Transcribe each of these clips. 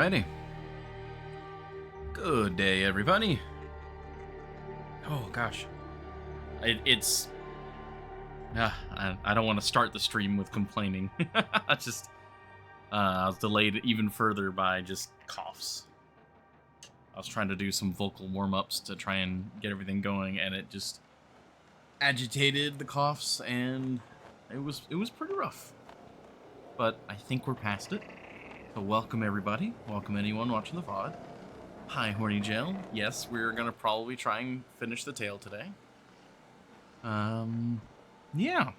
Alrighty. Good day, everybody. Oh gosh, it's. I don't want to start the stream with complaining. I was delayed even further by just coughs. I was trying to do some vocal warm-ups to try and get everything going, and it just agitated the coughs, and it was pretty rough. But I think we're past it. So welcome everybody. Welcome anyone watching the VOD. Hi, Horny Jail. Yes, we're gonna probably try and finish the tale today. Yeah.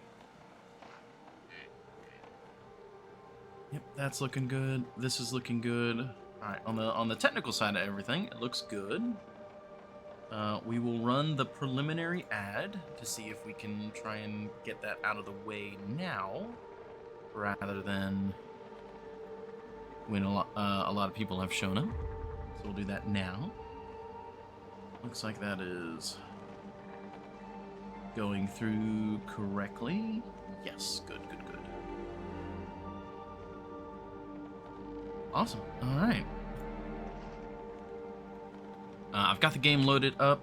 Yep, that's looking good. This is looking good. All right, on the technical side of everything, it looks good. We will run the preliminary ad to see if we can try and get that out of the way now, rather than when a lot of people have shown up. So we'll do that now. Looks like that is going through correctly. Yes, good. Awesome. All right. I've got the game loaded up.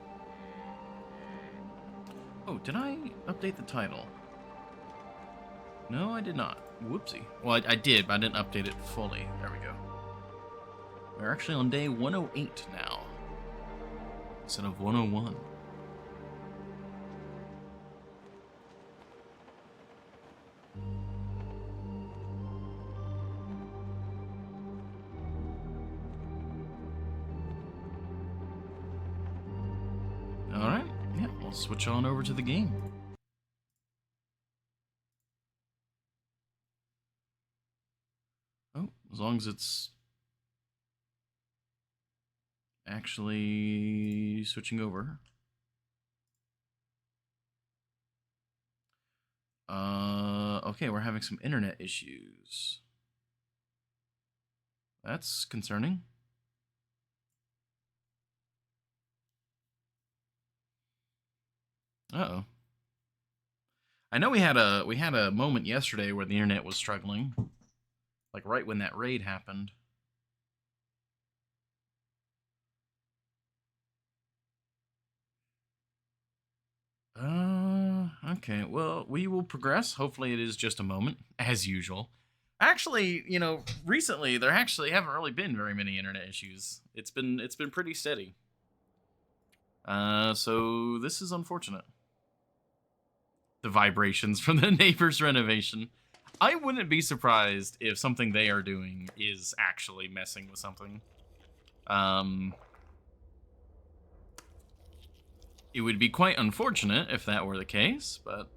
Oh, did I update the title? No, I did not. Whoopsie. Well, I did, but I didn't update it fully. There we go. We're actually on day 108 now, instead of 101. Alright, yeah, we'll switch on over to the game. Oh, as long as it's actually switching over. Okay, we're having some internet issues. That's concerning. Uh-oh. I know we had a moment yesterday where the internet was struggling, like right when that raid happened. Okay, well, we will progress. Hopefully it is just a moment, as usual. Actually, you know, recently there actually haven't really been very many internet issues. It's been pretty steady. So this is unfortunate. The vibrations from the neighbor's renovation. I wouldn't be surprised if something they are doing is actually messing with something. It would be quite unfortunate if that were the case, but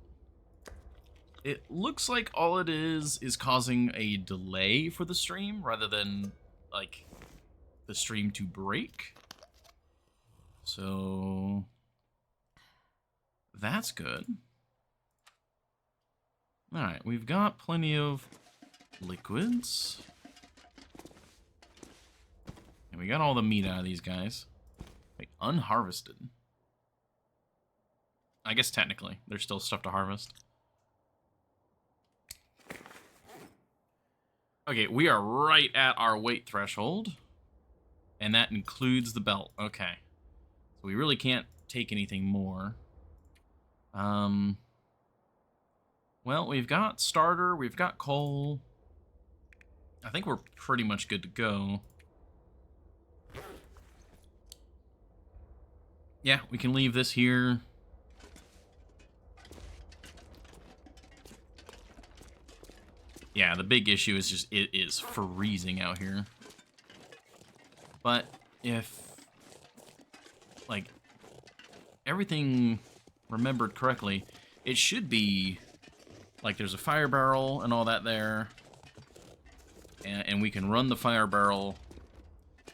it looks like all it is causing a delay for the stream rather than, like, the stream to break. So that's good. Alright, we've got plenty of liquids. And we got all the meat out of these guys. Wait, unharvested. I guess technically, there's still stuff to harvest. Okay, we are right at our weight threshold. And that includes the belt. Okay. So we really can't take anything more. Well, we've got starter, we've got coal. I think we're pretty much good to go. Yeah, we can leave this here. Yeah, the big issue is just it is freezing out here. But if, like, everything remembered correctly, it should be, like, there's a fire barrel and all that there. And we can run the fire barrel.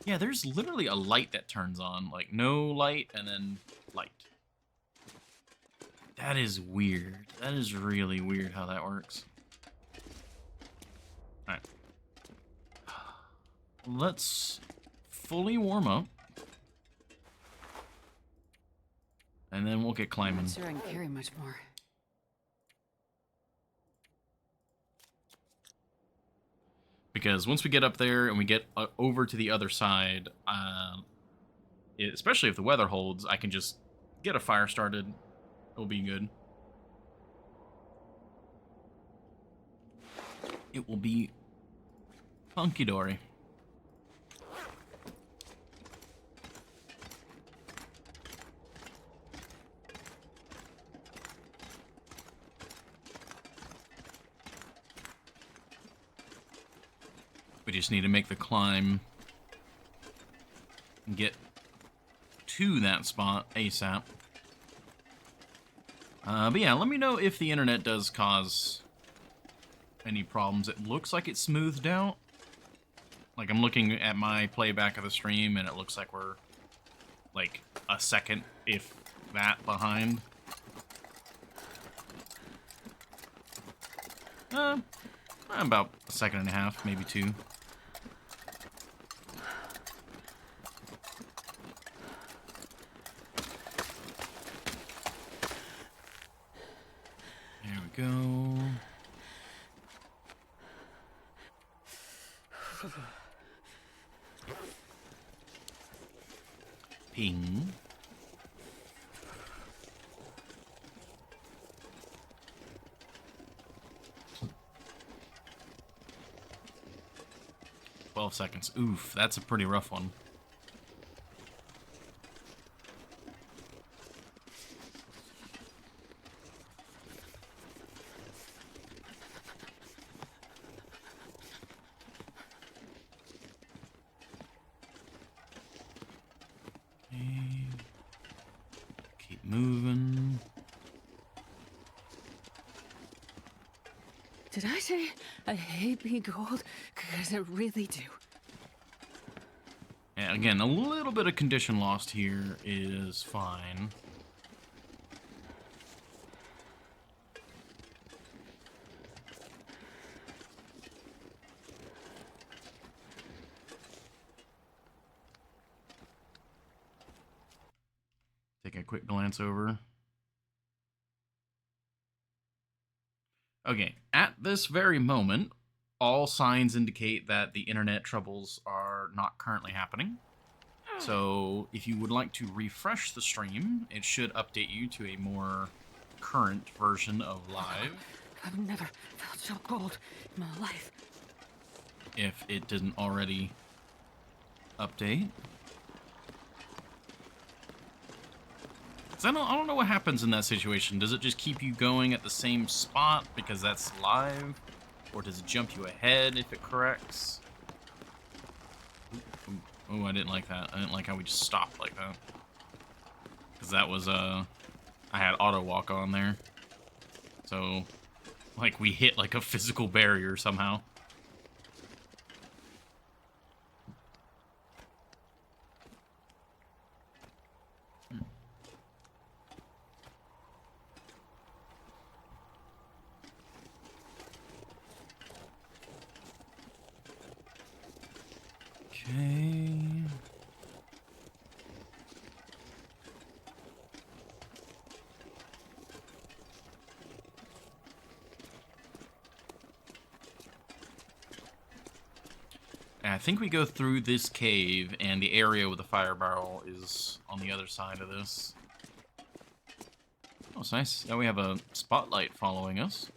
Yeah, there's literally a light that turns on. Like, no light and then light. That is weird. That is really weird how that works. Alright. Let's fully warm up. And then we'll get climbing. I'm not sure I can carry much more. because once we get up there and we get over to the other side, especially if the weather holds, I can just get a fire started. It'll be good. It will be hunky-dory. We just need to make the climb and get to that spot ASAP. But yeah, let me know if the internet does cause any problems. It looks like it's smoothed out. Like, I'm looking at my playback of the stream, and it looks like we're, like, a second, if that, behind. About a second and a half, maybe 2. There we go. Ping. Seconds. Oof, that's a pretty rough one. Okay. Keep moving. Did I say I hate being cold? Because I really do. And again, a little bit of condition lost here is fine. Take a quick glance over. Okay, at this very moment, all signs indicate that the internet troubles are not currently happening. So if you would like to refresh the stream, it should update you to a more current version of live. I've never felt so cold in my life. If it didn't already update. 'Cause I don't know what happens in that situation. Does it just keep you going at the same spot because that's live? Or does it jump you ahead if it corrects? Oh, I didn't like that. I didn't like how we just stopped like that. Because that was, I had auto walk on there. So, like, we hit, like, a physical barrier somehow. Okay. I think we go through this cave, and the area with the fire barrel is on the other side of this. Oh, it's nice. Now we have a spotlight following us.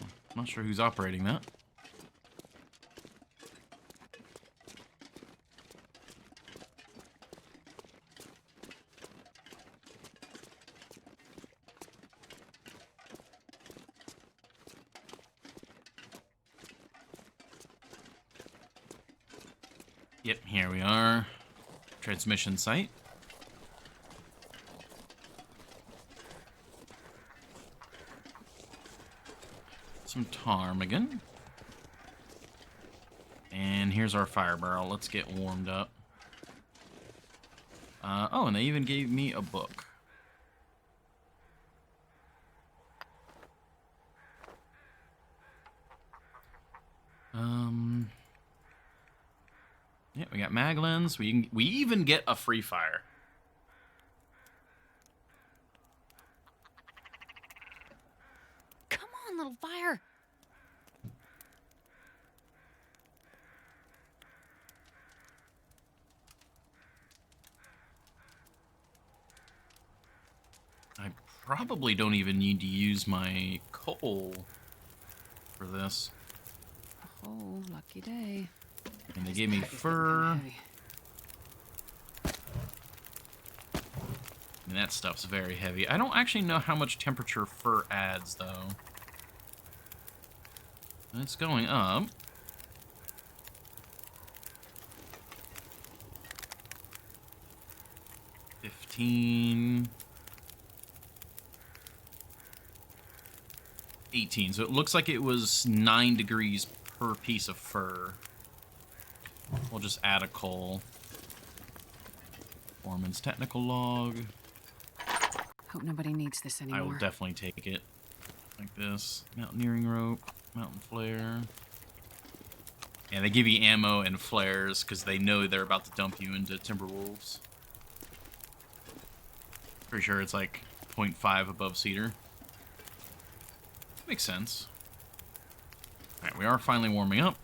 I'm not sure who's operating that. Yep, here we are. Transmission site. Some ptarmigan. And here's our fire barrel. Let's get warmed up. Oh, and they even gave me a book. Yeah, we got maglins. We even get a free fire. Come on, little fire. I probably don't even need to use my coal for this. Oh, lucky day. And they gave me fur. Heavy. And that stuff's very heavy. I don't actually know how much temperature fur adds, though. It's going up. $15. 18. So it looks like it was 9 degrees per piece of fur. We'll just add a coal. Foreman's technical log. Hope nobody needs this anymore. I will definitely take it. Like this. Mountaineering rope. Mountain flare. Yeah, they give you ammo and flares because they know they're about to dump you into Timberwolves. Pretty sure it's like 0.5 above cedar. Makes sense. Alright, we are finally warming up.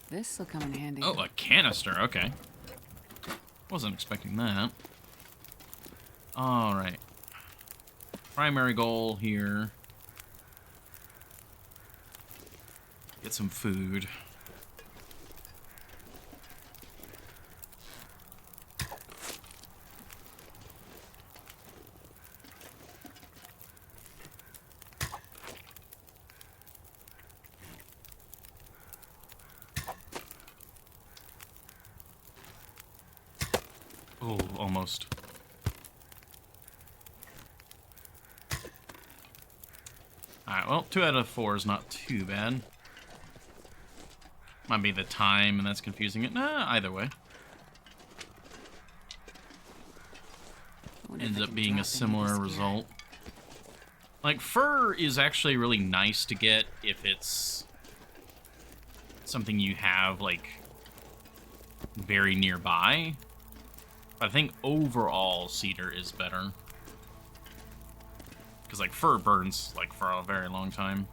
This'll come in handy. Oh, a canister. Okay. Wasn't expecting that. Alright. Primary goal here. Get some food. Oh, almost. Alright, well, 2 out of 4 is not too bad. Might be the time, and that's confusing it. Nah, either way. Ends up being a similar result. Like, fur is actually really nice to get if it's something you have, like, very nearby. I think overall cedar is better. Because, like, fur burns, like, for a very long time.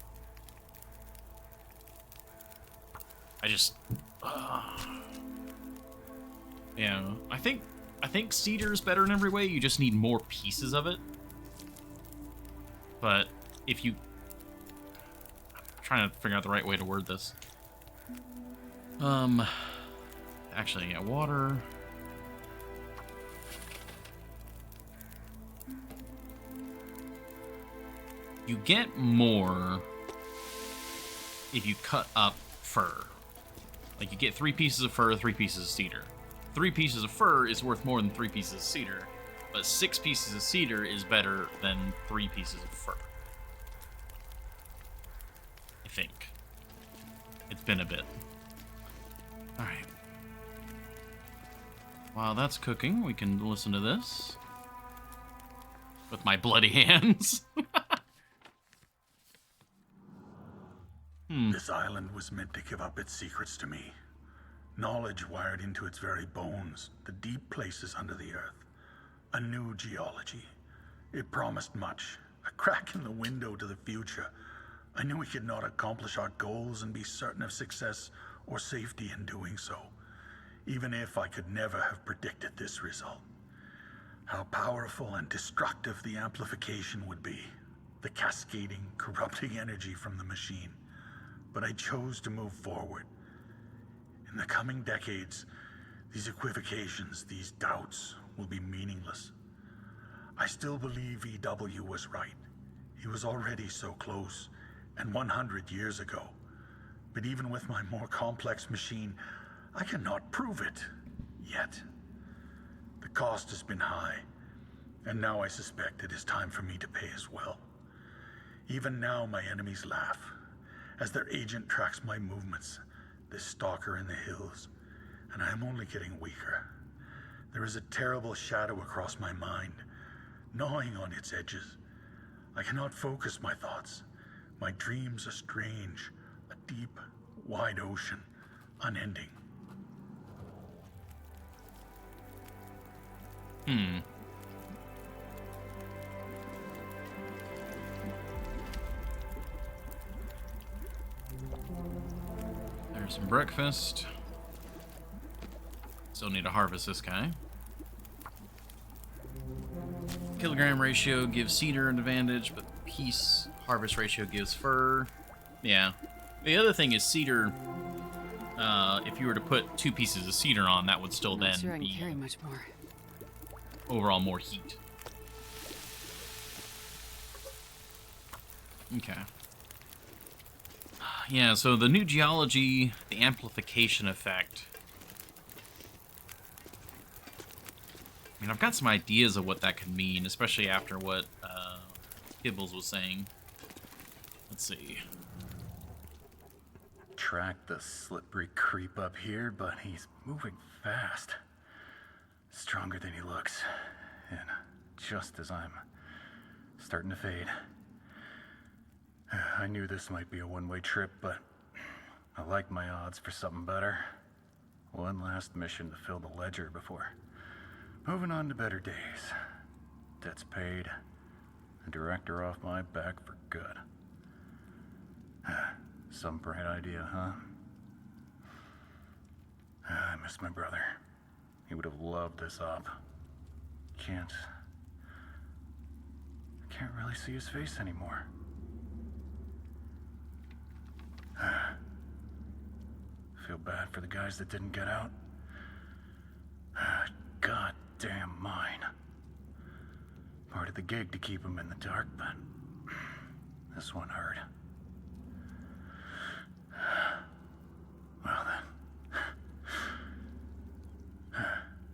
I just... yeah, I think cedar is better in every way. You just need more pieces of it. But if you... I'm trying to figure out the right way to word this. Actually, yeah, water... You get more if you cut up fur. Like, you get 3 pieces of fur, 3 pieces of cedar. 3 pieces of fur is worth more than 3 pieces of cedar, but 6 pieces of cedar is better than 3 pieces of fur. I think. It's been a bit. Alright. While that's cooking, we can listen to this. With my bloody hands. This island was meant to give up its secrets to me. Knowledge wired into its very bones, the deep places under the earth. A new geology. It promised much. A crack in the window to the future. I knew we could not accomplish our goals and be certain of success or safety in doing so. Even if I could never have predicted this result. How powerful and destructive the amplification would be. The cascading, corrupting energy from the machine. But I chose to move forward. In the coming decades, these equivocations, these doubts, will be meaningless. I still believe EW was right. He was already so close, and 100 years ago. But even with my more complex machine, I cannot prove it, yet. The cost has been high, and now I suspect it is time for me to pay as well. Even now my enemies laugh. As their agent tracks my movements, this stalker in the hills, and I am only getting weaker. There is a terrible shadow across my mind, gnawing on its edges. I cannot focus my thoughts. My dreams are strange, a deep, wide ocean, unending. Grab some breakfast. Still need to harvest this guy. Kilogram ratio gives cedar an advantage, but piece harvest ratio gives fir. Yeah. The other thing is cedar. If you were to put 2 pieces of cedar on, that would still I'm not then sure I can be carry much more. overall more heat. Okay. Yeah, so the new geology, the amplification effect. I mean, I've got some ideas of what that could mean, especially after what Kibbles was saying. Let's see. Track the slippery creep up here, but he's moving fast. Stronger than he looks. And just as I'm starting to fade. I knew this might be a one-way trip, but I like my odds for something better. One last mission to fill the ledger before moving on to better days. Debt's paid. The director off my back for good. Some bright idea, huh? I miss my brother. He would have loved this op. Can't really see his face anymore. Feel bad for the guys that didn't get out. Goddamn mine. Part of the gig to keep them in the dark, but this one hurt. Well then.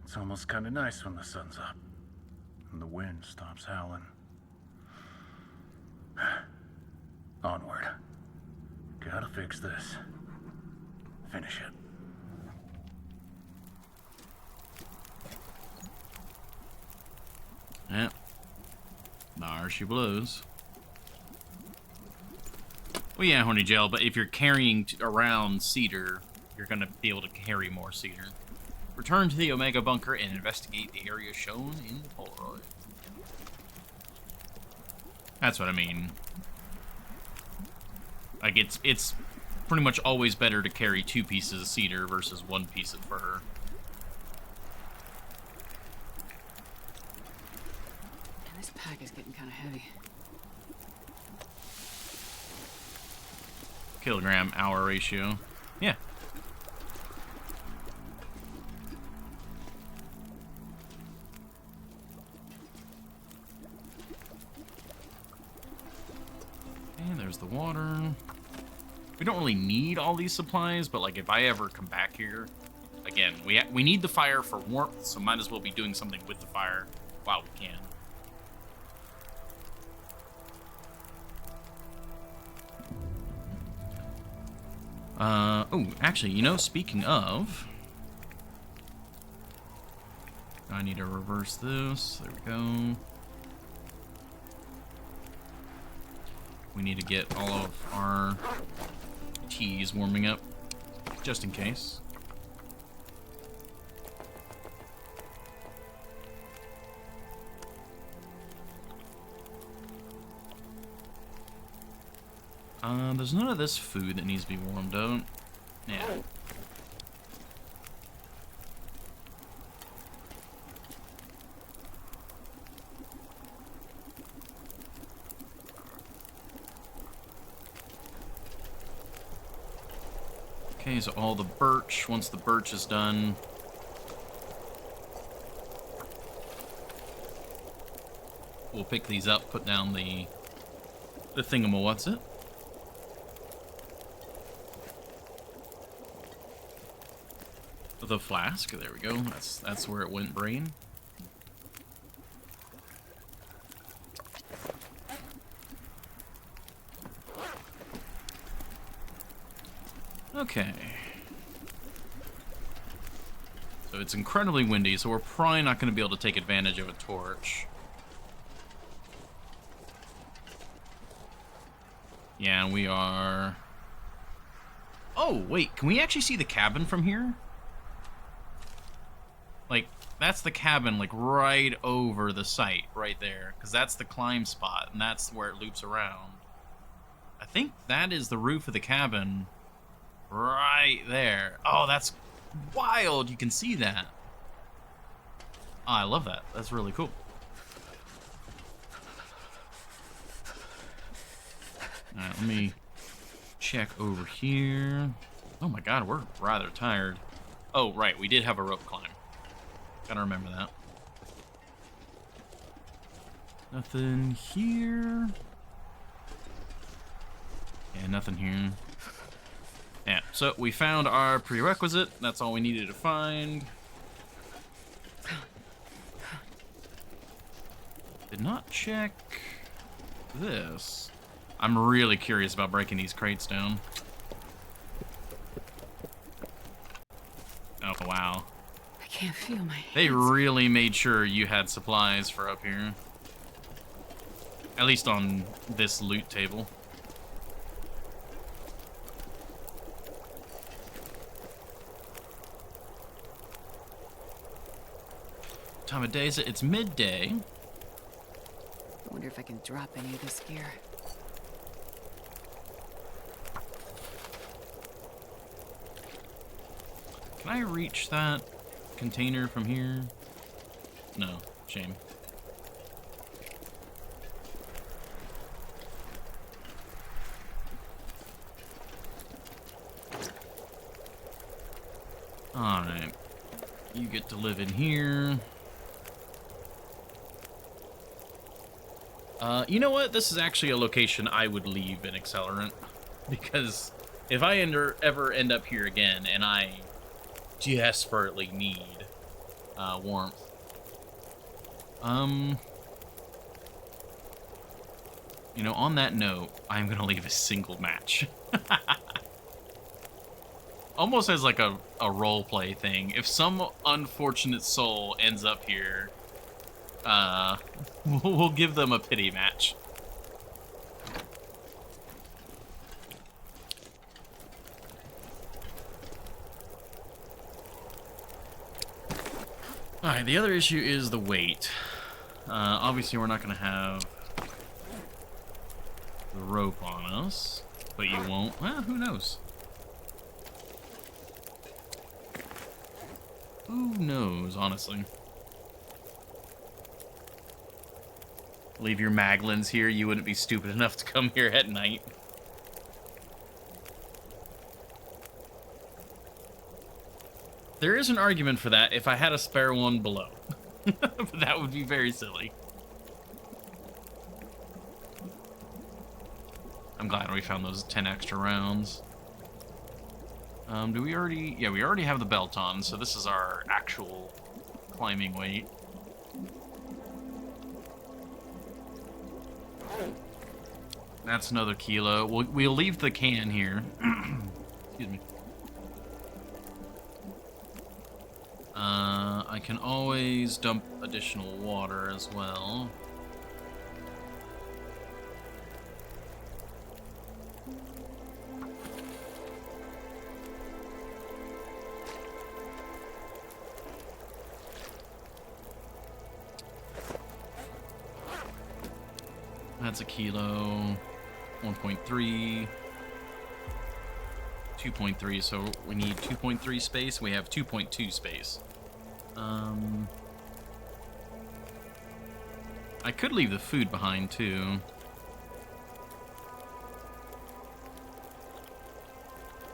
It's almost kind of nice when the sun's up and the wind stops howling. Onward. Gotta fix this. Finish it. Yep. There she blows. Well, yeah, Horny Gel, but if you're carrying around cedar, you're going to be able to carry more cedar. Return to the Omega Bunker and investigate the area shown in the Polaroid. That's what I mean. Like, it's pretty much always better to carry 2 pieces of cedar versus 1 piece of fir. And this pack is getting kind of heavy. Kilogram hour ratio. Yeah. And there's the water. We don't really need all these supplies, but like if I ever come back here, again, we need the fire for warmth, so might as well be doing something with the fire while we can. Oh, actually, you know, speaking of, I need to reverse this. There we go. We need to get all of our teas warming up, just in case. There's none of this food that needs to be warmed up. Yeah. Okay, so all the birch, once the birch is done, we'll pick these up, put down the thingamawhatsit. The flask, there we go. That's where it went, brain. Okay. So it's incredibly windy, so we're probably not going to be able to take advantage of a torch. Yeah, we are... Oh, wait, can we actually see the cabin from here? Like, that's the cabin, like, right over the site, right there. Because that's the climb spot, and that's where it loops around. I think that is the roof of the cabin. Right there. Oh, that's wild. You can see that. Oh, I love that. That's really cool. Alright, let me check over here. Oh my god, we're rather tired. Oh, right, we did have a rope climb. Gotta remember that. Nothing here. Yeah, nothing here. Yeah, so we found our prerequisite. That's all we needed to find. Did not check this. I'm really curious about breaking these crates down. Oh, wow. I can't feel my hands. They really made sure you had supplies for up here. At least on this loot table. Time of day is it? It's midday. I wonder if I can drop any of this gear. Can I reach that container from here? No, shame. Alright. You get to live in here. You know what? This is actually a location I would leave an accelerant. Because if I ever end up here again and I desperately need warmth. You know, on that note, I'm going to leave a single match. Almost as like a roleplay thing. If some unfortunate soul ends up here, we'll give them a pity match. Alright, the other issue is the weight. Obviously we're not going to have the rope on us, but you won't. Well, who knows? Who knows, honestly? Leave your maglins here. You wouldn't be stupid enough to come here at night. There is an argument for that if I had a spare one below. But that would be very silly. I'm glad we found those 10 extra rounds. Do we already... Yeah, we already have the belt on, so this is our actual climbing weight. That's another kilo. We'll leave the can here. Excuse me. I can always dump additional water as well. That's a kilo. 1.3. 2.3, so we need 2.3 space. We have 2.2 space. I could leave the food behind too.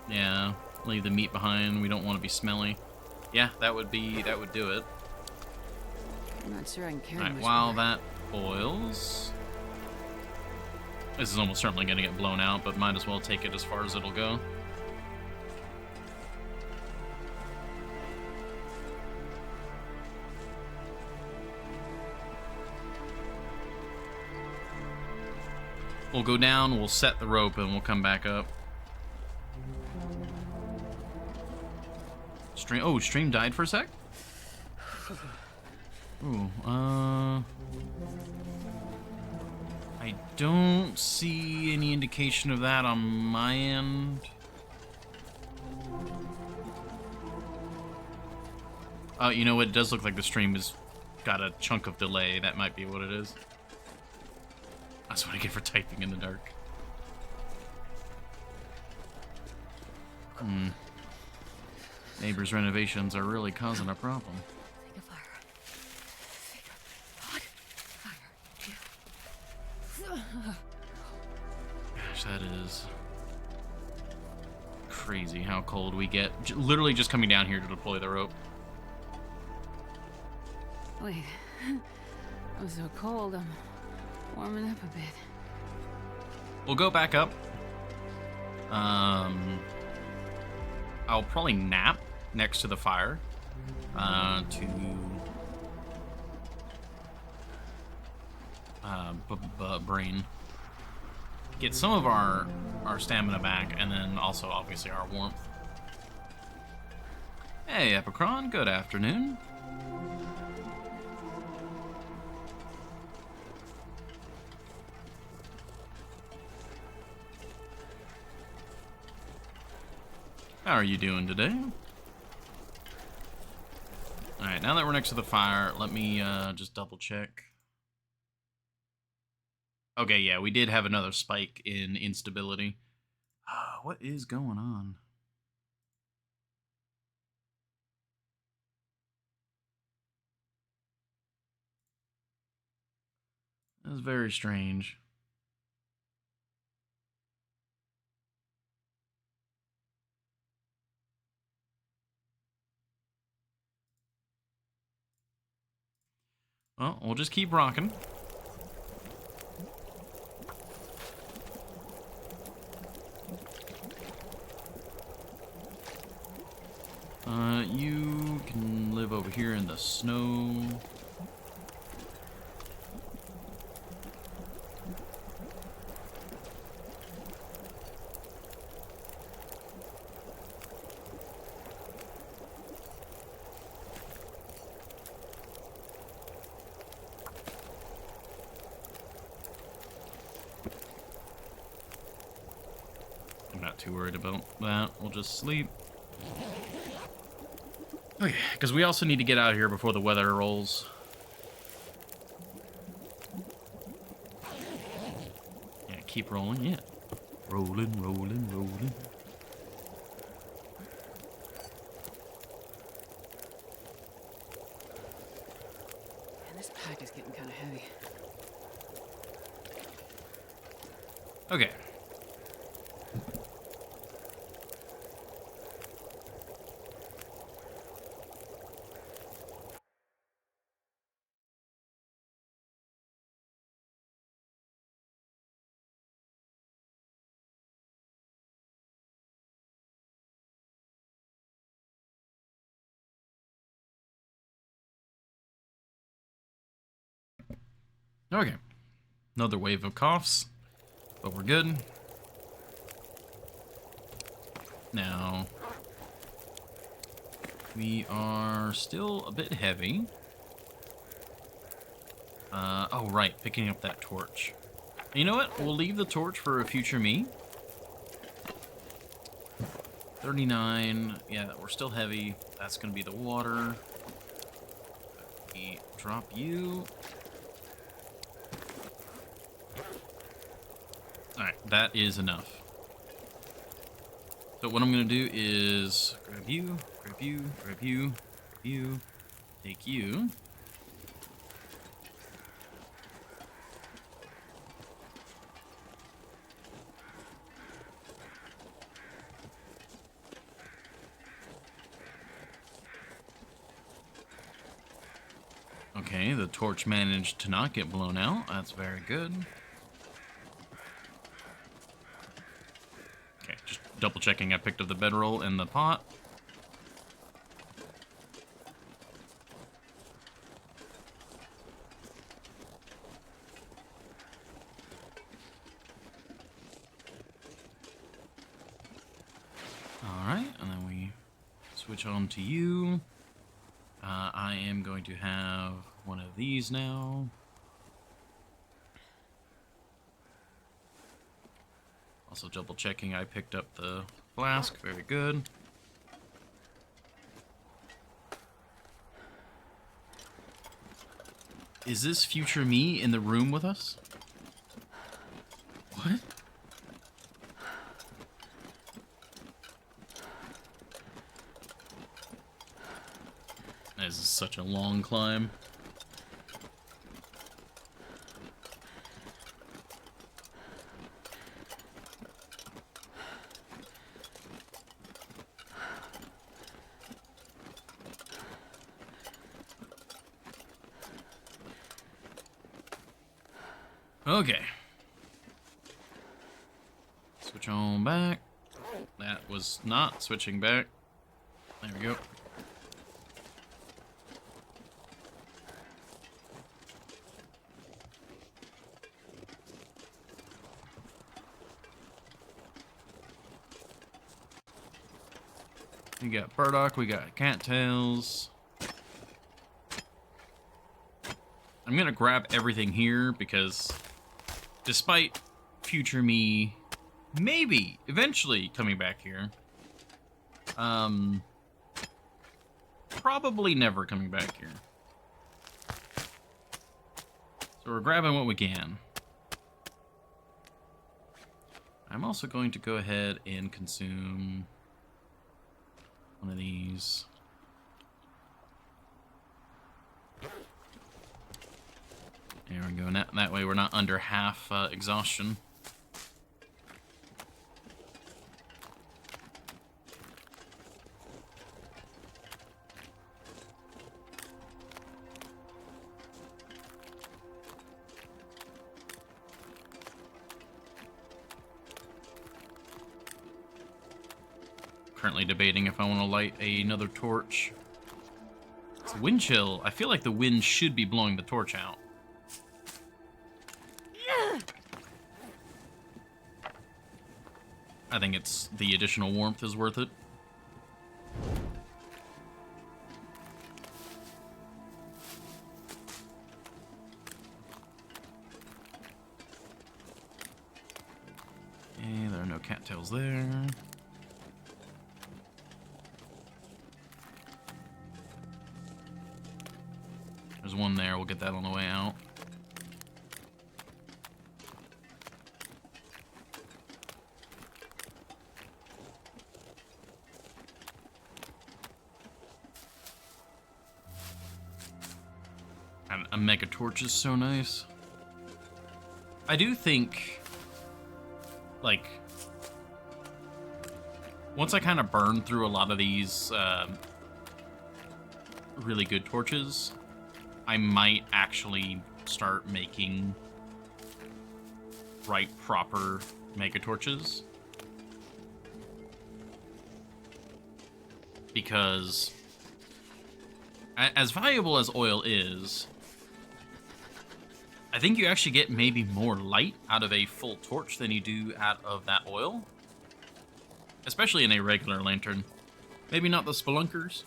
Yeah, leave the meat behind. We don't want to be smelly. Yeah, that would do it. I'm not sure I can carry Alright, much while more. that boils. This is almost certainly going to get blown out, but might as well take it as far as it'll go. We'll go down, we'll set the rope, and we'll come back up. Stream died for a sec? Ooh, I don't see any indication of that on my end. You know what? It does look like the stream has got a chunk of delay. That might be what it is. That's what I get for typing in the dark. Neighbors' renovations are really causing a problem. Think of fire. Think of fire. Gosh, that is crazy how cold we get. Literally just coming down here to deploy the rope. Wait. I'm so cold. I'm warming up a bit. We'll go back up. I'll probably nap next to the fire to brain. Get some of our stamina back, and then also obviously our warmth. Hey, Epicron, good afternoon. How are you doing today? Alright, now that we're next to the fire, let me just double check. Okay, yeah, we did have another spike in instability. What is going on? That's very strange. Well, we'll just keep rocking. You can live over here in the snow. I'm not too worried about that. We'll just sleep. Okay, because we also need to get out of here before the weather rolls. Yeah, keep rolling, yeah. Rolling, rolling, rolling. Man, this pack is getting kind of heavy. Okay. Okay. Another wave of coughs, but we're good. Now, we are still a bit heavy. Oh, right, picking up that torch. You know what? We'll leave the torch for a future me. 39. Yeah, we're still heavy. That's going to be the water. We drop you. Alright, that is enough. So what I'm going to do is grab you, grab you, grab you, grab you, take you. Okay, the torch managed to not get blown out. That's very good. Okay, just double checking I picked up the bedroll and the pot. Alright, and then we switch on to you. I am going to have one of these now. Also double checking I picked up the flask. Very good. Is this future me in the room with us? What? such a long climb. Okay. Switch on back. That was not switching back. There we go. We got burdock, we got cattails. I'm gonna grab everything here because despite future me maybe eventually coming back here, probably never coming back here. So we're grabbing what we can. I'm also going to go ahead and consume one of these. There we go. That way we're not under half exhaustion. Currently debating if I want to light another torch. It's wind chill. I feel like the wind should be blowing the torch out. I think it's the additional warmth is worth it. Okay, there are no cattails there. There's one there, we'll get that on the way out. A mega torch is so nice. I do think, like, once I kind of burn through a lot of these really good torches, I might actually start making proper mega torches. Because as valuable as oil is, I think you actually get maybe more light out of a full torch than you do out of that oil. Especially in a regular lantern. Maybe not the spelunkers.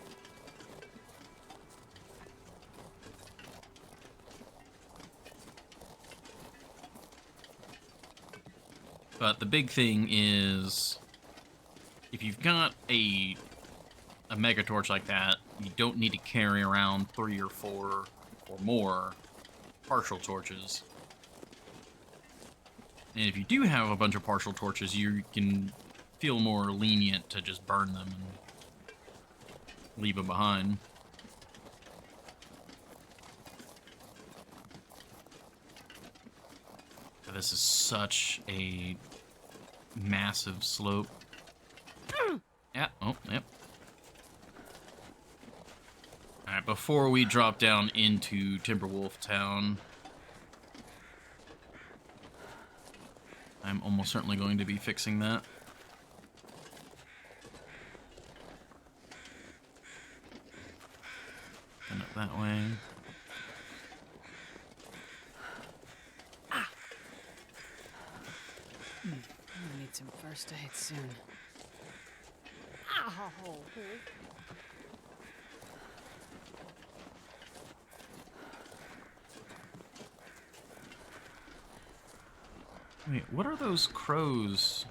But the big thing is, if you've got a mega torch like that, you don't need to carry around 3 or 4 or more partial torches. And if you do have a bunch of partial torches, you can feel more lenient to just burn them and leave them behind. This is such a massive slope. Yeah, oh, yep. Alright, before we drop down into Timberwolf Town, I'm almost certainly going to be fixing that. And up that way. I need some first aid soon. Ow! Wait, what are those crows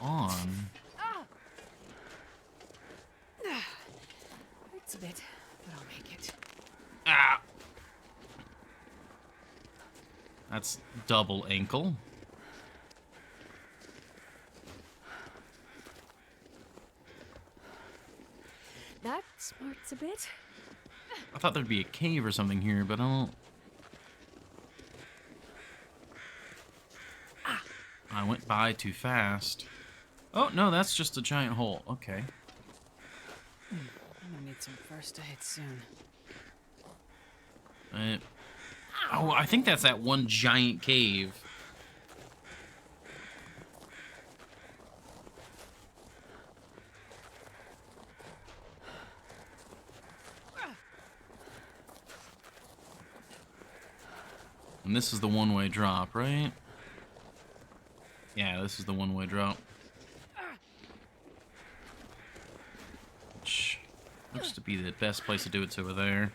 on? Hurts a bit, but I'll make it. Ah! That's double ankle. That smarts a bit. I thought there'd be a cave or something here, but I don't... I went by too fast. Oh, no, that's just a giant hole. Okay. I'm gonna need some first aid soon. Oh, I think that's that one giant cave. And this is the one-way drop, right? Yeah, this is the one-way drop. Which looks to be the best place to do it's over there.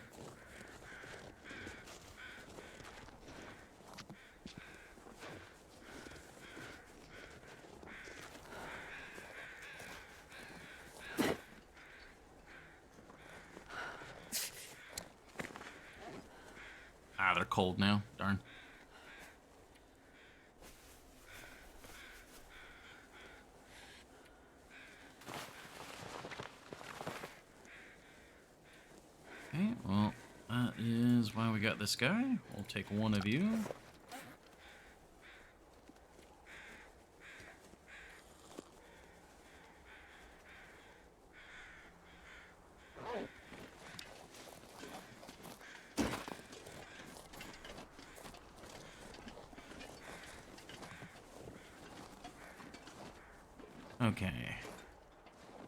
Ah, they're cold now. Darn. Okay, well, that is why we got this guy. We'll take one of you. Okay.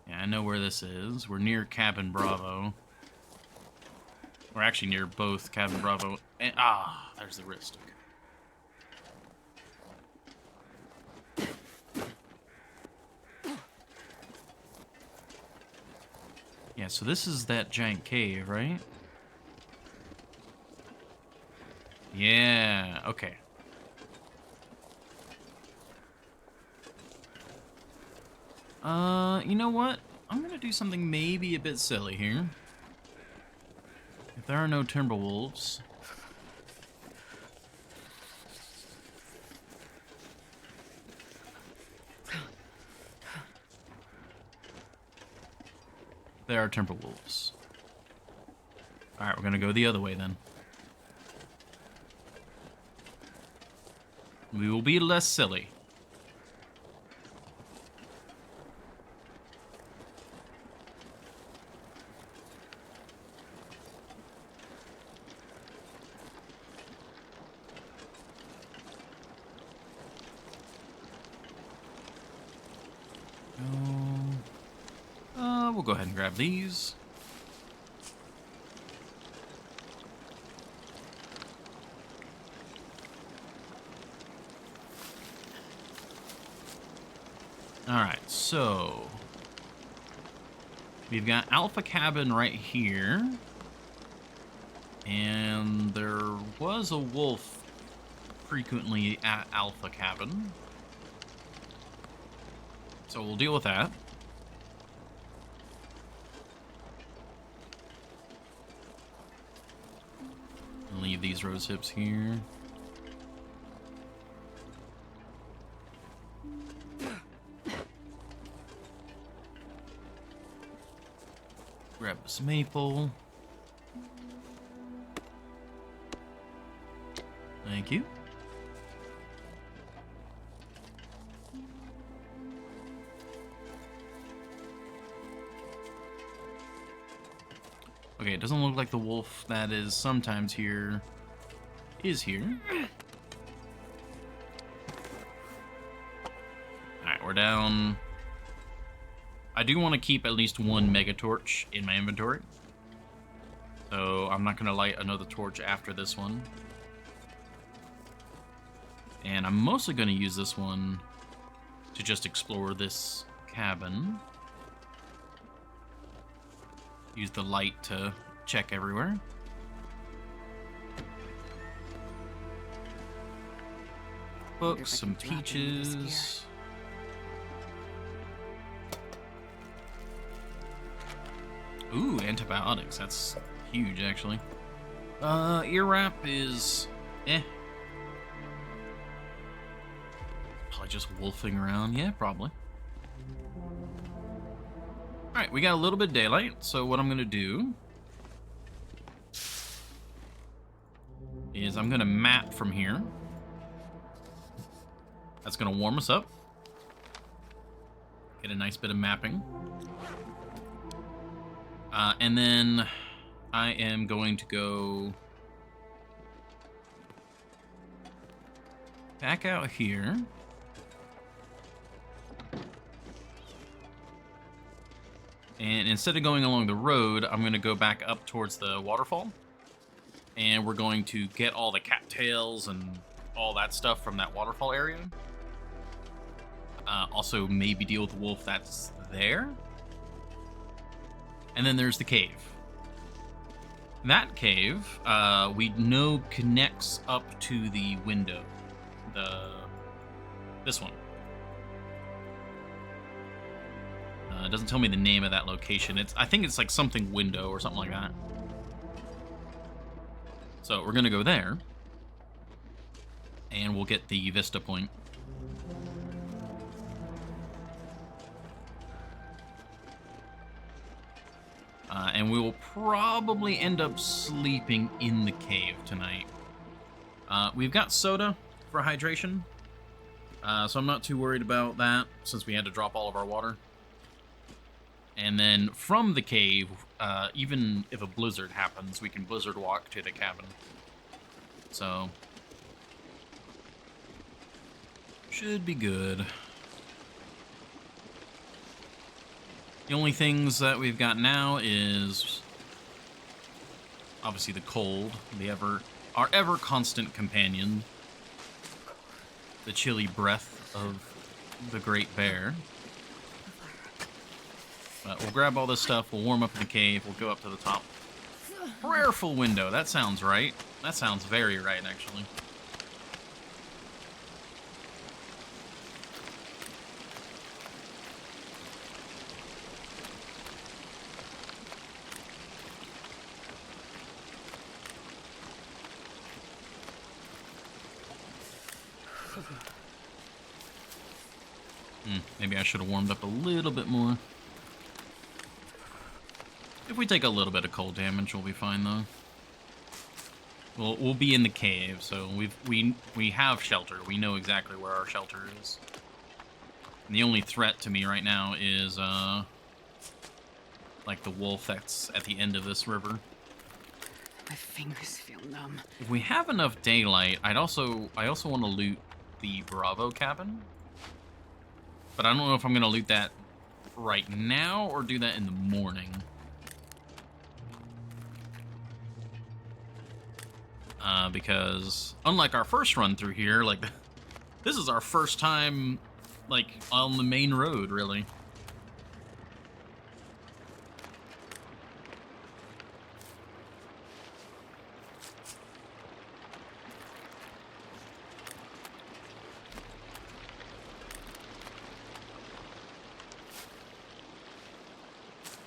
Yeah, I know where this is. We're near Cabin Bravo. We're actually near both Cabin Bravo and... Ah, there's the wrist. Okay. Yeah, so this is that giant cave, right? Yeah, okay. You know what? I'm gonna do something maybe a bit silly here. If there are no Timberwolves... There are Timberwolves. Alright, we're gonna go the other way then. We will be less silly. We'll go ahead and grab these. Alright, so... we've got Alpha Cabin right here. And there was a wolf frequently at Alpha Cabin. So we'll deal with that. Leave these rose hips here. Grab this maple. Thank you. Okay, it doesn't look like the wolf that is sometimes here is here. Alright, we're down. I do want to keep at least one mega torch in my inventory. So I'm not going to light another torch after this one. And I'm mostly going to use this one to just explore this cabin. Use the light to check everywhere. Books, some peaches. Ooh, antibiotics. That's huge, actually. Ear wrap is... eh. Probably just wolfing around. Yeah, probably. Alright, Alright, we got a little bit of daylight, so what I'm going to do is I'm going to map from here. That's going to warm us up. Get a nice bit of mapping. And then I am going to go back out here. And instead of going along the road, I'm going to go back up towards the waterfall. And we're going to get all the cattails and all that stuff from that waterfall area. Also, maybe deal with the wolf that's there. And then there's the cave. That cave, we know connects up to the window. This one. It doesn't tell me the name of that location. I think it's like something window or something like that. So we're gonna go there, and we'll get the vista point. And we will probably end up sleeping in the cave tonight. We've got soda for hydration, so I'm not too worried about that since we had to drop all of our water. And then from the cave, even if a blizzard happens, we can blizzard walk to the cabin. So, should be good. The only things that we've got now is obviously the cold, our ever constant companion, the chilly breath of the great bear. But we'll grab all this stuff, we'll warm up in the cave, we'll go up to the top. Prayerful window, that sounds right. That sounds very right, actually. Maybe I should have warmed up a little bit more. If we take a little bit of cold damage, we'll be fine, though. We'll be in the cave, so we have shelter. We know exactly where our shelter is. And the only threat to me right now is, like the wolf that's at the end of this river. My fingers feel numb. If we have enough daylight, I also want to loot the Bravo cabin. But I don't know if I'm going to loot that right now or do that in the morning. Because unlike our first run through here, like, this is our first time, like, on the main road, really.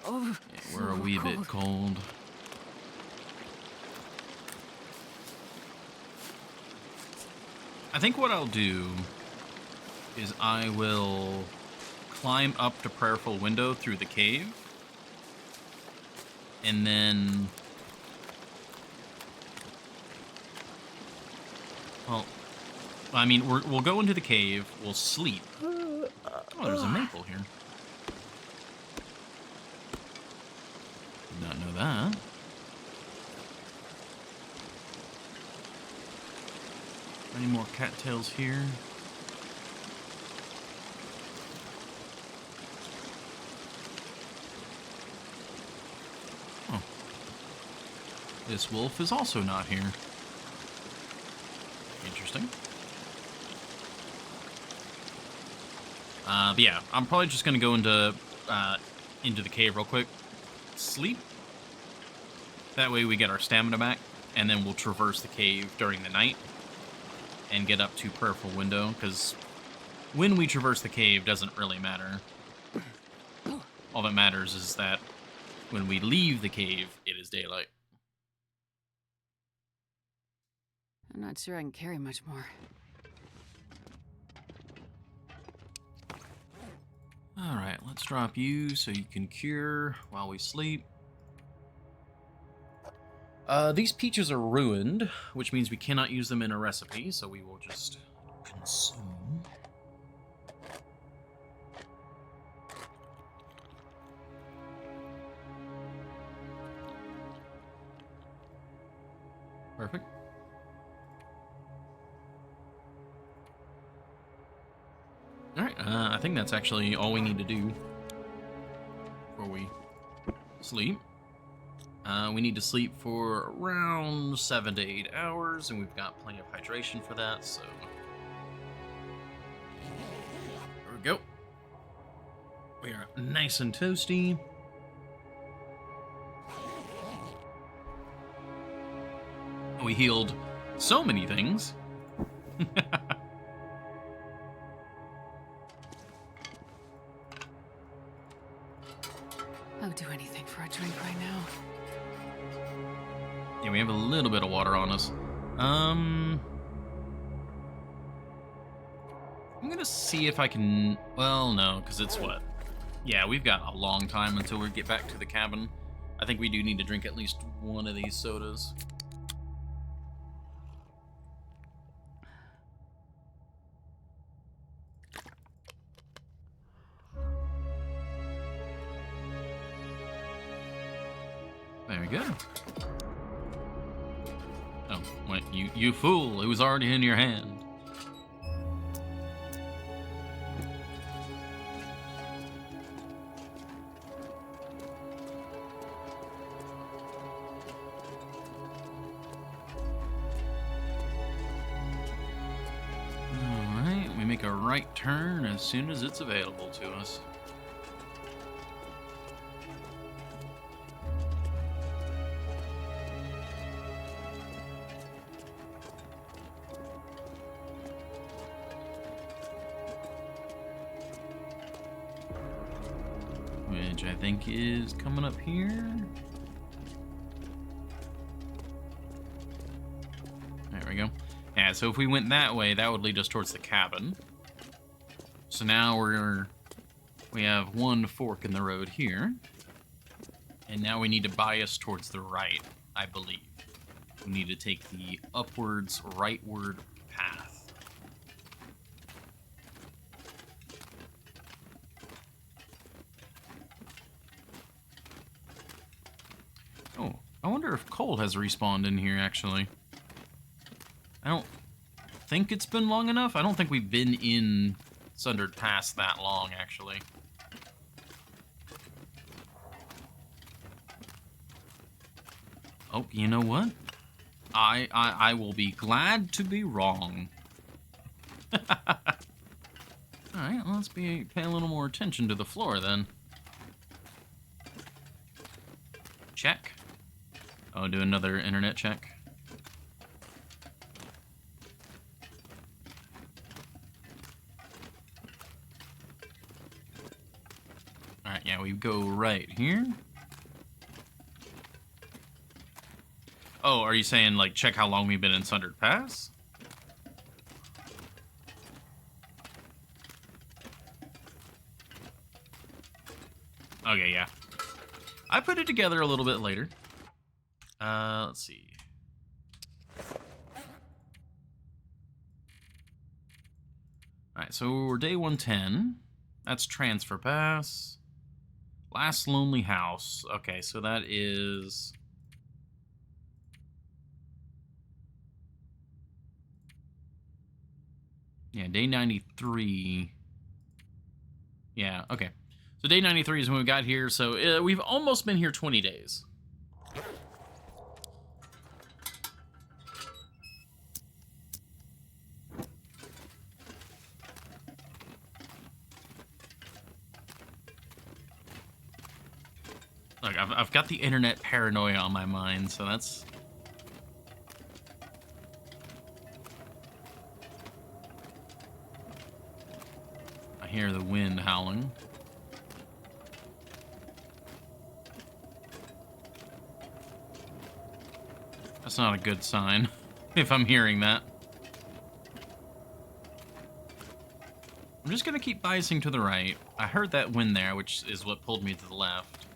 Oh, Yeah, we're a wee bit cold. I think what I'll do is I will climb up to Prayerful Window through the cave. And then... well, I mean, we'll go into the cave, we'll sleep. Oh, there's a maple here. Did not know that. Any more cattails here? Oh. This wolf is also not here. Interesting. But yeah, I'm probably just gonna go into the cave real quick. Sleep. That way we get our stamina back, and then we'll traverse the cave during the night and get up to Prayerful Window, because when we traverse the cave doesn't really matter. All that matters is that when we leave the cave, it is daylight. I'm not sure I can carry much more. Alright, let's drop you so you can cure while we sleep. These peaches are ruined, which means we cannot use them in a recipe, so we will just consume. Perfect. Alright, I think that's actually all we need to do before we sleep. We need to sleep for around 7 to 8 hours, and we've got plenty of hydration for that, so... There we go. We are nice and toasty. We healed so many things. I'll do anything for a drink right now. Yeah, we have a little bit of water on us. I'm gonna see if I can... Well, no, because it's what? Yeah, we've got a long time until we get back to the cabin. I think we do need to drink at least one of these sodas. Very good. Oh, wait, you fool, it was already in your hand. Alright, we make a right turn as soon as it's available to us. Which I think is coming up here. There we go. Yeah, so if we went that way, that would lead us towards the cabin. So now we have one fork in the road here. And now we need to bias towards the right, I believe. We need to take the upwards, rightward path. Oh, I wonder if Cole has respawned in here, actually. I don't think it's been long enough. I don't think we've been in Sundered Pass that long, actually. Oh, you know what? I will be glad to be wrong. Alright, let's pay a little more attention to the floor, then. Check. Oh, do another internet check. Alright, yeah, we go right here. Oh, are you saying, like, check how long we've been in Sundered Pass? Okay, yeah. I put it together a little bit later. Let's see. Alright, so we're day 110. That's Transfer Pass. Last Lonely House. Okay, so that is... Yeah, day 93. Yeah, okay. So day 93 is when we got here, so we've almost been here 20 days. Look, I've got the internet paranoia on my mind, so that's... I hear the wind howling. That's not a good sign, if I'm hearing that. I'm just gonna keep biasing to the right. I heard that wind there, which is what pulled me to the left.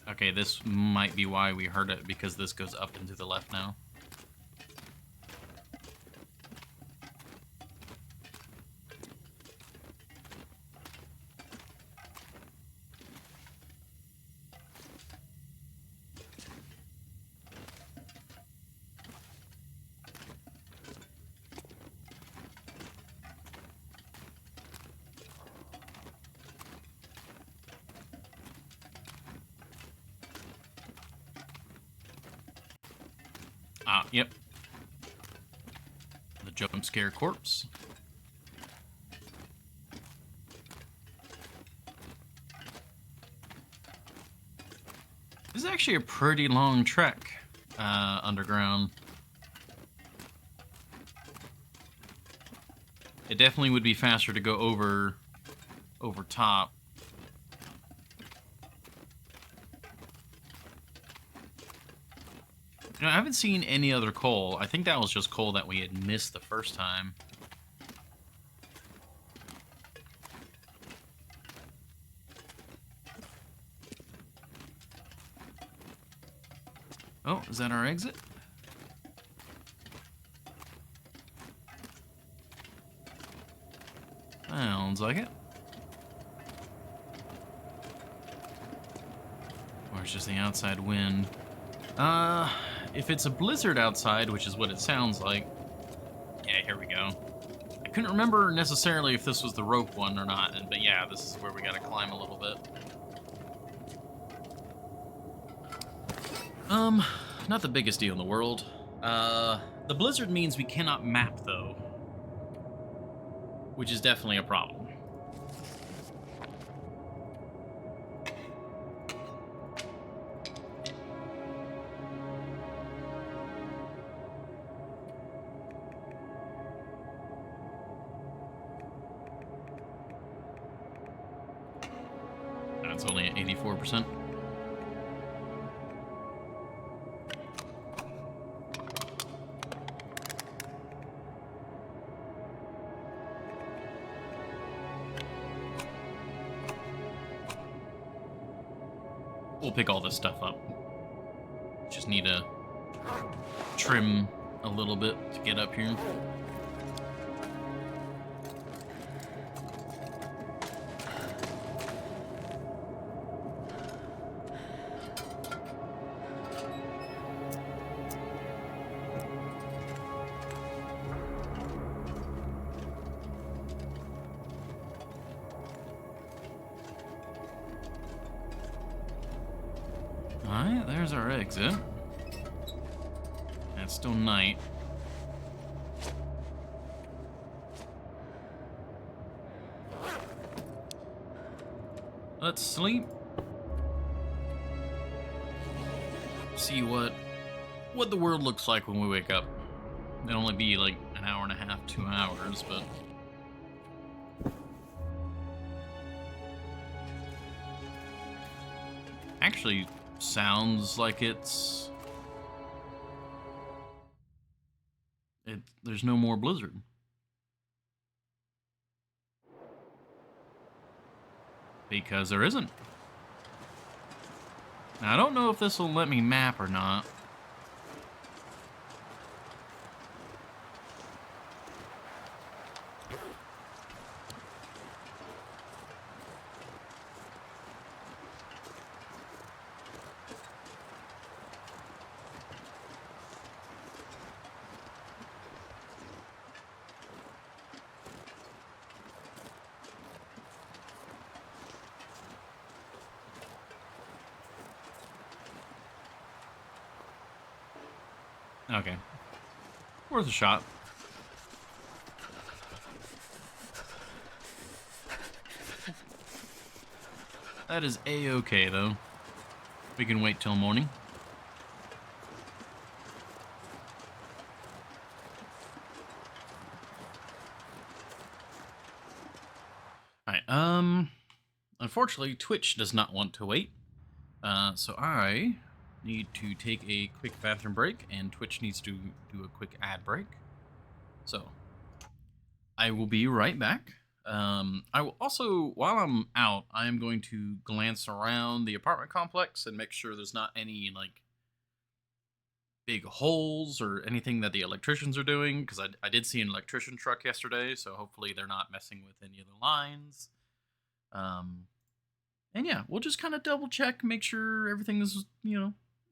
Okay, this might be why we heard it, because this goes up and to the left now. Ah, yep. The jump scare corpse. This is actually a pretty long trek underground. It definitely would be faster to go over top. You know, I haven't seen any other coal. I think that was just coal that we had missed the first time. Oh, is that our exit? Sounds like it. Or it's just the outside wind. If it's a blizzard outside, which is what it sounds like... Yeah, here we go. I couldn't remember necessarily if this was the rope one or not, but yeah, this is where we gotta climb a little bit. Not the biggest deal in the world. The blizzard means we cannot map, though. Which is definitely a problem. It's only at 84%. We'll pick all this stuff up. Just need to trim a little bit to get up here. Alright, there's our exit. It's still night. Let's sleep. See what the world looks like when we wake up. It'll only be like an hour and a half, 2 hours, but... Actually, sounds like there's no more blizzard. Because there isn't. Now, I don't know if this will let me map or not. Okay. Worth a shot. That is A-okay, though. We can wait till morning. Alright, unfortunately, Twitch does not want to wait. So I need to take a quick bathroom break, and Twitch needs to do a quick ad break. So, I will be right back. I will also, while I'm out, I am going to glance around the apartment complex and make sure there's not any like big holes or anything that the electricians are doing, because I did see an electrician truck yesterday, so hopefully they're not messing with any of the lines. Um, and yeah, we'll just kind of double check, make sure everything is,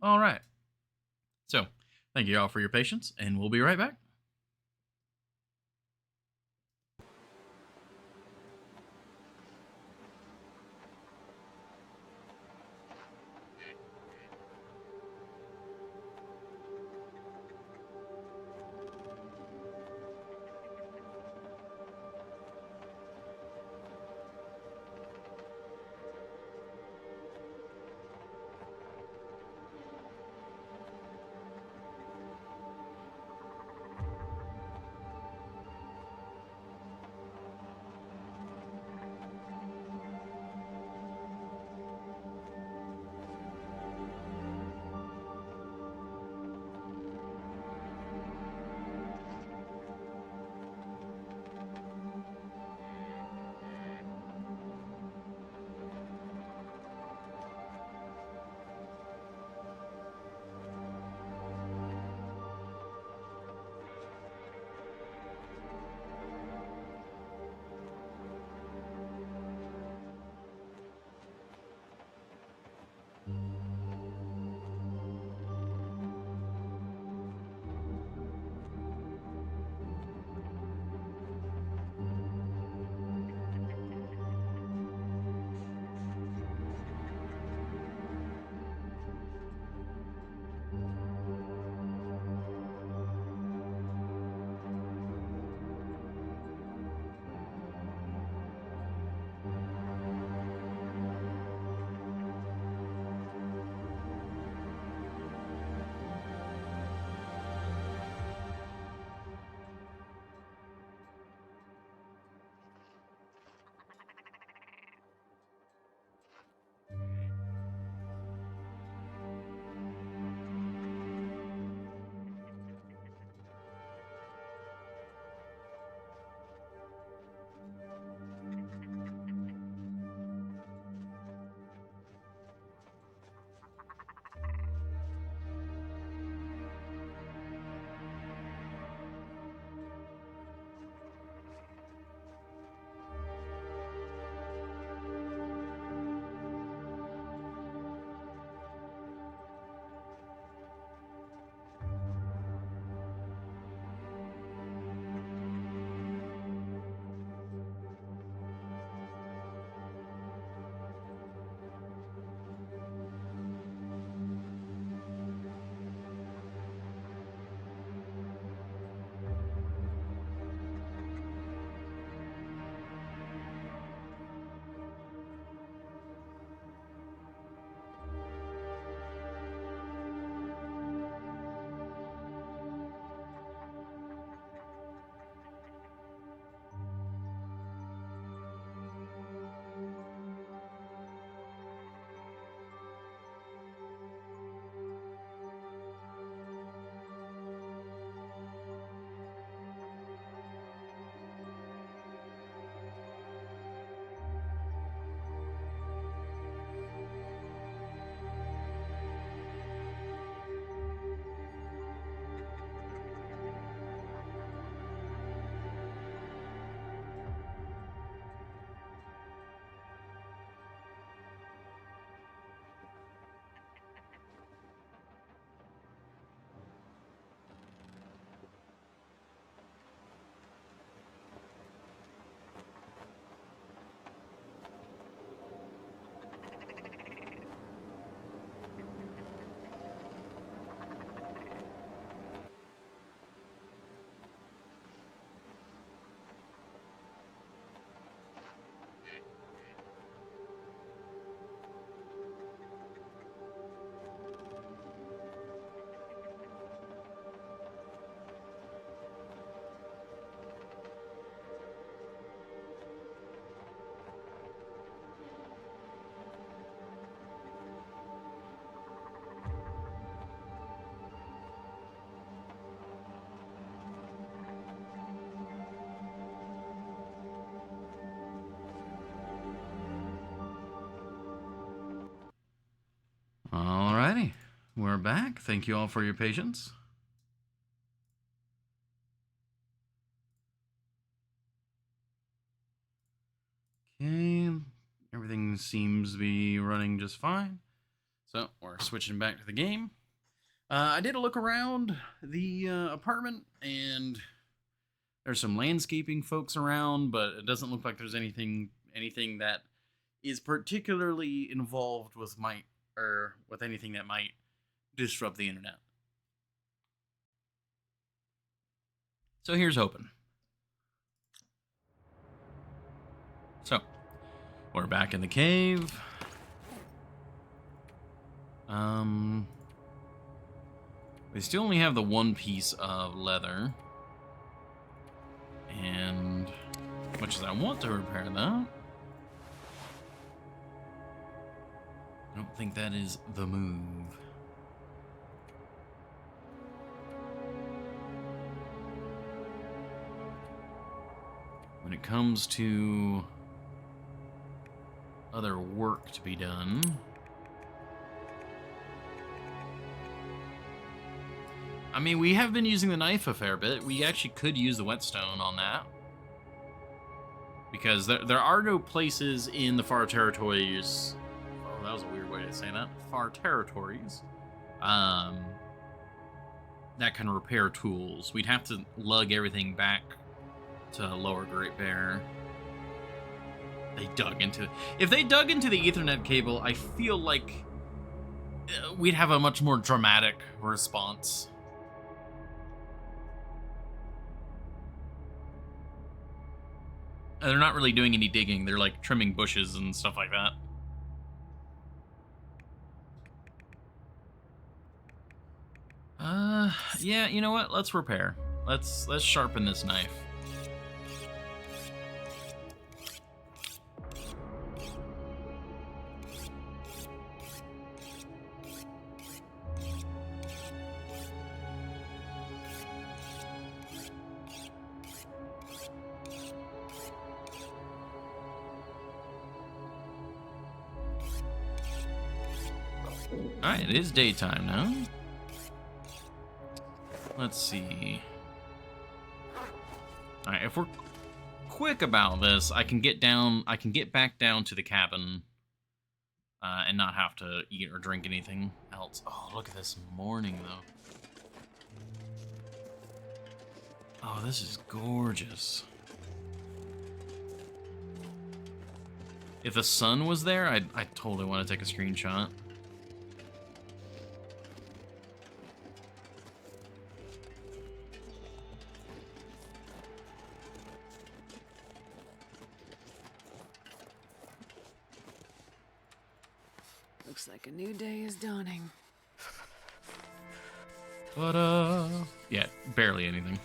all right. So, thank you all for your patience, and we'll be right back. Alrighty, we're back. Thank you all for your patience. Okay, everything seems to be running just fine. So we're switching back to the game. I did a look around the apartment, and there's some landscaping folks around, but it doesn't look like there's anything that is particularly involved with with anything that might disrupt the internet. So here's hoping. So we're back in the cave. We still only have the one piece of leather, and as much as I want to repair that, I don't think that is the move. When it comes to other work to be done, I mean, we have been using the knife a fair bit. We actually could use the whetstone on that, because there are no places in the far territories. Oh, that was a weird way to say that. Far territories that can repair tools. We'd have to lug everything back to Lower Great Bear. If they dug into the Ethernet cable, I feel like we'd have a much more dramatic response. They're not really doing any digging. They're like trimming bushes and stuff like that. Yeah, you know what? Let's repair. Let's sharpen this knife. Alright, it is daytime now. Let's see. Alright, if we're quick about this, I can get back down to the cabin and not have to eat or drink anything else. Oh, look at this morning, though. Oh, this is gorgeous. If the sun was there, I totally want to take a screenshot. Looks like a new day is dawning. But, yeah, barely anything.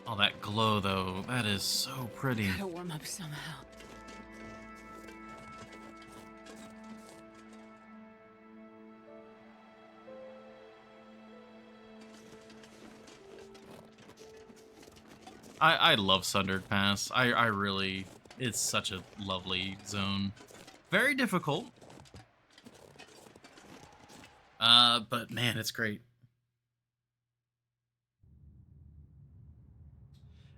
Oh, that glow, though, that is so pretty. Gotta warm up somehow. I love Sundered Pass. I really, it's such a lovely zone. Very difficult. But man, it's great.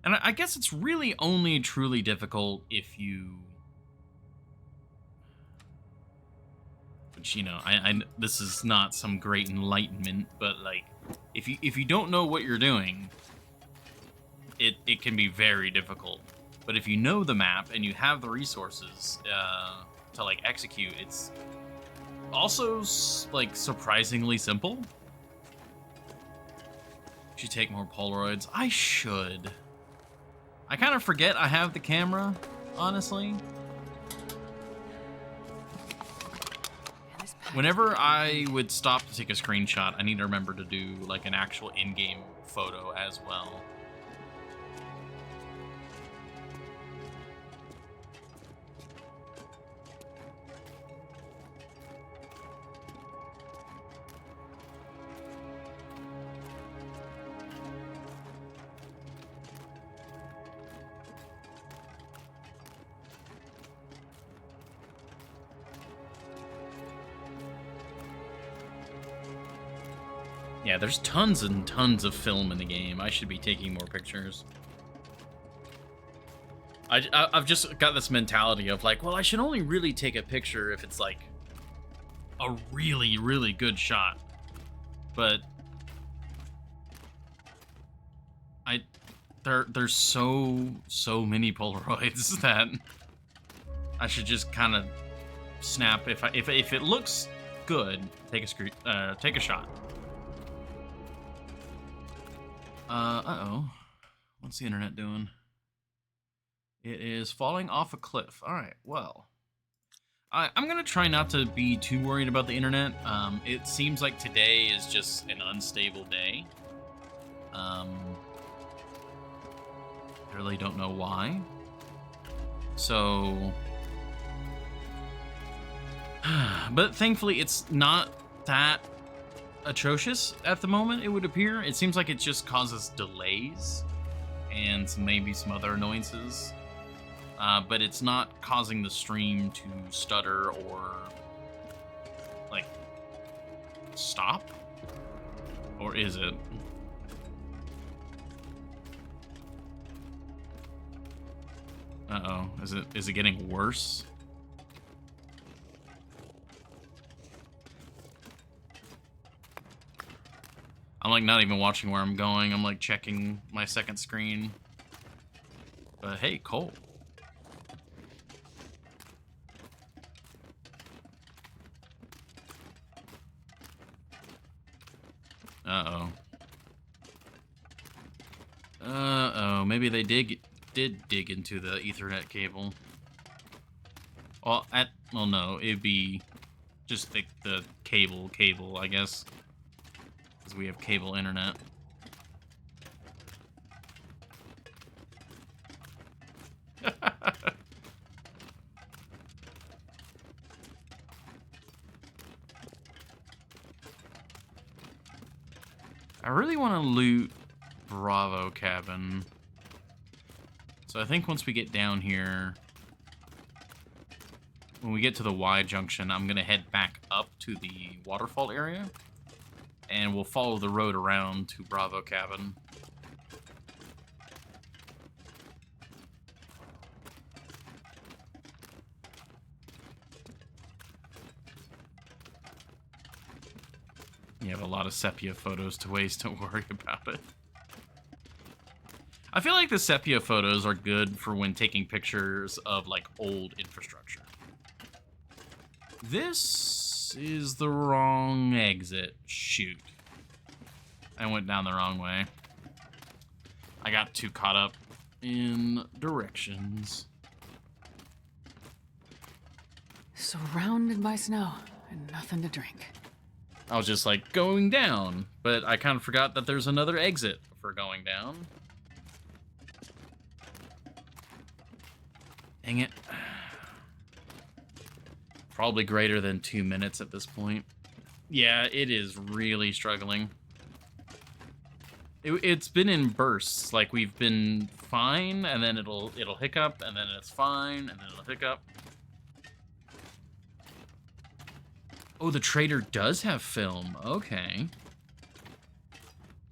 And I guess it's really only truly difficult if you... Which, you know, this is not some great enlightenment, but like, if you don't know what you're doing, it can be very difficult. But if you know the map and you have the resources to like execute, it's also like surprisingly simple. Should take more Polaroids. I should. I kind of forget I have the camera, honestly. Whenever I would stop to take a screenshot, I need to remember to do like an actual in-game photo as well. Yeah, there's tons and tons of film in the game. I should be taking more pictures. I've just got this mentality of like, well, I should only really take a picture if it's like a really, really good shot. But there's so many Polaroids that I should just kind of snap. If it looks good, take a shot. Uh-oh. What's the internet doing? It is falling off a cliff. All right, well. I'm going to try not to be too worried about the internet. It seems like today is just an unstable day. I really don't know why. So... but thankfully, it's not that atrocious at the moment, it would appear. It seems like it just causes delays and maybe some other annoyances. But it's not causing the stream to stutter or, like, stop? Or is it? Uh-oh. Is it getting worse? I'm like not even watching where I'm going. I'm like checking my second screen. But hey, coal. Uh-oh. Uh-oh. Maybe they did dig into the Ethernet cable. Well, no, it'd be just the cable, I guess. Because we have cable internet. I really want to loot Bravo cabin. So I think once we get down here, when we get to the Y junction, I'm going to head back up to the waterfall area. And we'll follow the road around to Bravo cabin. You have a lot of sepia photos to waste, don't worry about it. I feel like the sepia photos are good for when taking pictures of, like, old infrastructure. This is the wrong exit. Shoot. I went down the wrong way. I got too caught up in directions. Surrounded by snow and nothing to drink. I was just like going down, but I kind of forgot that there's another exit for going down. Dang it. Probably greater than 2 minutes at this point. Yeah, it is really struggling. It's been in bursts. Like, we've been fine, and then it'll hiccup, and then it's fine, and then it'll hiccup. Oh, the trader does have film. Okay.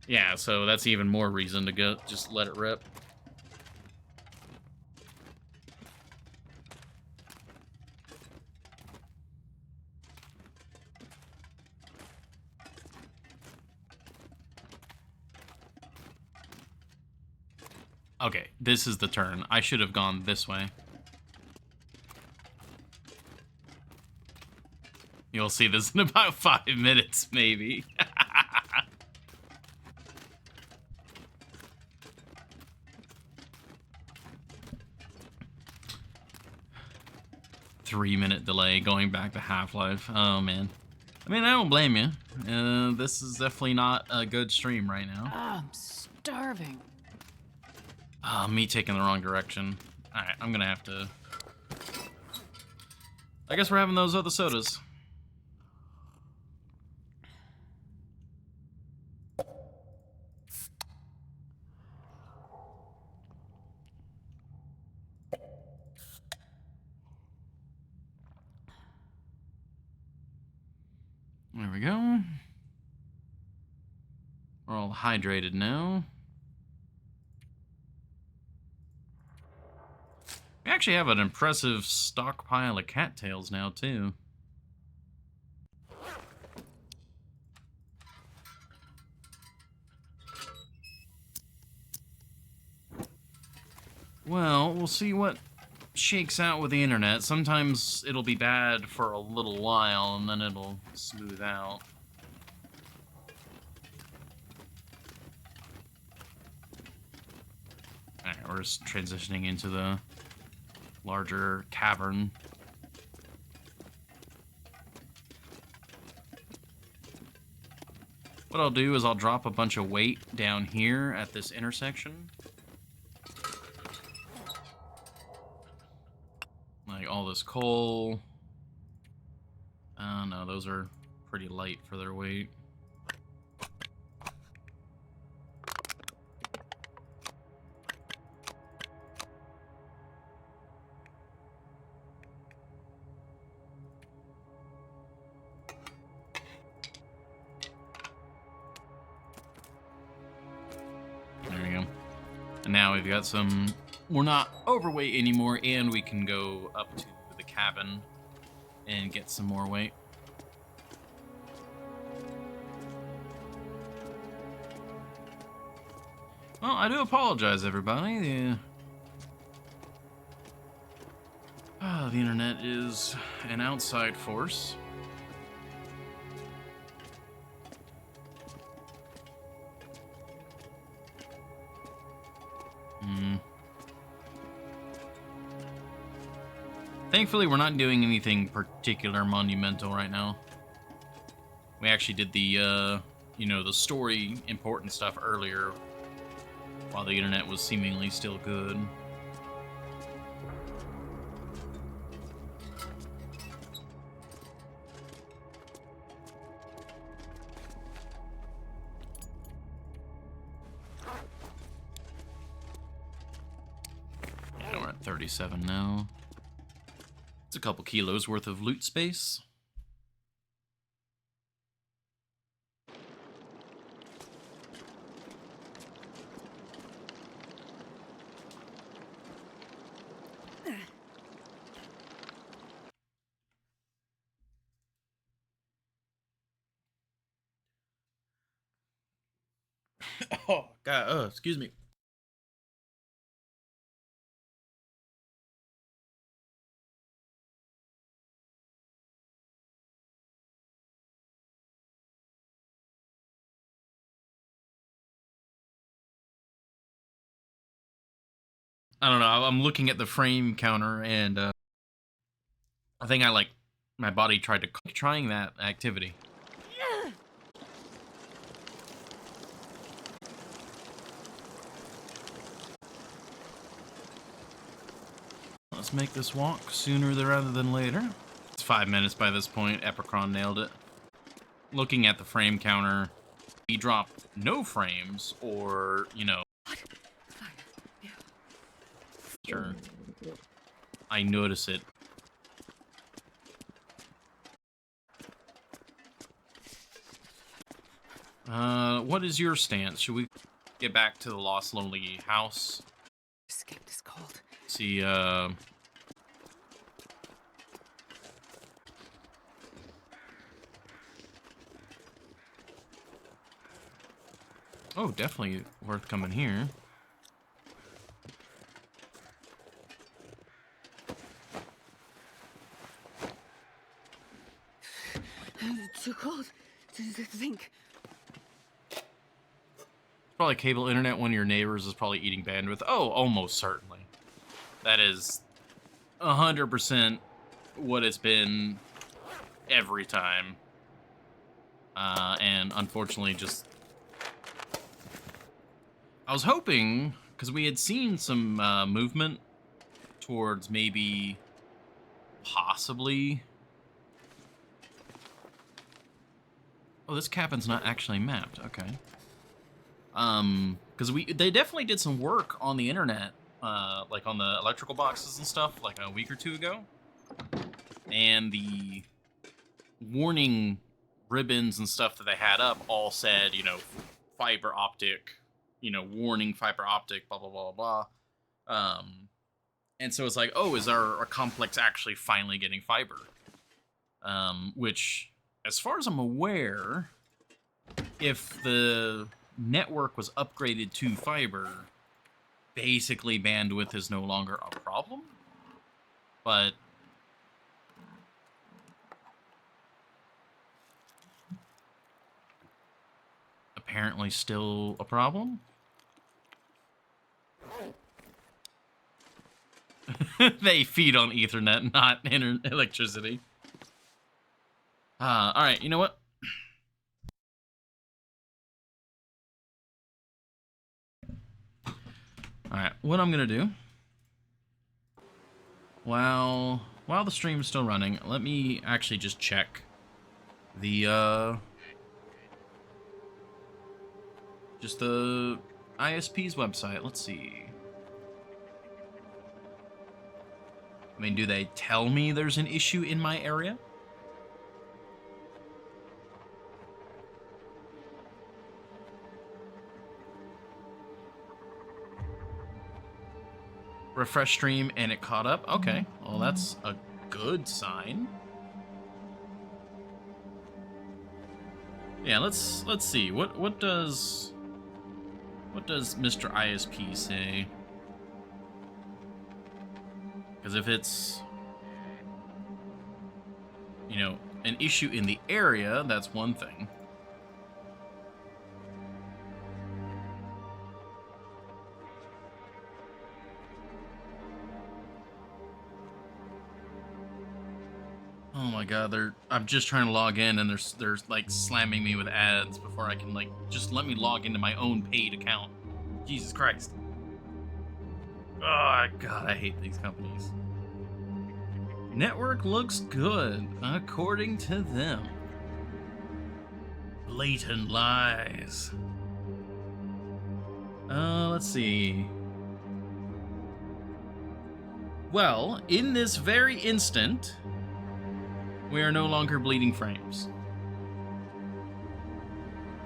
Yeah, so that's even more reason to go just let it rip. Okay, this is the turn. I should have gone this way. You'll see this in about 5 minutes, maybe. 3-minute delay going back to Half-Life. Oh, man. I mean, I don't blame you. This is definitely not a good stream right now. I'm starving. Me taking the wrong direction. Alright, I'm gonna have to... I guess we're having those other sodas. There we go. all hydrated now. We actually have an impressive stockpile of cattails now, too. Well, we'll see what shakes out with the internet. Sometimes it'll be bad for a little while, and then it'll smooth out. Alright, we're just transitioning into the larger cavern. What I'll do is I'll drop a bunch of weight down here at this intersection. Like all this coal. Oh no, those are pretty light for their weight. There we go. And now we've got some... We're not overweight anymore, and we can go up to the cabin and get some more weight. Well, I do apologize, everybody. The internet is an outside force. Thankfully, we're not doing anything particular monumental right now. We actually did the, you know, the story important stuff earlier, while the internet was seemingly still good. Yeah, we're at 37 now. It's a couple kilos worth of loot space. Oh, God, excuse me. I don't know, I'm looking at the frame counter, and I think my body tried to trying that activity. Let's make this walk sooner rather than later. It's 5 minutes by this point. Epicron nailed it. Looking at the frame counter, he dropped no frames, or, you know... Sure. I notice it. What is your stance? Should we get back to the Lost Lonely House? Escape this cold. See, oh, definitely worth coming here. Too cold to think. Probably cable internet. One of your neighbors is probably eating bandwidth. Oh, almost certainly. That is 100% what it's been every time. And unfortunately, just... I was hoping, because we had seen some movement towards maybe, possibly... Oh, this cabin's not actually mapped. Okay. Because they definitely did some work on the internet, like on the electrical boxes and stuff, like a week or two ago. And the warning ribbons and stuff that they had up all said, you know, fiber optic, warning fiber optic, blah, blah, blah, blah, blah. And so it's like, oh, is our complex actually finally getting fiber? Which, as far as I'm aware, if the network was upgraded to fiber, basically bandwidth is no longer a problem. But apparently still a problem. They feed on Ethernet, not electricity. All right, you know what? All right, what I'm gonna do, while the stream is still running, let me actually just check the just the ISP's website. Let's see. I mean, do they tell me there's an issue in my area? Refresh stream and it caught up. Okay, well that's a good sign. Yeah, let's see. What does Mr. ISP say? Because if it's, an issue in the area, that's one thing. Oh my god, I'm just trying to log in and they're like slamming me with ads before I can just let me log into my own paid account. Jesus Christ. Oh god, I hate these companies. Network looks good, according to them. Blatant lies. Let's see. Well, in this very instant, we are no longer bleeding frames.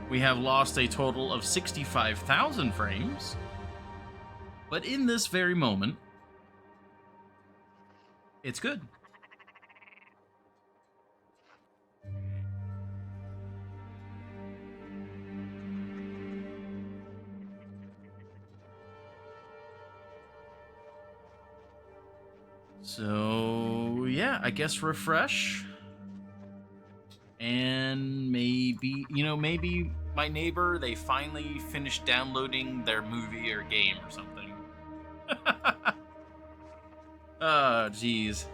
We have lost a total of 65,000 frames. But in this very moment, it's good. So, yeah, I guess refresh. And maybe, maybe my neighbor, they finally finished downloading their movie or game or something. Oh, jeez.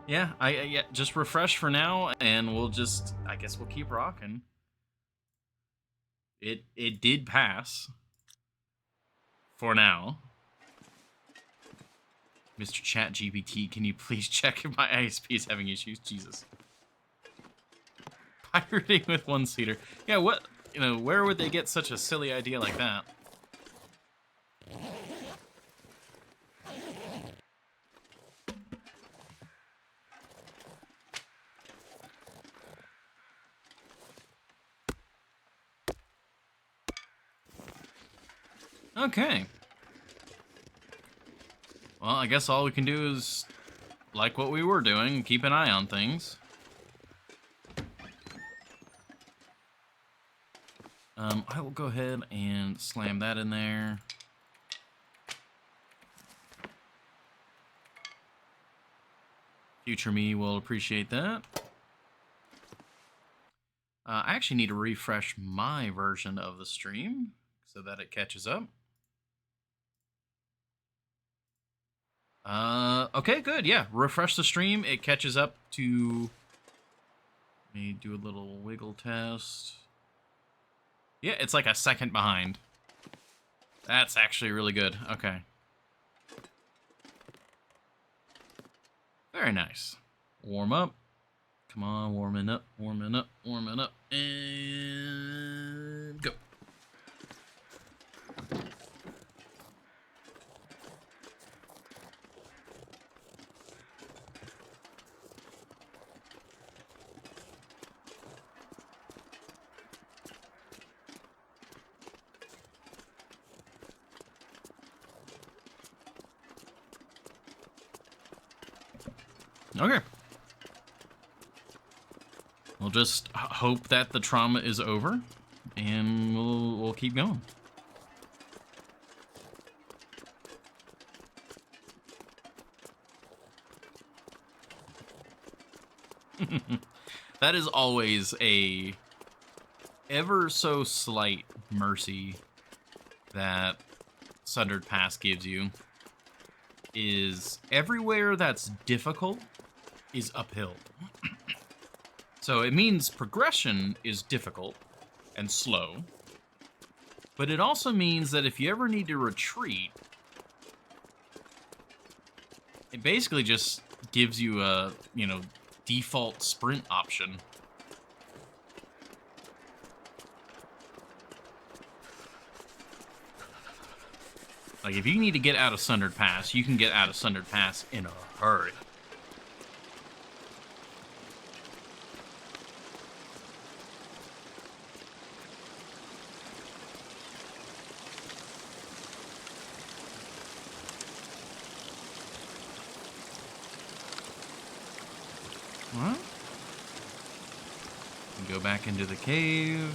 Yeah, yeah, just refresh for now, and I guess we'll keep rocking. It did pass. For now. Mr. ChatGPT, can you please check if my ISP is having issues? Jesus. Pirating with one-seater. Yeah, what? Where would they get such a silly idea like that? Okay. Well, I guess all we can do is like what we were doing, keep an eye on things. I will go ahead and slam that in there. Future me will appreciate that. I actually need to refresh my version of the stream so that it catches up. Okay, good. Yeah, refresh the stream. It catches up to... Let me do a little wiggle test. Yeah, it's like a second behind. That's actually really good. Okay. Very nice. Warm up. Come on, warming up, warming up, warming up, and go. Okay. We'll just hope that the trauma is over, and we'll keep going. That is always a ever so slight mercy that Sundered Pass gives you, is everywhere that's difficult is uphill. So it means progression is difficult and slow, but it also means that if you ever need to retreat, it basically just gives you a, default sprint option. Like, if you need to get out of Sundered Pass, you can get out of Sundered Pass in a hurry. What? Go back into the cave.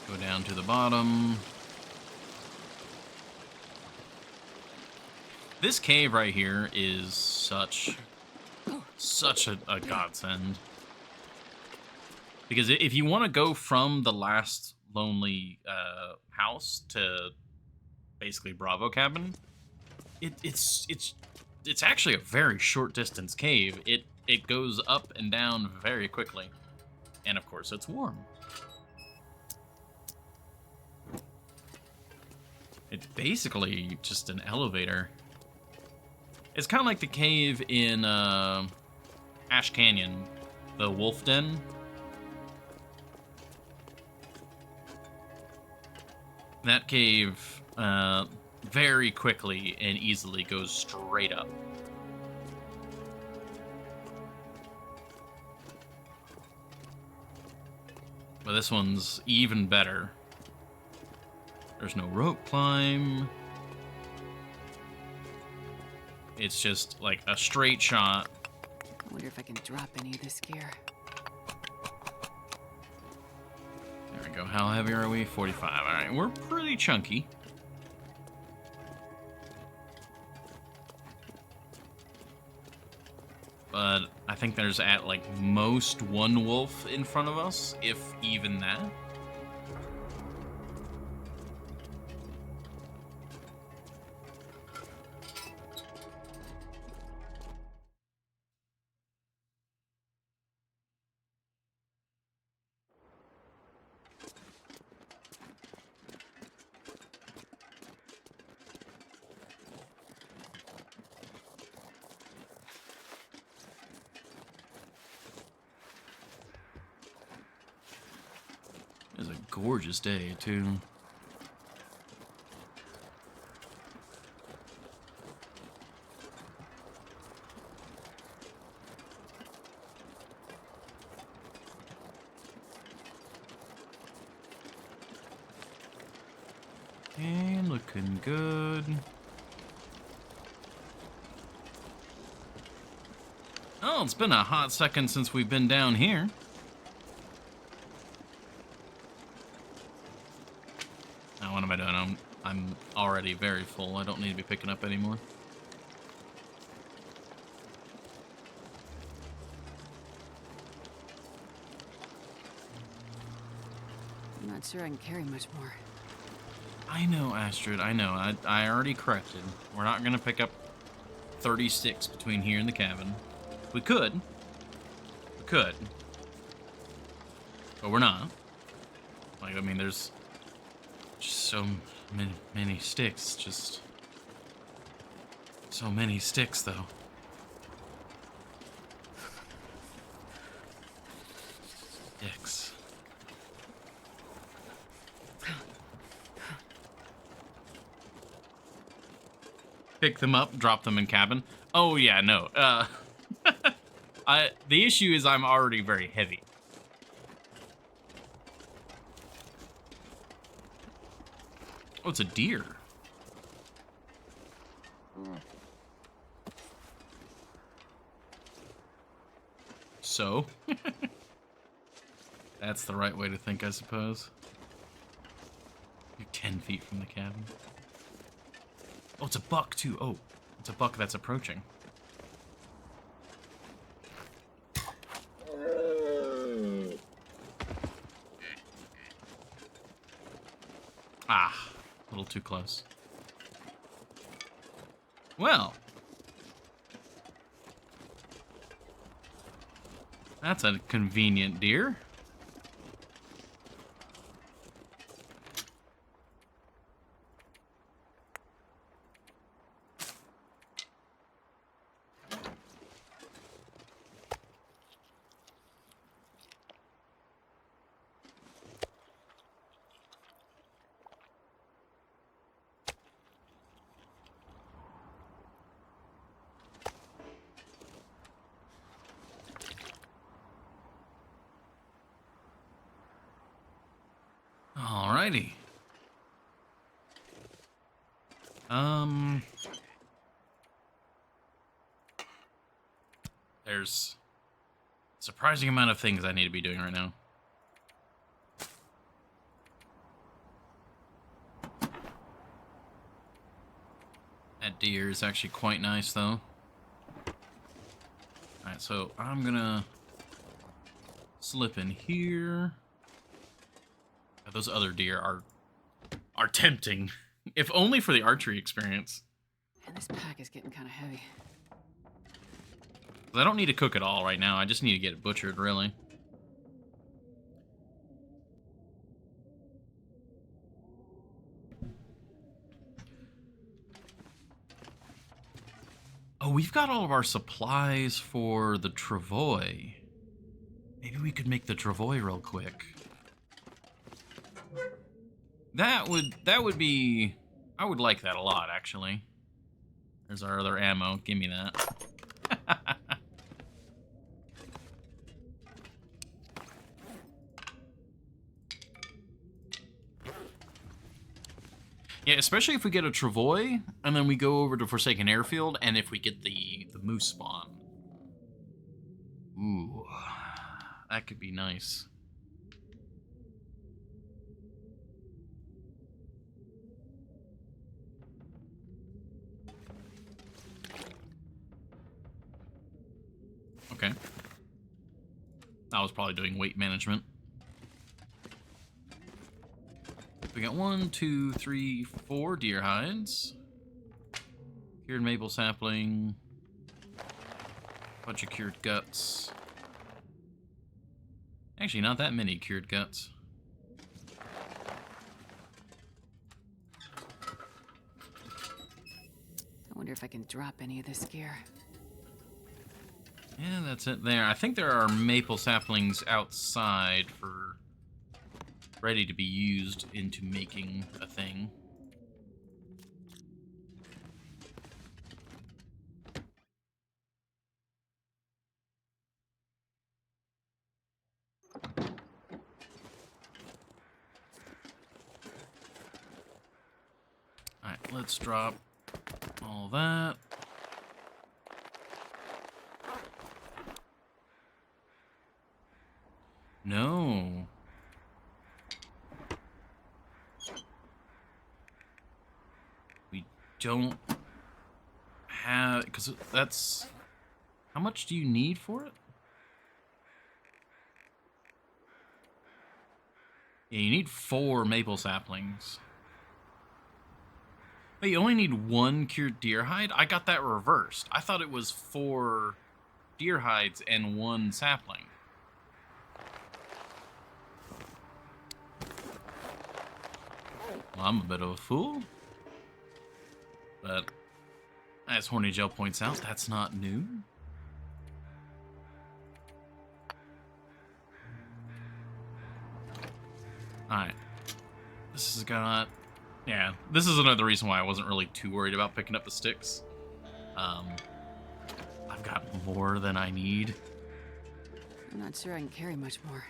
Go down to the bottom. This cave right here is such a godsend. Because if you want to go from the last lonely house to basically Bravo Cabin, it's actually a very short distance cave. It goes up and down very quickly. And of course it's warm. It's basically just an elevator. It's kind of like the cave in Ash Canyon, the wolf den. That cave very quickly and easily goes straight up. But this one's even better. There's no rope climb. It's just like a straight shot. I wonder if I can drop any of this gear. There we go. How heavy are we? 45. All right, we're pretty chunky. But I think there's at like most one wolf in front of us, if even that. It's a gorgeous day, too. And looking good. Oh, it's been a hot second since we've been down here. Now, what am I doing? I'm already very full. I don't need to be picking up anymore. I'm not sure I can carry much more. I know, Astrid. I know. I already corrected. We're not going to pick up 30 sticks between here and the cabin. We could. We could. But we're not. Like, I mean, there's just so many sticks. Just so many sticks, though. Sticks. Pick them up, drop them in cabin. Oh, yeah, no. The issue is I'm already very heavy. Oh, it's a deer. So? That's the right way to think, I suppose. You're 10 feet from the cabin. Oh, it's a buck, too. Oh, it's a buck that's approaching. Ah, a little too close. Well. That's a convenient deer. Alrighty. There's a surprising amount of things I need to be doing right now. That deer is actually quite nice, though. Alright, so I'm gonna slip in here. Those other deer are tempting, if only for the archery experience. And this pack is getting kind of heavy. I don't need to cook it all right now. I just need to get it butchered, really. Oh, we've got all of our supplies for the travois. Maybe we could make the travois real quick. That would be... I would like that a lot, actually. There's our other ammo. Give me that. Yeah, especially if we get a travois, and then we go over to Forsaken Airfield, and if we get the moose spawn. Ooh, that could be nice. Okay. I was probably doing weight management. We got 1, 2, 3, 4 deer hides. Cured maple sapling. Bunch of cured guts. Actually, not that many cured guts. I wonder if I can drop any of this gear. Yeah, that's it there. I think there are maple saplings outside for ready to be used into making a thing. Alright, let's drop all that. No. We don't have... because that's... How much do you need for it? Yeah, you need 4 maple saplings. Wait, you only need 1 cured deer hide? I got that reversed. I thought it was 4 deer hides and 1 sapling. Well, I'm a bit of a fool. But, as Horny Gel points out, that's not new. Alright. This has got... Yeah, this is another reason why I wasn't really too worried about picking up the sticks. I've got more than I need. I'm not sure I can carry much more.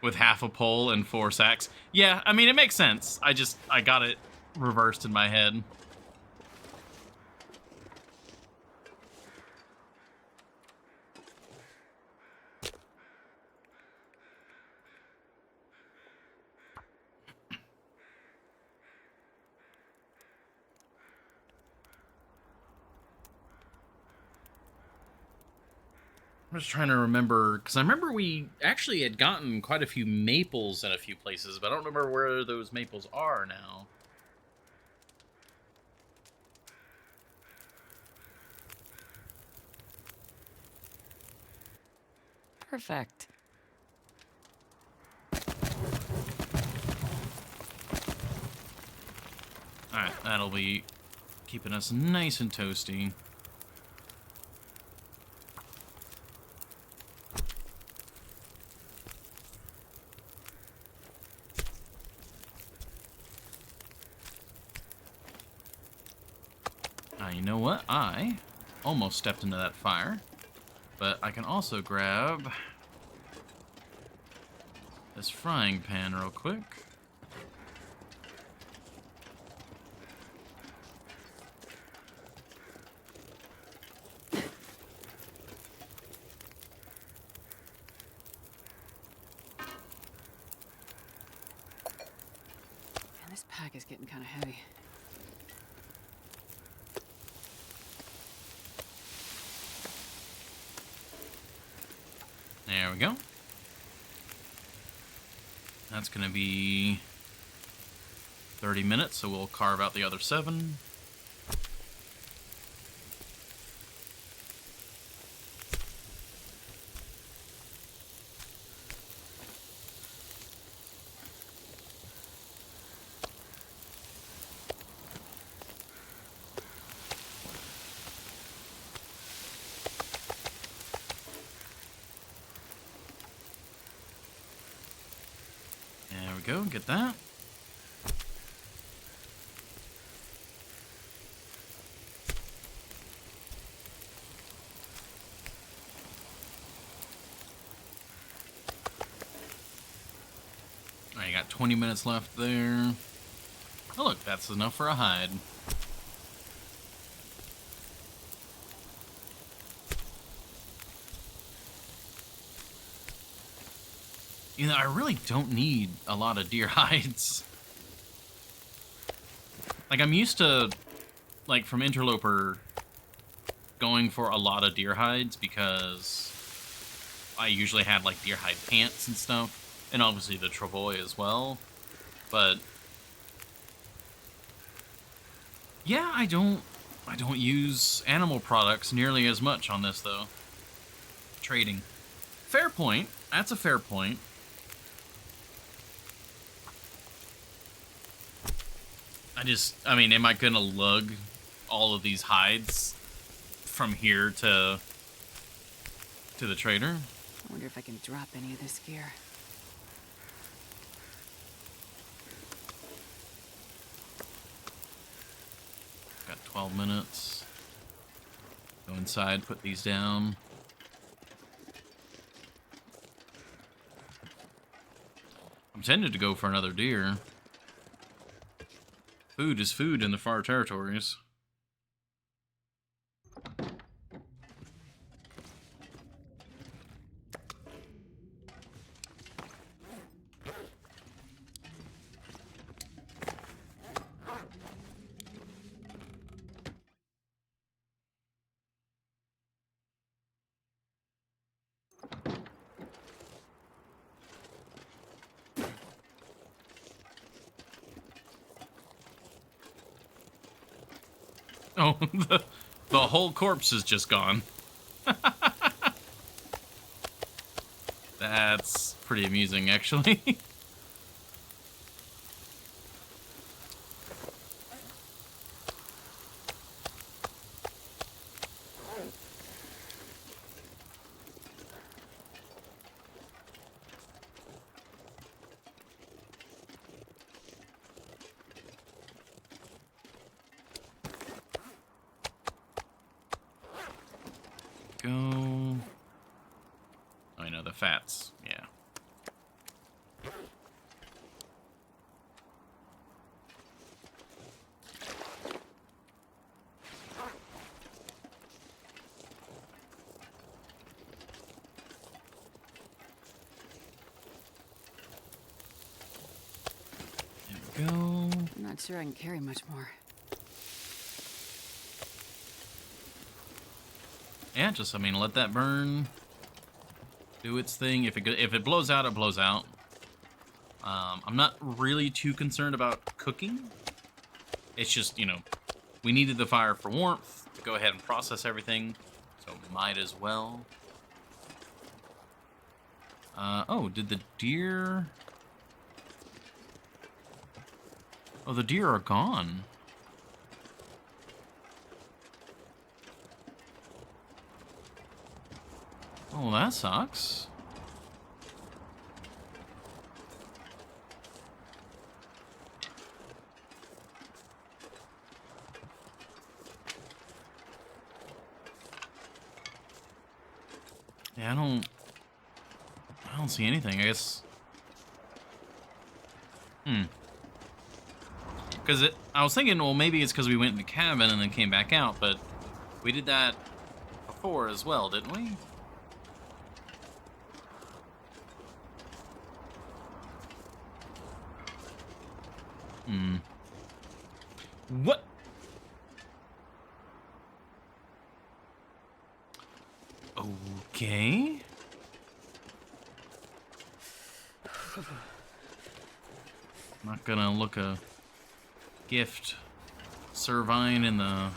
With half a pole and 4 sacks. Yeah, I mean, it makes sense. I got it reversed in my head. I'm just trying to remember, because I remember we actually had gotten quite a few maples in a few places, but I don't remember where those maples are now. Perfect. Alright, that'll be keeping us nice and toasty. You know what? I almost stepped into that fire, but I can also grab this frying pan real quick. Man, this pack is getting kind of heavy. There we go. That's going to be 30 minutes, so we'll carve out the other 7. There we go, get that. Alright, you got 20 minutes left there. Oh look, that's enough for a hide. You know, I really don't need a lot of deer hides. Like, I'm used to, like, from Interloper, going for a lot of deer hides because I usually had, like, deer hide pants and stuff. And obviously the travois as well. But yeah, I don't use animal products nearly as much on this, though. Trading. Fair point. That's a fair point. I mean, am I gonna lug all of these hides from here to the trader? I wonder if I can drop any of this gear. Got 12 minutes. Go inside, put these down. I'm tempted to go for another deer. Food is food in the far territories. Oh, the whole corpse is just gone. That's pretty amusing, actually. Go. Oh, I know the fats. Yeah. There we go. I'm not sure I can carry much more. Yeah, just, I mean, let that burn. do its thing. If it blows out, it blows out. I'm not really too concerned about cooking. It's just, you know, we needed the fire for warmth to go ahead and process everything, so might as well. Oh, did the deer... Oh, the deer are gone. Oh, that sucks. Yeah, I don't see anything, I guess. Because I was thinking, well, maybe it's because we went in the cabin and then came back out, but we did that before as well, didn't we? What? Okay. Not gonna look a gift Servine in the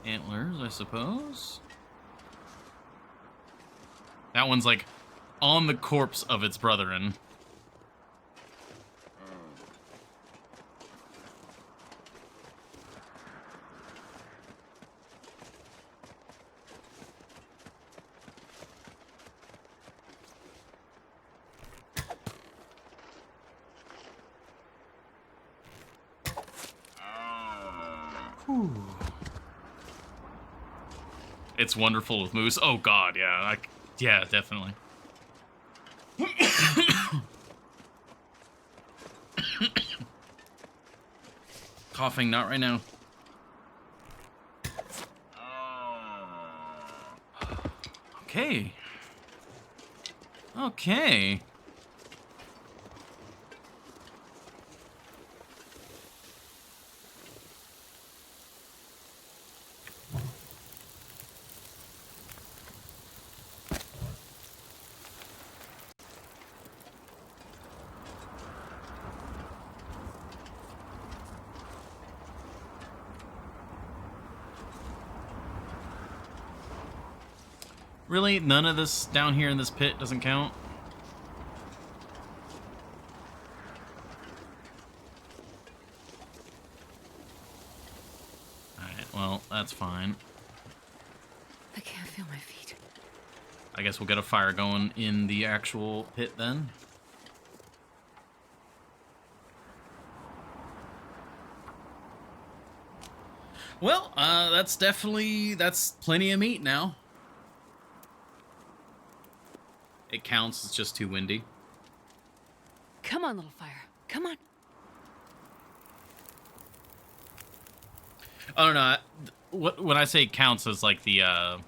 antlers, I suppose. That one's like on the corpse of its brethren. Whew. It's wonderful with moose. Oh god, yeah. Yeah, definitely. Coughing, not right now. Okay. Okay. Really? None of this down here in this pit doesn't count? Alright, well, that's fine. I can't feel my feet. I guess we'll get a fire going in the actual pit then. Well, that's plenty of meat now. It counts, it's just too windy. Come on, little fire. Come on. Oh, no, when I say counts as like the,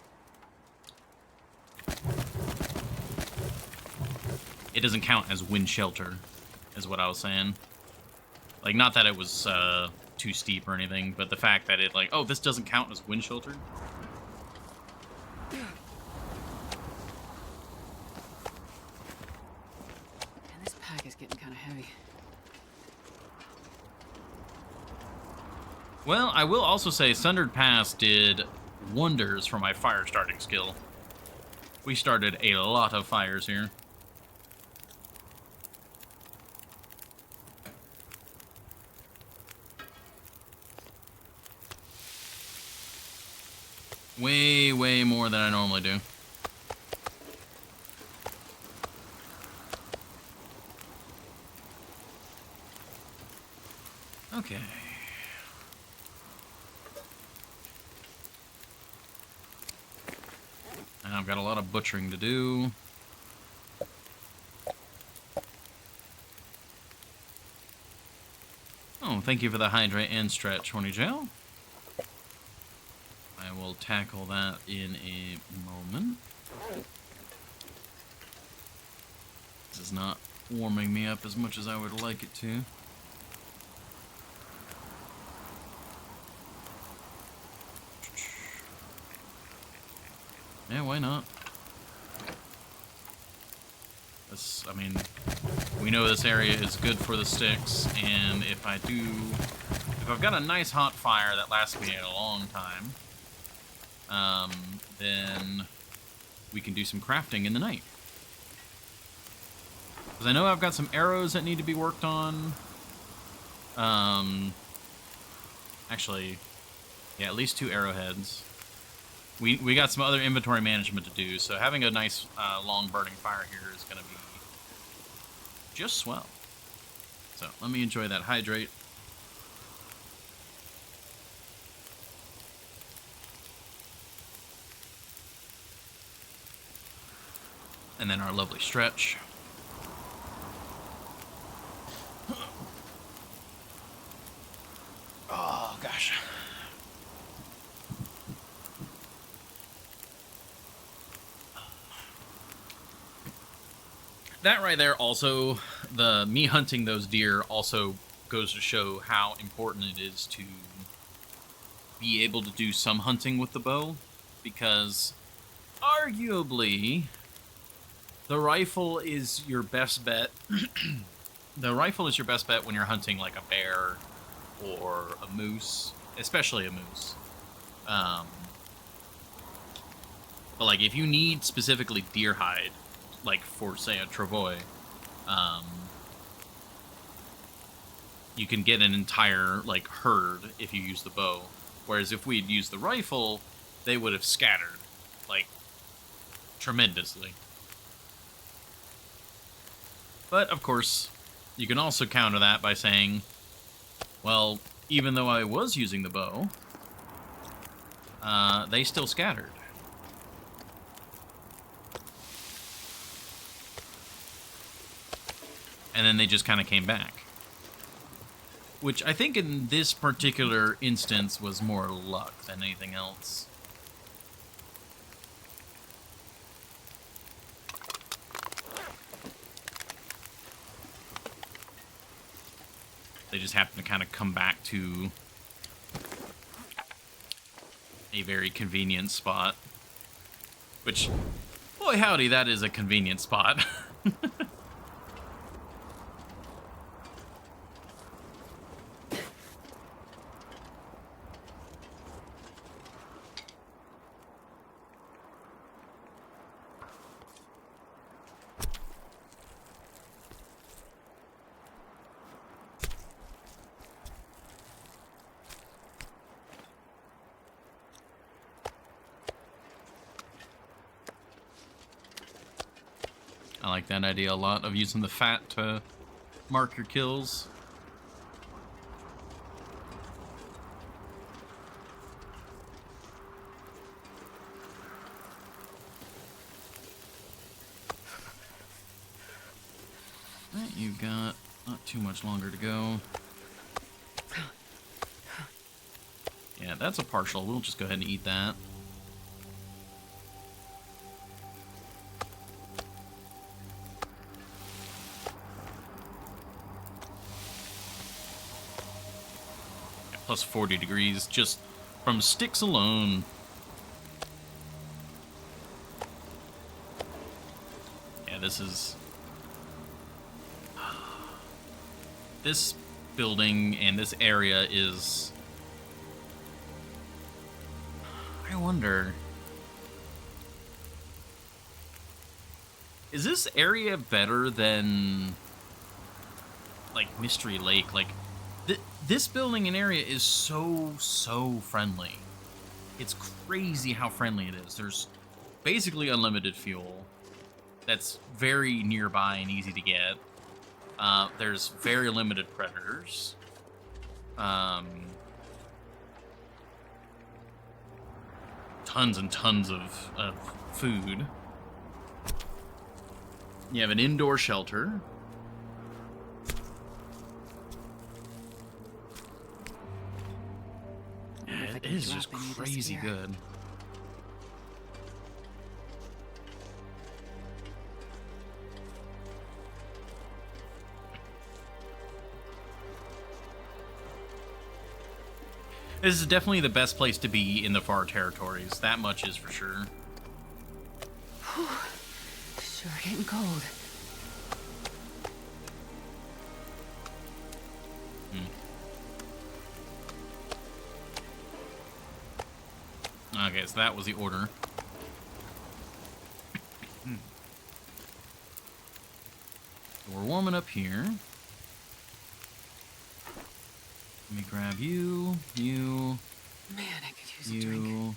it doesn't count as wind shelter, is what I was saying. Like, not that it was, too steep or anything, but the fact that it, like, oh, this doesn't count as wind shelter? Getting kind of heavy. Well, I will also say Sundered Pass did wonders for my fire starting skill. We started a lot of fires here. Way, way more than I normally do. Okay. And I've got a lot of butchering to do. Oh, thank you for the hydrate and stretch, Horny Jail. I will tackle that in a moment. This is not warming me up as much as I would like it to. Yeah, why not? This, I mean, we know this area is good for the sticks, and if I've got a nice hot fire that lasts me a long time, then we can do some crafting in the night. Because I know I've got some arrows that need to be worked on. Actually, yeah, at least 2 arrowheads. We got some other inventory management to do, so having a nice long burning fire here is going to be just swell. So let me enjoy that hydrate. And then our lovely stretch. Oh, gosh. That right there also, me hunting those deer also goes to show how important it is to be able to do some hunting with the bow, because arguably the rifle is your best bet. The rifle is your best bet when you're hunting like a bear or a moose, especially a moose. But like if you need specifically deer hide, like for say a travois, you can get an entire like herd if you use the bow. Whereas if we'd used the rifle, they would have scattered like tremendously. But of course, you can also counter that by saying, well, even though I was using the bow, they still scattered. And then they just kind of came back. Which I think in this particular instance was more luck than anything else. They just happen to kind of come back to a very convenient spot. Which, boy howdy, that is a convenient spot. I like that idea a lot, of using the fat to mark your kills. Alright, you've got not too much longer to go. Yeah, that's a partial. We'll just go ahead and eat that. Plus 40 degrees just from sticks alone. Yeah, this building and this area is... I wonder... Is this area better than like Mystery Lake? Like, this building and area is so friendly. It's crazy how friendly it is. There's basically unlimited fuel that's very nearby and easy to get. There's very limited predators. Tons and tons of food. You have an indoor shelter. It is just crazy good. This is definitely the best place to be in the far territories. That much is for sure. Sure getting cold. Okay, so that was the order. So we're warming up here. Let me grab you, you, Man, I could use a drink.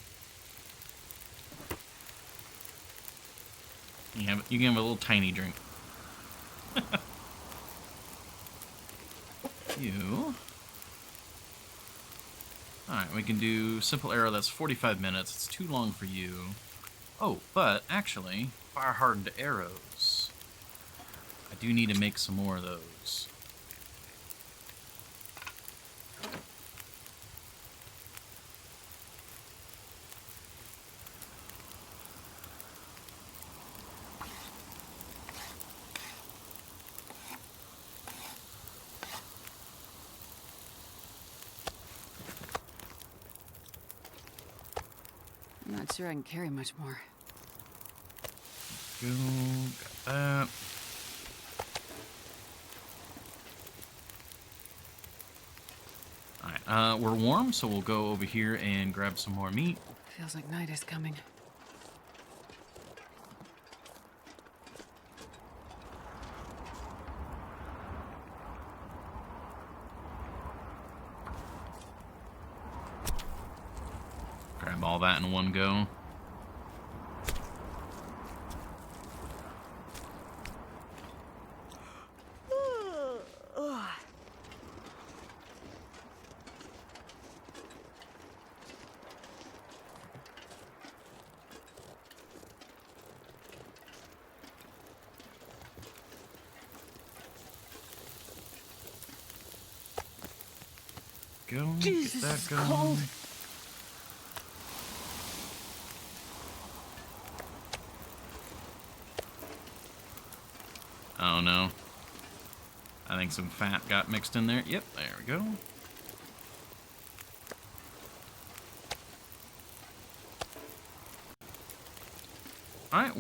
You can have a little tiny drink. You. Alright, we can do simple arrow. That's 45 minutes. It's too long for you. Oh, but actually, fire hardened arrows. I do need to make some more of those. I'm not sure I can carry much more. Go, got that. Alright, we're warm, so we'll go over here and grab some more meat. Feels like night is coming. Grab all that in one go. Go, Jesus, get that it's going. cold. Oh no. I think some fat got mixed in there. Yep, there we go. Alright,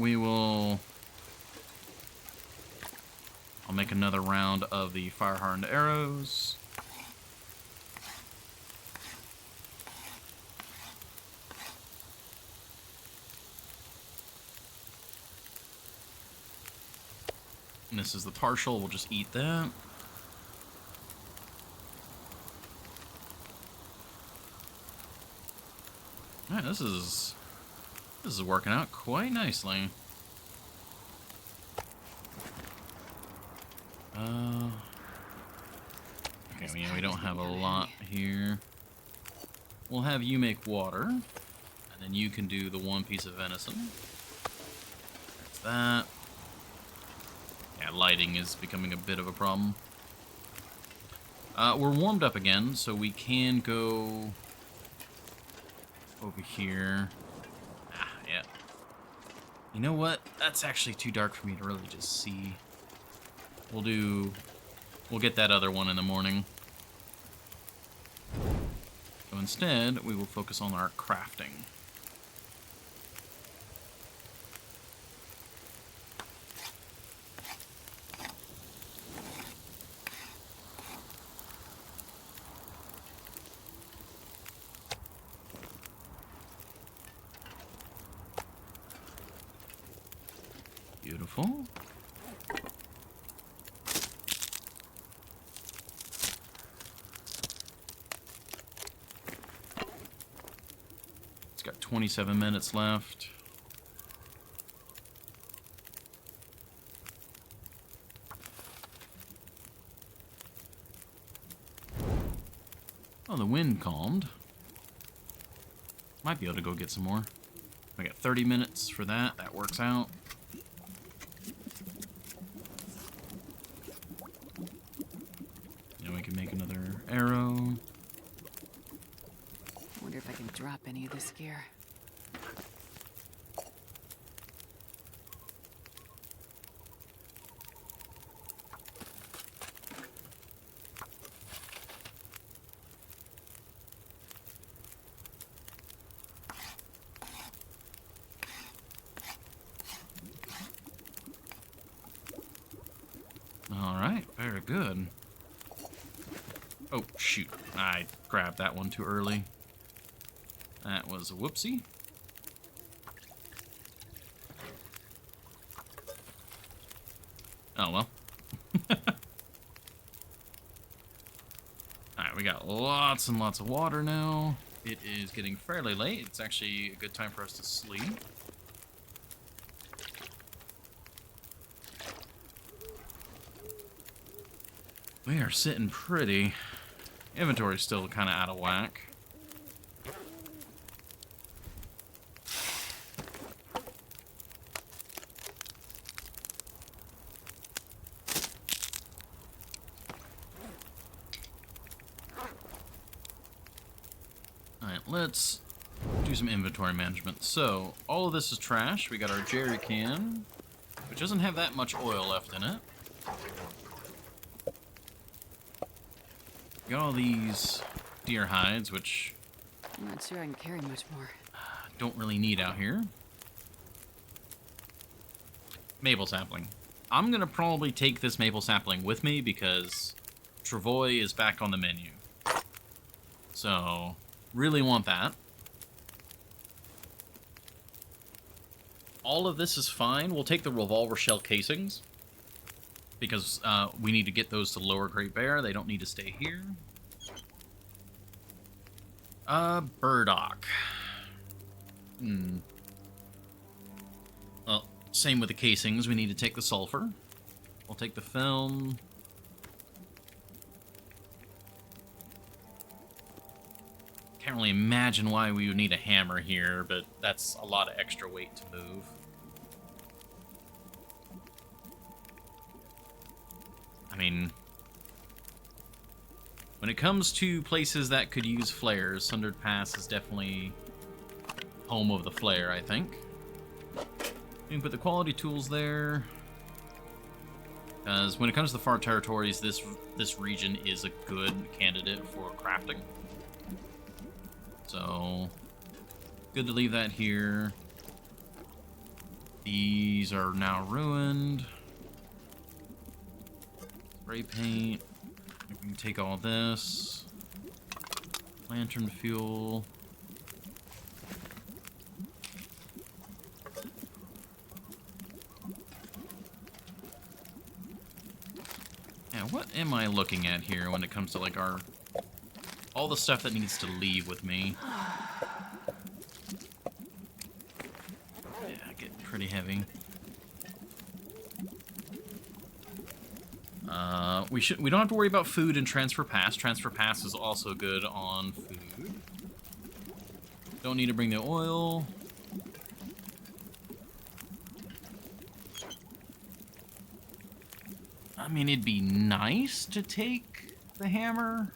I'll make another round of the fire hardened arrows. And this is the partial. We'll just eat that. Alright, this is working out quite nicely. Okay, we don't have a lot here. We'll have you make water, and then you can do the one piece of venison. That's that. Yeah, lighting is becoming a bit of a problem. We're warmed up again, so we can go over here. Ah, yeah. You know what? That's actually too dark for me to really just see. We'll get that other one in the morning. So instead, we will focus on our crafting. Beautiful. It's got 27 minutes left. Oh, the wind calmed. Might be able to go get some more. I got 30 minutes for that. That works out. Then we can make another arrow. Wonder if I can drop any of this gear. Alright, very good. Oh, shoot. I grabbed that one too early. That was a whoopsie. Oh, well. Alright, we got lots and lots of water now. It is getting fairly late. It's actually a good time for us to sleep. We are sitting pretty. Inventory's still kind of out of whack. Alright, let's do some inventory management. So, all of this is trash. We got our jerry can, which doesn't have that much oil left in it. Got all these deer hides, which I'm not sure I can carry much more. don't really need out here. Maple sapling. I'm gonna probably take this maple sapling with me because Travois is back on the menu. So, really want that. All of this is fine. We'll take the revolver shell casings because we need to get those to Lower Great Bear. They don't need to stay here. Burdock. Well, same with the casings. We need to take the sulfur. We'll take the film. Can't really imagine why we would need a hammer here, but that's a lot of extra weight to move. I mean, when it comes to places that could use flares, Sundered Pass is definitely home of the flare, I think. You can put the quality tools there. Because when it comes to the far territories, this region is a good candidate for crafting. So, good to leave that here. These are now ruined. Spray paint. We can take all this. Lantern fuel. Yeah, what am I looking at here when it comes to like all the stuff that needs to leave with me? Yeah, getting pretty heavy. We don't have to worry about food in Transfer Pass. Transfer Pass is also good on food. Don't need to bring the oil. I mean, it'd be nice to take the hammer.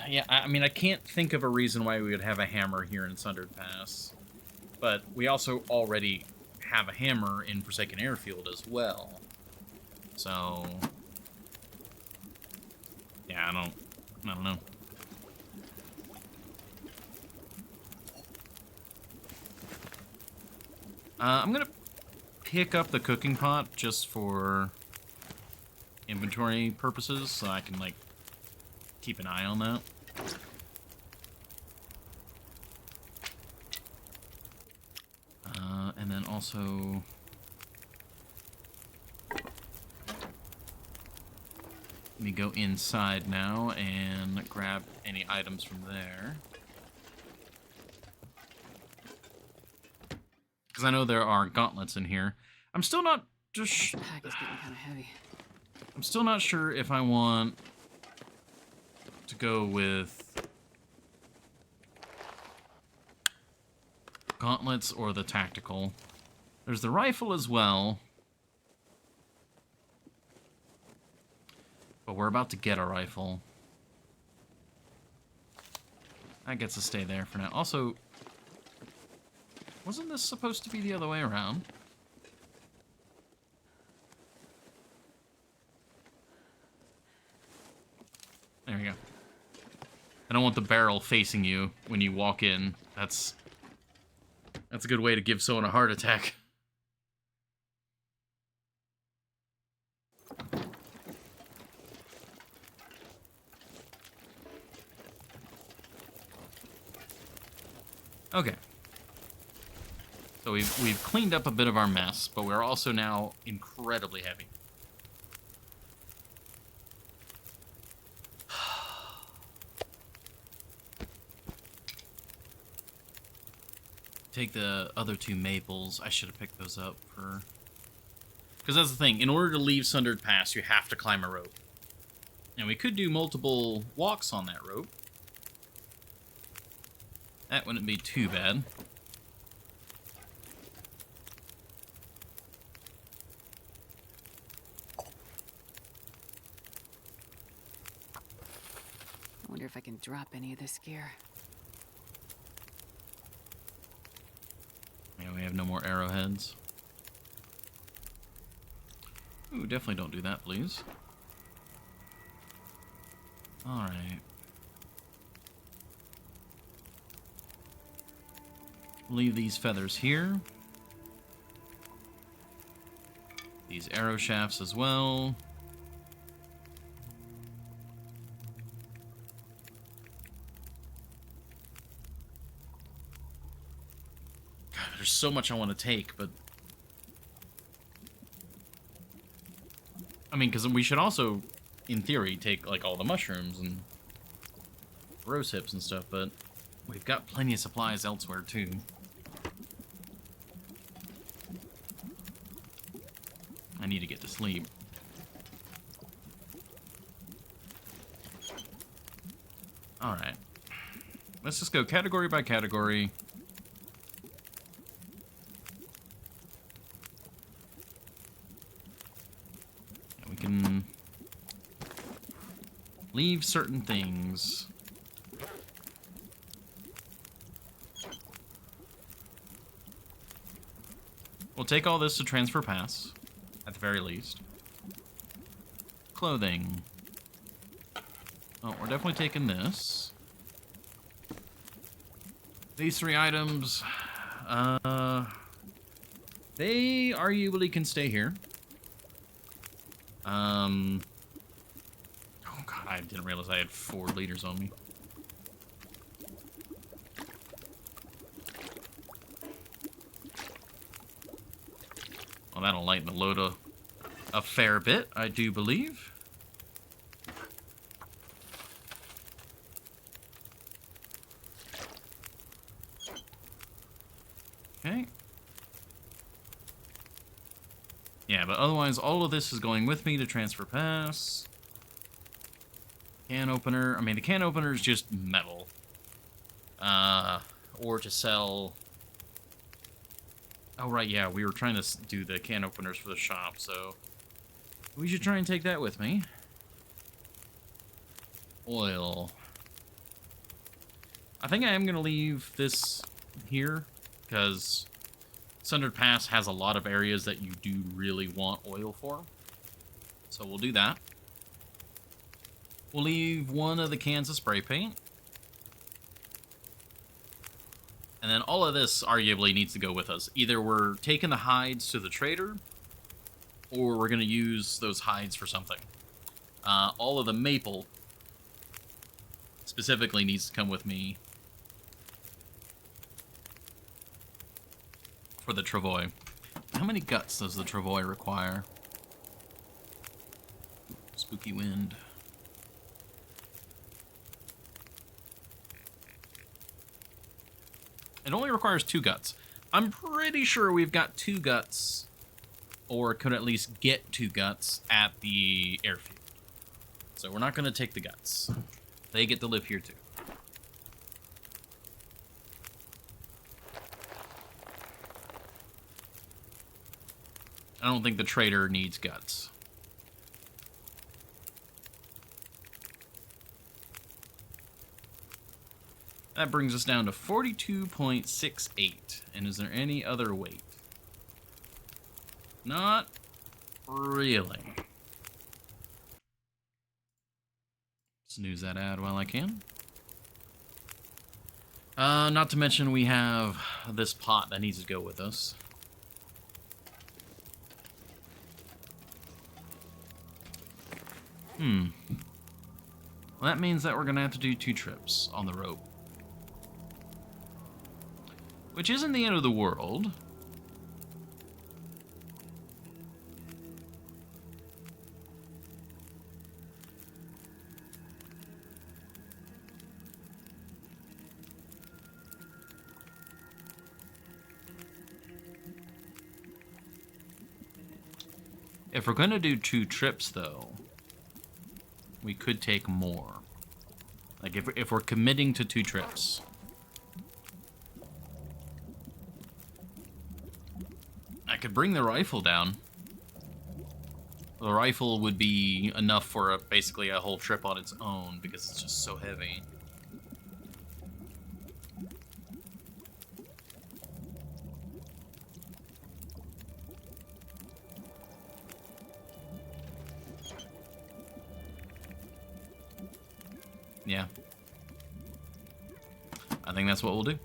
Yeah, I mean, I can't think of a reason why we would have a hammer here in Sundered Pass. But we also already have a hammer in Forsaken Airfield as well. So, yeah, I don't know. I'm gonna pick up the cooking pot just for inventory purposes, so I can, like, keep an eye on that. And then also... let me go inside now and grab any items from there. Because I know there are gauntlets in here. I'm still not just... The pack is getting kind of heavy. I'm still not sure if I want to go with gauntlets or the tactical. There's the rifle as well. But we're about to get a rifle. That gets to stay there for now. Also, wasn't this supposed to be the other way around? There we go. I don't want the barrel facing you when you walk in. That's a good way to give someone a heart attack. Okay. So we've cleaned up a bit of our mess, but we're also now incredibly heavy. Take the other 2 maples. I should have picked those up for... Because that's the thing. In order to leave Sundered Pass, you have to climb a rope. And we could do multiple walks on that rope. That wouldn't be too bad. I wonder if I can drop any of this gear. Yeah, we have no more arrowheads. Ooh, definitely don't do that, please. Alright. Leave these feathers here. These arrow shafts as well. God, there's so much I want to take, but... I mean, because we should also, in theory, take, like, all the mushrooms and rose hips and stuff, but we've got plenty of supplies elsewhere, too. I need to get to sleep. Alright. Let's just go category by category. We can leave certain things. We'll take all this to transfer pass, at the very least. Clothing. Oh, we're definitely taking this. These 3 items, they arguably can stay here. Oh god, I didn't realize I had 4 liters on me. Well, that'll lighten the load a fair bit, I do believe. Okay. Yeah, but otherwise, all of this is going with me to transfer pass. Can opener. I mean, the can opener is just metal. Or to sell... Oh, right, yeah, we were trying to do the can openers for the shop, so... We should try and take that with me. Oil. I think I am going to leave this here, because Sundered Pass has a lot of areas that you do really want oil for. So we'll do that. We'll leave 1 of the cans of spray paint. And then all of this arguably needs to go with us. Either we're taking the hides to the trader, or we're going to use those hides for something. All of the maple specifically needs to come with me for the travois. How many guts does the travois require? Spooky wind. It only requires 2 guts. I'm pretty sure we've got 2 guts, or could at least get 2 guts at the airfield. So we're not going to take the guts. They get to live here too. I don't think the trader needs guts. That brings us down to 42.68. And is there any other weight? Not really. Snooze that ad while I can. Not to mention we have this pot that needs to go with us. Well, that means that we're going to have to do 2 trips on the rope. Which isn't the end of the world. If we're going to do 2 trips, though, we could take more. Like, if we're committing to 2 trips. I could bring the rifle down. The rifle would be enough for basically a whole trip on its own, because it's just so heavy. Yeah. I think that's what we'll do.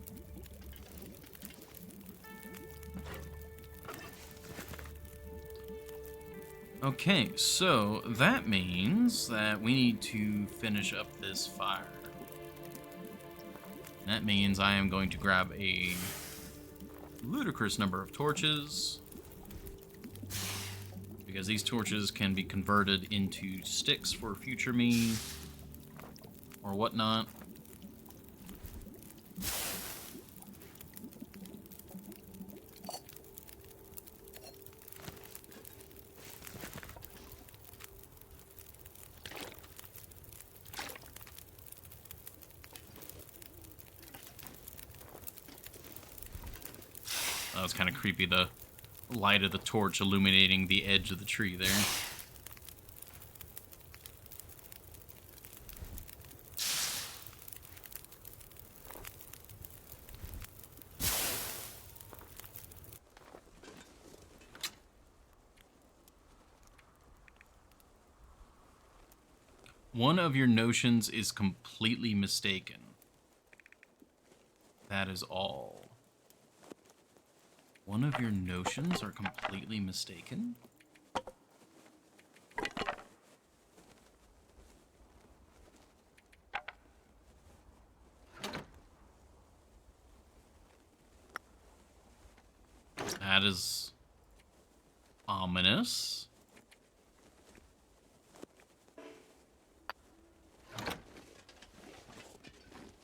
Okay, so that means that we need to finish up this fire. That means I am going to grab a ludicrous number of torches, because these torches can be converted into sticks for future me or whatnot. That was kind of creepy, the light of the torch illuminating the edge of the tree there. One of your notions is completely mistaken. That is all. One of your notions are completely mistaken? That is ominous.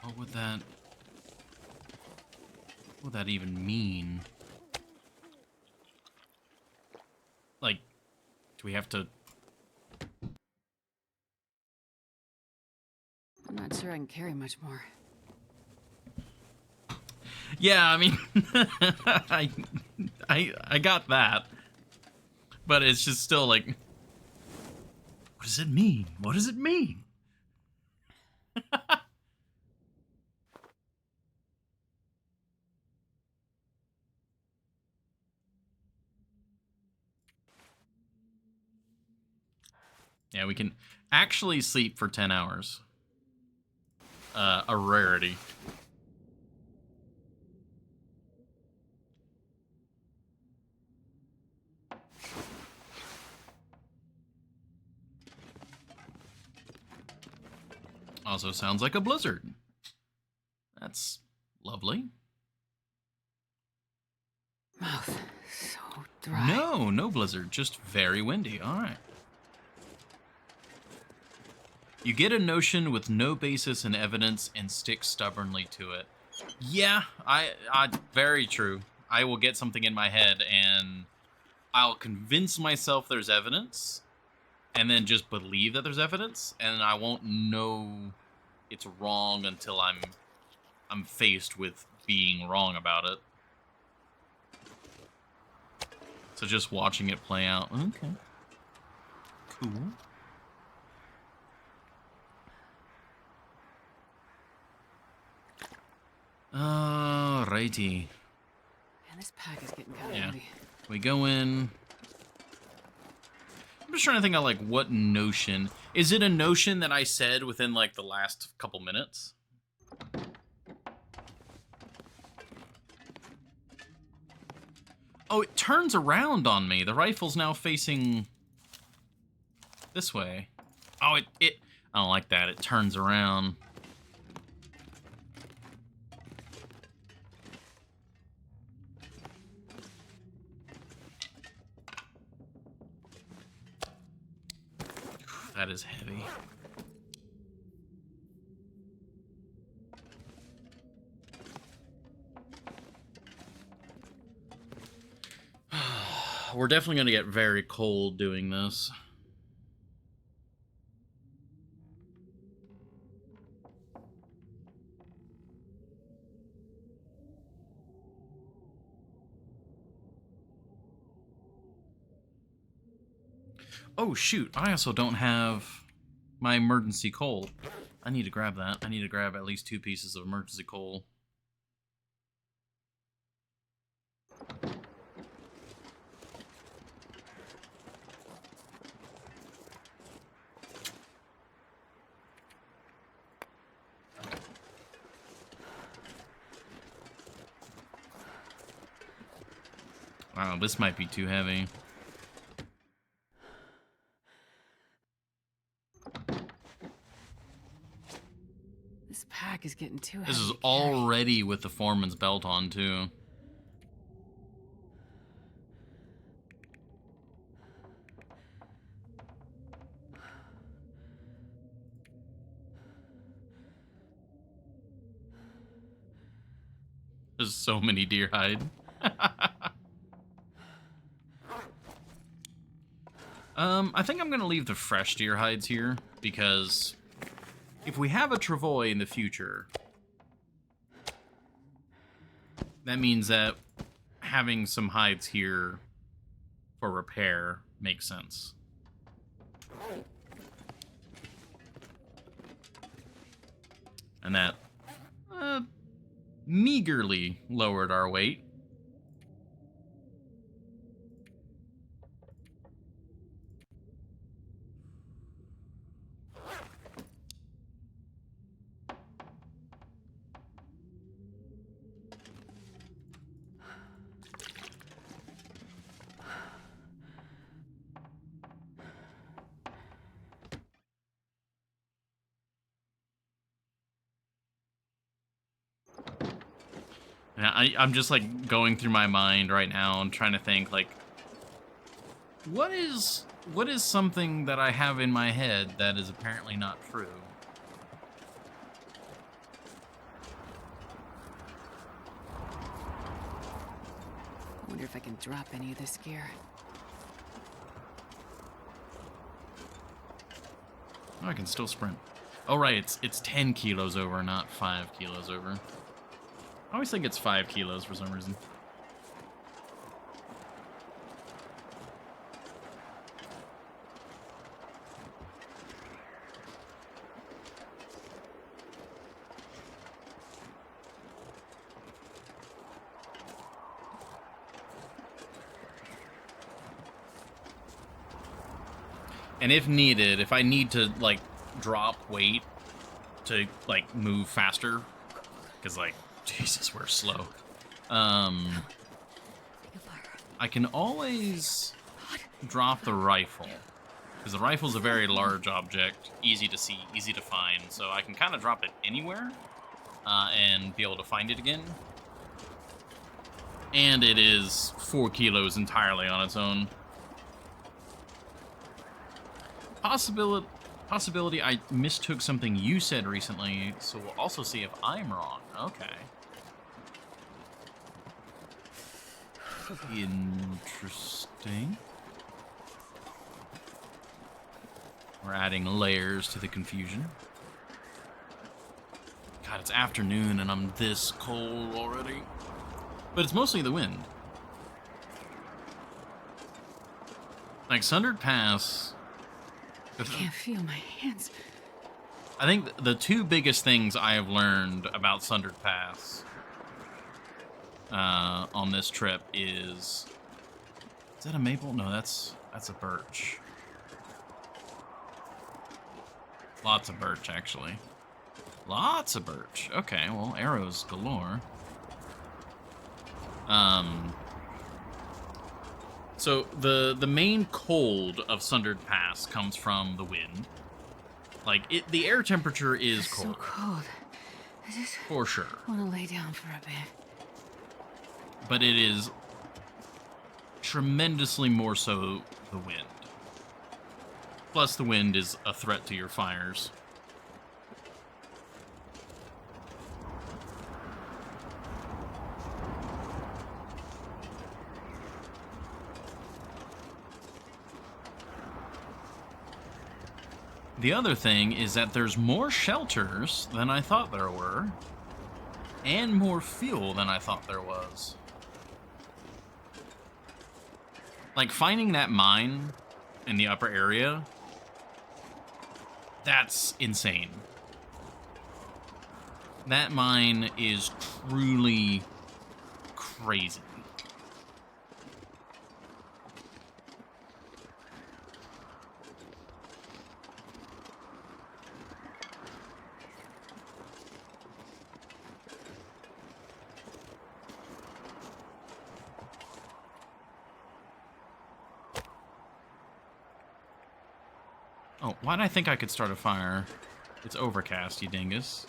What would that even mean? Like, do we have to... I'm not sure I can carry much more. Yeah, I mean, I got that. But it's just still like, what does it mean? What does it mean? Yeah, we can actually sleep for 10 hours. A rarity. Also sounds like a blizzard. That's lovely. Mouth so dry. No blizzard, just very windy. All right. You get a notion with no basis in evidence and stick stubbornly to it. Yeah, I very true. I will get something in my head and I'll convince myself there's evidence and then just believe that there's evidence, and I won't know it's wrong until I'm faced with being wrong about it. So just watching it play out. Okay. Cool. Alrighty. Man, this pack is getting kind of heavy. We go in. I'm just trying to think of, like, what notion. Is it a notion that I said within, like, the last couple minutes? Oh, it turns around on me. The rifle's now facing this way. Oh, I don't like that. It turns around. That is heavy. We're definitely going to get very cold doing this. Oh, shoot. I also don't have my emergency coal. I need to grab that. I need to grab at least 2 pieces of emergency coal. Wow, this might be too heavy. This pack is getting too heavy. This is to carry. already with the foreman's belt on, too. There's so many deer hide. I think I'm gonna leave the fresh deer hides here, because if we have a travois in the future, that means that having some hides here for repair makes sense. And that meagerly lowered our weight. Yeah, I'm just like going through my mind right now and trying to think like, what is something that I have in my head that is apparently not true? I wonder if I can drop any of this gear. Oh, I can still sprint. Oh right, it's 10 kilos over, not 5 kilos over. I always think it's 5 kilos for some reason. And if needed, if I need to, like, drop weight to, like, move faster, because, like, Jesus, we're slow. I can always drop the rifle, because the rifle's a very large object, easy to see, easy to find, so I can kind of drop it anywhere and be able to find it again. And it is 4 kilos entirely on its own. Possibility I mistook something you said recently, so we'll also see if I'm wrong. Okay. Interesting. We're adding layers to the confusion. God, it's afternoon and I'm this cold already. But it's mostly the wind. Like, Sundered Pass... I can't feel my hands. I think the 2 biggest things I have learned about Sundered Pass on this trip is that a maple? No, that's a birch. Lots of birch, actually. Lots of birch. Okay, well, arrows galore. So the main cold of Sundered Pass comes from the wind. Like, the air temperature is It's cold. so cold. I just For sure. want to lay down for a bit. But it is tremendously more so the wind. Plus, the wind is a threat to your fires. The other thing is that there's more shelters than I thought there were, and more fuel than I thought there was. Like, finding that mine in the upper area, that's insane. That mine is truly crazy. Oh, why'd I think I could start a fire? It's overcast, you dingus.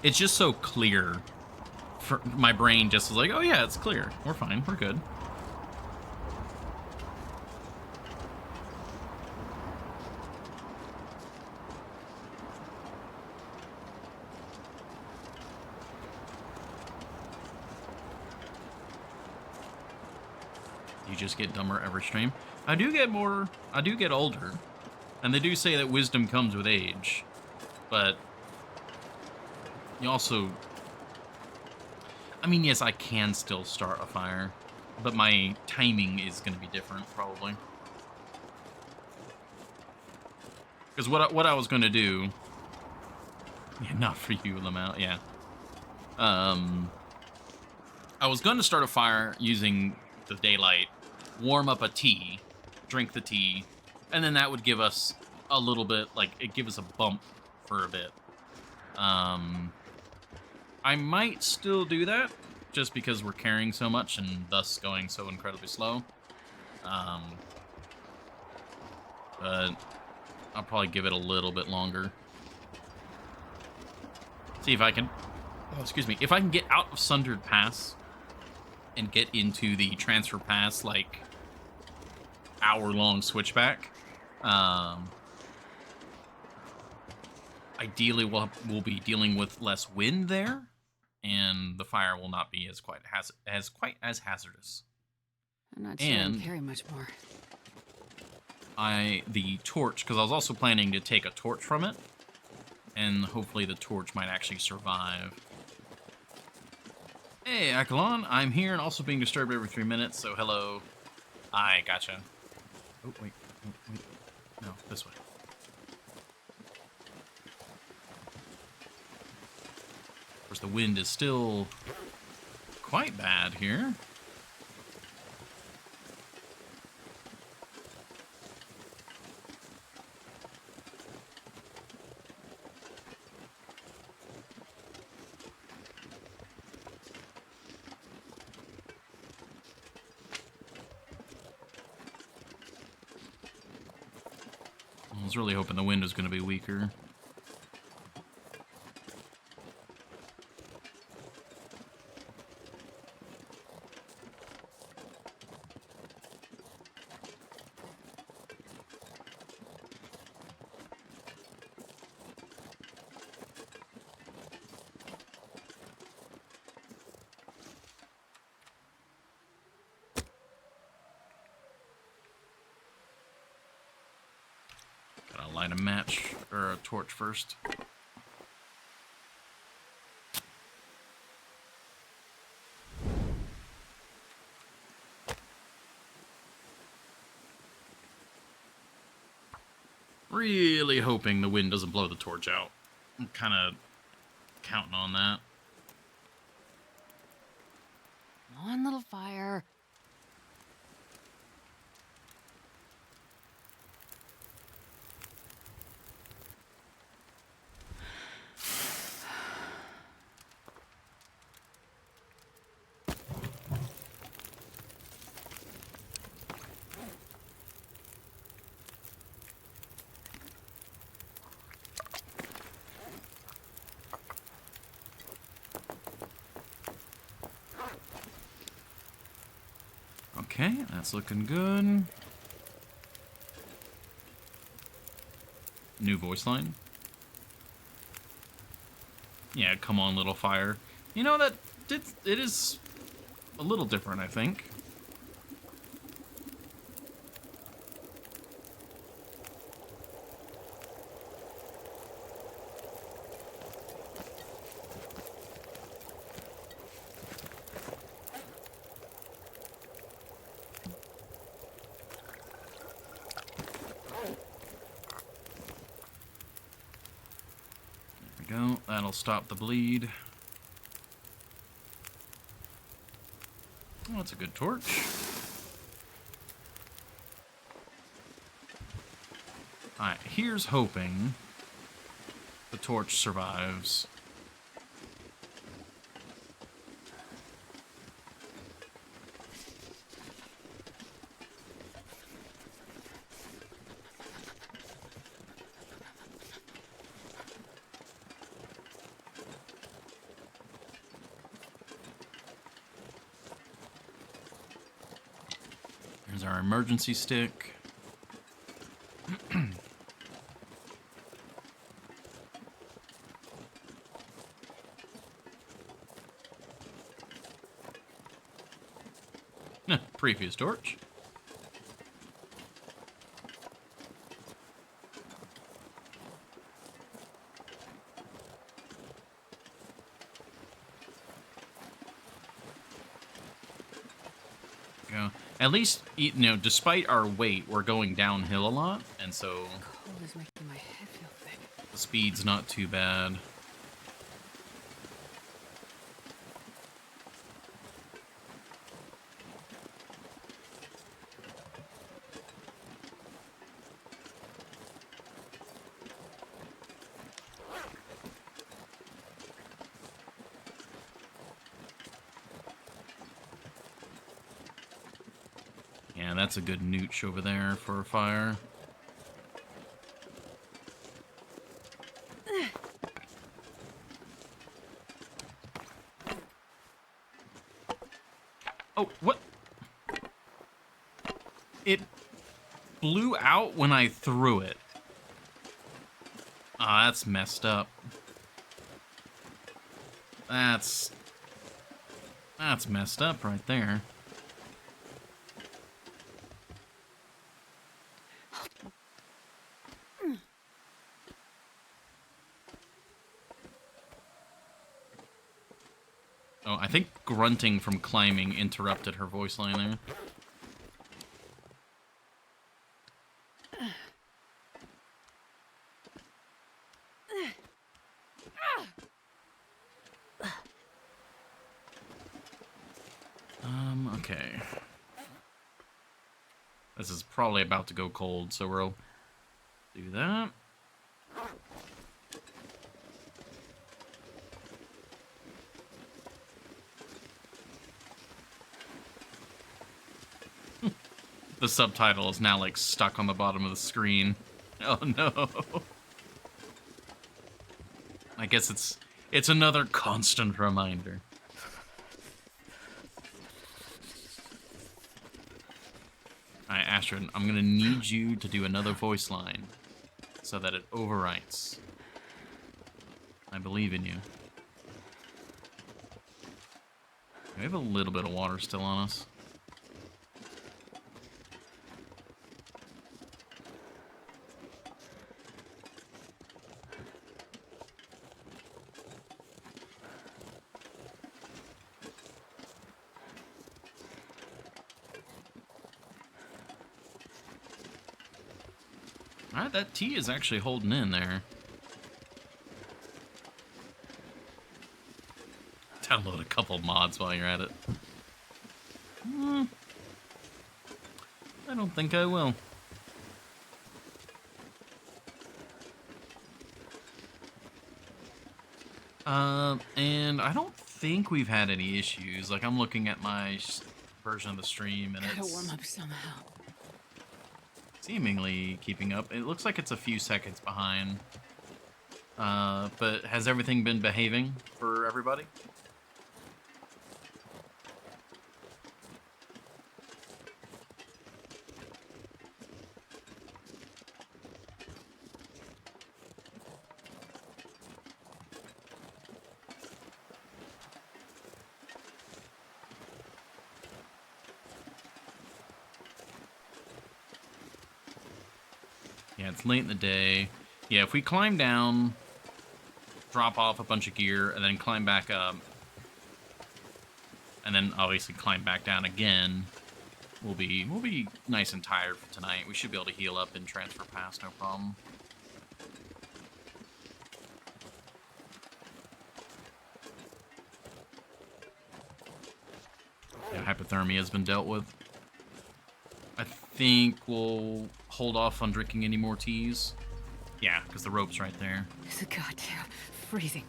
It's just so clear. For my brain just is like, oh yeah, it's clear. We're fine. We're good. You just get dumber every stream. I do get older. And they do say that wisdom comes with age. But you also... I mean, yes, I can still start a fire. But my timing is going to be different, probably. Because what I was going to do... Yeah, not for you, Lamau, yeah. I was going to start a fire using the daylight, warm up a tea, drink the tea, and then that would give us a little bit, like, it give us a bump for a bit. I might still do that, just because we're carrying so much and thus going so incredibly slow. But I'll probably give it a little bit longer. See if I can, if I can get out of Sundered Pass and get into the transfer pass, like, hour-long switchback. Ideally, we'll be dealing with less wind there, and the fire will not be quite as hazardous. I'm not sure I can carry much more. The torch, because I was also planning to take a torch from it, and hopefully the torch might actually survive. Hey, Akalon, I'm here and also being disturbed every 3 minutes, so hello. I gotcha. Oh, wait. No, this way. Of course, the wind is still quite bad here. I was really hoping the wind was going to be weaker. Gotta light a match, or a torch first. Really hoping the wind doesn't blow the torch out. I'm kind of counting on that. Come on, little fire. Okay, that's looking good. New voice line. Yeah, come on, little fire. You know, it is a little different, I think. Go. That'll stop the bleed. Oh, that's a good torch. Alright, here's hoping the torch survives. Here's our emergency stick. Previous torch. Go. At least, you know, despite our weight, we're going downhill a lot, and so Cold is making my head feel thick. the speed's not too bad. Yeah, that's a good nooch over there for a fire. Oh, what? It blew out when I threw it. Ah, that's messed up. That's messed up right there. Oh, I think grunting from climbing interrupted her voice line there. Okay. This is probably about to go cold, so we'll do that. The subtitle is now, like, stuck on the bottom of the screen. Oh, no. I guess it's another constant reminder. Alright, Astrid, I'm gonna need you to do another voice line so that it overwrites. I believe in you. We have a little bit of water still on us. Alright, that tea is actually holding in there. Download a couple mods while you're at it. I don't think I will. And I don't think we've had any issues. Like, I'm looking at my version of the stream, and Gotta warm it's up somehow. seemingly keeping up. It looks like it's a few seconds behind. But has everything been behaving for everybody? Yeah, it's late in the day. Yeah, if we climb down, drop off a bunch of gear, and then climb back up, and then obviously climb back down again, we'll be nice and tired for tonight. We should be able to heal up and transfer past, no problem. Yeah, hypothermia has been dealt with. I think we'll hold off on drinking any more teas. Yeah, because the rope's right there. It's a goddamn freezing.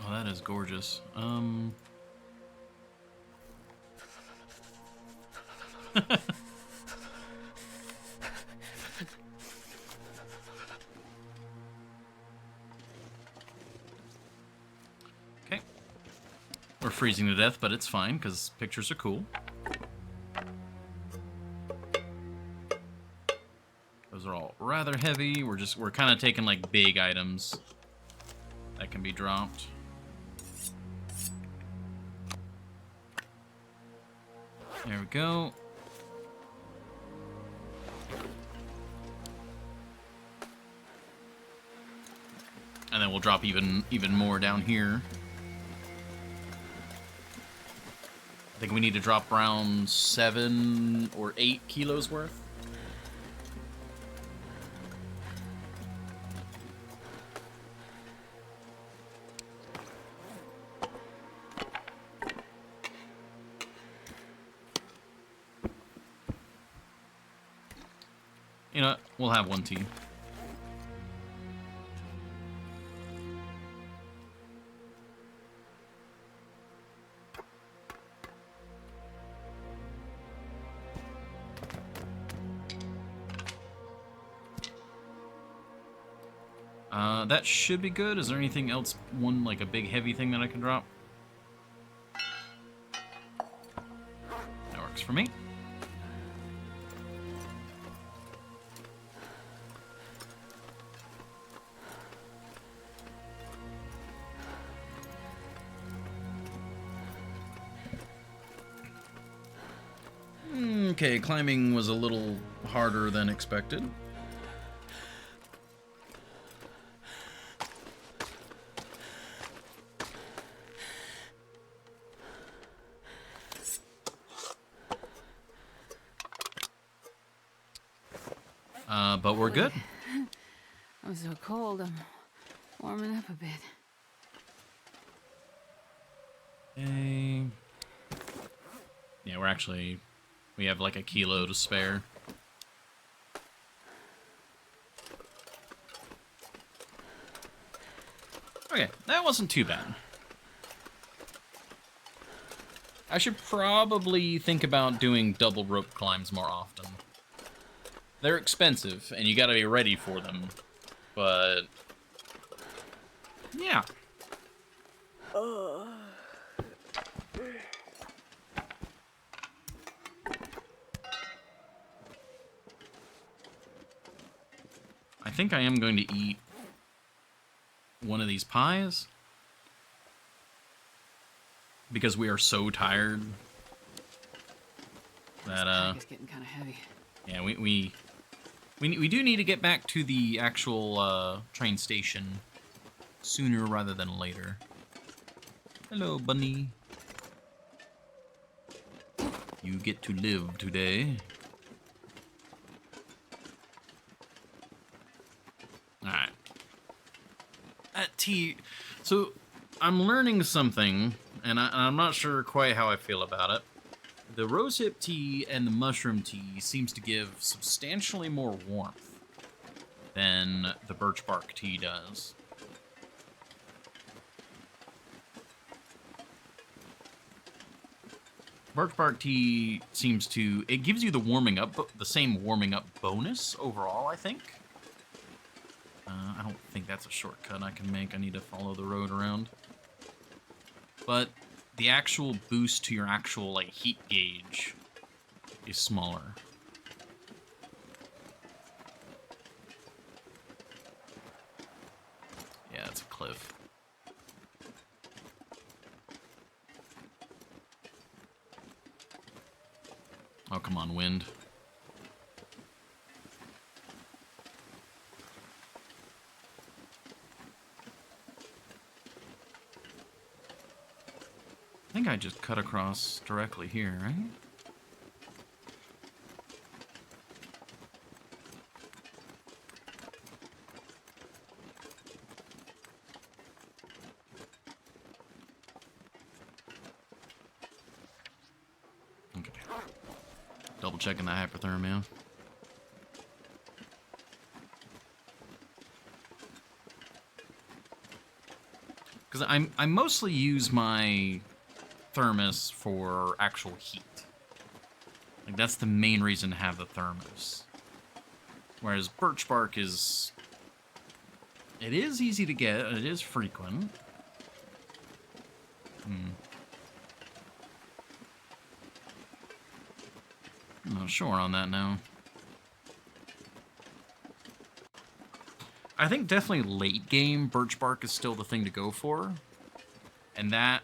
Oh, that is gorgeous. Okay. We're freezing to death, but it's fine, because pictures are cool. Those are all rather heavy. We're kind of taking, like, big items that can be dropped. There we go. And then we'll drop even more down here. I think we need to drop around 7 or 8 kilos worth. You know what? We'll have one tea. That should be good. Is there anything else, like a big heavy thing that I can drop? That works for me. Okay, climbing was a little harder than expected. But we're good. I'm so cold, I'm warming up a bit. Okay. Yeah, we have like a kilo to spare. Okay, that wasn't too bad. I should probably think about doing double rope climbs more often. They're expensive, and you gotta be ready for them. But yeah. I think I am going to eat one of these pies because we are so tired that It's getting kind of heavy. yeah, we do need to get back to the actual train station sooner rather than later. Hello, bunny. You get to live today. Alright. That tea... So, I'm learning something, and I'm not sure quite how I feel about it. The rosehip tea and the mushroom tea seems to give substantially more warmth than the birch bark tea does. Birch bark tea seems to... It gives you the warming up, the same warming up bonus overall, I think. I don't think that's a shortcut I can make. I need to follow the road around. but the actual boost to your actual like heat gauge is smaller. Yeah, it's a cliff. Oh, come on, wind. I think I just cut across directly here, right? Okay. Double checking that hypothermia. Because I mostly use my thermos for actual heat. Like, that's the main reason to have the thermos. Whereas birch bark is... It is easy to get, it is frequent. I'm not sure on that now. I think definitely late game, birch bark is still the thing to go for. And that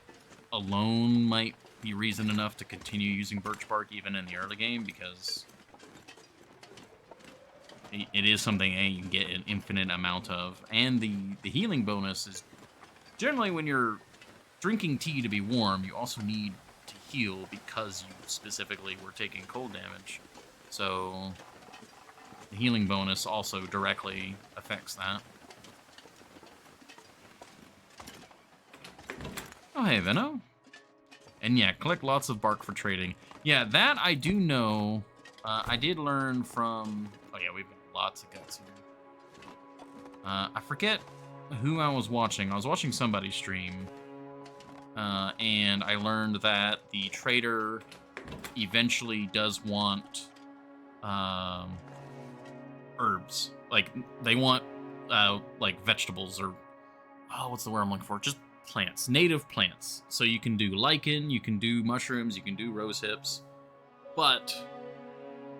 alone might be reason enough to continue using birch bark even in the early game, because it is something you can get an infinite amount of. And the healing bonus is generally when you're drinking tea to be warm, you also need to heal because you specifically were taking cold damage. So the healing bonus also directly affects that. Oh, hey, Venno. And yeah, collect lots of bark for trading. Yeah, that I do know. I did learn from... Oh yeah, we've got lots of guts here. I forget who I was watching. I was watching somebody stream. And I learned that the trader eventually does want herbs. Like, they want like vegetables or... Oh, what's the word I'm looking for? Just plants, native plants. So you can do lichen, you can do mushrooms, you can do rose hips, but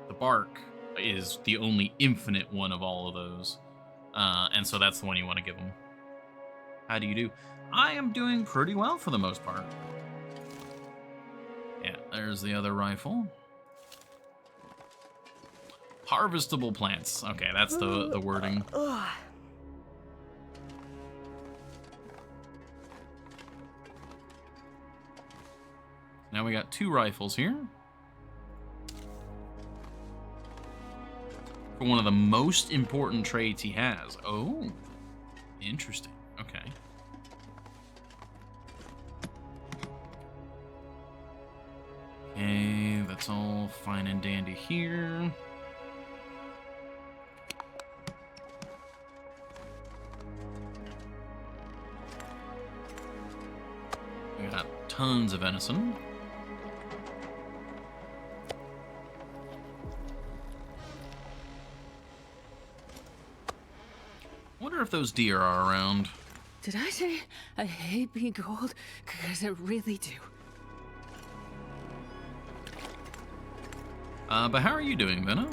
the bark is the only infinite one of all of those. And so that's the one you want to give them. How do you do? I am doing pretty well for the most part. Yeah, there's the other rifle. Harvestable plants. Okay, that's the wording. Now we got 2 rifles here. For one of the most important trades he has. Oh, interesting. Okay. Okay, that's all fine and dandy here. We got tons of venison. Wonder if those deer are around. Did I say I hate being cold? Because I really do. But how are you doing, Venno?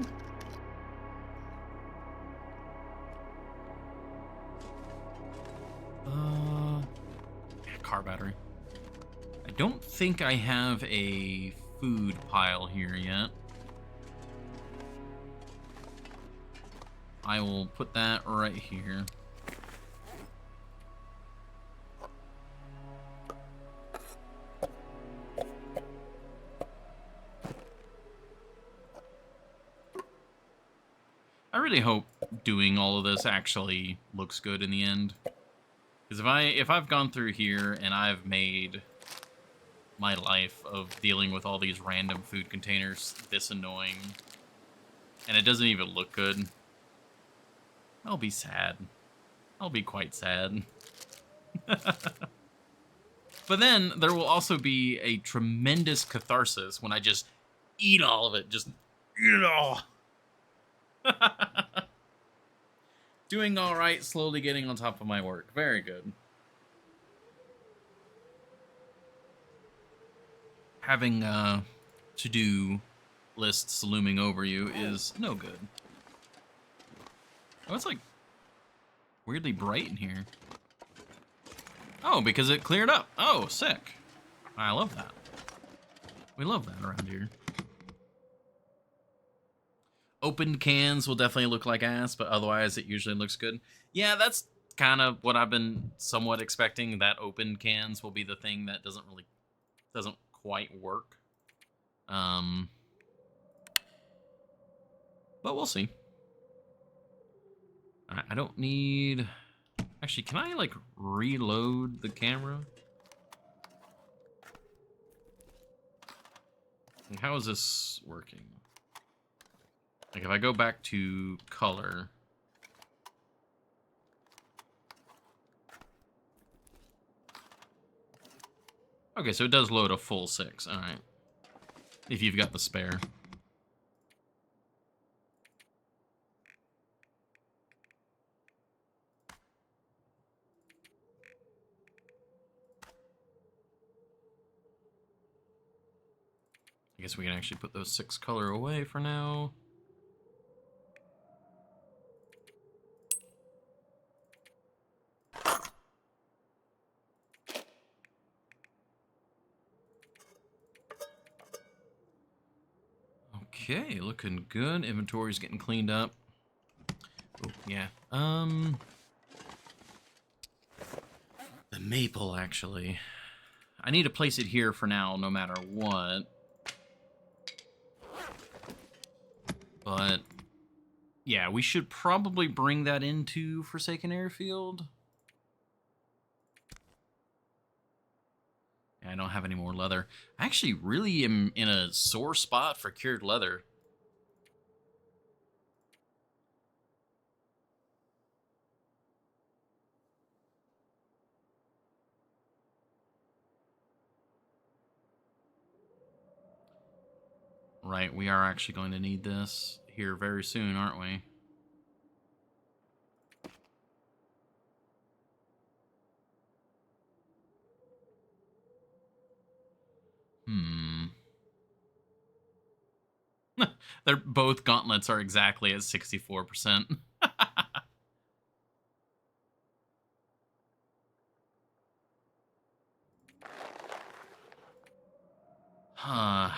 Car battery. I don't think I have a food pile here yet. I will put that right here. I really hope doing all of this actually looks good in the end. Because if I've gone through here and I've made my life of dealing with all these random food containers this annoying, and it doesn't even look good, I'll be sad. I'll be quite sad. But then there will also be a tremendous catharsis when I just eat all of it. Just eat it all. Doing all right, slowly getting on top of my work. Very good. having to-do lists looming over you is no good. Oh, it's like weirdly bright in here. Oh, because it cleared up. Oh, sick. I love that. We love that around here. Opened cans will definitely look like ass, but otherwise it usually looks good. Yeah, that's kind of what I've been somewhat expecting, that opened cans will be the thing that doesn't quite work. But we'll see. I don't need... Actually, can I, like, reload the camera? And how is this working? Like, if I go back to color... Okay, so it does load a full 6. All right. If you've got the spare. I guess we can actually put those 6 color away for now. Okay, looking good. Inventory's getting cleaned up. Oh, yeah. The maple, actually. I need to place it here for now, no matter what. But, yeah, we should probably bring that into Forsaken Airfield. I don't have any more leather. I actually really am in a sore spot for cured leather. Right, we are actually going to need this here very soon, aren't we? They're both gauntlets are exactly at 64%. Huh.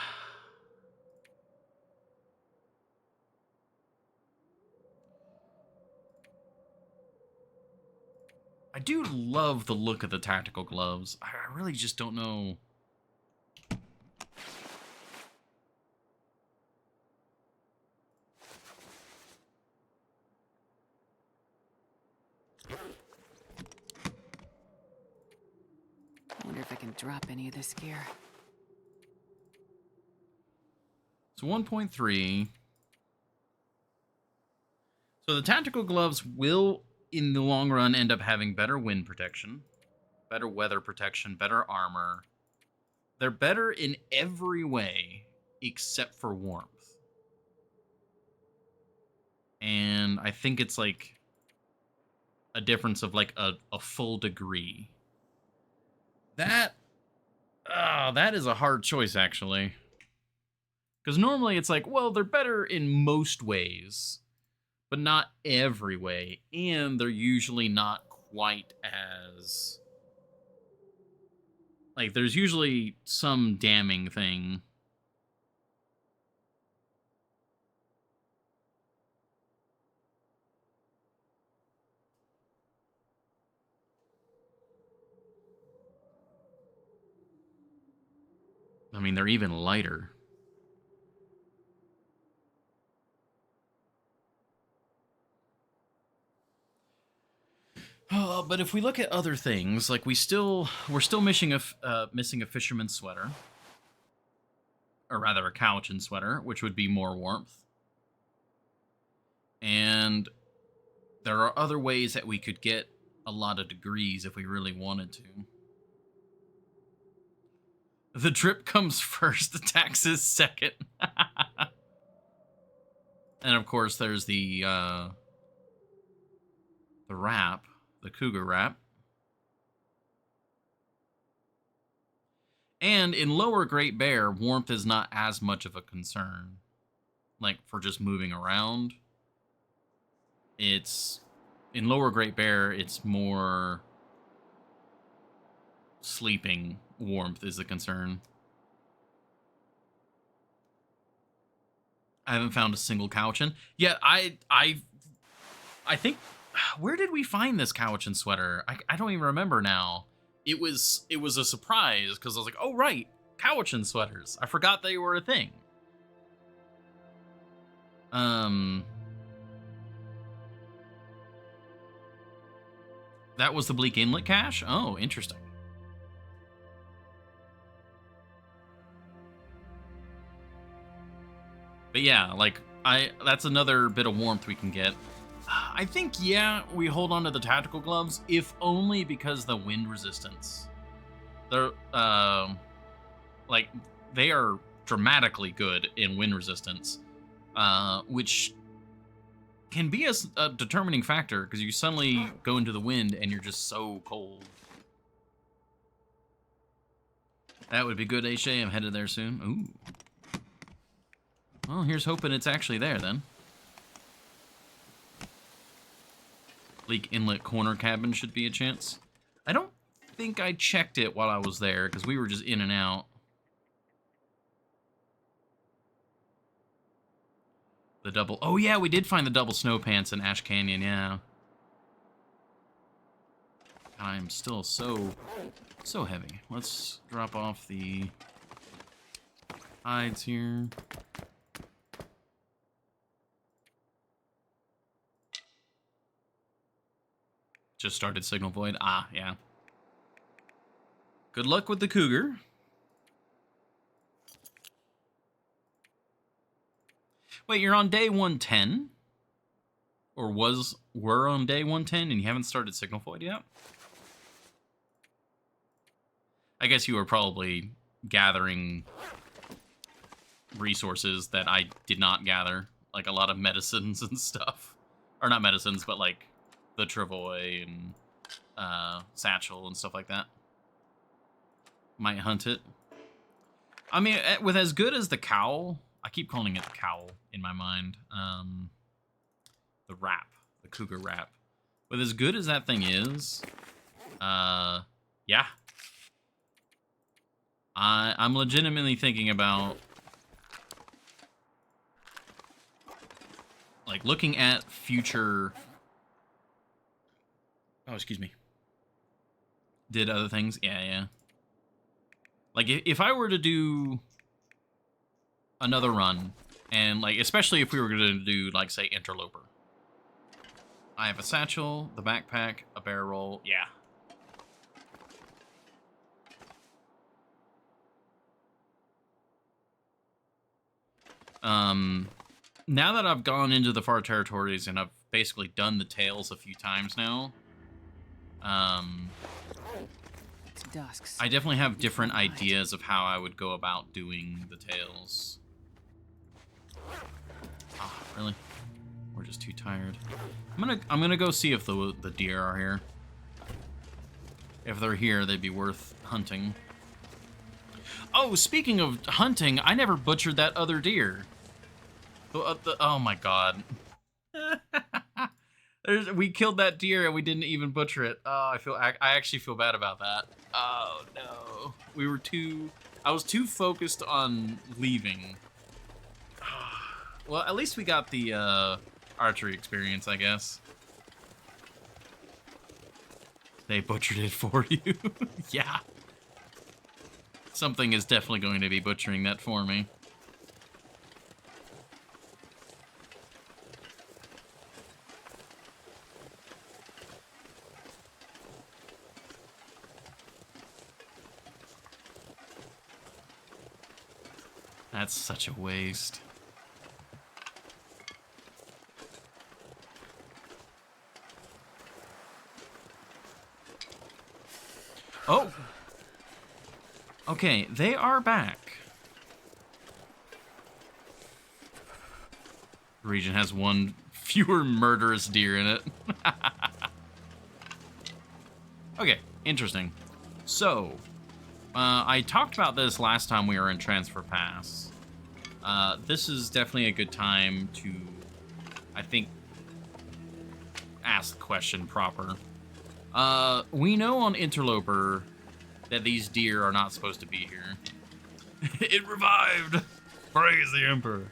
I do love the look of the tactical gloves. I really just don't know. I wonder if I can drop any of this gear. So 1.3. So the tactical gloves will, in the long run, end up having better wind protection, better weather protection, better armor. They're better in every way except for warmth. And I think it's like a difference of like a full degree. That is a hard choice, actually. Because normally it's like, well, they're better in most ways, but not every way. And they're usually not quite as... Like, there's usually some damning thing. I mean, they're even lighter. But if we look at other things, like we're still missing a fisherman's sweater, or rather a cowichan sweater, which would be more warmth. And there are other ways that we could get a lot of degrees if we really wanted to. The drip comes first, the taxes second. And of course, there's the wrap, the cougar wrap. And in Lower Great Bear, warmth is not as much of a concern. Like, for just moving around. It's... In Lower Great Bear, it's more... sleeping warmth is the concern. I haven't found a single Cowichan. Yeah, I think... Where did we find this Cowichan sweater? I don't even remember now. It was a surprise, because I was like, oh, right, Cowichan sweaters. I forgot they were a thing. That was the Bleak Inlet cache? Oh, interesting. But yeah, like, that's another bit of warmth we can get. I think, yeah, we hold on to the tactical gloves, if only because the wind resistance. They're, like, they are dramatically good in wind resistance, which can be a determining factor, because you suddenly go into the wind and you're just so cold. That would be good, H.A. I'm headed there soon. Ooh. Well, here's hoping it's actually there, then. Bleak Inlet corner cabin should be a chance. I don't think I checked it while I was there, because we were just in and out. The double... Oh, yeah, we did find the double snow pants in Ash Canyon, yeah. I'm still so heavy. Let's drop off the hides here. Just started Signal Void. Ah, yeah. Good luck with the cougar. Wait, you're on day 110? Or were on day 110 and you haven't started Signal Void yet? I guess you were probably gathering resources that I did not gather. Like a lot of medicines and stuff. Or not medicines, but like the Travois and Satchel and stuff like that. Might hunt it. I mean, with as good as the cowl, I keep calling it the cowl in my mind. The wrap, the cougar wrap. With as good as that thing is, yeah. I'm legitimately thinking about like looking at future. Oh, excuse me. Did other things? Yeah. Like, if I were to do another run, and, like, especially if we were going to do, like, say, Interloper. I have a satchel, the backpack, a bear roll. Yeah. Now that I've gone into the far territories and I've basically done the tails a few times now, It's dusk. I definitely have different ideas of how I would go about doing the tails. Ah, really? We're just too tired. I'm gonna go see if the deer are here. If they're here, they'd be worth hunting. Oh, speaking of hunting, I never butchered that other deer. Oh my god. We killed that deer and we didn't even butcher it. Oh, I actually feel bad about that. Oh no. I was too focused on leaving. Well, at least we got the archery experience, I guess. They butchered it for you. Yeah. Something is definitely going to be butchering that for me. That's such a waste. Oh! Okay, they are back. The region has one fewer murderous deer in it. Okay, interesting. So, I talked about this last time we were in Transfer Pass. This is definitely a good time to, I think, ask the question proper. We know on Interloper that these deer are not supposed to be here. It revived! Praise the Emperor.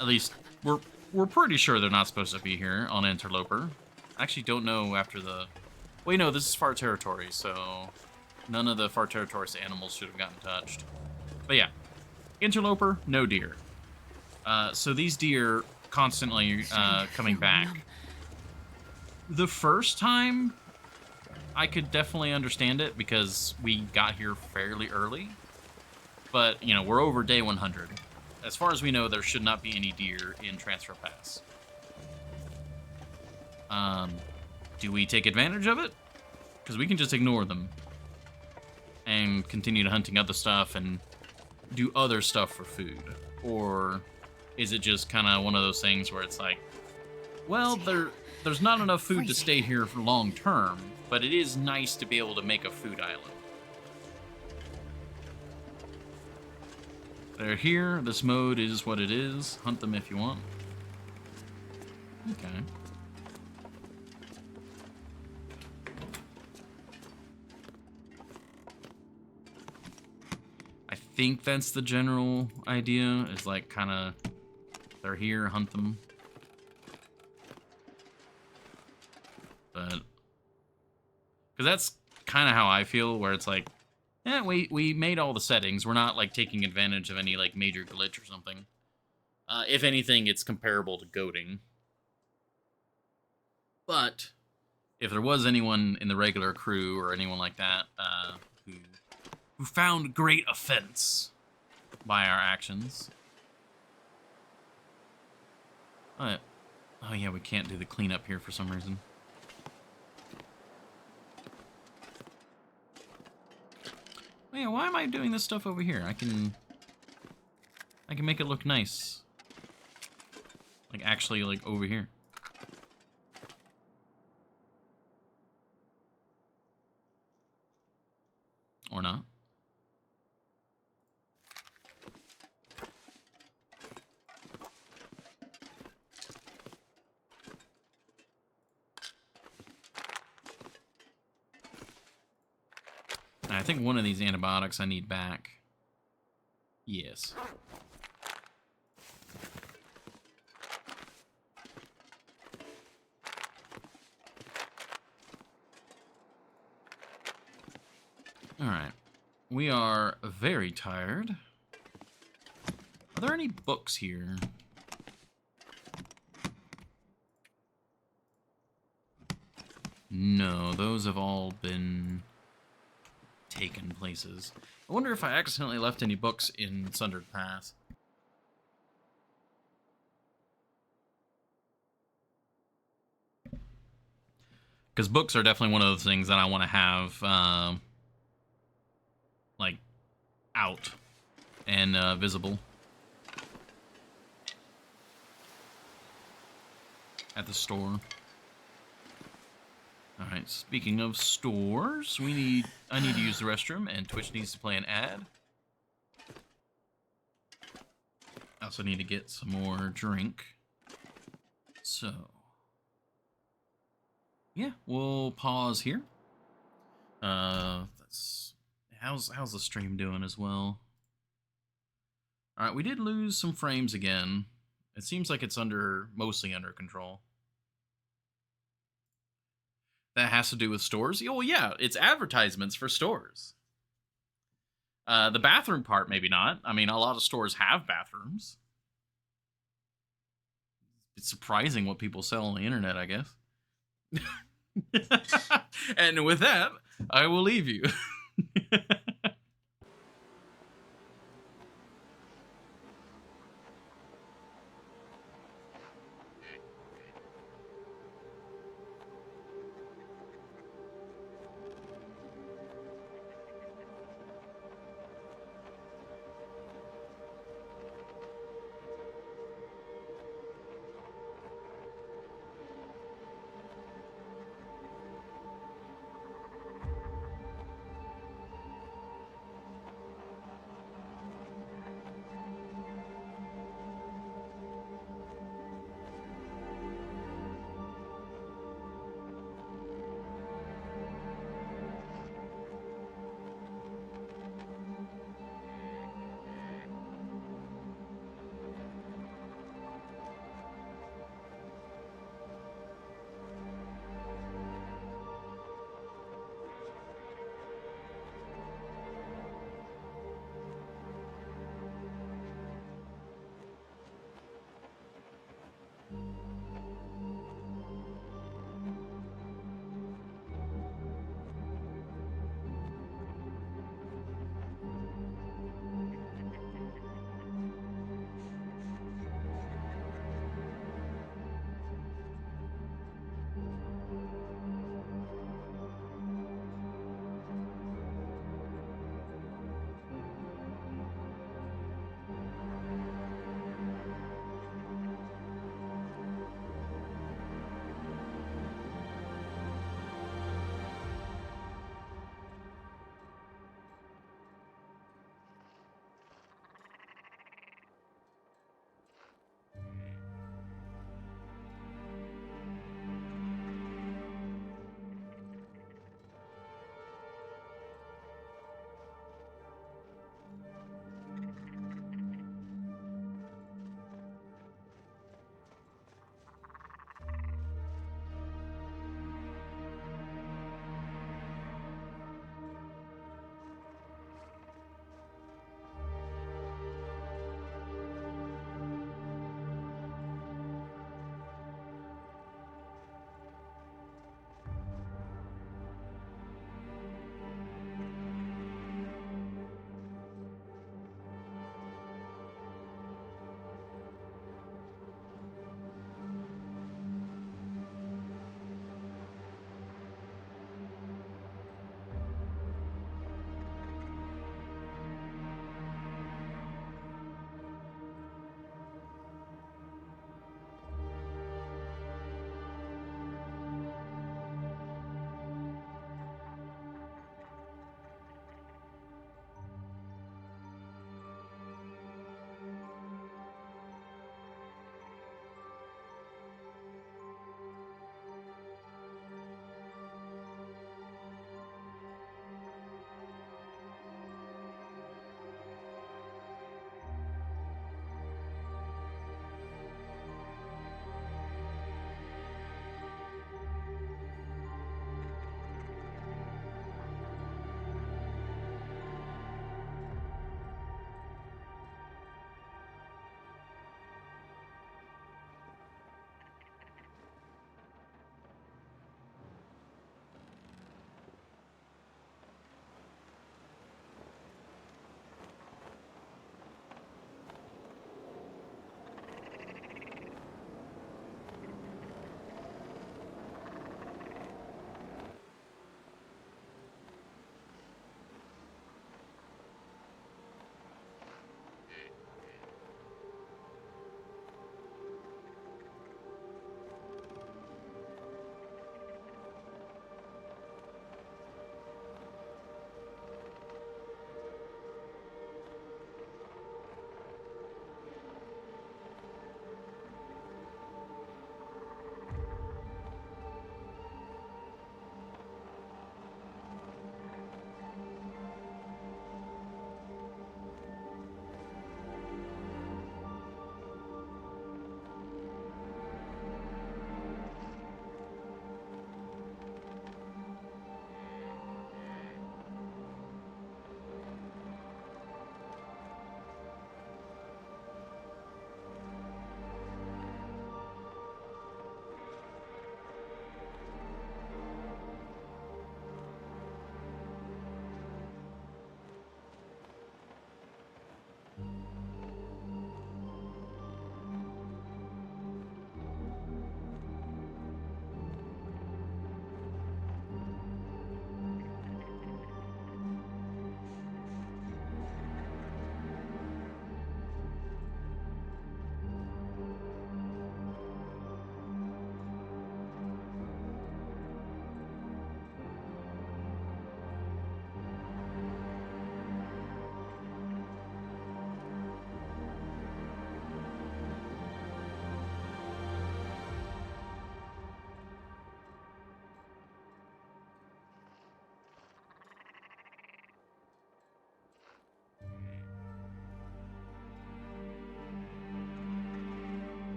At least, we're pretty sure they're not supposed to be here on Interloper. I actually don't know after the... Wait, no, this is Far Territory, so none of the Far Territory's animals should have gotten touched. But yeah, Interloper, no deer. So these deer constantly coming back. The first time, I could definitely understand it because we got here fairly early. But, you know, we're over day 100. As far as we know, there should not be any deer in Transfer Pass. Do we take advantage of it? Because we can just ignore them. And continue to hunting other stuff and do other stuff for food. Or is it just kind of one of those things where it's like, well, there's not enough food to stay here for long term, but it is nice to be able to make a food island. They're here. This mode is what it is. Hunt them if you want. Okay. I think that's the general idea, is like kind of, they're here, hunt them. But, because that's kind of how I feel, where it's like, yeah, we made all the settings. We're not, like, taking advantage of any, like, major glitch or something. If anything, it's comparable to goating. But, if there was anyone in the regular crew or anyone like that who found great offense by our actions... Oh, yeah, we can't do the cleanup here for some reason. Oh, yeah, why am I doing this stuff over here? I can make it look nice. Like, actually, like, over here. Or not. I think one of these antibiotics I need back. Yes. Alright. We are very tired. Are there any books here? No, those have all been taken places. I wonder if I accidentally left any books in Sundered Pass. Because books are definitely one of those things that I want to have, like, out and visible at the store. Alright, speaking of stores, I need to use the restroom, and Twitch needs to play an ad. I also need to get some more drink. So, yeah, we'll pause here. How's the stream doing as well? Alright, we did lose some frames again. It seems like it's mostly under control. That has to do with stores? Oh, yeah, it's advertisements for stores. The bathroom part, maybe not. I mean, a lot of stores have bathrooms. It's surprising what people sell on the internet, I guess. And with that, I will leave you.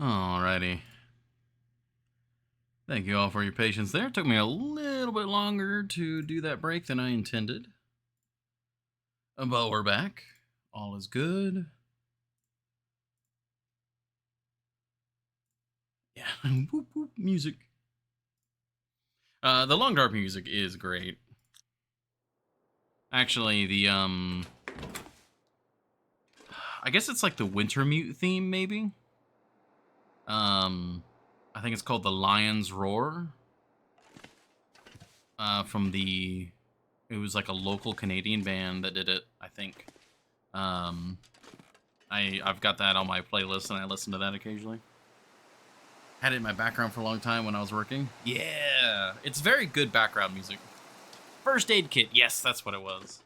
Alrighty. Thank you all for your patience there. It took me a little bit longer to do that break than I intended. But we're back. All is good. Yeah. Whoop, whoop, music. The long dark music is great. Actually, the I guess it's like the Wintermute theme, maybe. I think it's called the Lion's Roar. From the, it was like a local Canadian band that did it, I think. I've got that on my playlist and I listen to that occasionally. Had it in my background for a long time when I was working. Yeah, it's very good background music. First Aid Kit, yes, that's what it was.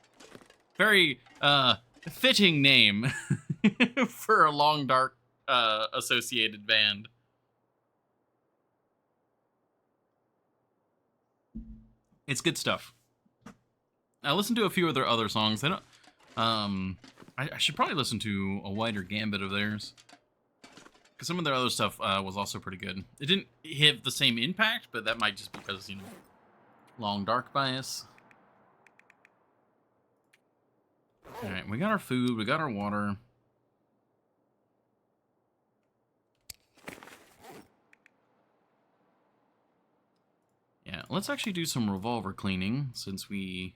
Very fitting name for a long dark associated band. It's good stuff. I listened to a few of their other songs. They don't. I should probably listen to a wider gambit of theirs, because some of their other stuff was also pretty good. It didn't have the same impact, but that might just because, you know, long dark bias. All right, we got our food, we got our water. Yeah, let's actually do some revolver cleaning since we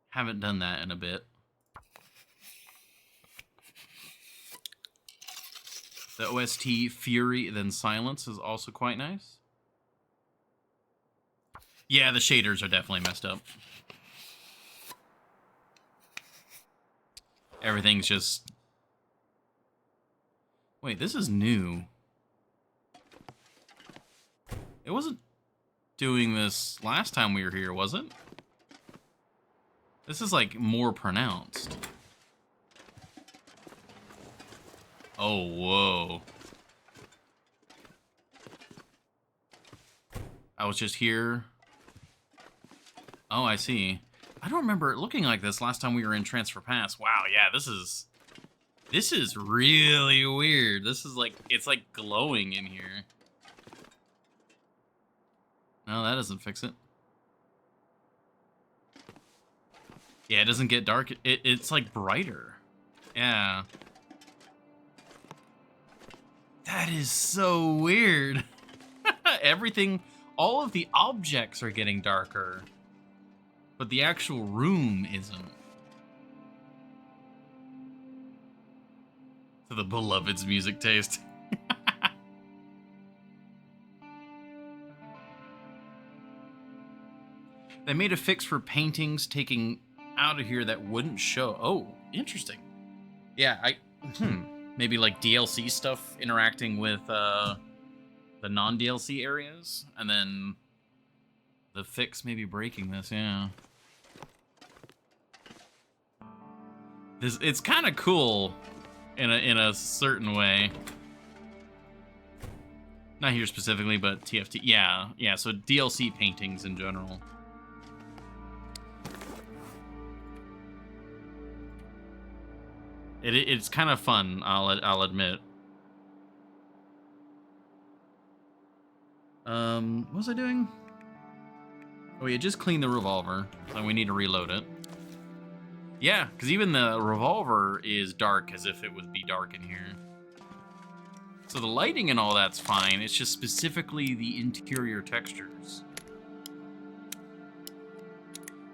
haven't done that in a bit. The OST Fury Then Silence is also quite nice. Yeah, the shaders are definitely messed up. Everything's just... Wait, this is new. It wasn't doing this last time we were here, was it? This is like more pronounced. Oh, whoa. I was just here. Oh, I see. I don't remember it looking like this last time we were in Transfer Pass. Wow, yeah, this is really weird. This is like, it's like glowing in here. No, that doesn't fix it. Yeah, it doesn't get dark. It's like brighter. Yeah. That is so weird. Everything, all of the objects are getting darker, but the actual room isn't. To the beloved's music taste. They made a fix for paintings taking out of here that wouldn't show. Oh, interesting. Yeah, maybe like DLC stuff interacting with the non-DLC areas, and then the fix maybe breaking this. Yeah, it's kind of cool in a certain way. Not here specifically, but TFT. Yeah. So DLC paintings in general. It's kind of fun, I'll admit. What was I doing? Oh, yeah, just clean the revolver, so we need to reload it. Yeah, because even the revolver is dark as if it would be dark in here. So the lighting and all that's fine, it's just specifically the interior textures.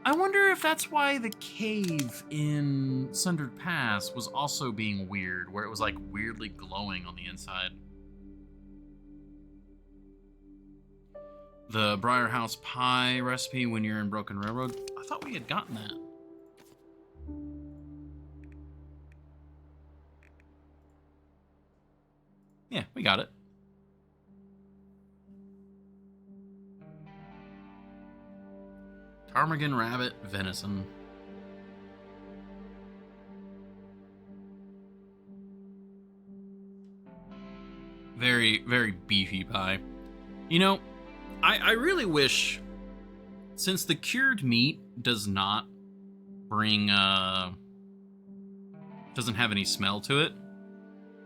I wonder if that's why the cave in Sundered Pass was also being weird, where it was like weirdly glowing on the inside. The Briar House pie recipe when you're in Broken Railroad. I thought we had gotten that. Yeah, we got it. Ptarmigan rabbit venison. Very, very beefy pie. You know, I really wish, since the cured meat does not bring, doesn't have any smell to it,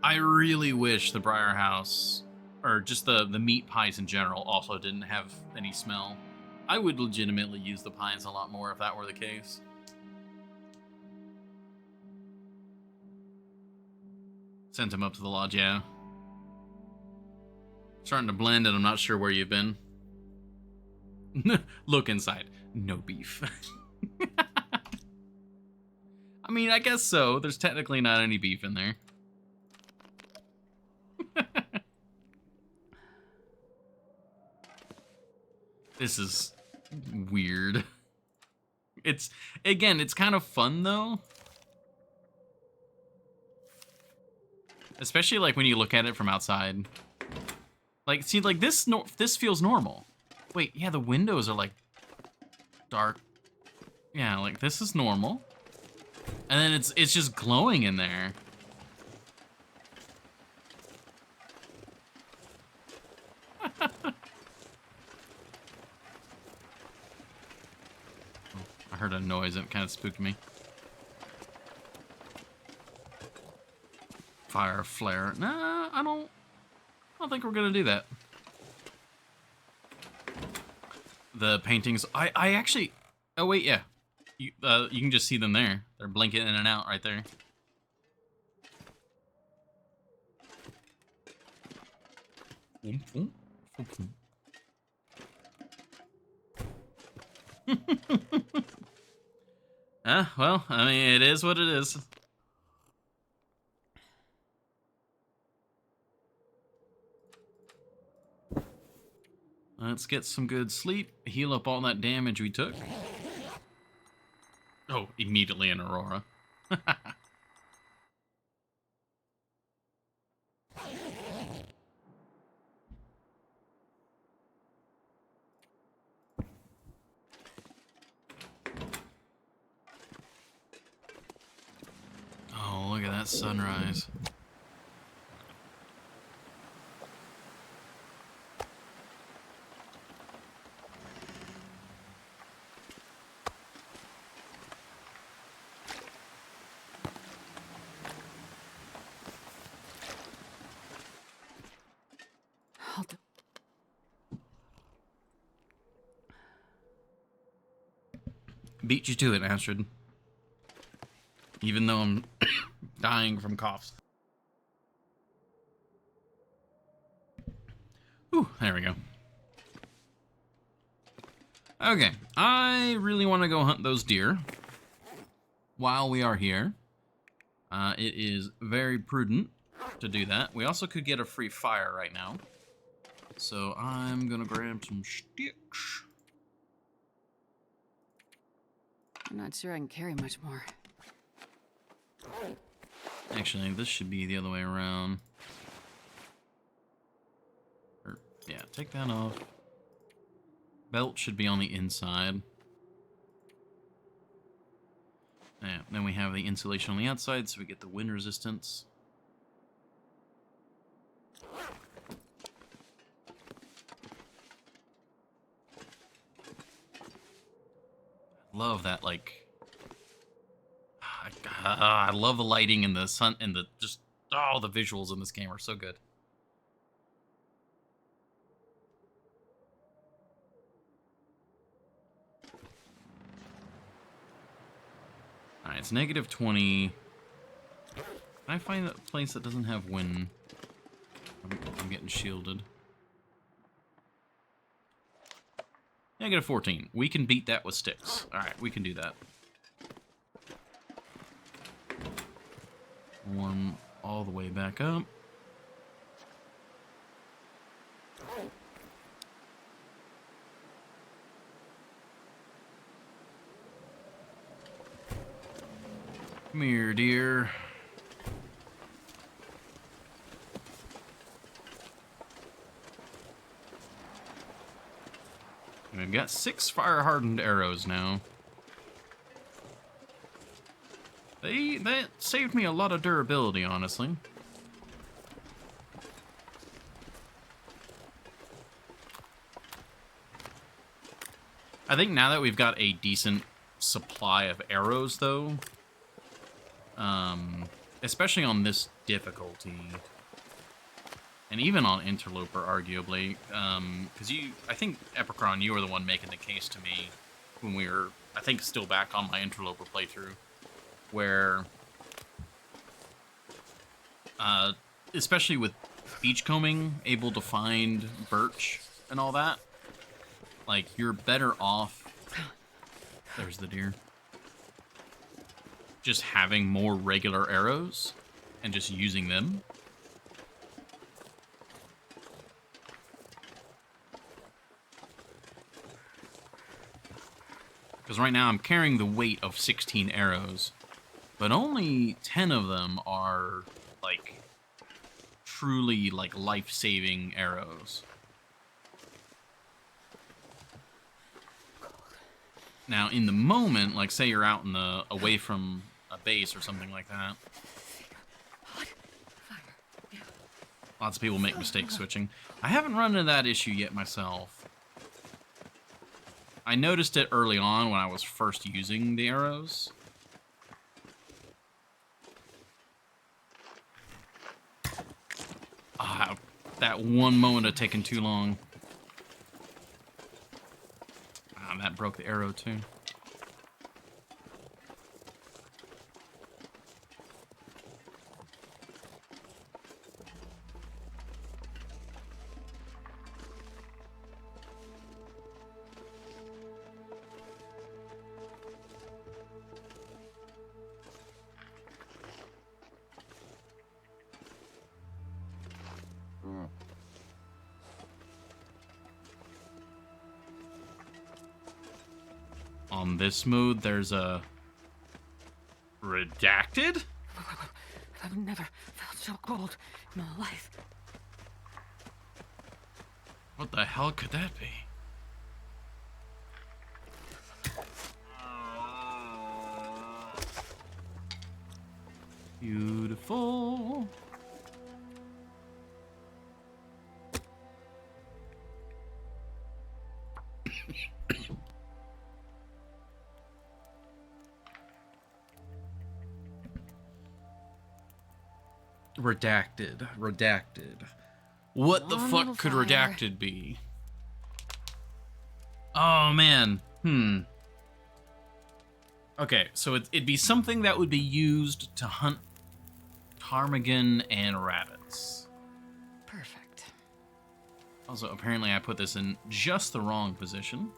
I really wish the Briar House, or just the meat pies in general, also didn't have any smell. I would legitimately use the pies a lot more if that were the case. Sent him up to the lodge, yeah. Starting to blend, and I'm not sure where you've been. Look inside. No beef. I mean, I guess so. There's technically not any beef in there. This is weird. It's, again, it's kind of fun, though. Especially, like, when you look at it from outside. Like, see, like, this feels normal. Wait, yeah, the windows are, like, dark. Yeah, like, this is normal. And then it's just glowing in there. I heard a noise and it kind of spooked me. Fire flare. Nah, I don't think we're gonna do that. The paintings. I actually. Oh wait, yeah. You can just see them there. They're blinking in and out right there. Well, I mean, it is what it is. Let's get some good sleep, heal up all that damage we took. Oh, immediately an Aurora. Oh, look at that sunrise. Beat you to it, Astrid. Even though I'm dying from coughs. Ooh, there we go. Okay, I really want to go hunt those deer while we are here. It is very prudent to do that. We also could get a free fire right now. So I'm gonna grab some sticks. I'm not sure I can carry much more. Actually, this should be the other way around. Or, yeah, take that off. Belt should be on the inside. Yeah, then we have the insulation on the outside, so we get the wind resistance. Love that, like... I love the lighting and the sun and the just... Oh, the visuals in this game are so good. Alright, it's negative 20. Can I find a place that doesn't have wind? I'm getting shielded. Negative 14. We can beat that with sticks. Alright, we can do that. Warm all the way back up. Come here, dear. We've got 6 fire-hardened arrows now. That saved me a lot of durability, honestly. I think now that we've got a decent supply of arrows, though, especially on this difficulty, and even on Interloper, arguably, because I think, Epicron, you were the one making the case to me when we were, I think, still back on my Interloper playthrough, where, especially with beachcombing, able to find birch and all that, like, you're better off, there's the deer, just having more regular arrows and just using them. Because right now I'm carrying the weight of 16 arrows, but only 10 of them are, like, truly, like, life-saving arrows. Now, in the moment, like, say you're out in the, away from a base or something like that. Lots of people make mistakes switching. I haven't run into that issue yet myself. I noticed it early on when I was first using the arrows. Ah, that one moment of taking too long. Ah, that broke the arrow too. On this mode, there's a redacted? I've never felt so cold in my life. What the hell could that be? Beautiful. Redacted. What the fuck could redacted be? Oh, man. Okay, so it'd be something that would be used to hunt ptarmigan and rabbits. Perfect. Also, apparently I put this in just the wrong position.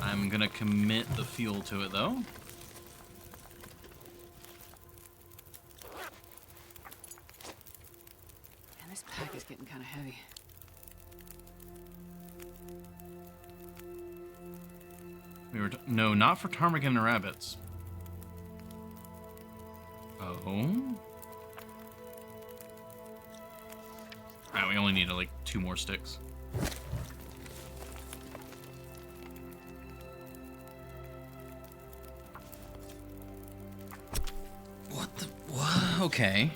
I'm gonna commit the fuel to it, though. This pack is getting kind of heavy. No, not for ptarmigan and rabbits. Oh. Alright, we only need like 2 more sticks. What the? What? Okay.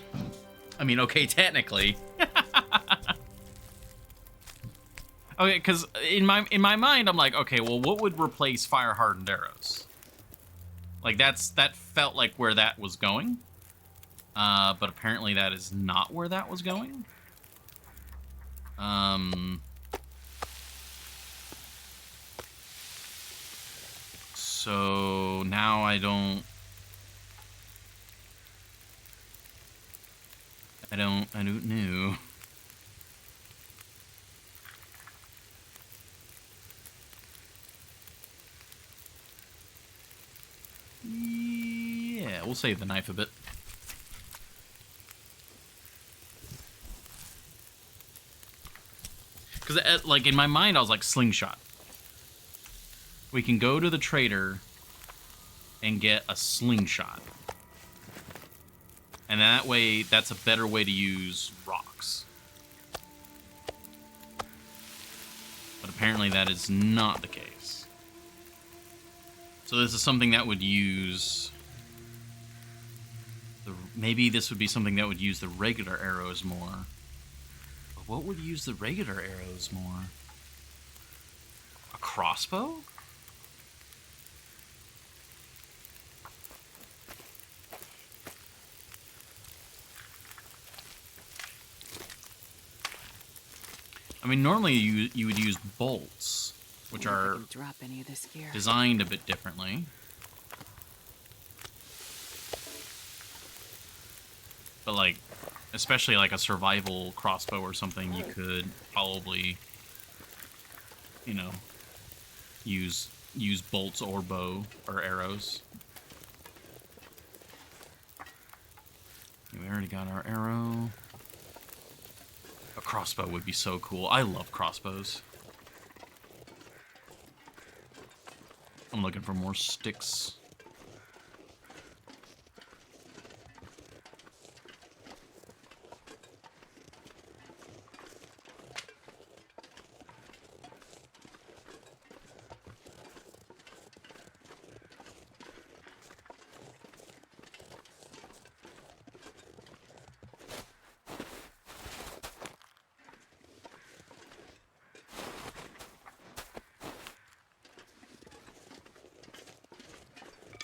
I mean, okay, technically. Okay, because in my mind, I'm like, okay, well, what would replace fire-hardened arrows? Like, that felt like where that was going. But apparently that is not where that was going. So now I don't know. Yeah, we'll save the knife a bit. Because, like, in my mind, I was like, slingshot. We can go to the trader and get a slingshot. And that way, that's a better way to use rocks. But apparently that is not the case. So this is something that would use... maybe this would be something that would use the regular arrows more. But what would use the regular arrows more? A crossbow? I mean, normally you would use bolts, which Wonder if I are can drop any of this gear. designed a bit differently. But like, especially like a survival crossbow or something, you could probably, you know, use bolts or bow or arrows. We already got our arrow. A crossbow would be so cool. I love crossbows. I'm looking for more sticks.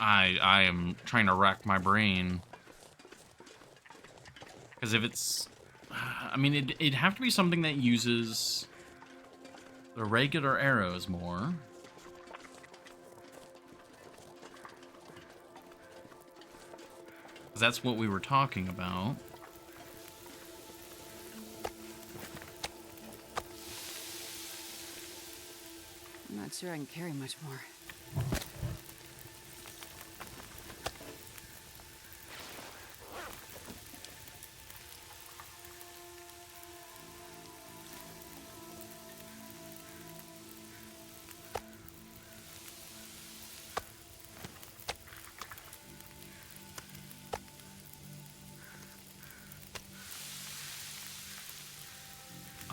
I am trying to rack my brain. Because if it's... I mean, it'd have to be something that uses the regular arrows more. Because that's what we were talking about. I'm not sure I can carry much more.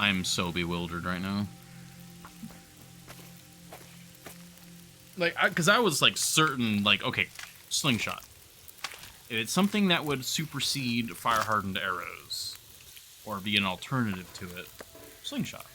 I'm so bewildered right now. Like, because I was, like, certain, like, okay, slingshot. If it's something that would supersede fire-hardened arrows, or be an alternative to it, slingshot.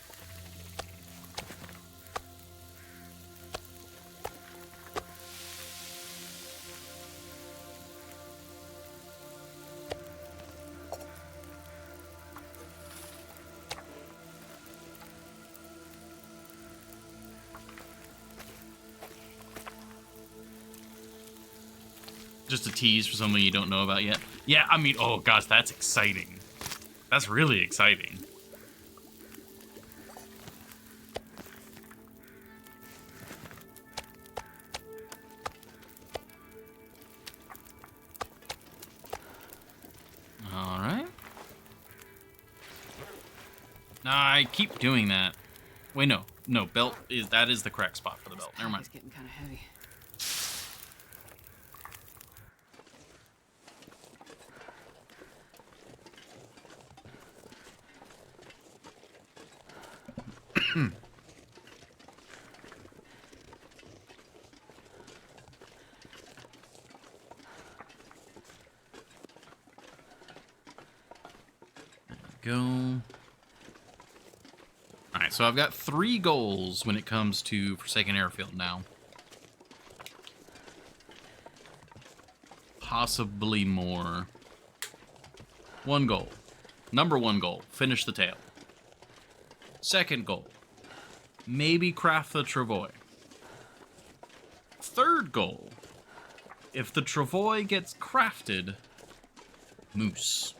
Just a tease for something you don't know about yet. Yeah, I mean, oh gosh, that's exciting. That's really exciting. All right. No, I keep doing that. Wait, no, belt is the correct spot for the belt. Never mind. It's getting kind of heavy. Go. Alright, so I've got 3 goals when it comes to Forsaken Airfield now. Possibly more. 1 goal. Number 1 goal, finish the tail. 2nd goal, maybe craft the travois. 3rd goal, if the travois gets crafted, moose.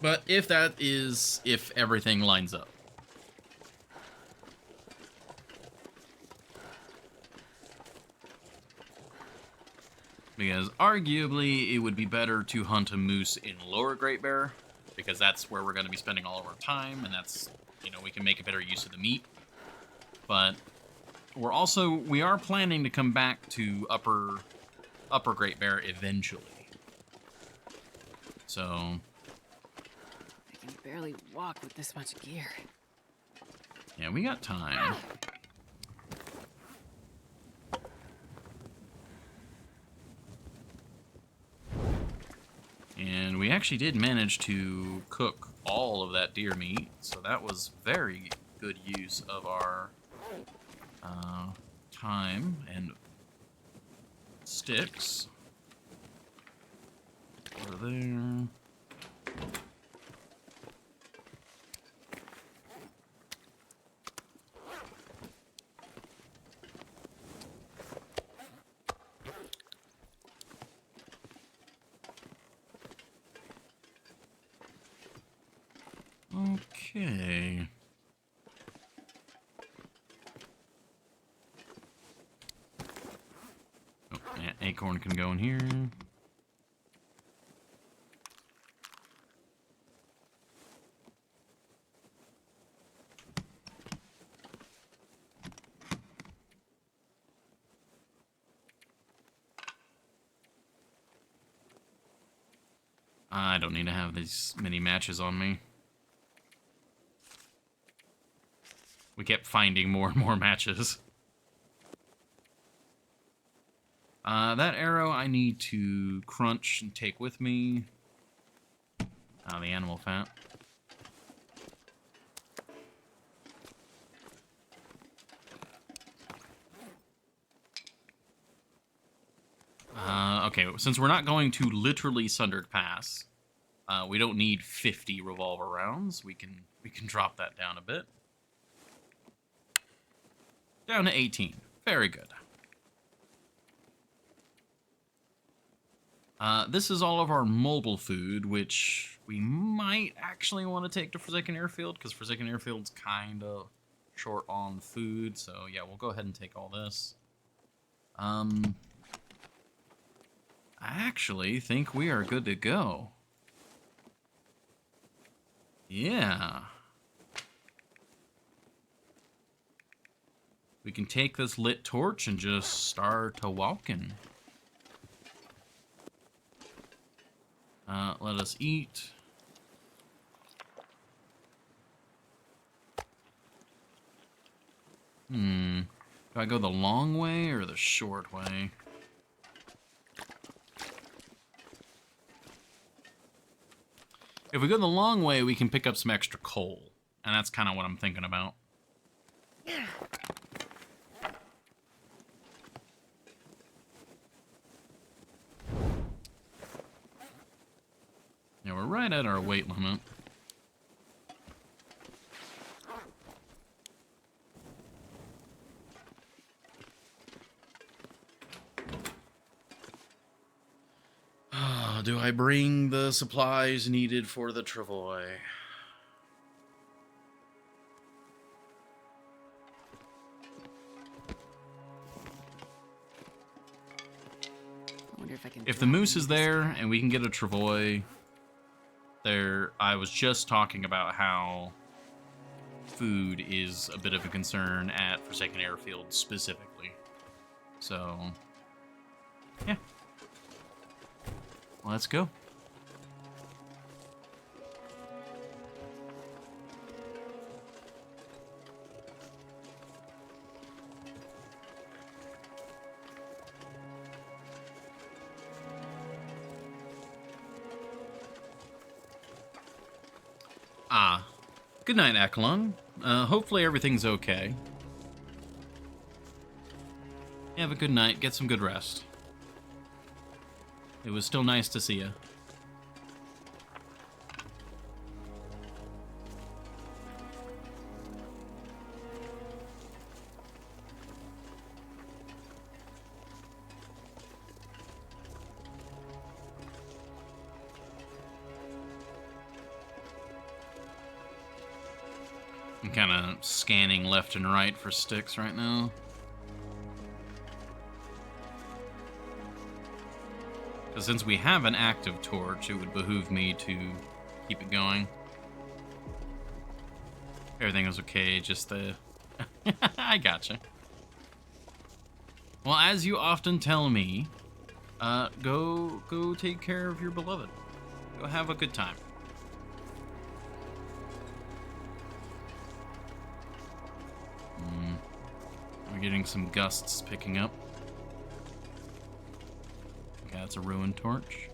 But if everything lines up. Because arguably it would be better to hunt a moose in Lower Great Bear, because that's where we're going to be spending all of our time, and that's, you know, we can make a better use of the meat. But we are planning to come back to Upper Great Bear eventually. So I can barely walk with this much gear. yeah, we got time. And we actually did manage to cook all of that deer meat, so that was very good use of our time and sticks. Over there. Okay. Oh, yeah, acorn can go in here. I don't need to have these many matches on me. We kept finding more and more matches. That arrow I need to crunch and take with me. The animal fat. Okay, since we're not going to literally Sundered Pass, we don't need 50 revolver rounds. We can drop that down a bit. Down to 18. Very good. This is all of our mobile food, which we might actually want to take to Forsaken Airfield, because Forsaken Airfield's kind of short on food. So yeah, we'll go ahead and take all this. I actually think we are good to go. Yeah. We can take this lit torch and just start to walking. Let us eat. Do I go the long way or the short way? If we go the long way, we can pick up some extra coal. And that's kind of what I'm thinking about. Yeah, we're right at our weight limit. Do I bring the supplies needed for the travois? I wonder if I can. If the moose is there and we can get a travois, there, I was just talking about how food is a bit of a concern at Forsaken Airfield specifically. So, yeah. Let's go. Good night, Akalung. Hopefully everything's okay. Have a good night. Get some good rest. It was still nice to see you. I'm kind of scanning left and right for sticks right now. Because since we have an active torch, it would behoove me to keep it going. Everything was okay, just the... I gotcha. Well, as you often tell me, go take care of your beloved. Go have a good time. We're getting some gusts picking up. Okay, that's a ruined torch.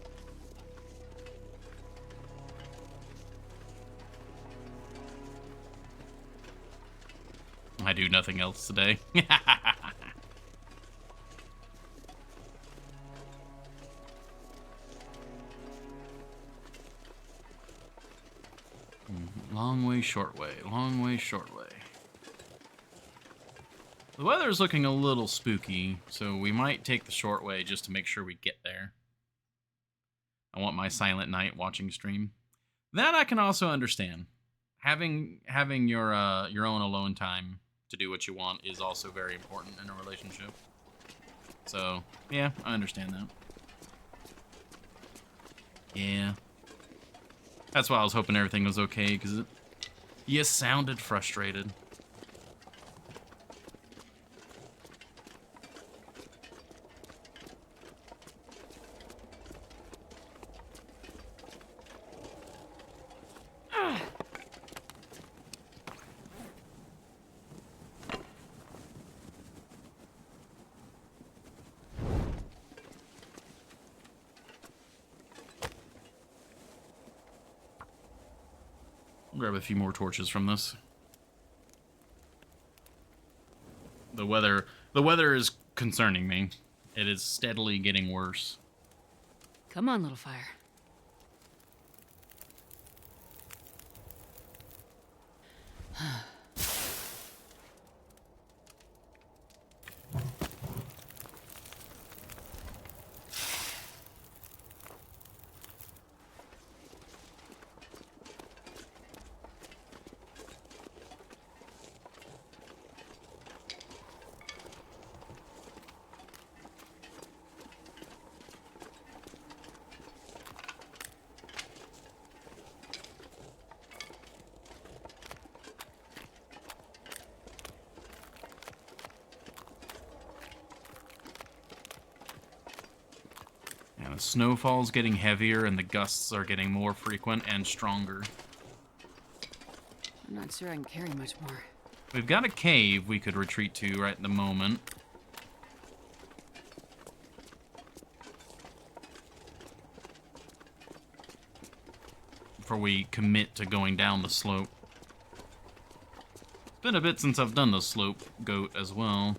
I do nothing else today. Long way, short way. Long way, short way. The weather's looking a little spooky, so we might take the short way just to make sure we get there. I want my silent night watching stream. That I can also understand. Having your own alone time to do what you want is also very important in a relationship. So, yeah, I understand that. Yeah. That's why I was hoping everything was okay, because you sounded frustrated. Grab a few more torches from this. The weather is concerning me. It is steadily getting worse. Come on, little fire. And the snowfall's getting heavier and the gusts are getting more frequent and stronger. I'm not sure I can carry much more. We've got a cave we could retreat to right at the moment. Before we commit to going down the slope. It's been a bit since I've done the slope goat as well.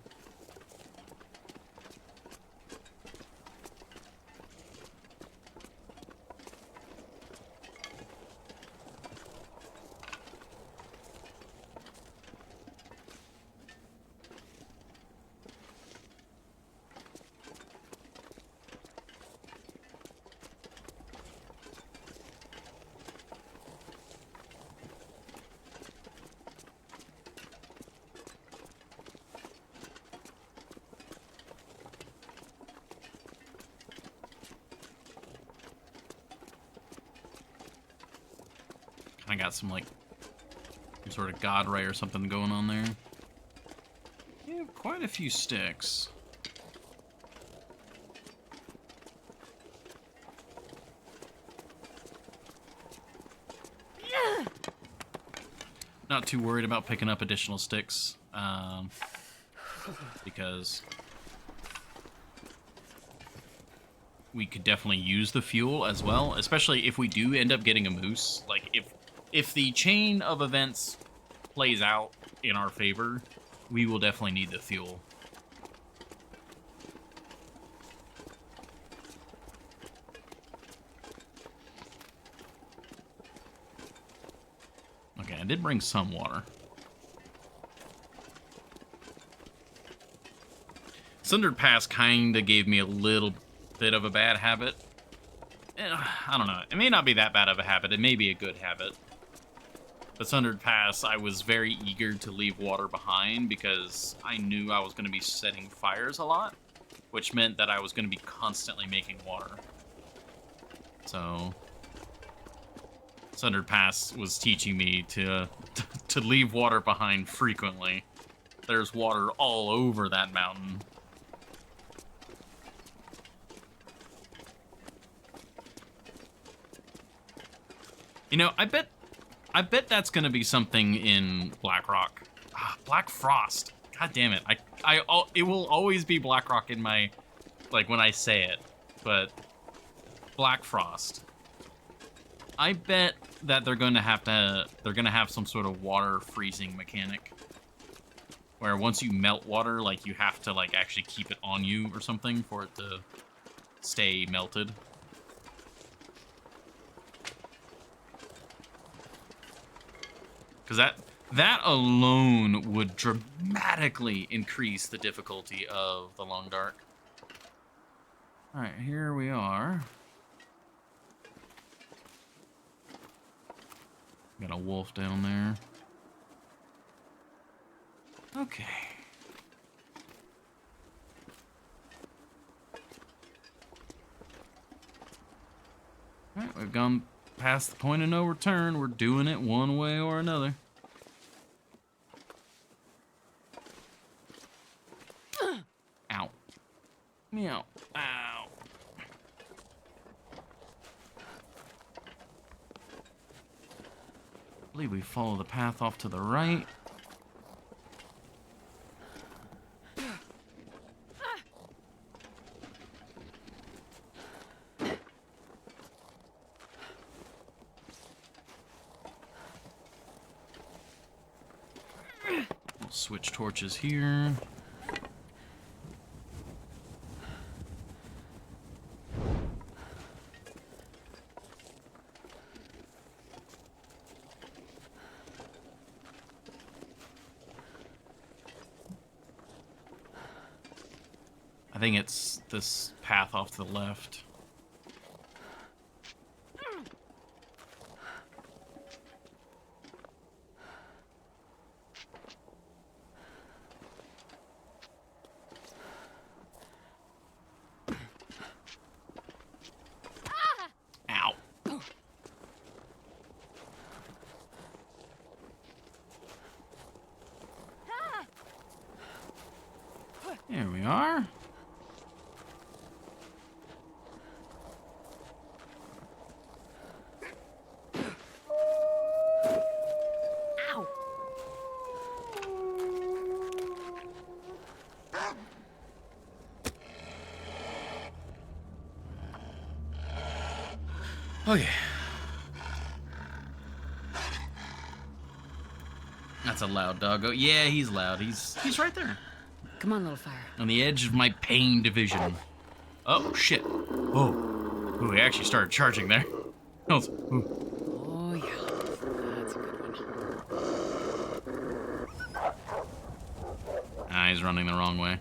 I got some sort of god ray or something going on there. You have quite a few sticks. Not too worried about picking up additional sticks, because we could definitely use the fuel as well, especially if we do end up getting a moose. Like, if the chain of events plays out in our favor, we will definitely need the fuel. Okay, I did bring some water. Sundered Pass kinda gave me a little bit of a bad habit. I don't know. It may not be that bad of a habit. It may be a good habit. But Sundered Pass, I was very eager to leave water behind because I knew I was going to be setting fires a lot, which meant that I was going to be constantly making water. So Sundered Pass was teaching me to leave water behind frequently. There's water all over that mountain. You know, I bet that's gonna be something in Blackrock. Black Frost. God damn it. It will always be Blackrock in my, like, when I say it, but Black Frost. I bet that they're gonna have some sort of water freezing mechanic. Where once you melt water, like, you have to, like, actually keep it on you or something for it to stay melted. because that alone would dramatically increase the difficulty of the Long Dark. All right, here we are. Got a wolf down there. Okay. All right, we've gone past the point of no return. We're doing it one way or another. Ow. Meow. Ow. I believe we follow the path off to the right. We'll switch torches here. I think it's this path off to the left. Ow. There we are. Okay. That's a loud doggo. Yeah, he's loud. He's right there. Come on, little fire. On the edge of my pain division. Oh, shit. Oh. Ooh, he actually started charging there. Ooh. Oh, yeah. That's a good one. Ah, he's running the wrong way.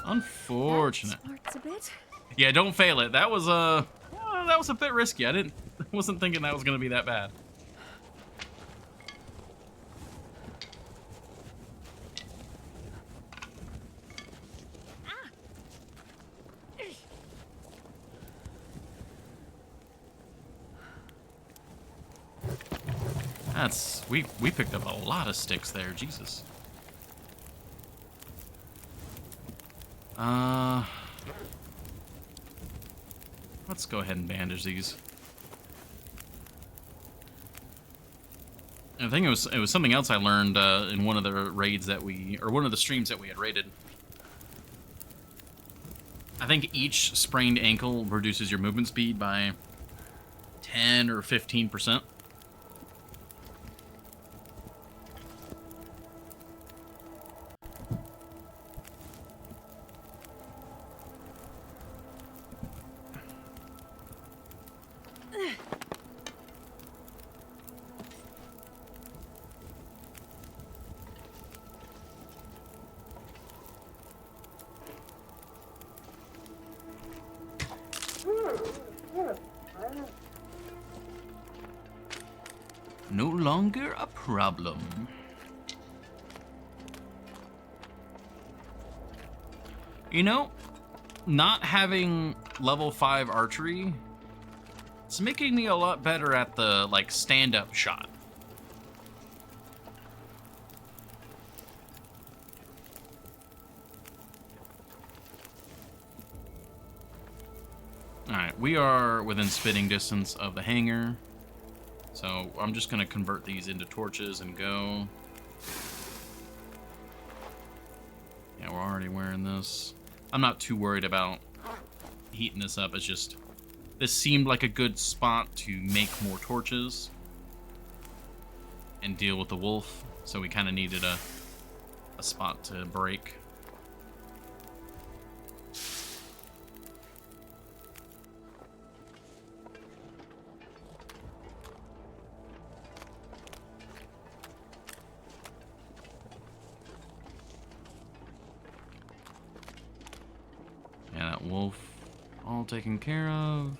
Unfortunate. That smarts a bit. Yeah, don't fail it. That was a bit risky. I wasn't thinking that was gonna be that bad. We picked up a lot of sticks there, Jesus. Let's go ahead and bandage these. I think it was something else I learned in one of the raids that one of the streams that we had raided. I think each sprained ankle reduces your movement speed by 10 or 15%. No longer a problem. You know, not having level 5 archery, it's making me a lot better at the, like, stand-up shot. Alright, we are within spitting distance of the hangar. So I'm just going to convert these into torches and go. Yeah, we're already wearing this. I'm not too worried about heating this up. It's just, this seemed like a good spot to make more torches and deal with the wolf. So we kind of needed a spot to break. that wolf all taken care of.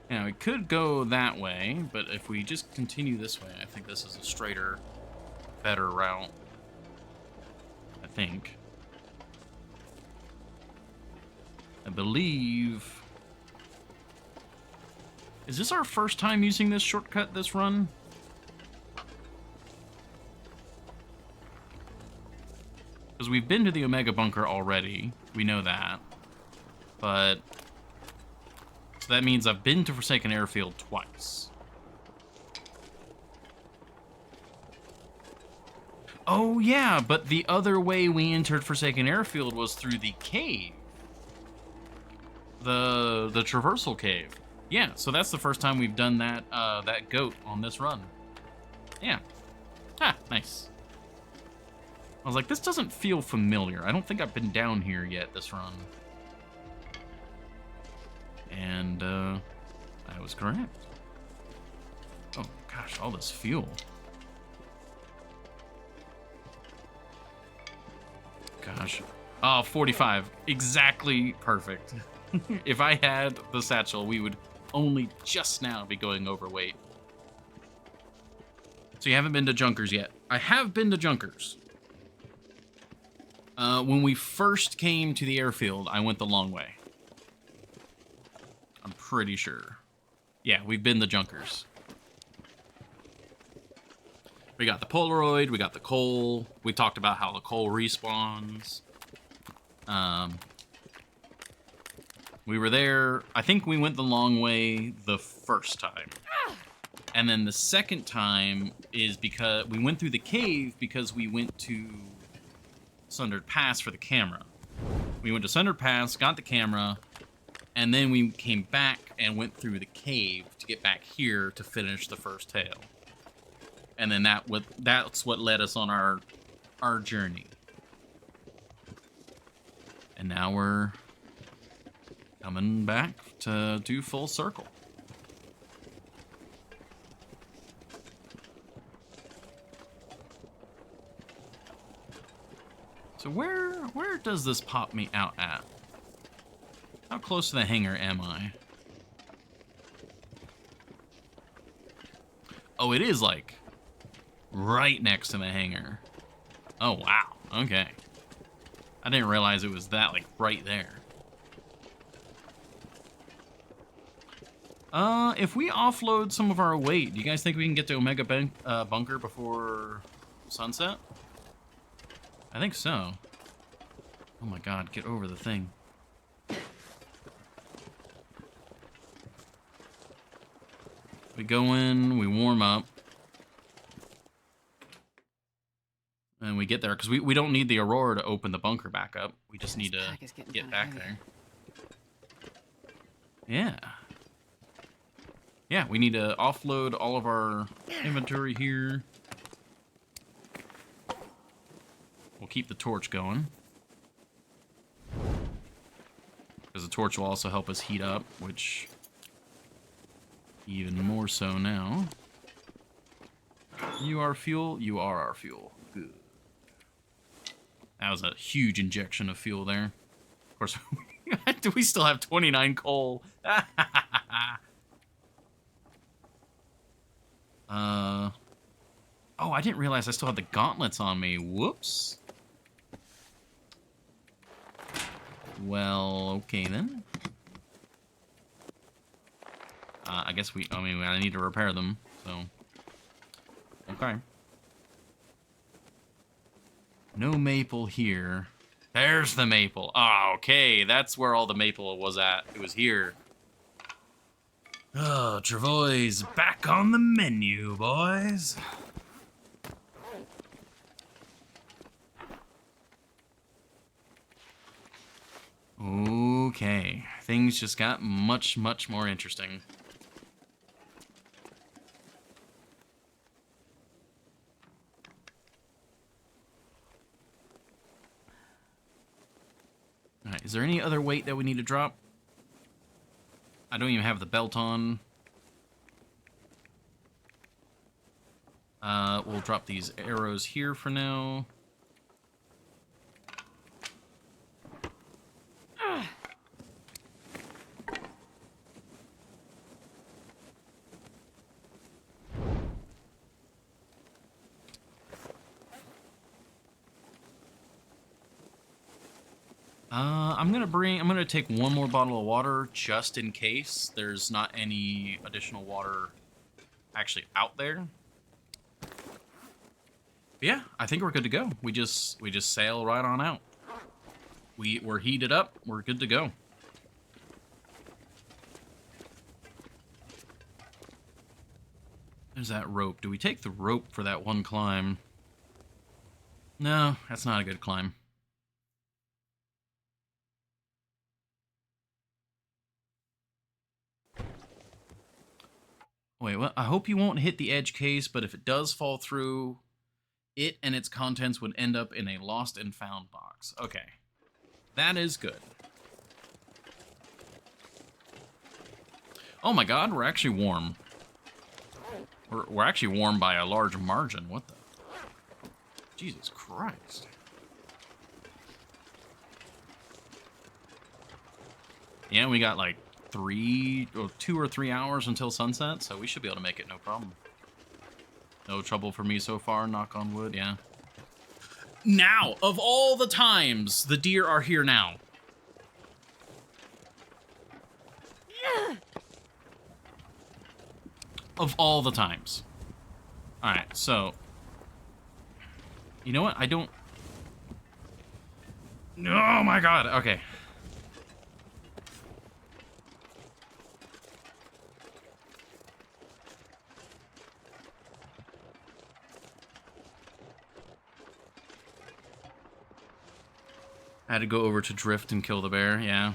Now, we could go that way, but if we just continue this way, I think this is a straighter, better route. I think. I believe... Is this our first time using this shortcut this run? Because we've been to the Omega Bunker already. We know that. But... So that means I've been to Forsaken Airfield twice. Oh, yeah, but the other way we entered Forsaken Airfield was through the cave. The traversal cave. Yeah, so that's the first time we've done that, that goat on this run. Yeah. Ah, nice. I was like, this doesn't feel familiar. I don't think I've been down here yet this run. And, I was correct. Oh, gosh, all this fuel. Gosh. Oh, 45. Exactly perfect. If I had the satchel, we would only just now be going overweight. So you haven't been to Junkers yet. I have been to Junkers. When we first came to the airfield, I went the long way. I'm pretty sure. Yeah, we've been to Junkers. We got the Polaroid, we got the coal. We talked about how the coal respawns. We were there, I think we went the long way the first time. And then the second time is because we went through the cave because we went to Sundered Pass for the camera. We went to Sundered Pass, got the camera, and then we came back and went through the cave to get back here to finish the first tale. And then that's what led us on our journey. And now we're coming back to do full circle. So where does this pop me out at? How close to the hangar am I? Oh, it is like right next to the hangar. Oh, wow. Okay. I didn't realize it was that, like, right there. If we offload some of our weight, do you guys think we can get to Omega Bunker before sunset? I think so. Oh my god, get over the thing. We go in, we warm up. And we get there, because we don't need the Aurora to open the bunker back up. We just need to get back there. Yeah. Yeah, we need to offload all of our inventory here. We'll keep the torch going. Because the torch will also help us heat up, which... even more so now. You are fuel, you are our fuel. Good. That was a huge injection of fuel there. Of course, we still have 29 coal. Oh, I didn't realize I still had the gauntlets on me. Whoops. Well, okay then. I guess I need to repair them, so. Okay. No maple here. There's the maple. Oh, okay. That's where all the maple was at. It was here. Oh, Travois back on the menu, boys. Okay. Things just got much, much more interesting. Alright, is there any other weight that we need to drop? I don't even have the belt on. We'll drop these arrows here for now. I'm gonna take one more bottle of water just in case there's not any additional water actually out there. But yeah, I think we're good to go. We just sail right on out. We're heated up. We're good to go. There's that rope. Do we take the rope for that one climb? No, that's not a good climb. Wait, what? I hope you won't hit the edge case, but if it does fall through, it and its contents would end up in a lost and found box. Okay. That is good. Oh my god, we're actually warm. We're actually warm by a large margin. What the? Jesus Christ. Yeah, we got like 2 or 3 hours until sunset, so we should be able to make it no problem. No trouble for me so far, knock on wood, yeah. Now, of all the times, the deer are here now. Of all the times. Alright, so... You know what? I don't... Oh my god, okay. I had to go over to Drift and kill the bear, yeah.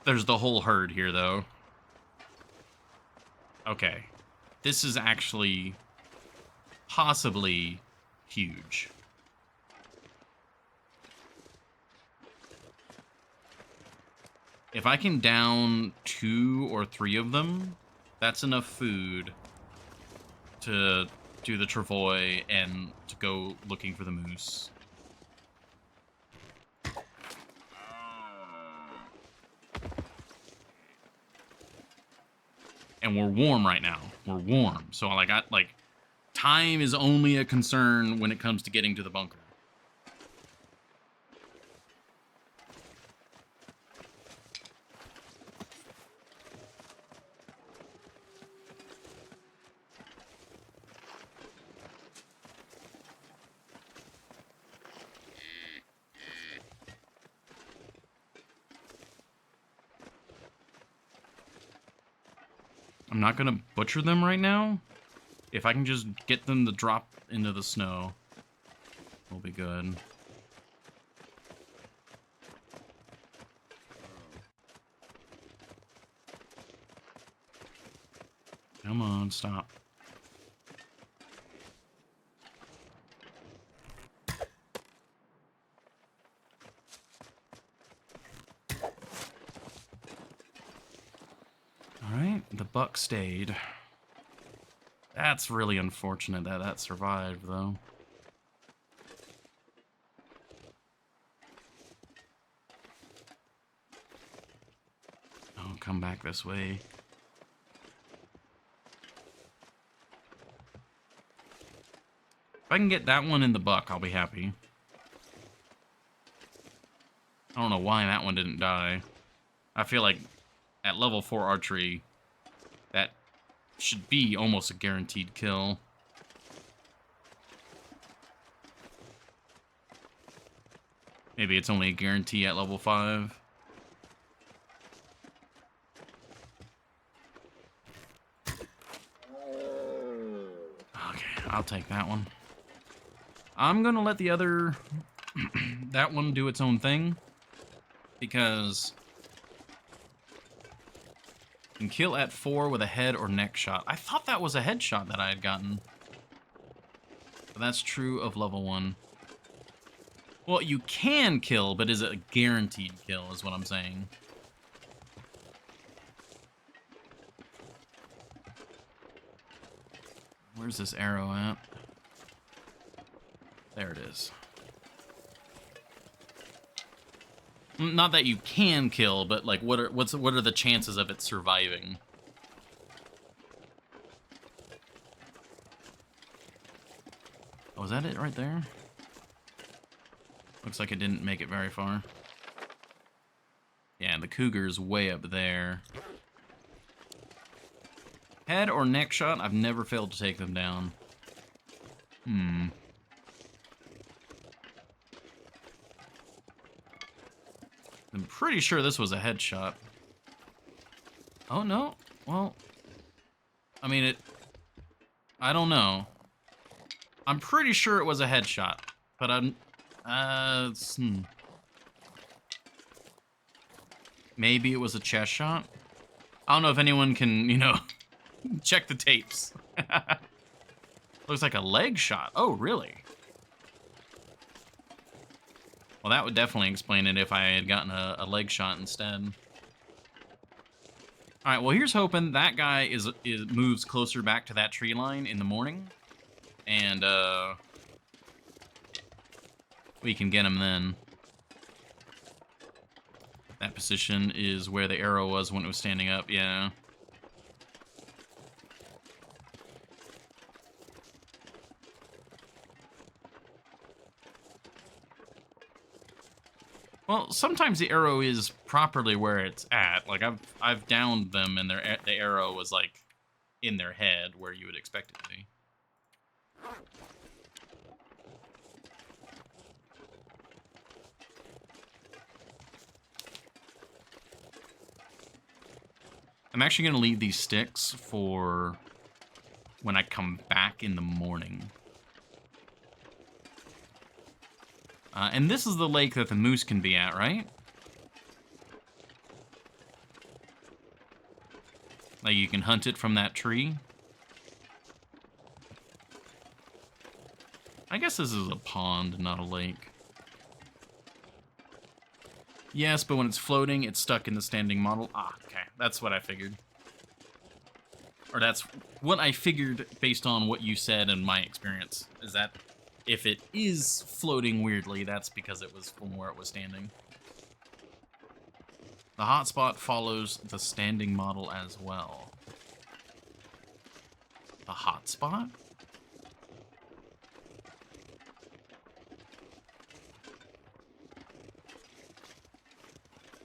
There's the whole herd here, though. Okay. This is actually possibly huge. If I can down 2 or 3 of them, that's enough food to do the travois and to go looking for the moose. And we're warm right now. We're warm. So like time is only a concern when it comes to getting to the bunker. I'm not gonna butcher them right now. If I can just get them to drop into the snow, we'll be good. Come on, stop. Alright, the buck stayed. That's really unfortunate that that survived, though. Oh, come back this way. If I can get that one in the buck, I'll be happy. I don't know why that one didn't die. I feel like at level 4 archery, that should be almost a guaranteed kill. Maybe it's only a guarantee at level 5. Okay, I'll take that one. I'm gonna let the other... that one do its own thing. Because... you can kill at 4 with a head or neck shot. I thought that was a headshot that I had gotten. But that's true of level 1. Well, you can kill, but is it a guaranteed kill, is what I'm saying. Where's this arrow at? There it is. Not that you can kill, but like, what are the chances of it surviving? Oh, is that it right there? Looks like it didn't make it very far. Yeah, the cougar's way up there. Head or neck shot, I've never failed to take them down. I'm pretty sure this was a headshot. Oh, no. Well, I mean, I don't know. I'm pretty sure it was a headshot, but maybe it was a chest shot? I don't know if anyone can, you know, check the tapes. Looks like a leg shot. Oh, really? Well, that would definitely explain it if I had gotten a leg shot instead. All right, well, here's hoping that guy moves closer back to that tree line in the morning, and we can get him then. That position is where the arrow was when it was standing up, yeah. Well, sometimes the arrow is properly where it's at. Like I've downed them and the arrow was like in their head where you would expect it to be. I'm actually going to leave these sticks for when I come back in the morning. And this is the lake that the moose can be at, right? Like you can hunt it from that tree. I guess this is a pond, not a lake. Yes, but when it's floating, it's stuck in the standing model. Ah, okay. That's what I figured. Or that's what I figured based on what you said and my experience. Is that if it is floating weirdly, that's because it was from where it was standing. The hotspot follows the standing model as well. The hotspot?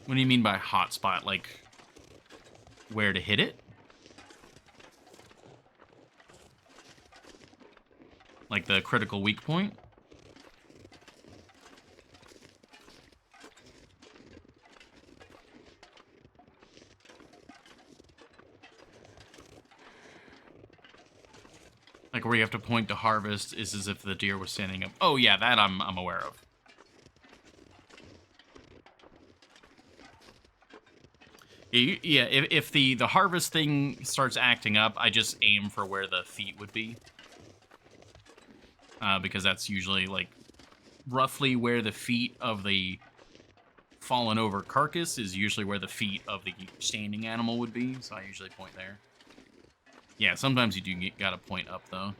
What do you mean by hotspot? Like, where to hit it? Like the critical weak point? Like where you have to point to harvest is as if the deer was standing up. Oh yeah, that I'm aware of. Yeah, if the harvest thing starts acting up, I just aim for where the feet would be. Because that's usually, like, roughly where the feet of the fallen over carcass is usually where the feet of the standing animal would be, so I usually point there. Yeah, sometimes you do gotta point up, though.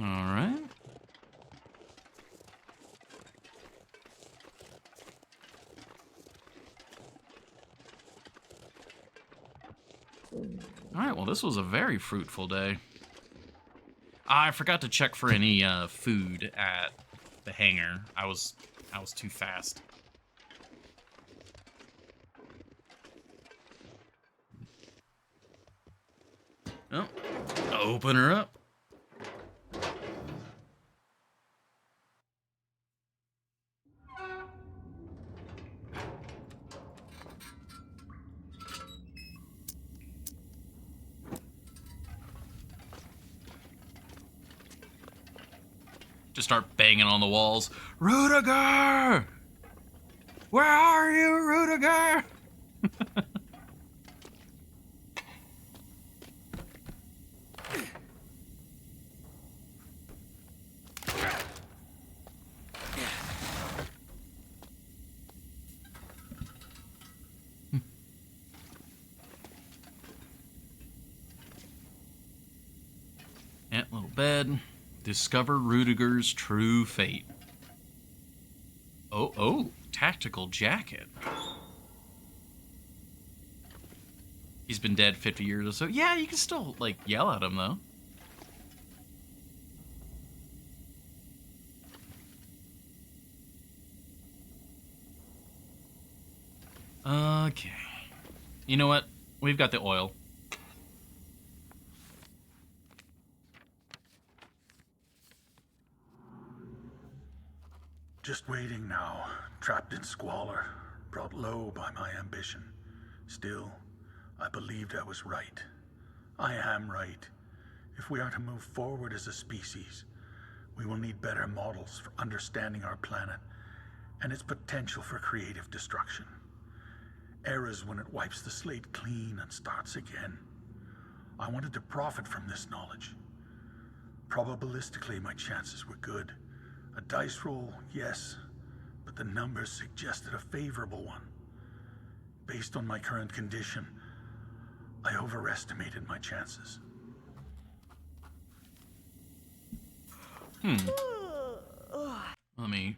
Alright. Alright, well this was a very fruitful day. I forgot to check for any food at the hangar. I was too fast. Oh, open her up. Just start banging on the walls. Rudiger! Where are you, Rudiger? Yeah, little bed. Discover Rudiger's true fate. Oh, tactical jacket. He's been dead 50 years or so. Yeah, you can still, like, yell at him, though. Okay. You know what? We've got the oil. Just waiting now, trapped in squalor, brought low by my ambition. Still, I believed I was right. I am right. If we are to move forward as a species, we will need better models for understanding our planet and its potential for creative destruction. Eras when it wipes the slate clean and starts again. I wanted to profit from this knowledge. Probabilistically, my chances were good. A dice roll, yes, but the numbers suggested a favorable one. Based on my current condition, I overestimated my chances. Let me...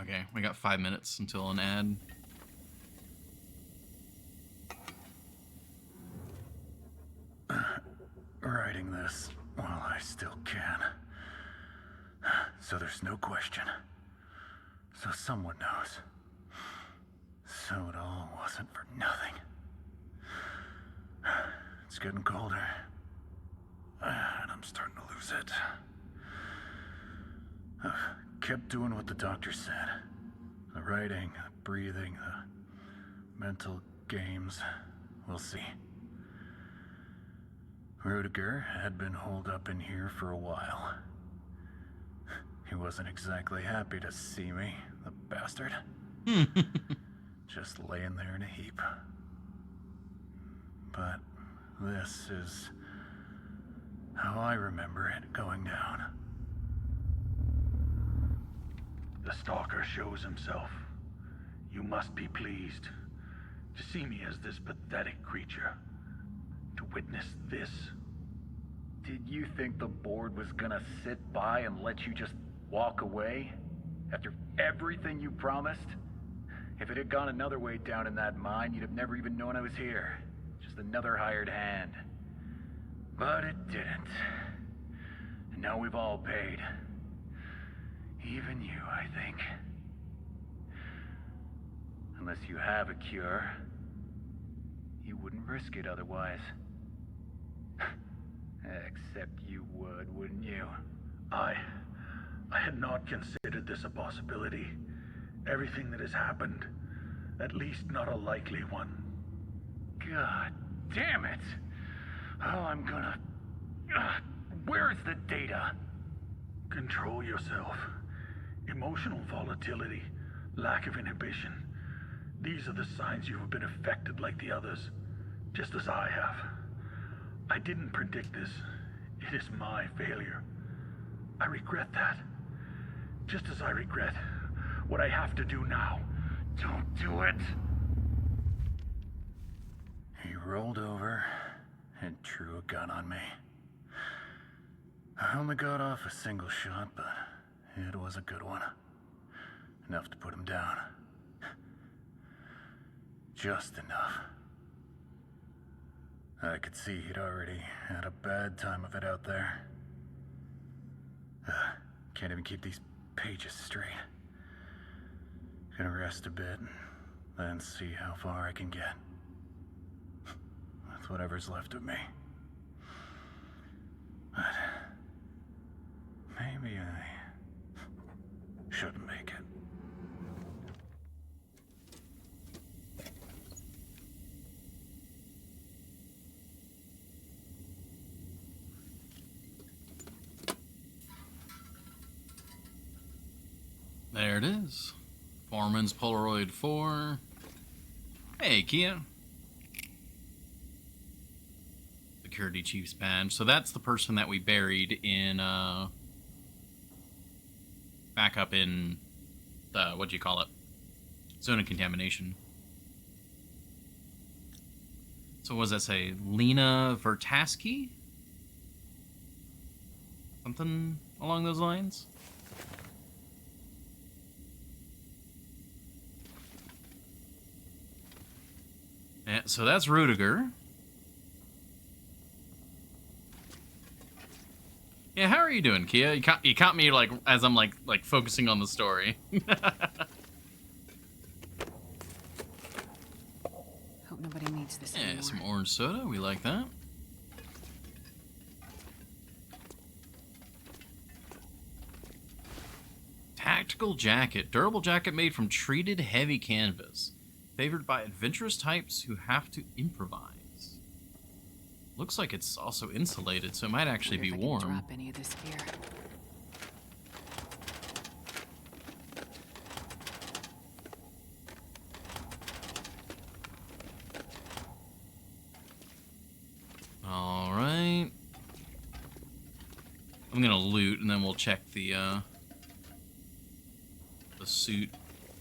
Okay, we got 5 minutes until an ad. Writing this while I still can. So there's no question. So someone knows. So it all wasn't for nothing. It's getting colder. And I'm starting to lose it. I've kept doing what the doctor said. The writing, the breathing, the mental games. We'll see. Rudiger had been holed up in here for a while. He wasn't exactly happy to see me, the bastard. Just laying there in a heap. But this is how I remember it going down. The stalker shows himself. You must be pleased to see me as this pathetic creature. To witness this. Did you think the board was gonna sit by and let you just walk away? After everything you promised? If it had gone another way down in that mine, you'd have never even known I was here. Just another hired hand. But it didn't. And now we've all paid. Even you, I think. Unless you have a cure. You wouldn't risk it otherwise. Except you would, wouldn't you? I had not considered this a possibility. Everything that has happened, at least not a likely one. God damn it! Oh, I'm gonna... where's the data? Control yourself. Emotional volatility, lack of inhibition. These are the signs you have been affected like the others, just as I have. I didn't predict this. It is my failure. I regret that. Just as I regret what I have to do now. Don't do it! He rolled over and drew a gun on me. I only got off a single shot, but it was a good one. Enough to put him down. Just enough. I could see he'd already had a bad time of it out there. Can't even keep these pages straight. Gonna rest a bit, then see how far I can get. With whatever's left of me. But maybe I shouldn't make it. There it is. Foreman's Polaroid 4. Hey, Kia. Security Chief's badge. So that's the person that we buried in, back up in the, what'd you call it? Zone of contamination. So what does that say? Lena Vertasky? Something along those lines? Yeah, so that's Rudiger. Yeah, how are you doing, Kia? You caught me like as I'm like focusing on the story. Hope nobody needs this Yeah, anymore. some orange soda. We like that. Tactical jacket. Durable jacket made from treated heavy canvas. Favored by adventurous types who have to improvise. Looks like it's also insulated, so it might actually be Wonder if I can warm. drop any of this gear. All right. I'm gonna loot, and then we'll check the suit,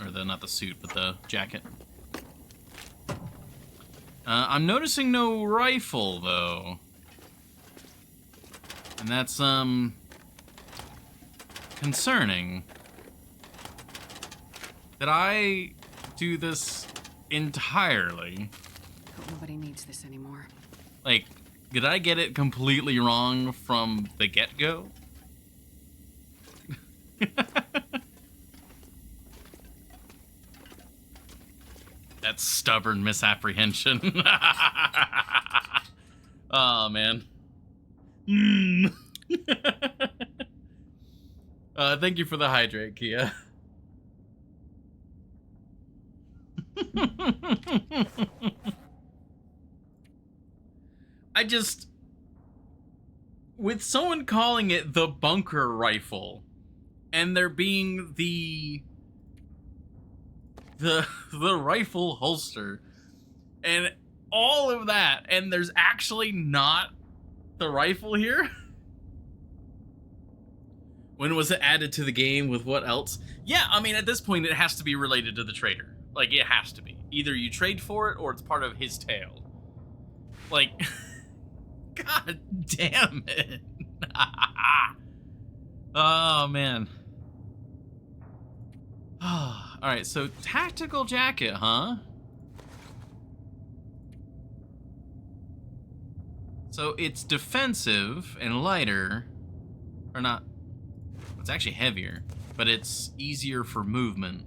or not the suit, but the jacket. I'm noticing no rifle, though. And that's, concerning. Did I do this entirely? Hope nobody needs this anymore. Like, did I get it completely wrong from the get-go? That stubborn misapprehension. Oh, man. Thank you for the hydrate, Kia. I just... With someone calling it the bunker rifle, and there being the rifle holster, and all of that, and there's actually not the rifle here? When was it added to the game? With what else? Yeah, I mean, at this point, it has to be related to the trader. Like, it has to be. Either you trade for it, or it's part of his tale. Like... God damn it. Oh, man. Alright, so tactical jacket, huh? So it's defensive and lighter. Or not. It's actually heavier. But it's easier for movement.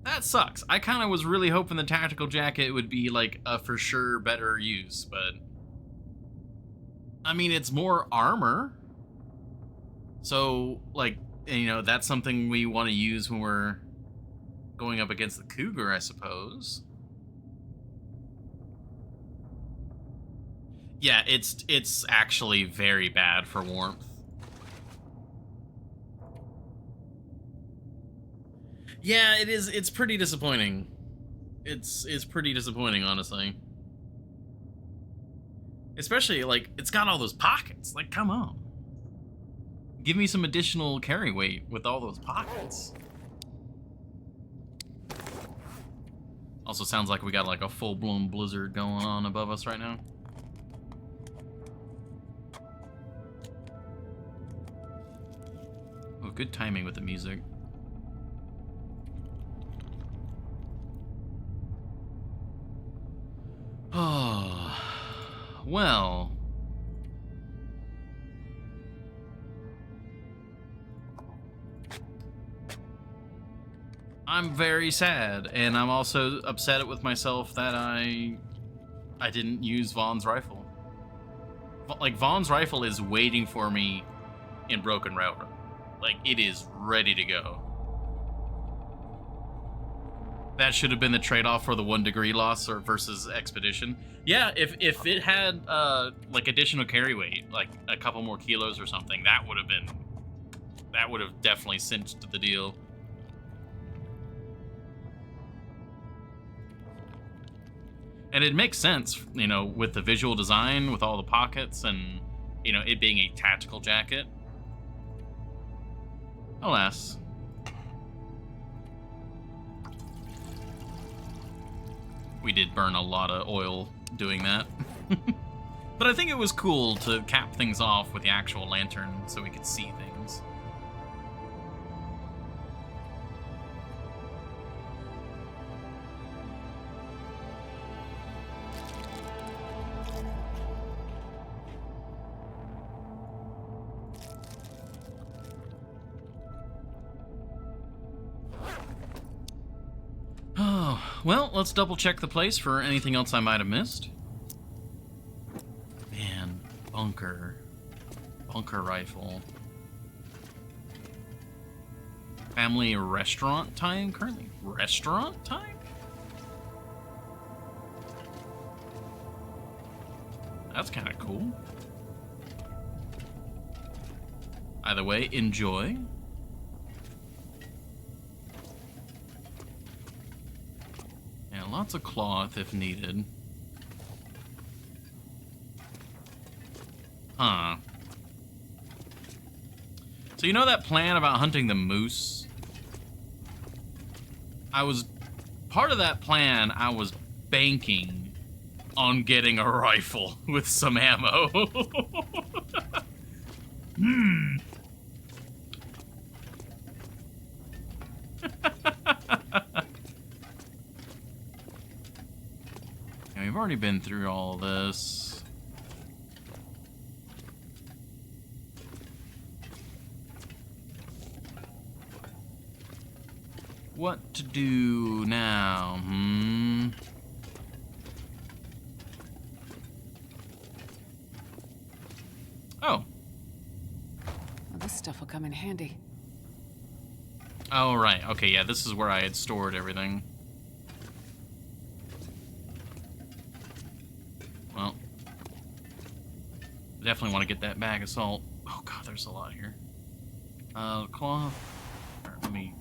That sucks. I kind of was really hoping the tactical jacket would be like a for sure better use, but I mean, it's more armor. So, like, you know, that's something we want to use when we're going up against the Cougar, I suppose. Yeah, it's actually very bad for warmth. Yeah, it is. It's pretty disappointing. It's pretty disappointing, honestly. Especially, like, it's got all those pockets. Like, come on. Give me some additional carry weight with all those pockets. Also sounds like we got, like, a full-blown blizzard going on above us right now. Oh, good timing with the music. Oh, well. I'm very sad, and I'm also upset with myself that I didn't use Vaughn's rifle. Like, Vaughn's rifle is waiting for me in Broken Railroad. Like, it is ready to go. That should have been the trade-off for the 1 degree loss or versus Expedition. Yeah, if it had like additional carry weight, like a couple more kilos or something, that would have definitely cinched the deal. And it makes sense, you know, with the visual design, with all the pockets, and, you know, it being a tactical jacket. Alas. We did burn a lot of oil doing that. But I think it was cool to cap things off with the actual lantern so we could see things. Oh, well, let's double check the place for anything else I might have missed. Man, bunker rifle. Family restaurant time currently? Restaurant time? That's kind of cool. Either way, enjoy. Yeah, lots of cloth if needed. Huh. So you know that plan about hunting the moose? Part of that plan, I was banking on getting a rifle with some ammo. Hmm. Yeah, we've already been through all this. What to do now? Oh. Well, this stuff will come in handy. Oh, right. Okay, yeah, this is where I had stored everything. Well, definitely want to get that bag of salt. Oh, God, there's a lot here. Cloth. All right, let me...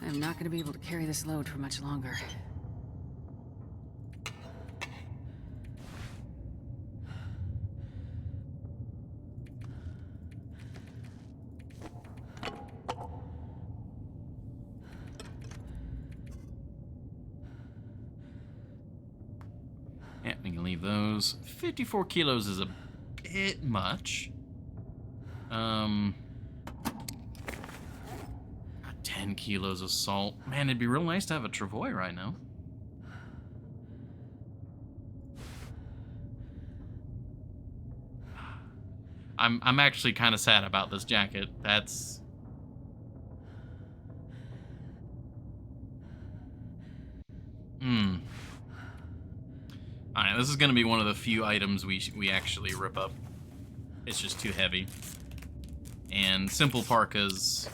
I'm not going to be able to carry this load for much longer. Yeah, we can leave those. 54 kilos is a bit much. 10 kilos of salt. Man, it'd be real nice to have a travois right now. I'm actually kind of sad about this jacket. That's... Alright, this is going to be one of the few items we actually rip up. It's just too heavy. And simple parkas,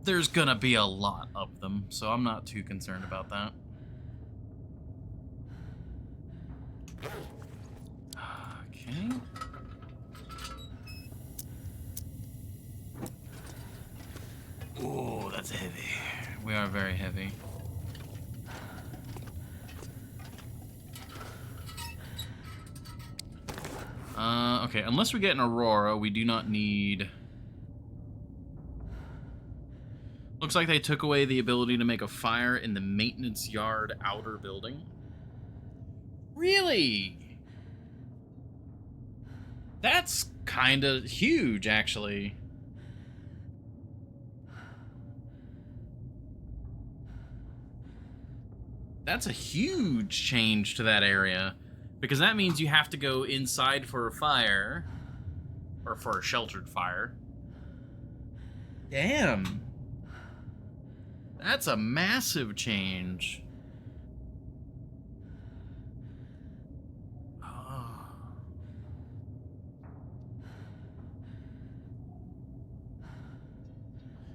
there's going to be a lot of them, so I'm not too concerned about that. Okay. Oh, that's heavy. We are very heavy. Okay, unless we get an Aurora, we do not need... Looks like they took away the ability to make a fire in the maintenance yard outer building. Really? That's kind of huge, actually. That's a huge change to that area. Because that means you have to go inside for a fire. Or for a sheltered fire. Damn. That's a massive change. Oh.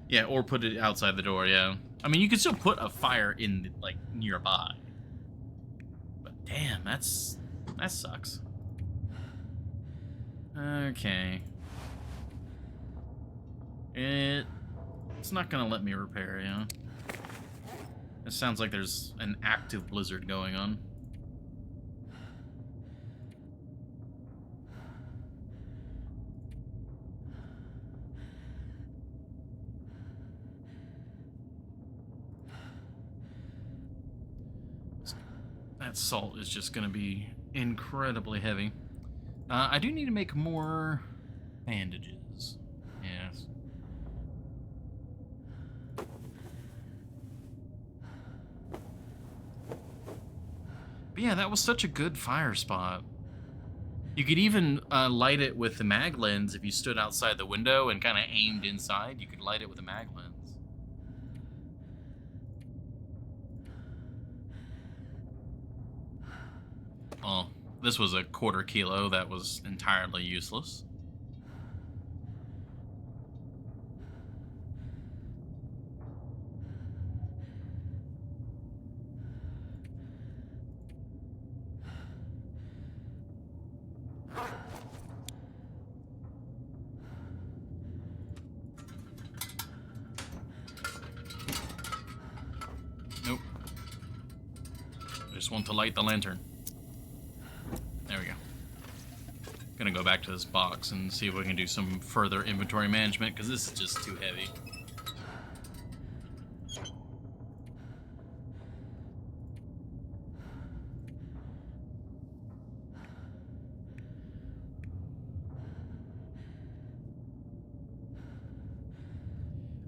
Yeah, or put it outside the door, yeah. I mean, you can still put a fire in, like, nearby. But damn, that sucks. Okay. It's not gonna let me repair, yeah. It sounds like there's an active blizzard going on. That salt is just gonna be incredibly heavy. I do need to make more bandages. Yes. But yeah, that was such a good fire spot. You could even light it with the mag lens if you stood outside the window and kind of aimed inside. You could light it with a mag lens. Well, this was a quarter kilo that was entirely useless. Nope. I just want to light the lantern. There we go. Gonna go back to this box and see if we can do some further inventory management, because this is just too heavy.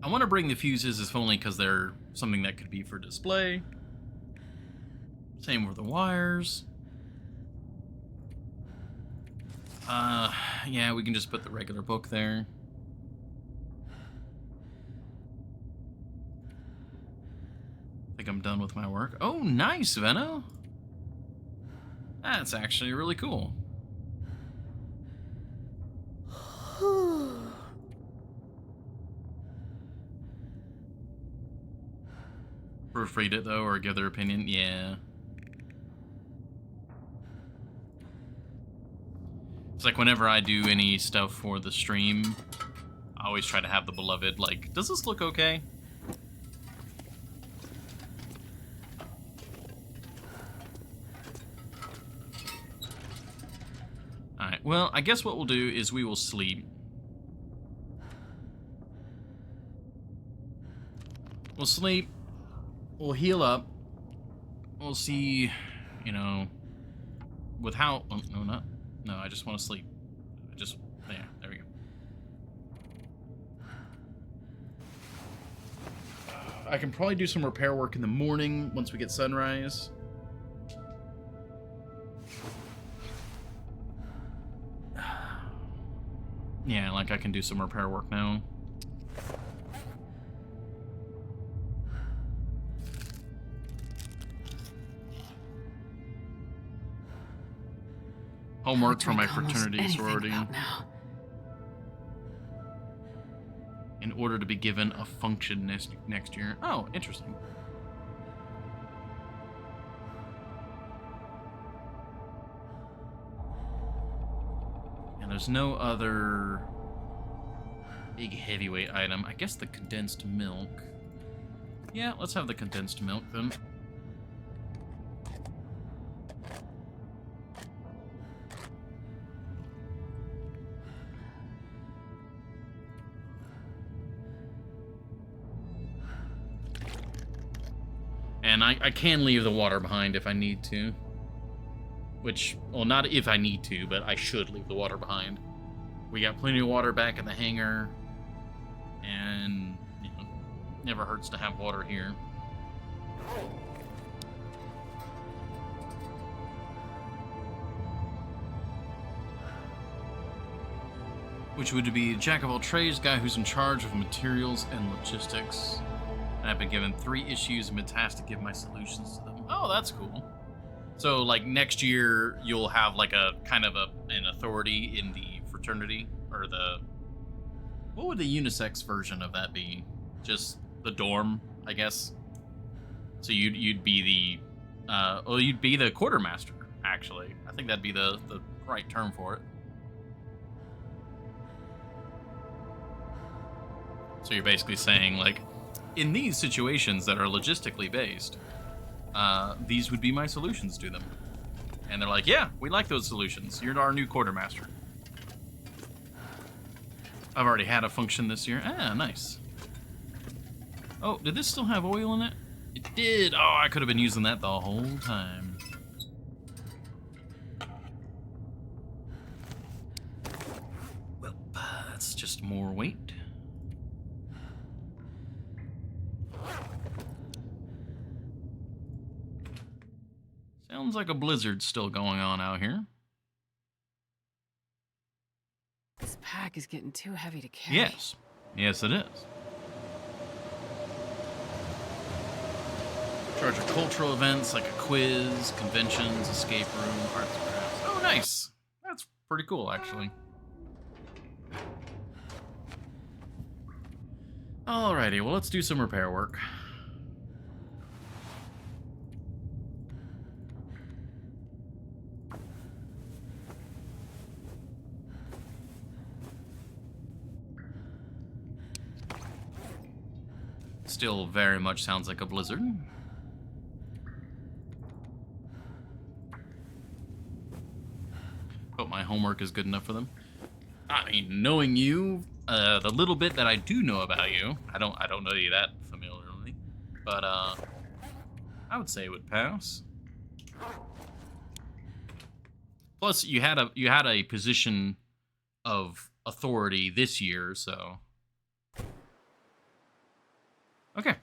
I want to bring the fuses, if only because they're something that could be for display. Same with the wires. Yeah, we can just put the regular book there. I think I'm done with my work. Oh, nice, Venno. That's actually really cool. Proofread it, though, or give their opinion? Yeah. It's like whenever I do any stuff for the stream, I always try to have the beloved, like, does this look okay? Alright, well, I guess what we'll do is we will sleep. We'll sleep. We'll heal up. We'll see, you know, with how... Oh, no, not... No, I just want to sleep. There we go. I can probably do some repair work in the morning once we get sunrise. Yeah, like I can do some repair work now. Homework for my fraternity and sorority. In order to be given a function next year. Oh, interesting. And there's no other big heavyweight item. I guess the condensed milk. Yeah, let's have the condensed milk then. And I can leave the water behind if I need to. Which, well, not if I need to, but I should leave the water behind. We got plenty of water back in the hangar. And, you know, never hurts to have water here. Which would be Jack of all trades, guy who's in charge of materials and logistics. I've been given 3 issues and been tasked to give my solutions to them. Oh, that's cool. So, like, next year, you'll have, like, a kind of an authority in the fraternity, or the... What would the unisex version of that be? Just the dorm, I guess? So you'd be the... well, you'd be the quartermaster, actually. I think that'd be the right term for it. So you're basically saying, like... In these situations that are logistically based, these would be my solutions to them. And they're like, yeah, we like those solutions. You're our new quartermaster. I've already had a function this year. Ah, nice. Oh, did this still have oil in it? It did. Oh, I could have been using that the whole time. that's just more weight. Sounds like a blizzard's still going on out here. This pack is getting too heavy to carry. Yes. Yes, it is. Charge of cultural events like a quiz, conventions, escape room, arts and crafts. Oh, nice. That's pretty cool, actually. Alrighty, well, let's do some repair work. Still very much sounds like a blizzard. Hope my homework is good enough for them. I mean, knowing you, the little bit that I do know about you, I don't know you that familiarly, but I would say it would pass. Plus, you had a position of authority this year, so okay.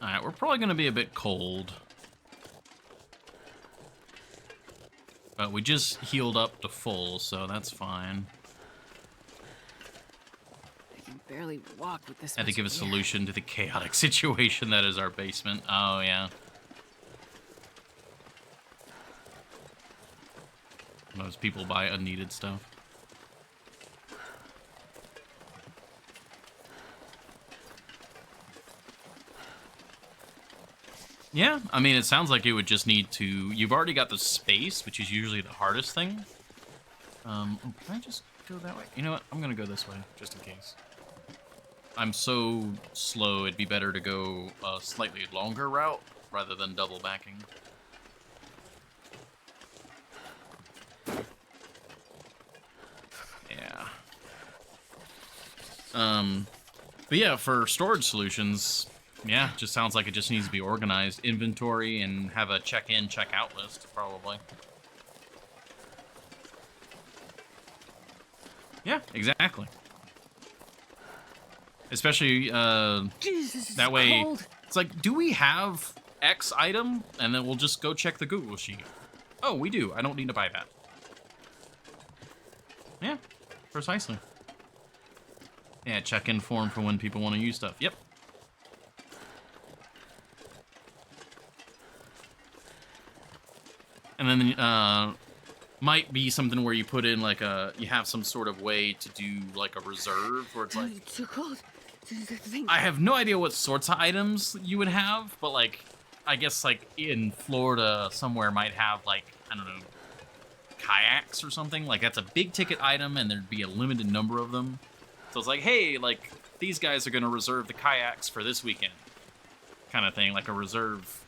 Alright, we're probably going to be a bit cold. But we just healed up to full, so that's fine. I can barely walk with this. Had to give a solution to the chaotic situation that is our basement. Oh, yeah. Most people buy unneeded stuff. Yeah, I mean, it sounds like it would just need to... You've already got the space, which is usually the hardest thing. Oh, can I just go that way? You know what? I'm going to go this way, just in case. I'm so slow, it'd be better to go a slightly longer route rather than double backing. Yeah. But yeah, for storage solutions... Yeah, just sounds like it just needs to be organized. Inventory and have a check-in, check-out list, probably. Yeah, exactly. Especially, Jesus, that way, cold. it's like, do we have X item? And then we'll just go check the Google sheet. Oh, we do. I don't need to buy that. Yeah, precisely. Yeah, check-in form for when people want to use stuff. Yep. And then, might be something where you put in, like, you have some sort of way to do, like, a reserve, where it's like... It's too cold. I have no idea what sorts of items you would have, but, like, I guess, like, in Florida, somewhere might have, like, I don't know, kayaks or something. Like, that's a big-ticket item, and there'd be a limited number of them. So it's like, hey, like, these guys are going to reserve the kayaks for this weekend. Kind of thing, like a reserve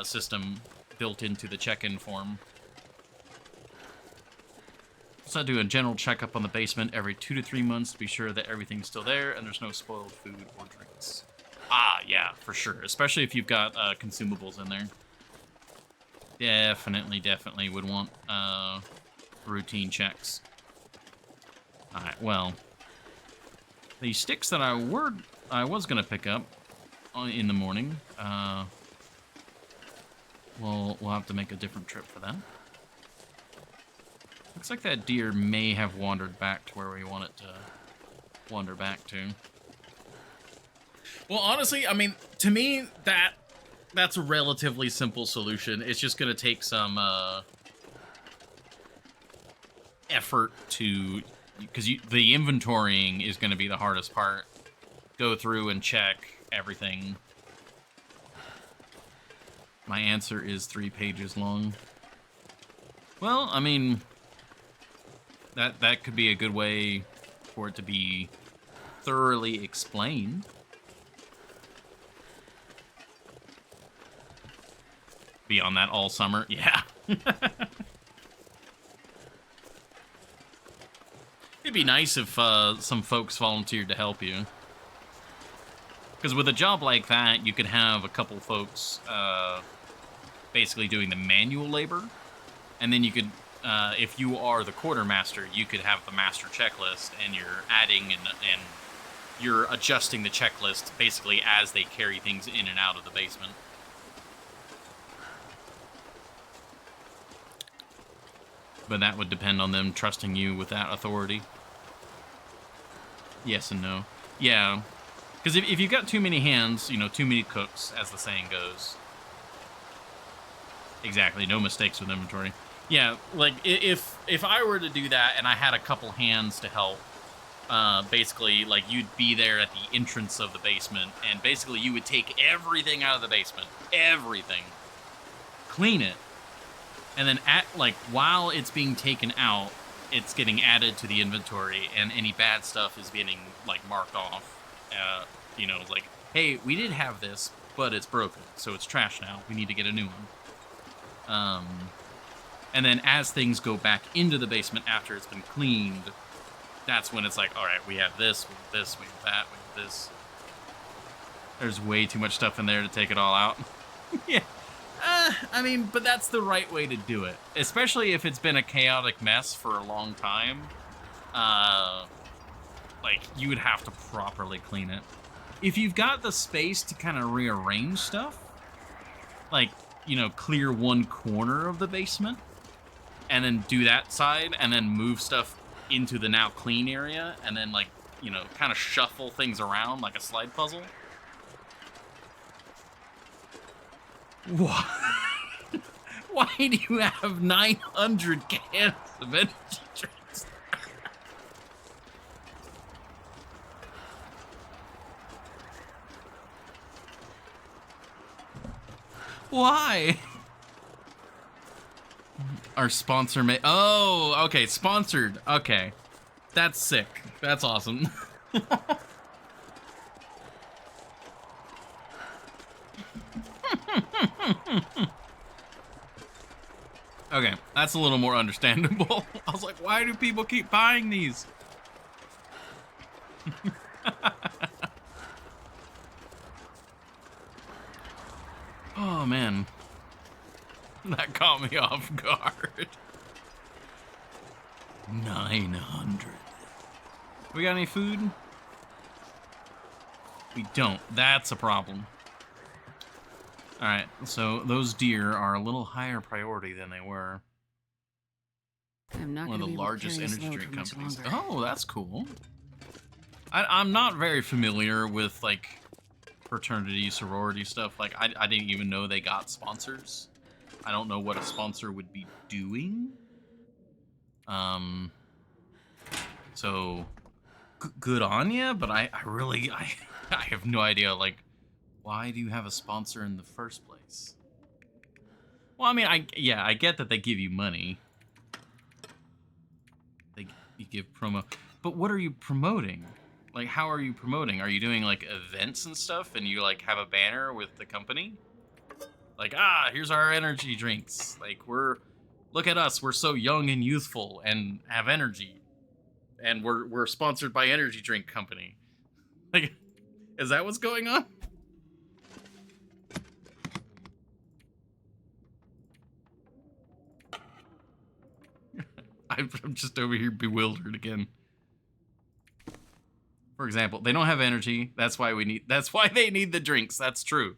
system built into the check-in form. So I do a general checkup on the basement every 2 to 3 months to be sure that everything's still there and there's no spoiled food or drinks. Ah, yeah, for sure. Especially if you've got consumables in there. Definitely would want routine checks. Alright, well. The sticks that I was going to pick up in the morning, we'll have to make a different trip for that. Looks like that deer may have wandered back to where we want it to wander back to. Well, honestly, I mean, to me, that's a relatively simple solution. It's just going to take some effort to... Because the inventorying is going to be the hardest part. Go through and check everything. My answer is 3 pages long. Well, I mean... That could be a good way for it to be thoroughly explained. Be on that all summer. Yeah. It'd be nice if some folks volunteered to help you. Because with a job like that, you could have a couple folks basically doing the manual labor. And then you could, if you are the quartermaster, you could have the master checklist, and you're adding and you're adjusting the checklist basically as they carry things in and out of the basement. But that would depend on them trusting you with that authority. Yes and no. Yeah. Because if you've got too many hands, you know, too many cooks, as the saying goes. Exactly, no mistakes with inventory. Yeah, like, if I were to do that and I had a couple hands to help, basically, like, you'd be there at the entrance of the basement, and basically you would take everything out of the basement. Everything. Clean it. And then, while it's being taken out, it's getting added to the inventory, and any bad stuff is getting, like, marked off. You know, like, hey, we did have this, but it's broken, so it's trash now. We need to get a new one. And then as things go back into the basement after it's been cleaned, that's when it's like, all right, we have this, we have this, we have that, we have this. There's way too much stuff in there to take it all out. Yeah. I mean, but that's the right way to do it. Especially if it's been a chaotic mess for a long time. Like, you would have to properly clean it. If you've got the space to kind of rearrange stuff, like, you know, clear one corner of the basement, and then do that side, and then move stuff into the now clean area, and then, like, you know, kind of shuffle things around like a slide puzzle. What? Why do you have 900 cans of energy drinks? Why? Our sponsor may... Oh, okay, sponsored. Okay. That's sick. That's awesome. Okay, that's a little more understandable. I was like, why do people keep buying these? Oh, man. That caught me off guard. 900. We got any food? We don't. That's a problem. Alright, so those deer are a little higher priority than they were. I'm not One of the largest energy drink much companies. longer. Oh, that's cool. I'm not very familiar with, like, fraternity, sorority stuff. Like, I didn't even know they got sponsors. I don't know what a sponsor would be doing. So, good on ya, but I really have no idea, like, why do you have a sponsor in the first place? Well, I mean, I get that they give you money. You give promo. But what are you promoting? Like, how are you promoting? Are you doing, like, events and stuff, and you, like, have a banner with the company? Like, here's our energy drinks. Like, look at us. We're so young and youthful and have energy. And we're sponsored by energy drink company. Like, is that what's going on? I'm just over here bewildered again. For example, they don't have energy. That's why they need the drinks. That's true.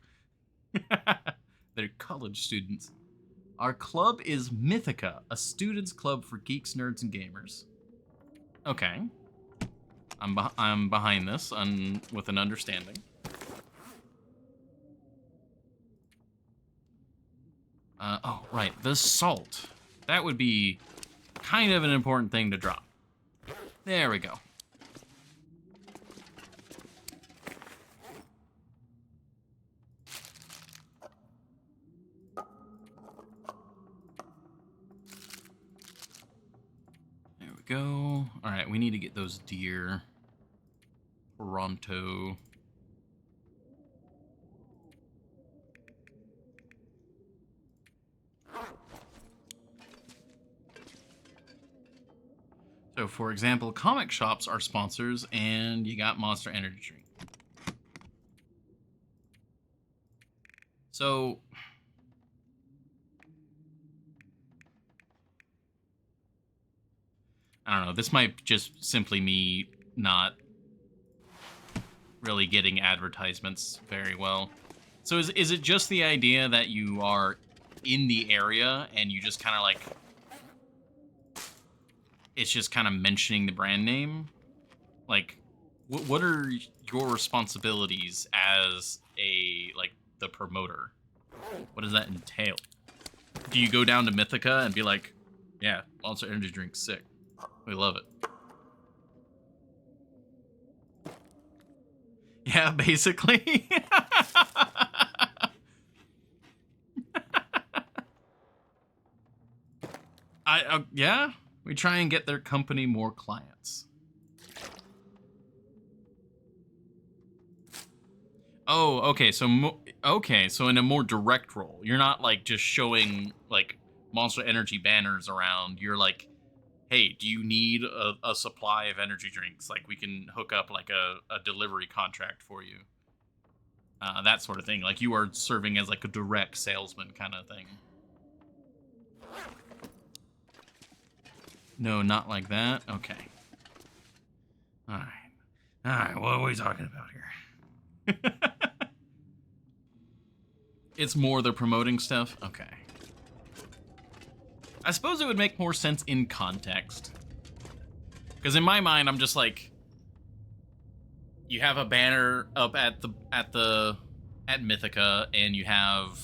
They're college students. Our club is Mythica, a students' club for geeks, nerds, and gamers. Okay. I'm behind this with an understanding. Oh, right. The salt. That would be kind of an important thing to drop. There we go. There we go. All right, we need to get those deer. Pronto. So, for example, comic shops are sponsors, and you got Monster Energy Drink. So, I don't know. This might just simply me not really getting advertisements very well. So is it just the idea that you are in the area and you just kind of like, it's just kind of mentioning the brand name? Like, what are your responsibilities as the promoter? What does that entail? Do you go down to Mythica and be like, yeah, Monster Energy Drink's sick. We love it. Yeah, basically. Yeah, we try and get their company more clients. Oh, okay. So so in a more direct role, you're not like just showing like Monster Energy banners around. You're like, hey, do you need a supply of energy drinks? Like, we can hook up like a delivery contract for you. That sort of thing. Like, you are serving as like a direct salesman kind of thing. No, not like that? Okay. Alright. Alright, what are we talking about here? It's more the promoting stuff? Okay. I suppose it would make more sense in context. Because in my mind, I'm just like, you have a banner up at Mythica, and you have,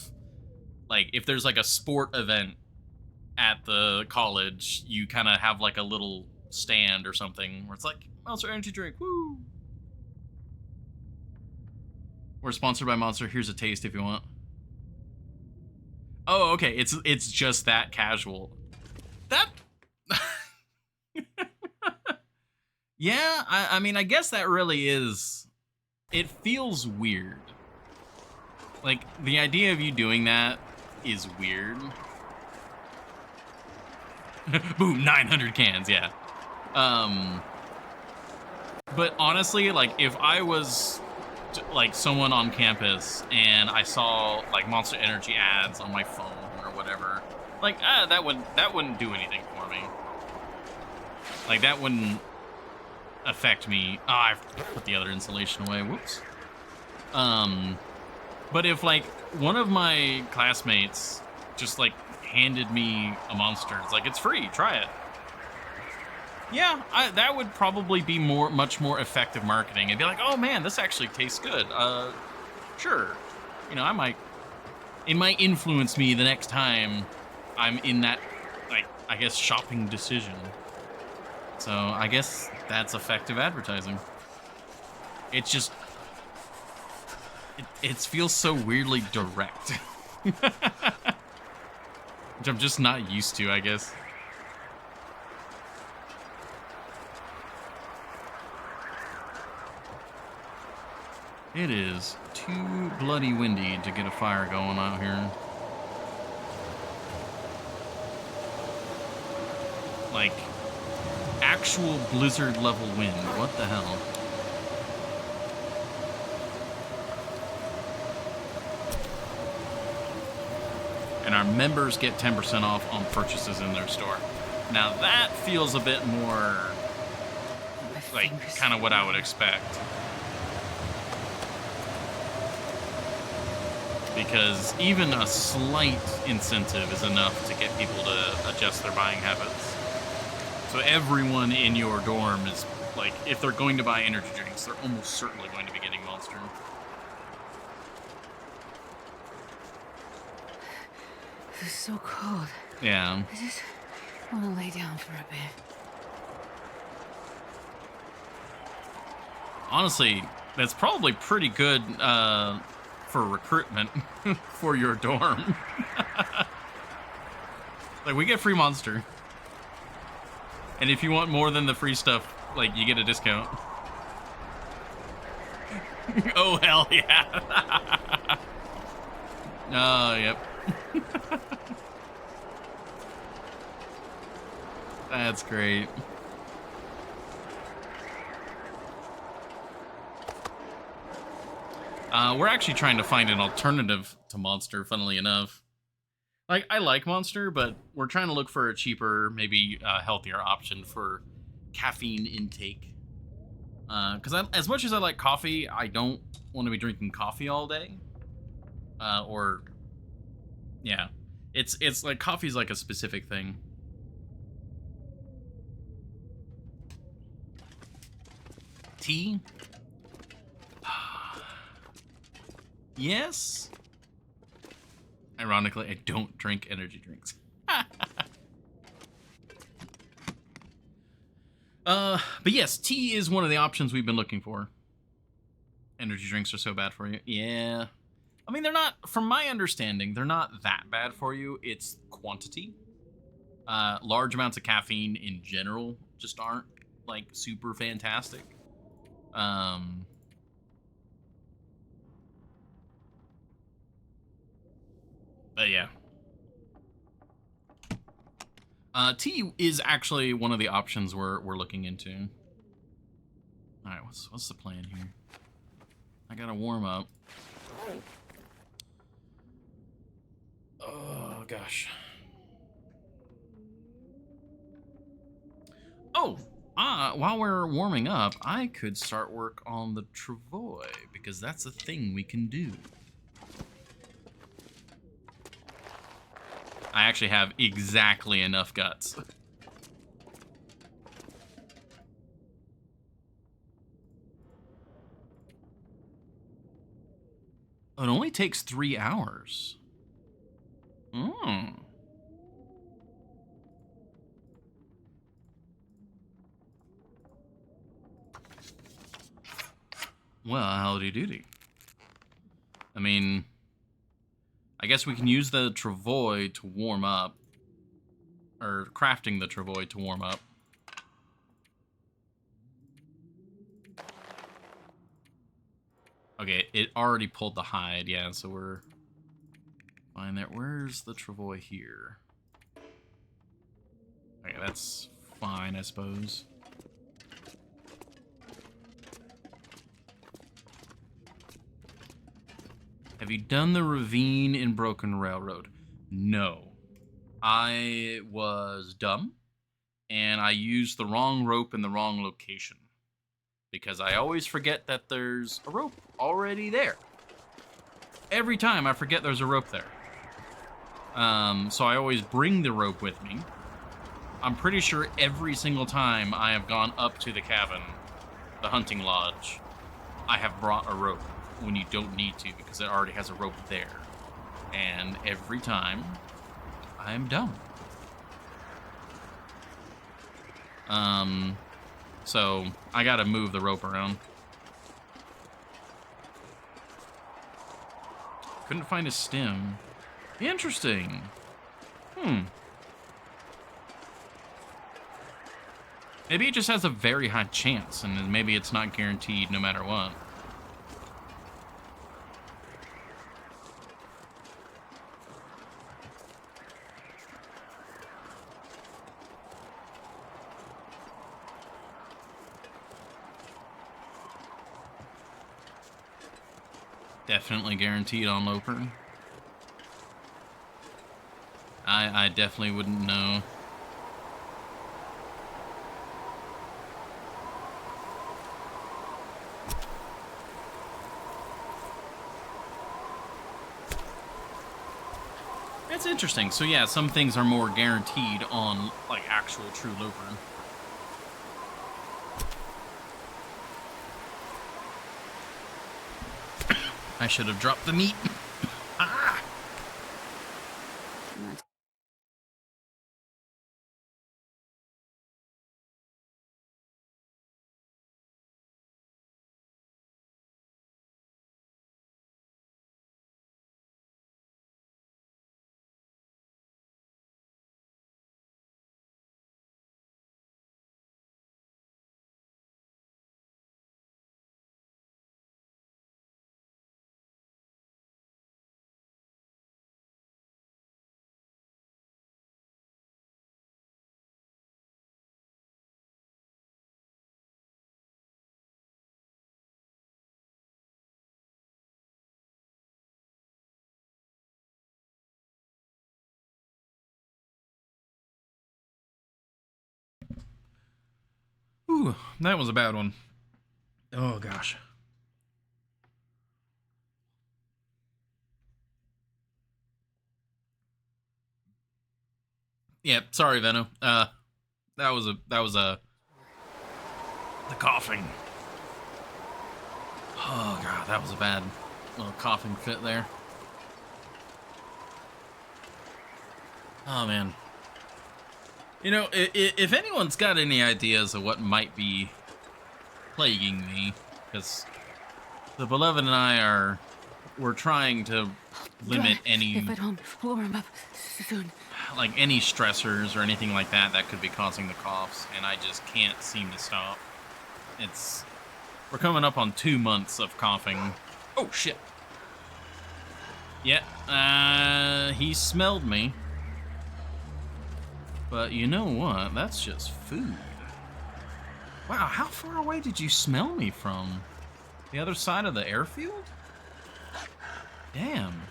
like, if there's like a sport event at the college, you kind of have like a little stand or something where it's like, Monster Energy Drink, woo! We're sponsored by Monster, here's a taste if you want. Oh, okay, it's just that casual. That... Yeah, I mean, I guess that really is... It feels weird. Like, the idea of you doing that is weird. Boom, 900 cans, yeah. But honestly, like, if I was like someone on campus and I saw like Monster Energy ads on my phone or whatever, like that wouldn't do anything for me. Like, that wouldn't affect me. Oh, I put the other insulation away. Whoops. But if like one of my classmates just like handed me a Monster, it's like, it's free, try it. Yeah, that would probably be much more effective marketing. It'd be like, oh man, this actually tastes good. Sure. You know, it might influence me the next time I'm in that, like, I guess, shopping decision. So I guess that's effective advertising. It's just, it feels so weirdly direct. Which I'm just not used to, I guess. It is too bloody windy to get a fire going out here. Like, actual blizzard level wind. What the hell? And our members get 10% off on purchases in their store. Now that feels a bit more like kind of what I would expect. Because even a slight incentive is enough to get people to adjust their buying habits. So everyone in your dorm is, like, if they're going to buy energy drinks, they're almost certainly going to be getting Monster. It's so cold. Yeah. I just want to lay down for a bit. Honestly, that's probably pretty good for recruitment for your dorm. Like, we get free Monster. And if you want more than the free stuff, like, you get a discount. Oh, hell yeah. Oh, yep. That's great. We're actually trying to find an alternative to Monster, funnily enough. Like, I like Monster, but we're trying to look for a cheaper, maybe healthier option for caffeine intake. Because as much as I like coffee, I don't want to be drinking coffee all day. Yeah, it's like coffee's like a specific thing. Tea? Yes. Ironically, I don't drink energy drinks. But yes, tea is one of the options we've been looking for. Energy drinks are so bad for you. Yeah. I mean, they're not, from my understanding, they're not that bad for you. It's quantity. Large amounts of caffeine in general just aren't, like, super fantastic. But yeah. Tea is actually one of the options we're looking into. All right, what's the plan here? I gotta warm up. Oh gosh. Oh, while we're warming up, I could start work on the travois because that's a thing we can do. I actually have exactly enough guts. It only takes 3 hours. Hmm. Well, howdy doody. I mean, I guess we can use the travois to warm up. Or crafting the travois to warm up. Okay, it already pulled the hide, yeah, so we're fine there. Where's the travois here? Okay, that's fine, I suppose. Have you done the ravine in Broken Railroad? No. I was dumb, and I used the wrong rope in the wrong location. Because I always forget that there's a rope already there. Every time I forget there's a rope there. So I always bring the rope with me. I'm pretty sure every single time I have gone up to the cabin, the hunting lodge, I have brought a rope when you don't need to because it already has a rope there. And every time, I'm dumb. So I gotta move the rope around. Couldn't find a stem. Interesting. Maybe it just has a very high chance, and maybe it's not guaranteed no matter what. Definitely guaranteed on Loper. I definitely wouldn't know. That's interesting. So yeah, some things are more guaranteed on like actual true Loper. I should have dropped the meat. Whew, that was a bad one. Oh, gosh. Yeah, sorry, Venno. That was the coughing. Oh, God, that was a bad little coughing fit there. Oh, man. You know, if anyone's got any ideas of what might be plaguing me, because the beloved and I we're trying to limit any, If I don't warm up soon. like any stressors or anything like that that could be causing the coughs, and I just can't seem to stop. We're coming up on 2 months of coughing. Oh, shit. Yeah, he smelled me. But you know what? That's just food. Wow, how far away did you smell me from? The other side of the airfield? Damn.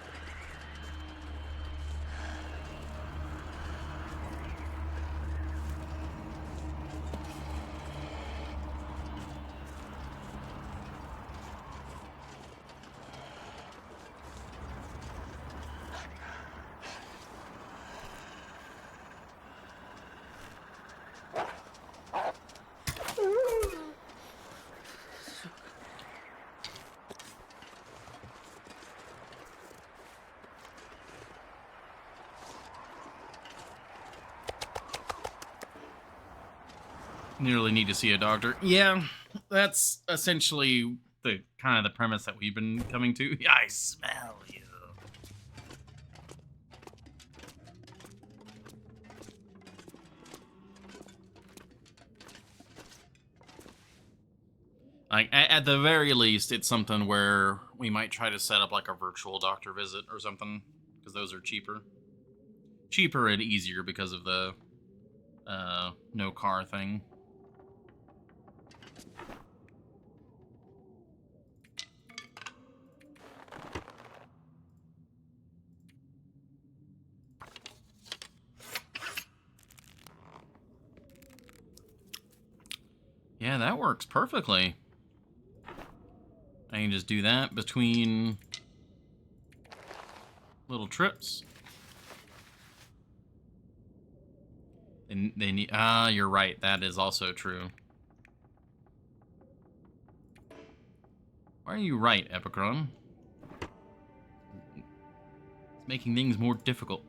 Nearly need to see a doctor. Yeah, that's essentially the kind of the premise that we've been coming to. Yeah, I smell you. Like, at the very least, it's something where we might try to set up like a virtual doctor visit or something, because those are cheaper. Cheaper and easier because of the no car thing. Yeah, that works perfectly. I can just do that between little trips. And they need, you're right, that is also true. Why are you right, Epicron? It's making things more difficult.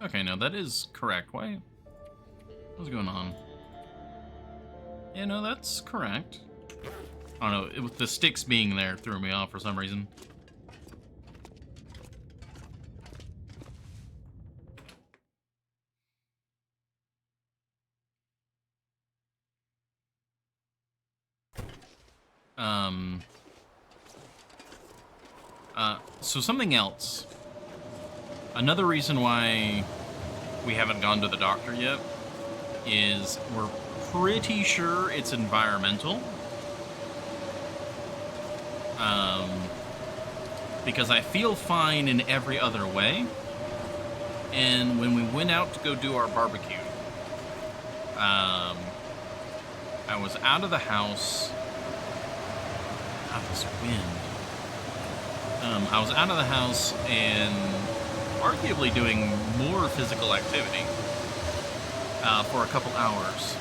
Okay, no, that is correct. Why? What's going on? Yeah, no, that's correct. I don't know, the sticks being there threw me off for some reason. So something else. Another reason why we haven't gone to the doctor yet is we're pretty sure it's environmental. Because I feel fine in every other way. And when we went out to go do our barbecue, I was out of the house. God, this wind. I was out of the house and arguably doing more physical activity for a couple hours.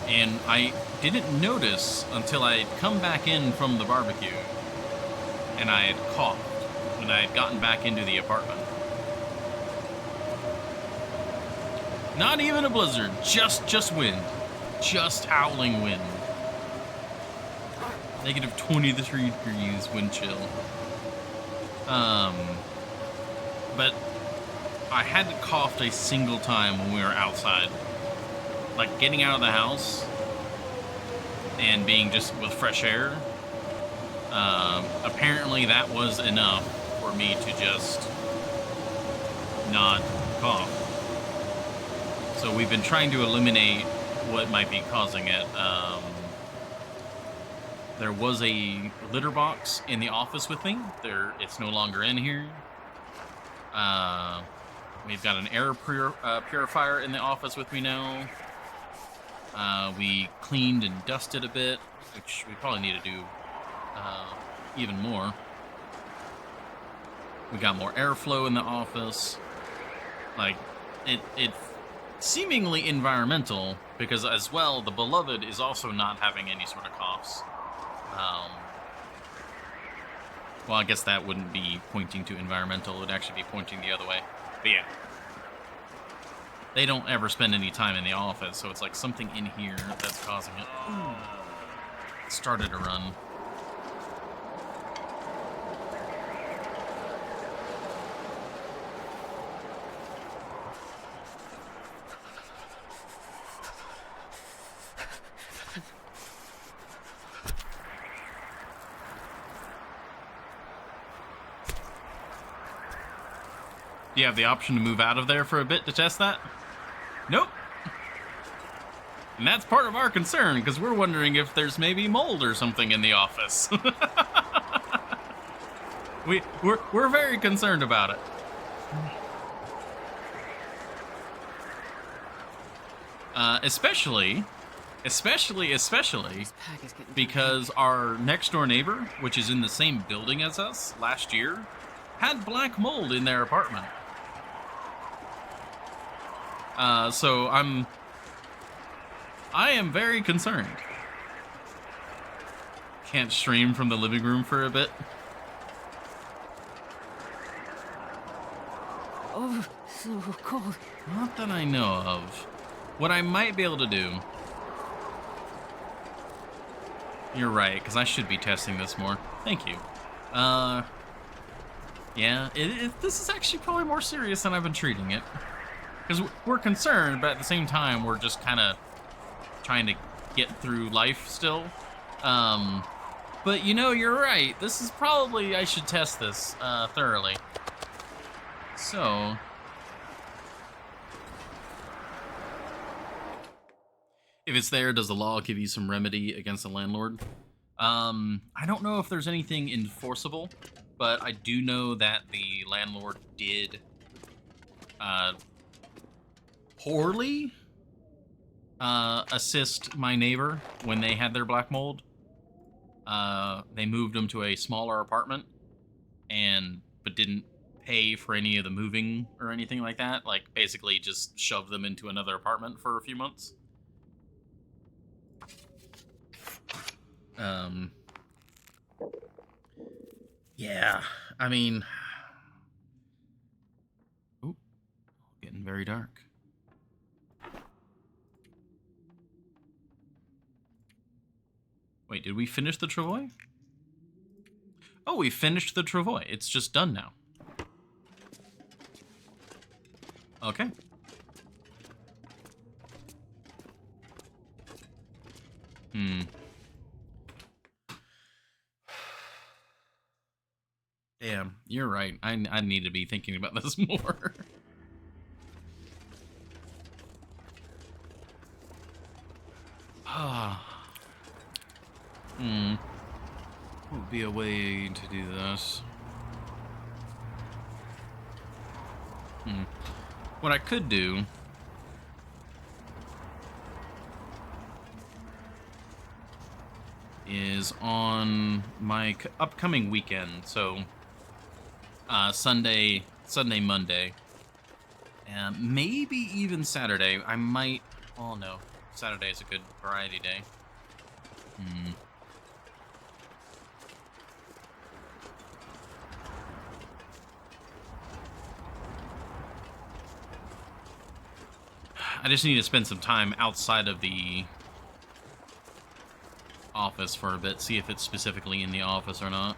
And I didn't notice until I had come back in from the barbecue and I had coughed when I had gotten back into the apartment. Not even a blizzard, just wind. Just howling wind. Negative 23 degrees wind chill. But I hadn't coughed a single time when we were outside. Like, getting out of the house and being just with fresh air, apparently that was enough for me to just not cough. So we've been trying to eliminate what might be causing it. There was a litter box in the office with me. It's no longer in here. We've got an air purifier in the office with me now. We cleaned and dusted a bit, which we probably need to do even more. We got more airflow in the office. Like, it's seemingly environmental, because as well, the beloved is also not having any sort of coughs. Well, I guess that wouldn't be pointing to environmental. It would actually be pointing the other way. But yeah. They don't ever spend any time in the office, so it's like something in here that's causing it. Ooh. It started to run. Do you have the option to move out of there for a bit to test that? Nope. And that's part of our concern, because we're wondering if there's maybe mold or something in the office. We're very concerned about it. Especially because our next door neighbor, which is in the same building as us, last year, had black mold in their apartment. So I am very concerned. Can't stream from the living room for a bit. Oh, so cold. Not that I know of. What I might be able to do... You're right, because I should be testing this more. Thank you. Yeah, this is actually probably more serious than I've been treating it. Because we're concerned, but at the same time, we're just kind of trying to get through life still. But you know, you're right. This is probably, I should test this thoroughly. So... If it's there, does the law give you some remedy against the landlord? I don't know if there's anything enforceable, but I do know that the landlord did poorly assist my neighbor when they had their black mold. They moved them to a smaller apartment, but didn't pay for any of the moving or anything like that. Like, basically just shoved them into another apartment for a few months. Yeah, I mean... Ooh, getting very dark. Wait, did we finish the Travois? Oh, we finished the Travois. It's just done now. Okay. Damn, you're right. I need to be thinking about this more. What would be a way to do this? What I could do is on my upcoming weekend, so Sunday, Monday, and maybe even Saturday. I might. Oh no, Saturday is a good variety day. I just need to spend some time outside of the office for a bit, see if it's specifically in the office or not.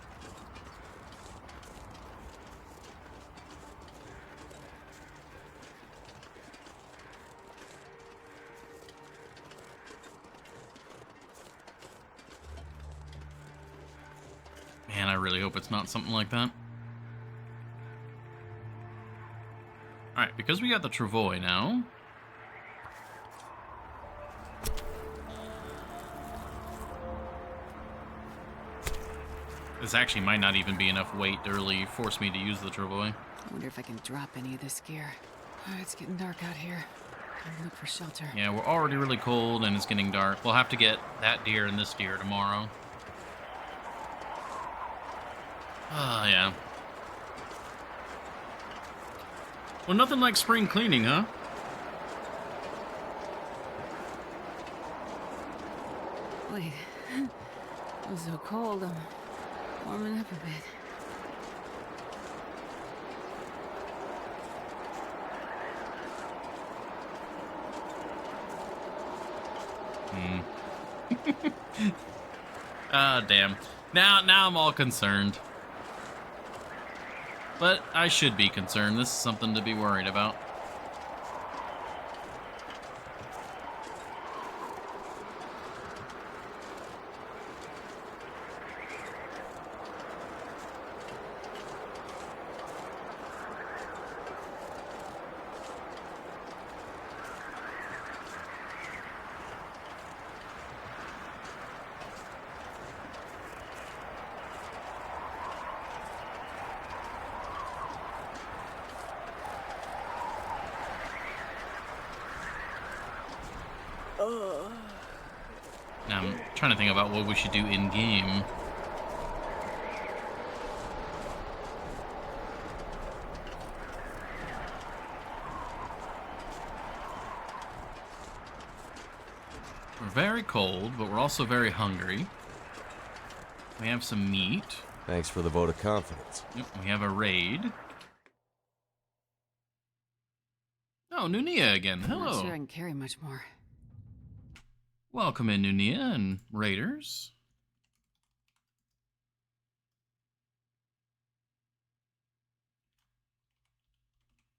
Man, I really hope it's not something like that. Alright, because we got the Travois now, This actually might not even be enough weight to really force me to use the travois. I wonder if I can drop any of this gear. Oh, it's getting dark out here. I'll look for shelter. Yeah, we're already really cold and it's getting dark. We'll have to get that deer and this deer tomorrow. Ah, yeah. Well, nothing like spring cleaning, huh? Wait. I'm so cold. I'm warming up a bit. Ah, damn. Now I'm all concerned. But I should be concerned. This is something to be worried about. Now I'm trying to think about what we should do in game. We're very cold, but we're also very hungry. We have some meat. Thanks for the vote of confidence. Yep, we have a raid. Oh, Nunia again. I'm not Hello. sure I can carry much more. Welcome in, Nunia and raiders.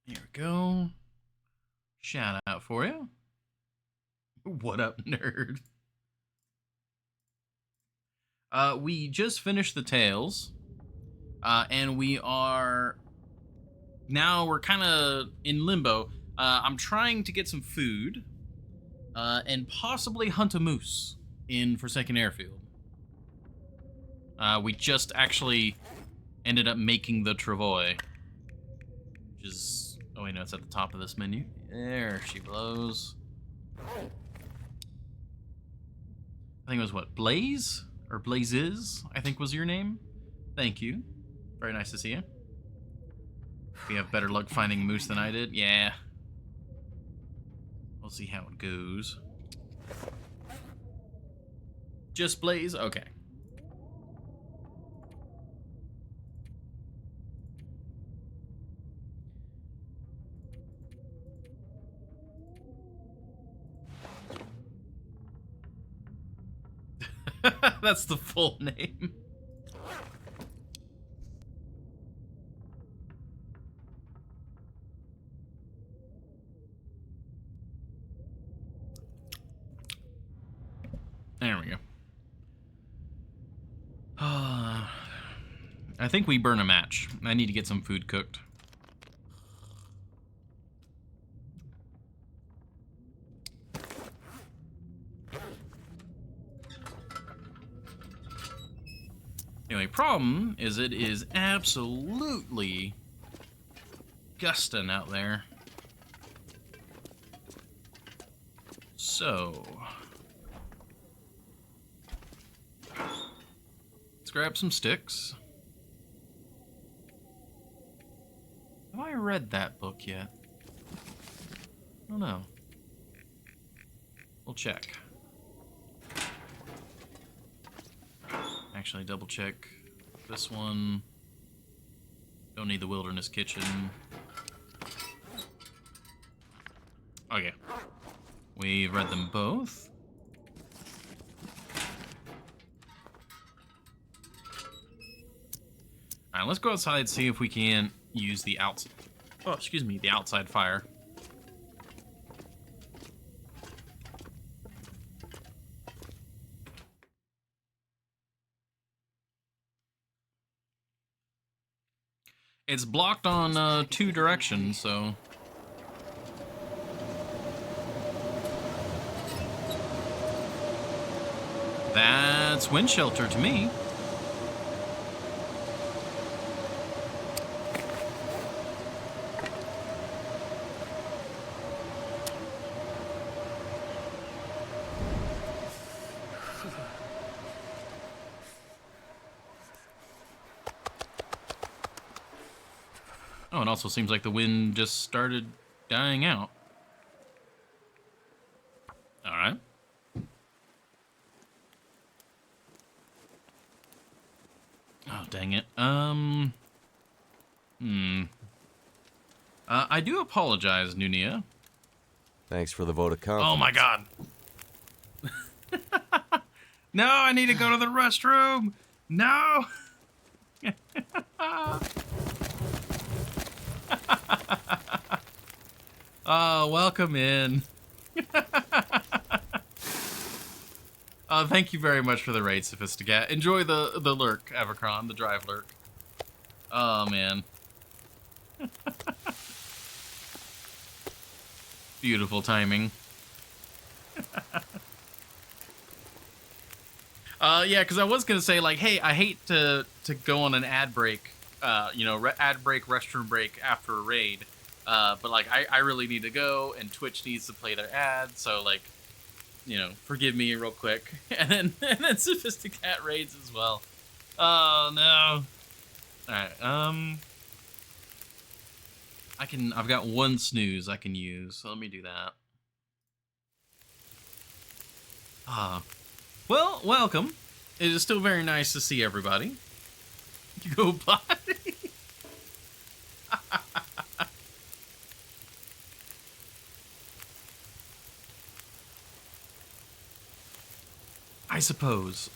Here we go. Shout out for you. What up, nerd? We just finished the tales, and we're kind of in limbo. I'm trying to get some food, and possibly hunt a moose in Forsaken Airfield. We just actually ended up making the travois, which is, oh wait, no, it's at the top of this menu. There she blows. I think it was what, Blaze? Or Blazes, I think was your name. Thank you. Very nice to see you. We have better luck finding moose than I did. Yeah. We'll see how it goes. Just Blaze? Okay. That's the full name. There we go. I think we burn a match. I need to get some food cooked. The only problem is it is absolutely gusting out there. So let's grab some sticks. Have I read that book yet? I don't know. We'll check. Actually, double check this one. Don't need the Wilderness Kitchen. Okay. We've read them both. Alright, let's go outside and see if we can use the the outside fire. It's blocked on 2 directions, so... That's wind shelter to me. it also seems like the wind just started dying out. All right. Oh, dang it. I do apologize, Nunia. Thanks for the vote of confidence. Oh my god. No, I need to go to the restroom. No. Oh, welcome in. Thank you very much for the raid, Sophisticat. Enjoy the lurk, Avacron, the drive lurk. Oh, man. Beautiful timing. Yeah, because I was going to say, like, hey, I hate to go on an ad break, ad break, restroom break after a raid. But, like, I really need to go, and Twitch needs to play their ad, so, like, forgive me real quick. And then Sophisticat raids as well. Oh, no. Alright, I've got one snooze I can use, so let me do that. Well, welcome. It is still very nice to see everybody. Go potty. I suppose.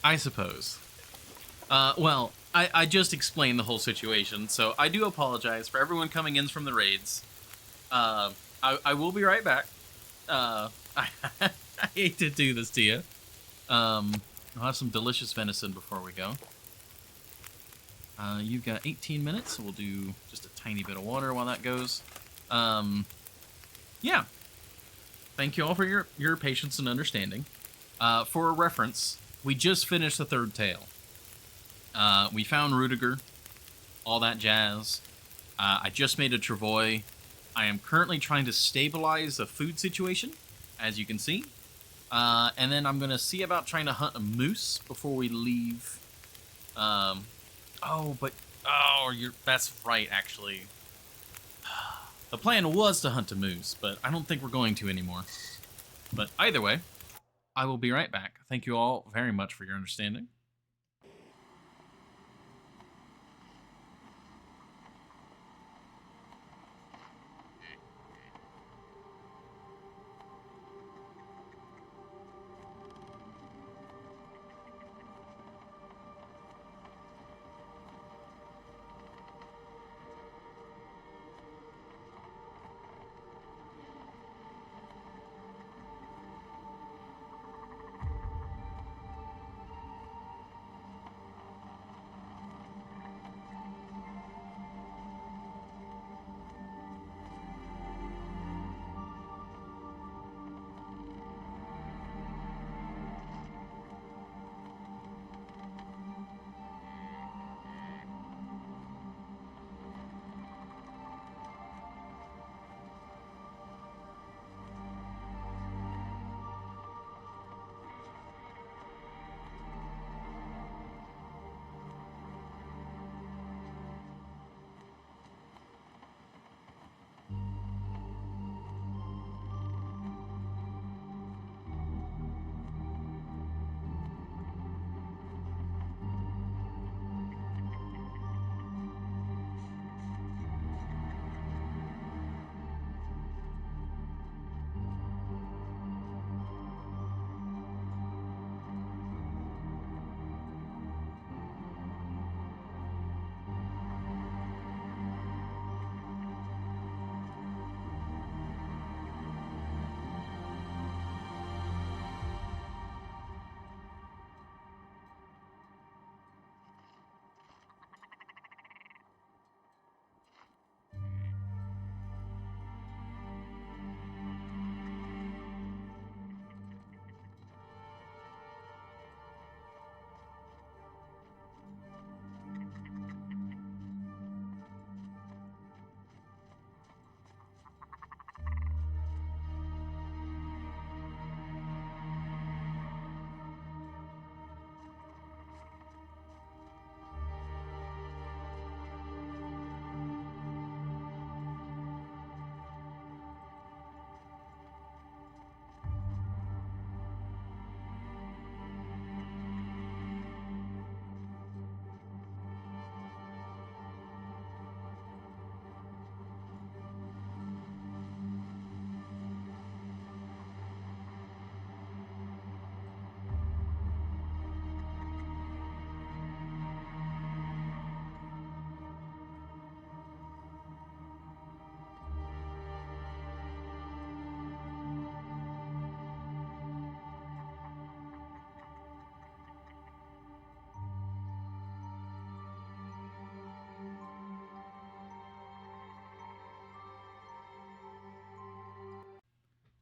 Well, I just explained the whole situation, so I do apologize for everyone coming in from the raids. I will be right back. I hate to do this to you. I'll have some delicious venison before we go. You've got 18 minutes, so we'll do just a tiny bit of water while that goes. Yeah. Thank you all for your patience and understanding. For a reference, we just finished the third tale. We found Rudiger, all that jazz. I just made a travois. I am currently trying to stabilize the food situation, as you can see. And then I'm going to see about trying to hunt a moose before we leave. That's right, actually. The plan was to hunt a moose, but I don't think we're going to anymore. But either way, I will be right back. Thank you all very much for your understanding.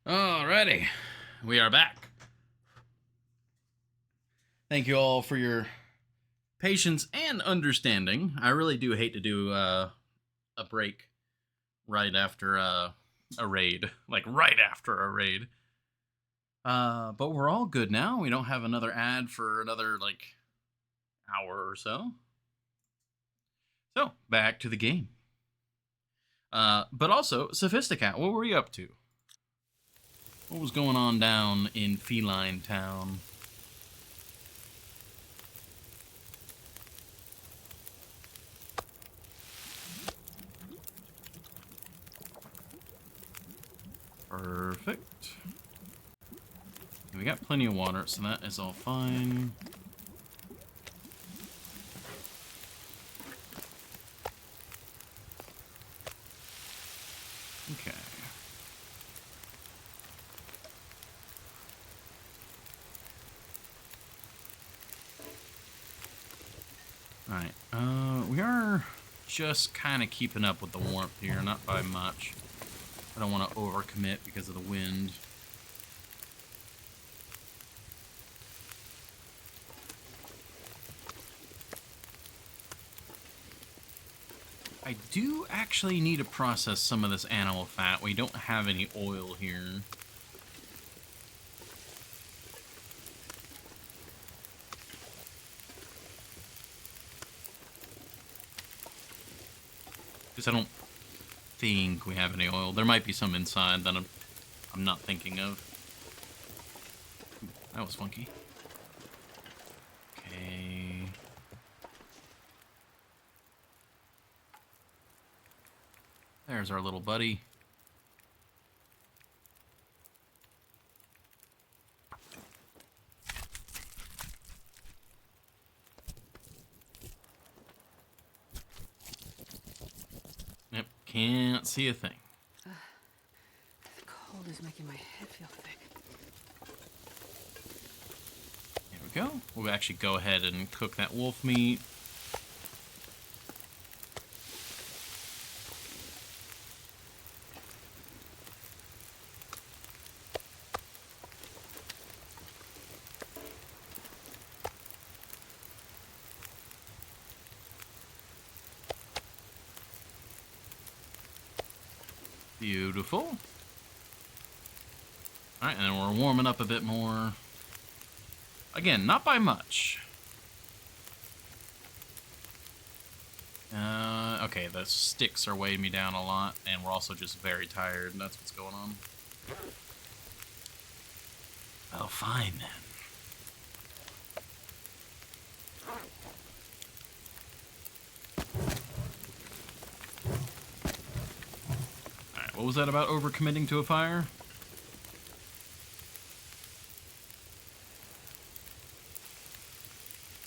Alrighty, we are back. Thank you all for your patience and understanding. I really do hate to do a break right after a raid, like right after a raid. But we're all good now. We don't have another ad for another like hour or so. So back to the game. But also, Sophisticat, what were you up to? What was going on down in Feline Town? Perfect. We got plenty of water, so that is all fine. Okay. Alright, we are just kind of keeping up with the warmth here, not by much. I don't want to overcommit because of the wind. I do actually need to process some of this animal fat. We don't have any oil here. Because I don't think we have any oil. There might be some inside that I'm not thinking of. That was funky. Okay. There's our little buddy. Yep, can't see a thing. The cold is making my head feel thick. There we go. We'll actually go ahead and cook that wolf meat. Beautiful. Alright, and then we're warming up a bit more. Again, not by much. Okay, the sticks are weighing me down a lot, and we're also just very tired, and that's what's going on. Oh, fine then. What was that about overcommitting to a fire?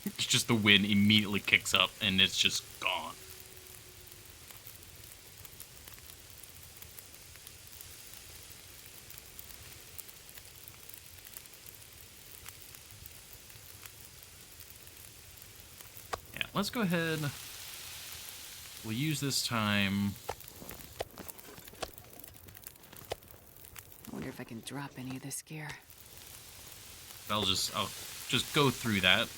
It's just the wind immediately kicks up and it's just gone. Yeah, let's go ahead. We'll use this time. I wonder if I can drop any of this gear. I'll just go through that.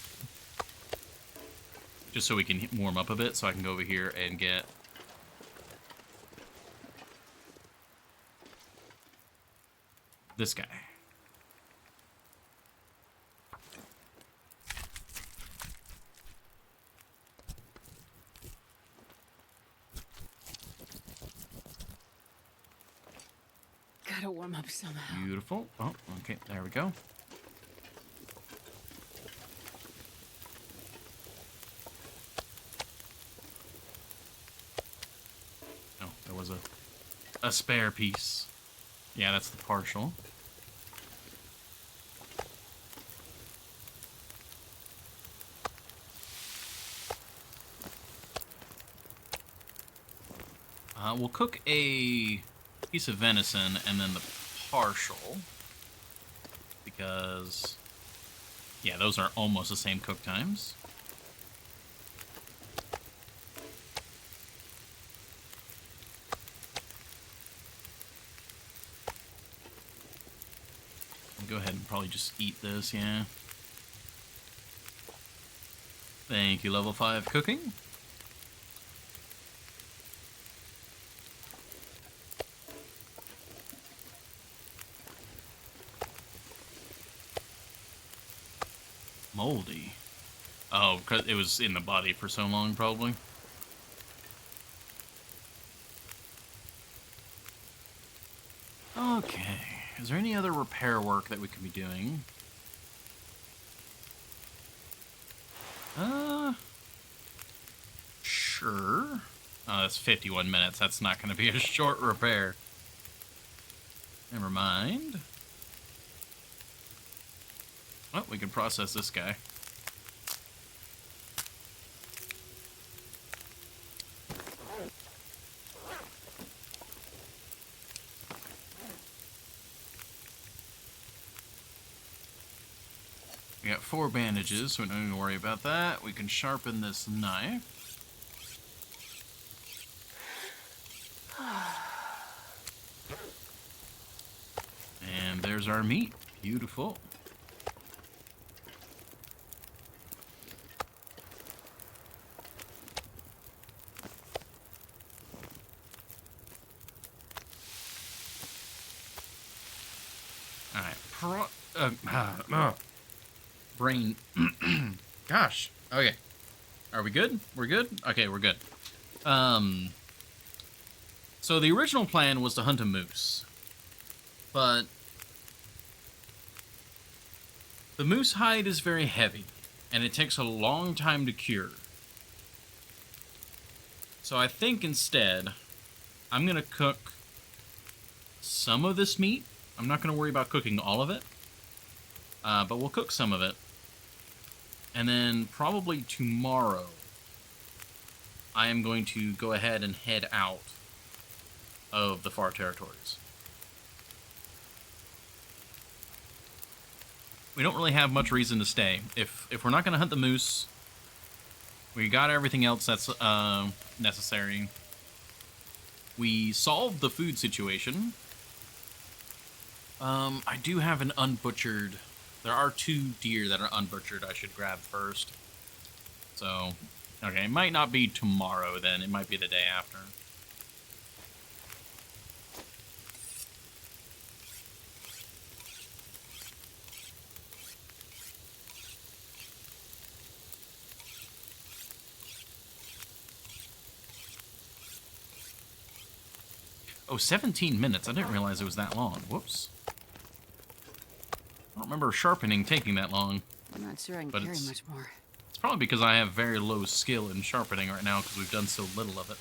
Just so we can warm up a bit, so I can go over here and get this guy. Gotta warm up somehow. Beautiful. Oh, okay, there we go. Oh, there was a spare piece. Yeah, that's the partial. We'll cook a piece of venison and then the partial, because yeah, those are almost the same cook times. go ahead and probably just eat this, yeah. Thank you, level 5 cooking. Moldy. Oh, because it was in the body for so long, probably. Okay. Is there any other repair work that we could be doing? Sure. Oh, that's 51 minutes. That's not going to be a short repair. Never mind. Well, we can process this guy. We got 4 bandages, so we don't need to worry about that. We can sharpen this knife. And there's our meat. Beautiful. Alright, brain. Gosh. Okay. Are we good? We're good? Okay, we're good. So the original plan was to hunt a moose. But the moose hide is very heavy, and it takes a long time to cure. So I think instead, I'm going to cook some of this meat. I'm not going to worry about cooking all of it, but we'll cook some of it. And then probably tomorrow, I am going to go ahead and head out of the far territories. We don't really have much reason to stay. If we're not going to hunt the moose, we got everything else that's necessary. We solved the food situation. I do have an unbutchered... There are 2 deer that are unbutchered I should grab first. So, okay, it might not be tomorrow then. It might be the day after. Oh, 17 minutes. I didn't realize it was that long. Whoops. I don't remember sharpening taking that long. I'm not sure I can But carry it's- much more. It's probably because I have very low skill in sharpening right now because we've done so little of it.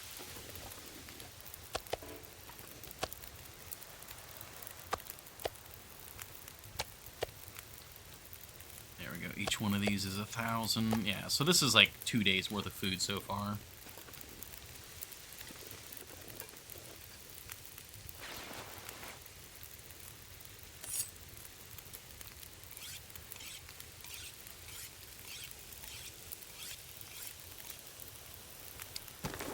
There we go. Each one of these is 1,000. Yeah, so this is like 2 days worth of food so far.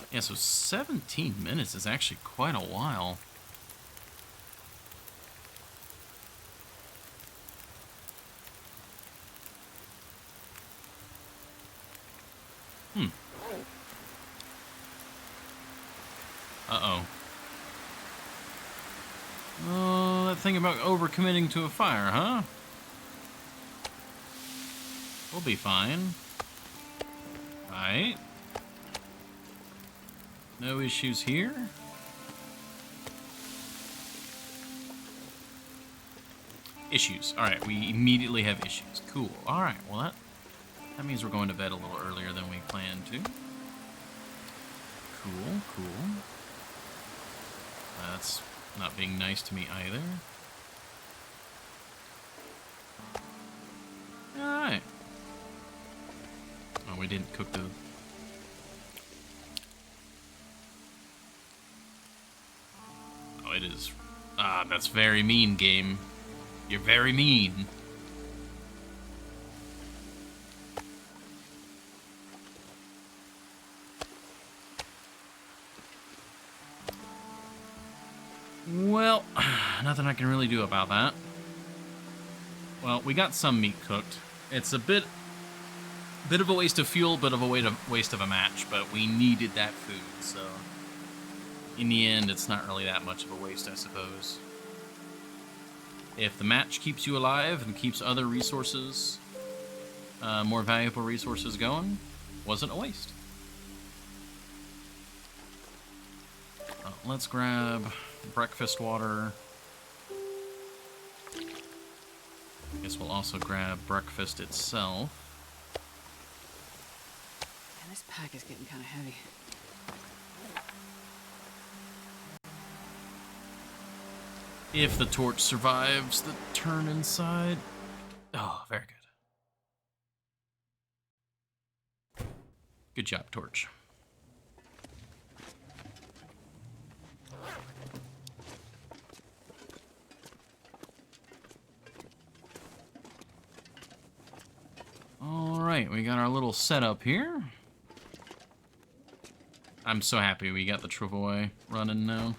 Yeah, so 17 minutes is actually quite a while. Uh-oh. Oh, that thing about overcommitting to a fire, huh? We'll be fine. Right. No issues here. Issues. Alright, we immediately have issues. Cool. Alright, well that means we're going to bed a little earlier than we planned to. Cool, cool. That's not being nice to me either. Alright. Oh, we didn't cook the... Oh, it is... Ah, that's very mean, game. You're very mean. Well, nothing I can really do about that. Well, we got some meat cooked. It's a bit of a waste of fuel, bit of a waste of a match, but we needed that food, so in the end, it's not really that much of a waste, I suppose. If the match keeps you alive and keeps other resources, more valuable resources going, wasn't a waste. Let's grab breakfast water. I guess we'll also grab breakfast itself. Man, this pack is getting kind of heavy. If the torch survives the turn inside. Oh, very good. Good job, torch. All right, we got our little setup here. I'm so happy we got the travois running now.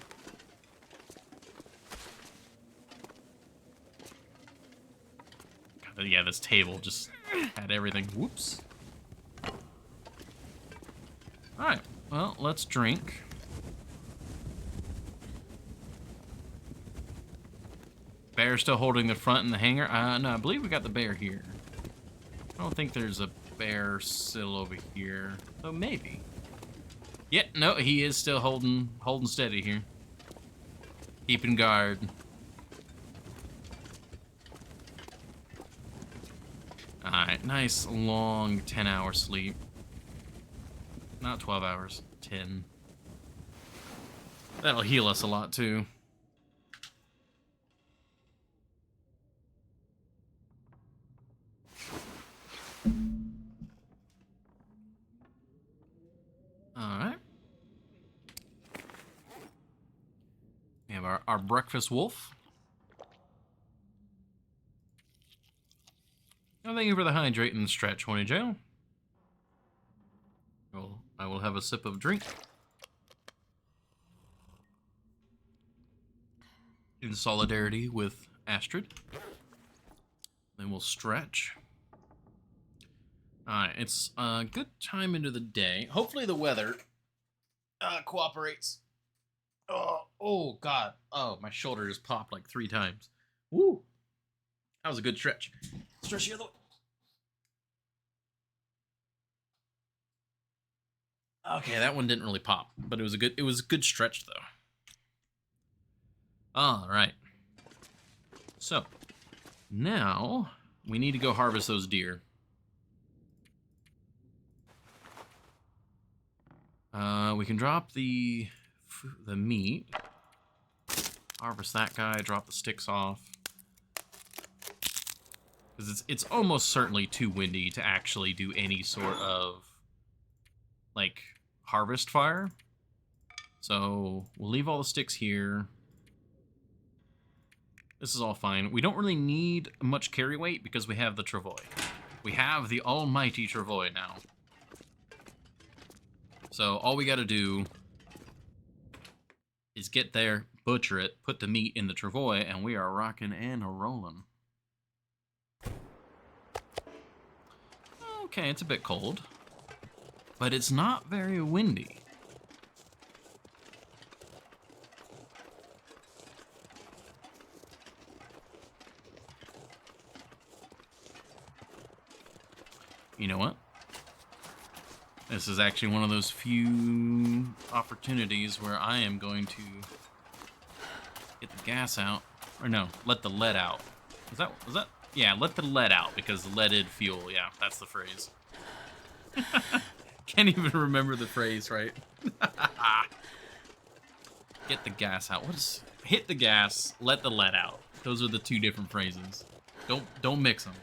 God, yeah, this table just had everything. Whoops. All right, well, let's drink. Bear still holding the front and the hanger. No, I believe we got the bear here. I don't think there's a bear still over here. Oh, maybe. Yeah, no, he is still holding steady here. Keeping guard. Alright, nice long 10-hour sleep. Not 12 hours, 10. That'll heal us a lot too. Alright. We have our breakfast wolf. Oh, thank you for the hydrate and stretch, Horny Joe. Well, I will have a sip of drink. In solidarity with Astrid. Then we'll stretch. Alright, it's a good time into the day. Hopefully the weather cooperates. Oh, God. Oh, my shoulder just popped like 3 times. Woo! That was a good stretch. Stretch the other way. Okay, that one didn't really pop, but it was a good stretch though. All right. So, now we need to go harvest those deer. We can drop the meat. Harvest that guy, drop the sticks off. Because it's almost certainly too windy to actually do any sort of, like, harvest fire. So we'll leave all the sticks here. This is all fine. We don't really need much carry weight because we have the travois. We have the almighty travois now. So all we gotta do is get there, butcher it, put the meat in the travois, and we are rocking and rolling. Okay, it's a bit cold, but it's not very windy. You know what? This is actually one of those few opportunities where I am going to get the gas out. Or no, let the lead out. Was that? Yeah, let the lead out, because leaded fuel. Yeah, that's the phrase. Can't even remember the phrase, right? Get the gas out. What is... Hit the gas, let the lead out. Those are the 2 different phrases. Don't mix them.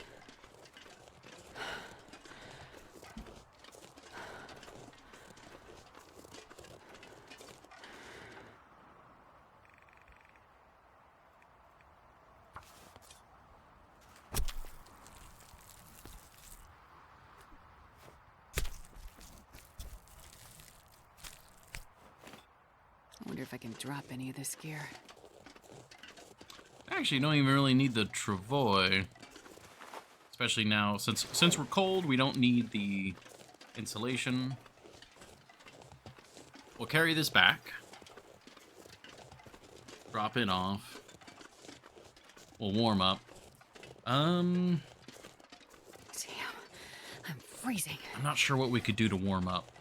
I wonder if I can drop any of this gear. Actually, you don't even really need the travois. Especially now, since we're cold, we don't need the insulation. We'll carry this back. Drop it off. We'll warm up. Damn, I'm freezing. I'm not sure what we could do to warm up.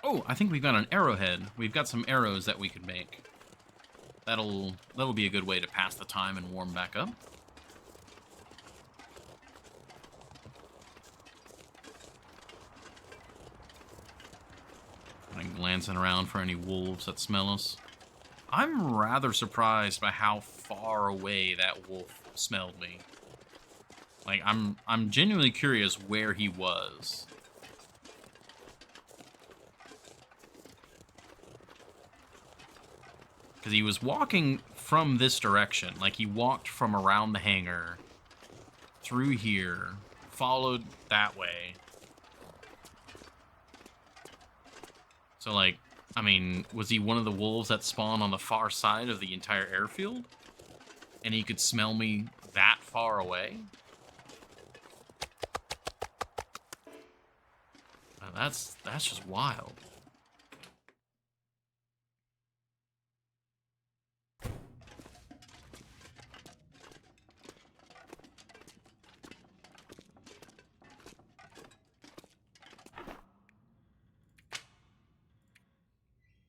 Oh, I think we've got an arrowhead. We've got some arrows that we could make. That'll be a good way to pass the time and warm back up. I'm glancing around for any wolves that smell us. I'm rather surprised by how far away that wolf smelled me. Like, I'm genuinely curious where he was. Because he was walking from this direction. Like, he walked from around the hangar, through here, followed that way. So, like, I mean, was he one of the wolves that spawned on the far side of the entire airfield? And he could smell me that far away? That's just wild.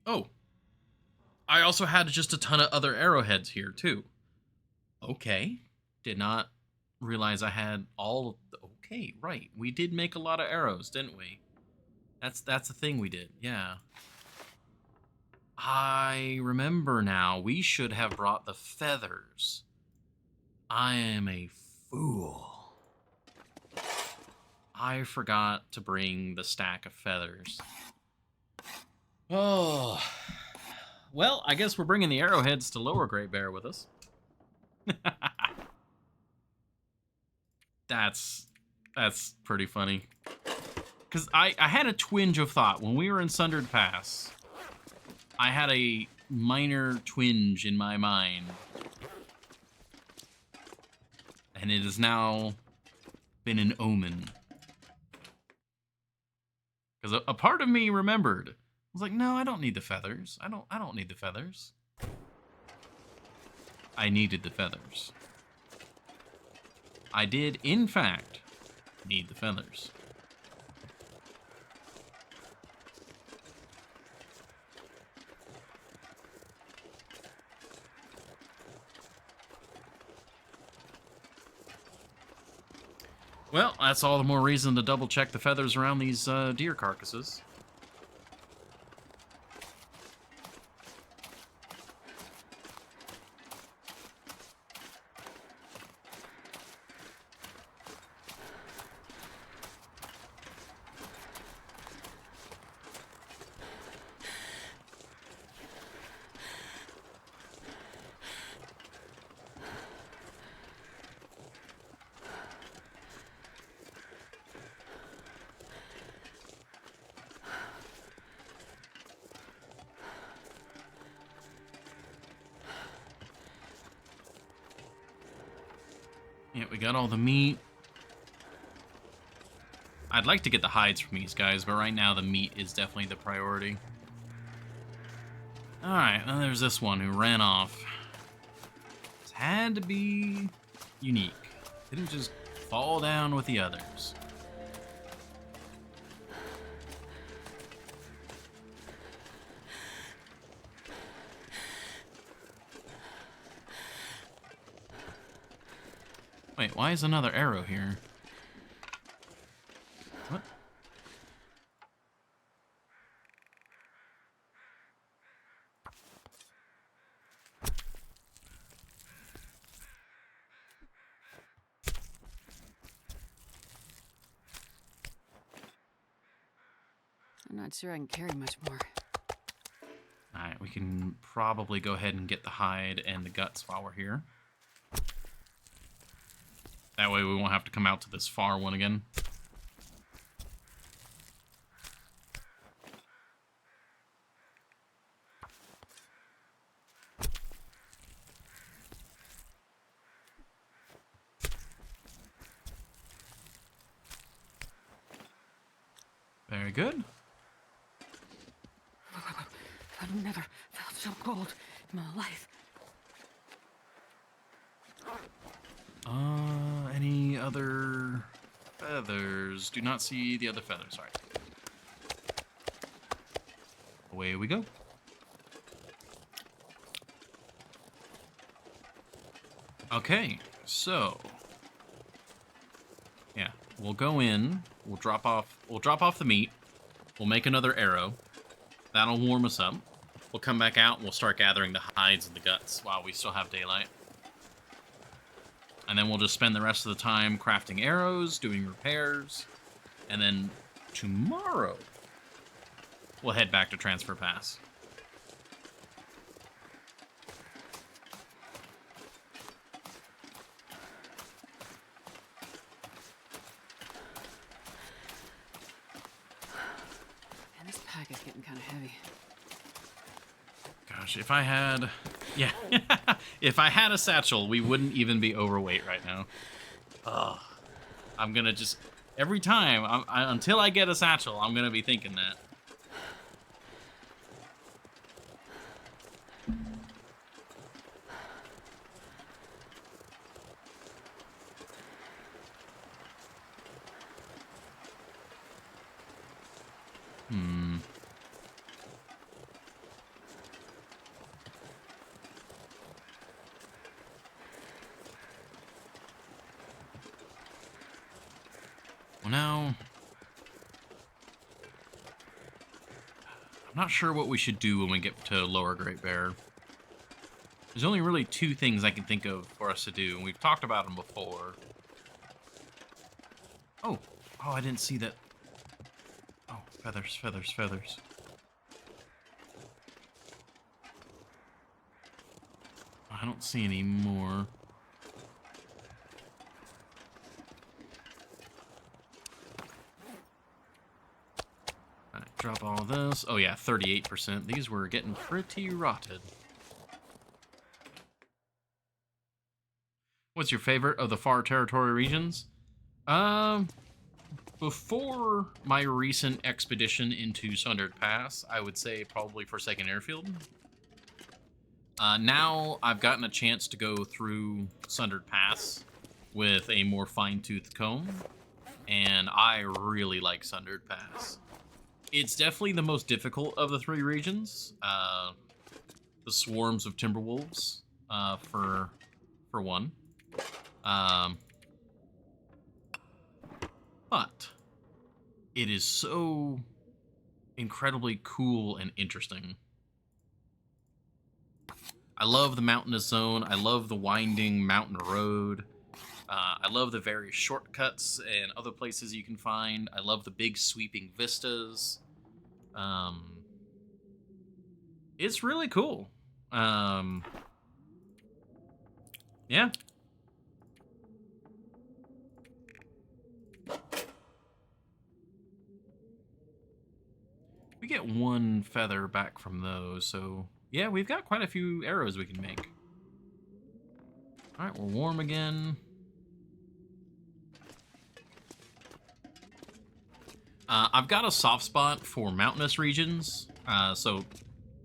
Oh, I also had just a ton of other arrowheads here, too. Okay. Did not realize I had all of the... Okay, right. We did make a lot of arrows, didn't we? That's the thing we did, yeah. I remember now. We should have brought the feathers. I am a fool. I forgot to bring the stack of feathers. Oh, well, I guess we're bringing the arrowheads to Lower Great Bear with us. That's pretty funny. Because I had a twinge of thought. When we were in Sundered Pass, I had a minor twinge in my mind. And it has now been an omen. Because a part of me remembered. I was like, no, I don't need the feathers. I don't need the feathers. I needed the feathers. I did, in fact, need the feathers. Well, that's all the more reason to double check the feathers around these deer carcasses. Yeah, we got all the meat. I'd like to get the hides from these guys, but right now the meat is definitely the priority. Alright, now there's this one who ran off. This had to be unique. Didn't just fall down with the others. Wait, why is another arrow here? What? I'm not sure I can carry much more. Alright, we can probably go ahead and get the hide and the guts while we're here. That way we won't have to come out to this far one again. Very good. I've never felt so cold in my life. Any other feathers? Do not see the other feathers. Sorry. Away we go. Okay, so yeah, we'll go in. We'll drop off the meat. We'll make another arrow. That'll warm us up. We'll come back out and we'll start gathering the hides and the guts while we still have daylight. And then we'll just spend the rest of the time crafting arrows, doing repairs, and then tomorrow we'll head back to Transfer Pass. And this pack is getting kind of heavy. Gosh, if I had... Yeah, if I had a satchel, we wouldn't even be overweight right now. Ugh. I'm gonna just... Every time, until I get a satchel, I'm gonna be thinking that. Well, now... I'm not sure what we should do when we get to Lower Great Bear. There's only really two things I can think of for us to do, and we've talked about them before. Oh, I didn't see that. Oh, feathers, feathers, feathers. I don't see any more. Alright, drop all this. Oh yeah, 38%. These were getting pretty rotted. What's your favorite of the Far Territory regions? Before my recent expedition into Sundered Pass, I would say probably Forsaken Airfield. Now I've gotten a chance to go through Sundered Pass with a more fine-toothed comb, and I really like Sundered Pass. It's definitely the most difficult of the three regions. The swarms of Timberwolves, for one. But it is so incredibly cool and interesting. I love the mountainous zone. I love the winding mountain road. I love the various shortcuts and other places you can find. I love the big sweeping vistas. It's really cool. Yeah. We get one feather back from those, so yeah, we've got quite a few arrows we can make. All right, we're warm again. I've got a soft spot for mountainous regions, so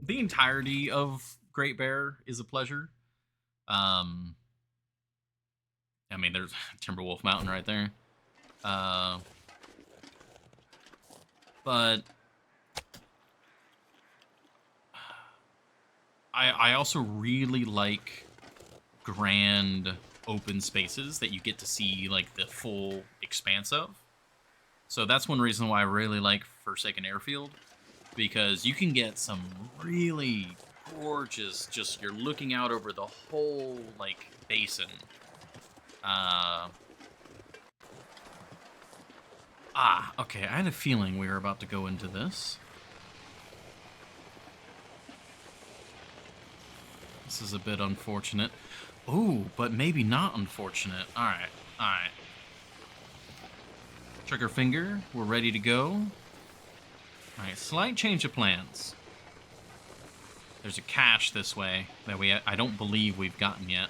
the entirety of Great Bear is a pleasure. I mean, there's Timberwolf Mountain right there. But I also really like grand open spaces that you get to see like the full expanse of. So that's one reason why I really like Forsaken Airfield, because you can get some really gorgeous, just you're looking out over the whole like basin. Okay, I had a feeling we were about to go into this. This is a bit unfortunate. Ooh, but maybe not unfortunate. Alright, alright. Trigger finger, we're ready to go. Alright, slight change of plans. There's a cache this way that I don't believe we've gotten yet.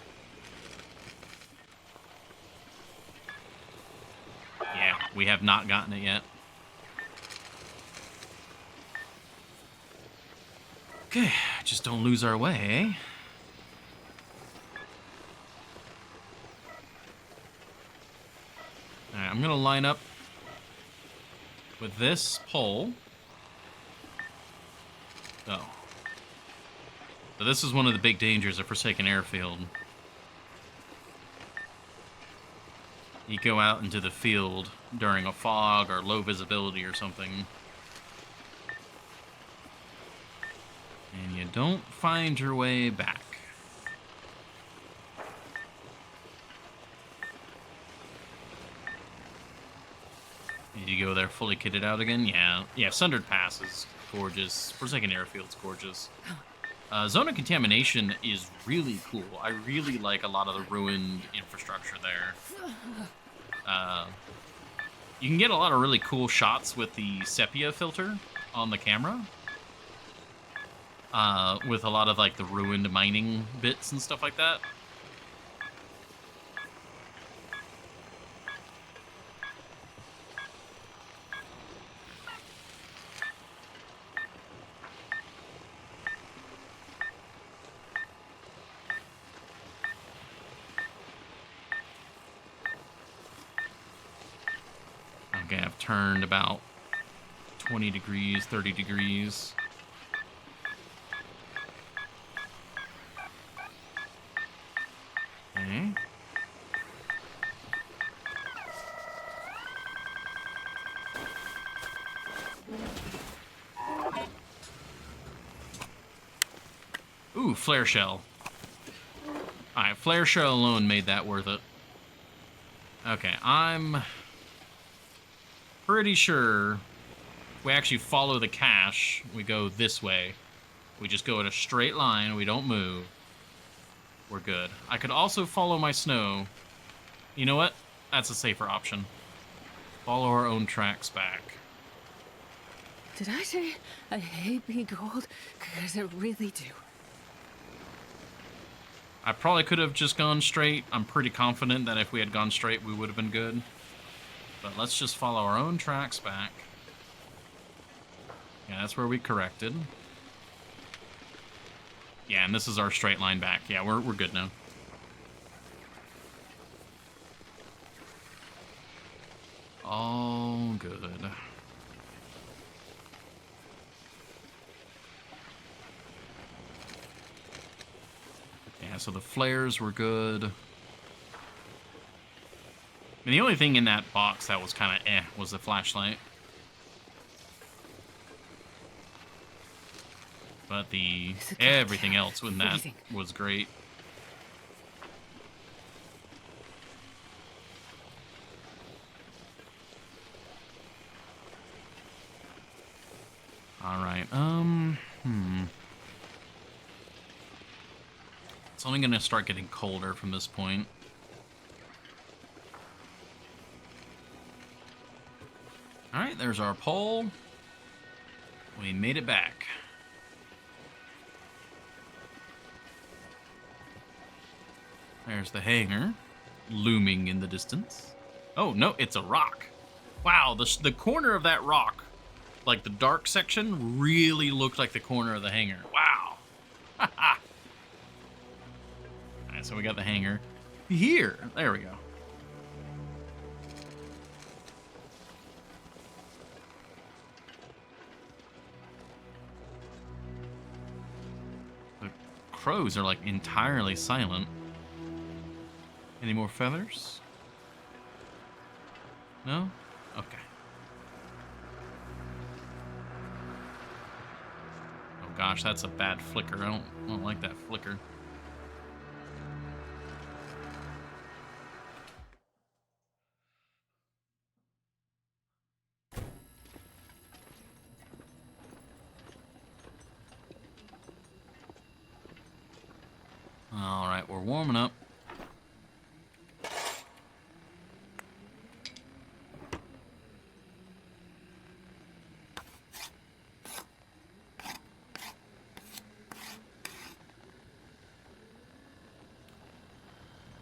Yeah, we have not gotten it yet. Okay, just don't lose our way, eh? Alright, I'm gonna line up with this pole. Oh. So this is one of the big dangers of Forsaken Airfield. You go out into the field during a fog or low visibility or something, and you don't find your way back. Did you go there fully kitted out again? Yeah. Yeah, Sundered Pass is gorgeous. Forsaken Airfield's gorgeous. Zone of Contamination is really cool. I really like a lot of the ruined infrastructure there. You can get a lot of really cool shots with the sepia filter on the camera. With a lot of like the ruined mining bits and stuff like that. Okay, I've turned about 20 degrees, 30 degrees. Okay. Ooh, flare shell. Alright, flare shell alone made that worth it. Okay, I'm pretty sure we actually follow the cache. We go this way. We just go in a straight line. We don't move. We're good. I could also follow my snow. You know what? That's a safer option. Follow our own tracks back. Did I say I hate being cold? Because I really do. I probably could have just gone straight. I'm pretty confident that if we had gone straight, we would have been good. But let's just follow our own tracks back. Yeah, that's where we corrected. Yeah, and this is our straight line back. Yeah, we're good now. All good. Yeah, so the flares were good. And the only thing in that box that was kind of was the flashlight. But everything else with that was great. All right. It's only going to start getting colder from this point. All right, there's our pole. We made it back. There's the hangar, looming in the distance. Oh, no, it's a rock. Wow, the corner of that rock, like the dark section, really looked like the corner of the hangar. Wow. Alright, so we got the hangar here. There we go. The crows are like entirely silent. Any more feathers? No? Okay. Oh gosh, that's a bad flicker. I don't like that flicker. All right, we're warming up.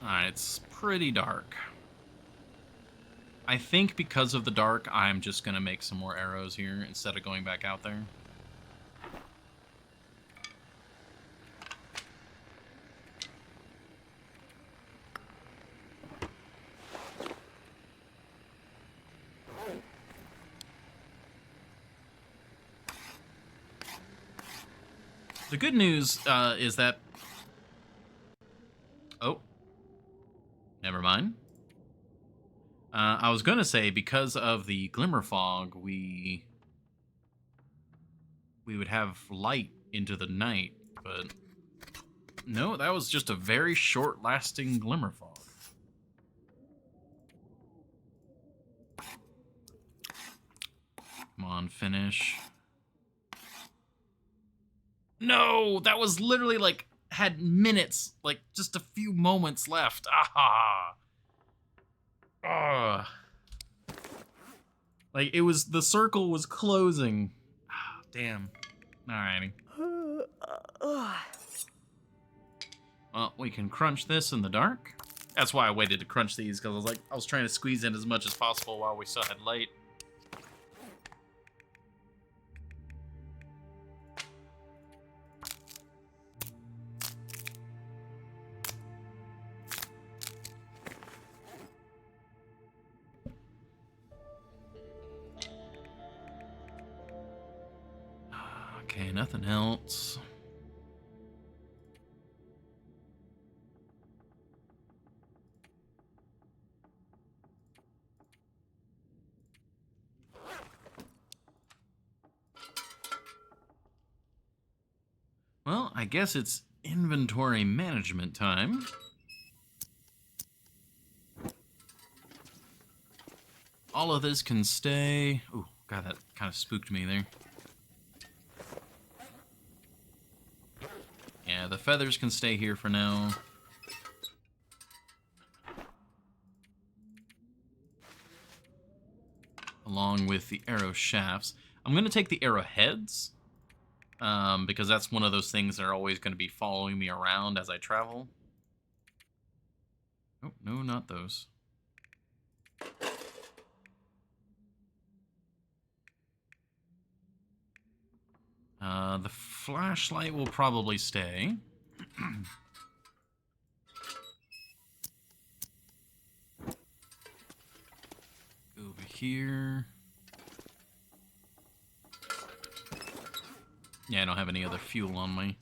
Alright, it's pretty dark. I think because of the dark, I'm just going to make some more arrows here instead of going back out there. The good news is that... Oh. Never mind. I was going to say, because of the glimmer fog, we would have light into the night, but no, that was just a very short-lasting glimmer fog. Come on, finish. No, that was literally like, had minutes, like just a few moments left. Ah. Ah. Like, it was, the circle was closing. Ah, damn. Alrighty. Well, we can crunch this in the dark. That's why I waited to crunch these, because I was trying to squeeze in as much as possible while we still had light. Okay, nothing else. Well, I guess it's inventory management time. All of this can stay. Ooh, God, that kind of spooked me there. Yeah, the feathers can stay here for now. Along with the arrow shafts. I'm going to take the arrow heads. Because that's one of those things that are always going to be following me around as I travel. Oh, no, not those. The flashlight will probably stay. Over here. Yeah, I don't have any other fuel on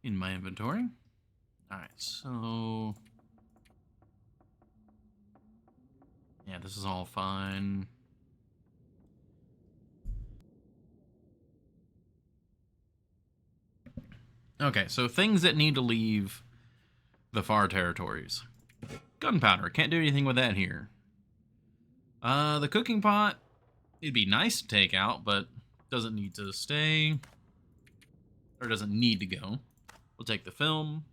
in my inventory. Alright, so... yeah, this is all fine. Okay, so things that need to leave the far territories. Gunpowder, can't do anything with that here. The cooking pot, it'd be nice to take out, but doesn't need to stay. Or doesn't need to go. We'll take the film.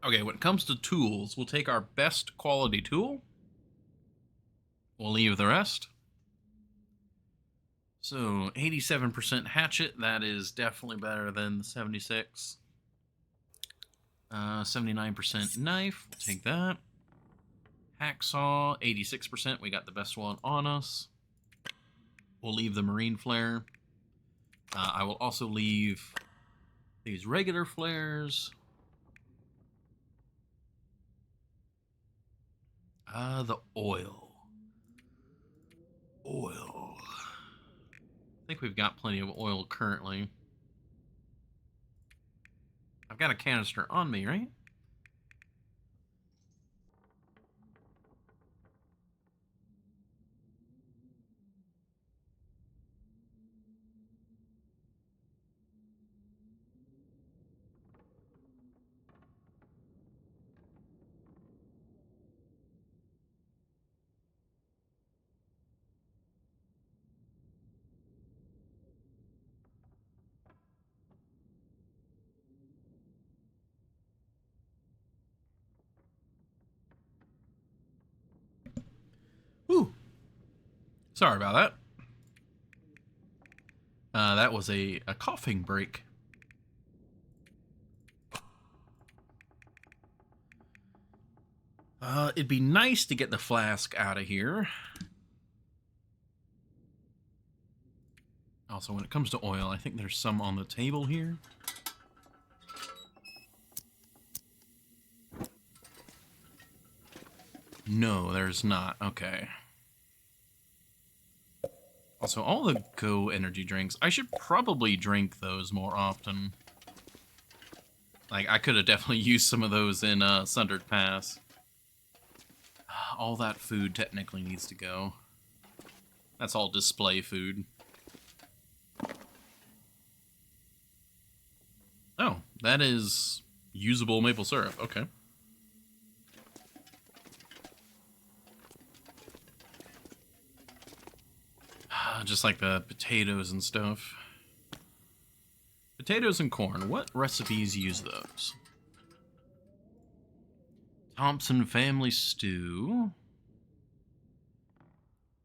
Okay, when it comes to tools, we'll take our best quality tool. We'll leave the rest. So, 87% hatchet, that is definitely better than the 76. 79% knife, we'll take that. Hacksaw, 86%, we got the best one on us. We'll leave the marine flare. I will also leave these regular flares. The oil. Oil. I think we've got plenty of oil currently. I've got a canister on me, right? Whew. Sorry about that. That was a coughing break. It'd be nice to get the flask out of here. Also, when it comes to oil, I think there's some on the table here. No, there's not. Okay. Also, all the Go energy drinks, I should probably drink those more often. Like, I could have definitely used some of those in Sundered Pass. All that food technically needs to go. That's all display food. Oh, that is usable maple syrup. Okay. Just like the potatoes and stuff. Potatoes and corn. What recipes use those? Thompson family stew.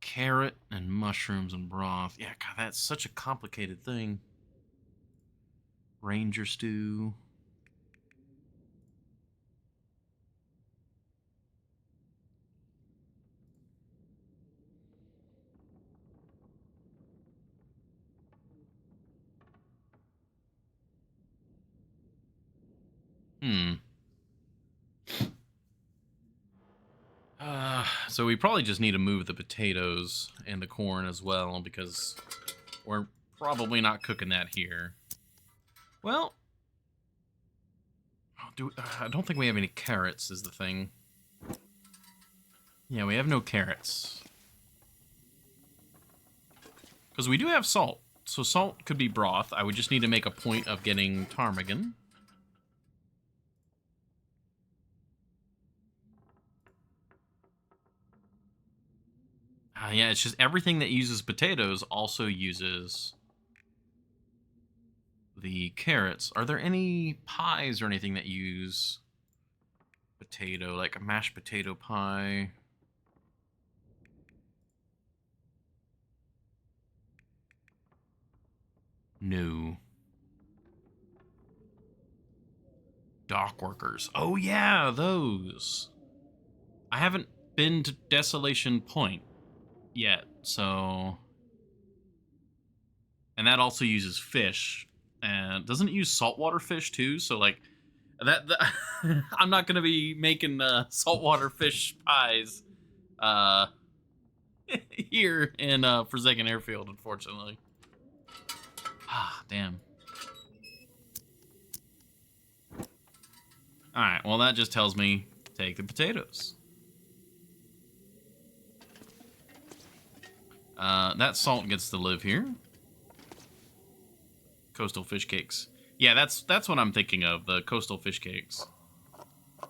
Carrot and mushrooms and broth. Yeah, God, that's such a complicated thing. Ranger stew. So we probably just need to move the potatoes and the corn as well, because we're probably not cooking that here. Well, I don't think we have any carrots is the thing. Yeah, we have no carrots. Because we do have salt. So salt could be broth. I would just need to make a point of getting ptarmigan. Yeah, it's just everything that uses potatoes also uses the carrots. Are there any pies or anything that use potato, like a mashed potato pie? No. Dock workers. Oh yeah, those. I haven't been to Desolation Point yet, so... And that also uses fish. And doesn't it use saltwater fish too? So like, that I'm not gonna be making saltwater fish pies here in Forsaken Airfield, unfortunately. Ah, damn. Alright, well that just tells me take the potatoes. That salt gets to live here. Coastal fish cakes. Yeah, that's what I'm thinking of, the coastal fish cakes. I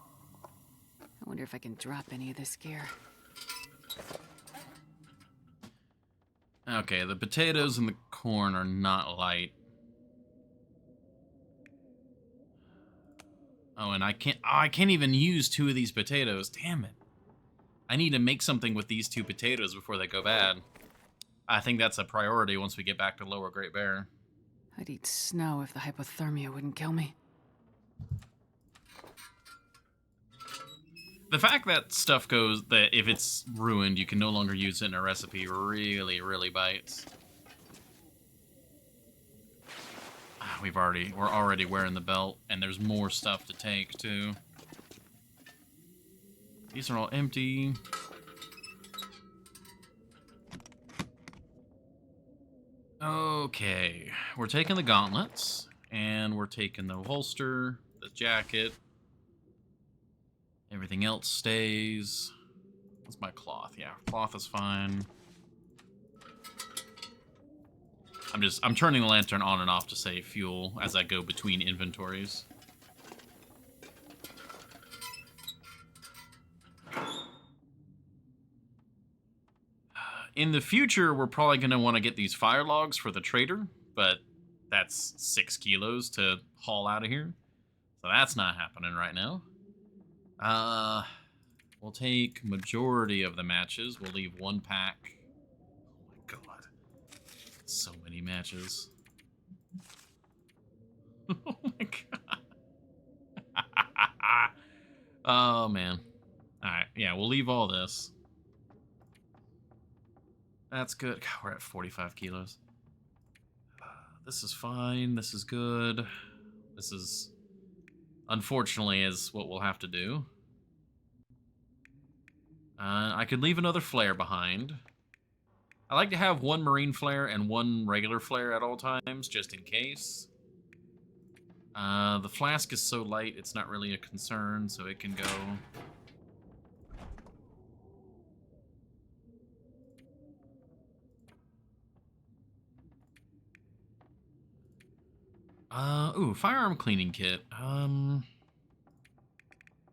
wonder if I can drop any of this gear. Okay, the potatoes and the corn are not light. Oh, and I can't even use 2 of these potatoes. Damn it. I need to make something with these 2 potatoes before they go bad. I think that's a priority once we get back to Lower Great Bear. I'd eat snow if the hypothermia wouldn't kill me. The fact that stuff goes, that if it's ruined, you can no longer use it in a recipe really, really bites. We're already wearing the belt, and there's more stuff to take, too. These are all empty. Okay, we're taking the gauntlets, and we're taking the holster, the jacket. Everything else stays. What's my cloth? Yeah, cloth is fine. I'm turning the lantern on and off to save fuel as I go between inventories. In the future, we're probably going to want to get these fire logs for the trader, but that's 6 kilos to haul out of here. So that's not happening right now. We'll take majority of the matches. We'll leave 1 pack. Oh my god. So many matches. Oh my god. Oh man. Alright, yeah, we'll leave all this. That's good. God, we're at 45 kilos. This is fine. This is good. This is, unfortunately, is what we'll have to do. I could leave another flare behind. I like to have one marine flare and one regular flare at all times, just in case. The flask is so light, it's not really a concern, so it can go. Ooh, firearm cleaning kit.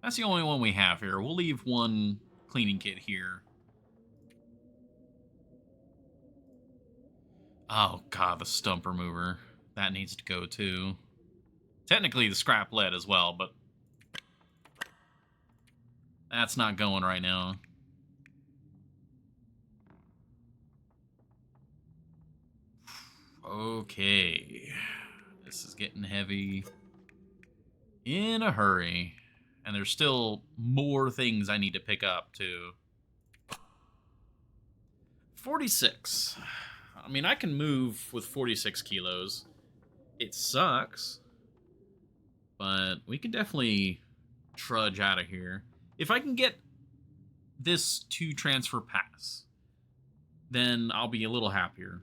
That's the only one we have here. We'll leave one cleaning kit here. Oh, God, the stump remover. That needs to go, too. Technically, the scrap lead as well, but that's not going right now. Okay. This is getting heavy in a hurry. And there's still more things I need to pick up, too. 46. I mean, I can move with 46 kilos. It sucks. But we can definitely trudge out of here. If I can get this to transfer pass, then I'll be a little happier.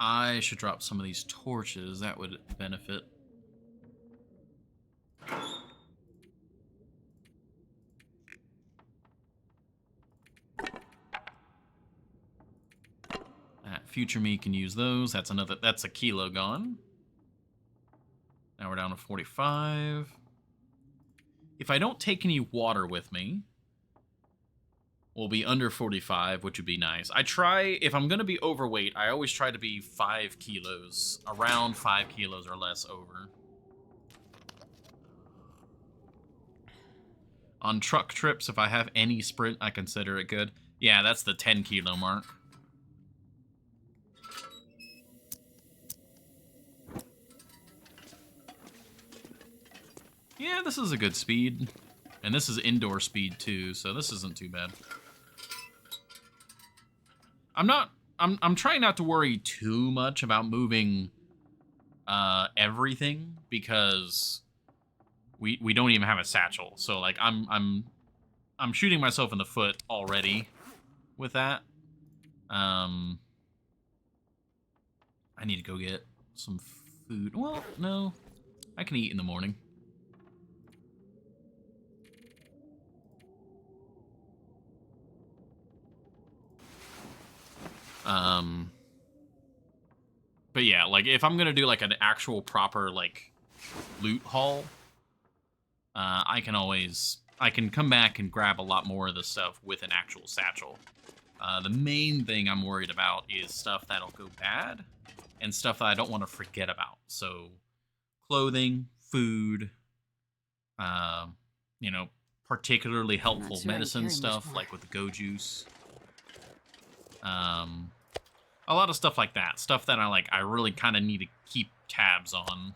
I should drop some of these torches. That would benefit. Future me can use those. That's a kilo gone. Now we're down to 45. If I don't take any water with me, we'll be under 45, which would be nice. If I'm going to be overweight, I always try to be 5 kilos, around 5 kilos or less over. On truck trips, if I have any sprint, I consider it good. Yeah, that's the 10 kilo mark. Yeah, this is a good speed. And this is indoor speed too, so this isn't too bad. I'm trying not to worry too much about moving everything, because we don't even have a satchel. So like I'm shooting myself in the foot already with that. I need to go get some food. Well, no. I can eat in the morning. But yeah, like if I'm gonna do like an actual proper like loot haul, I can come back and grab a lot more of the stuff with an actual satchel. The main thing I'm worried about is stuff that'll go bad and stuff that I don't want to forget about. So clothing, food, you know, particularly helpful medicine stuff like with the go juice. A lot of stuff like that. Stuff that I really kind of need to keep tabs on.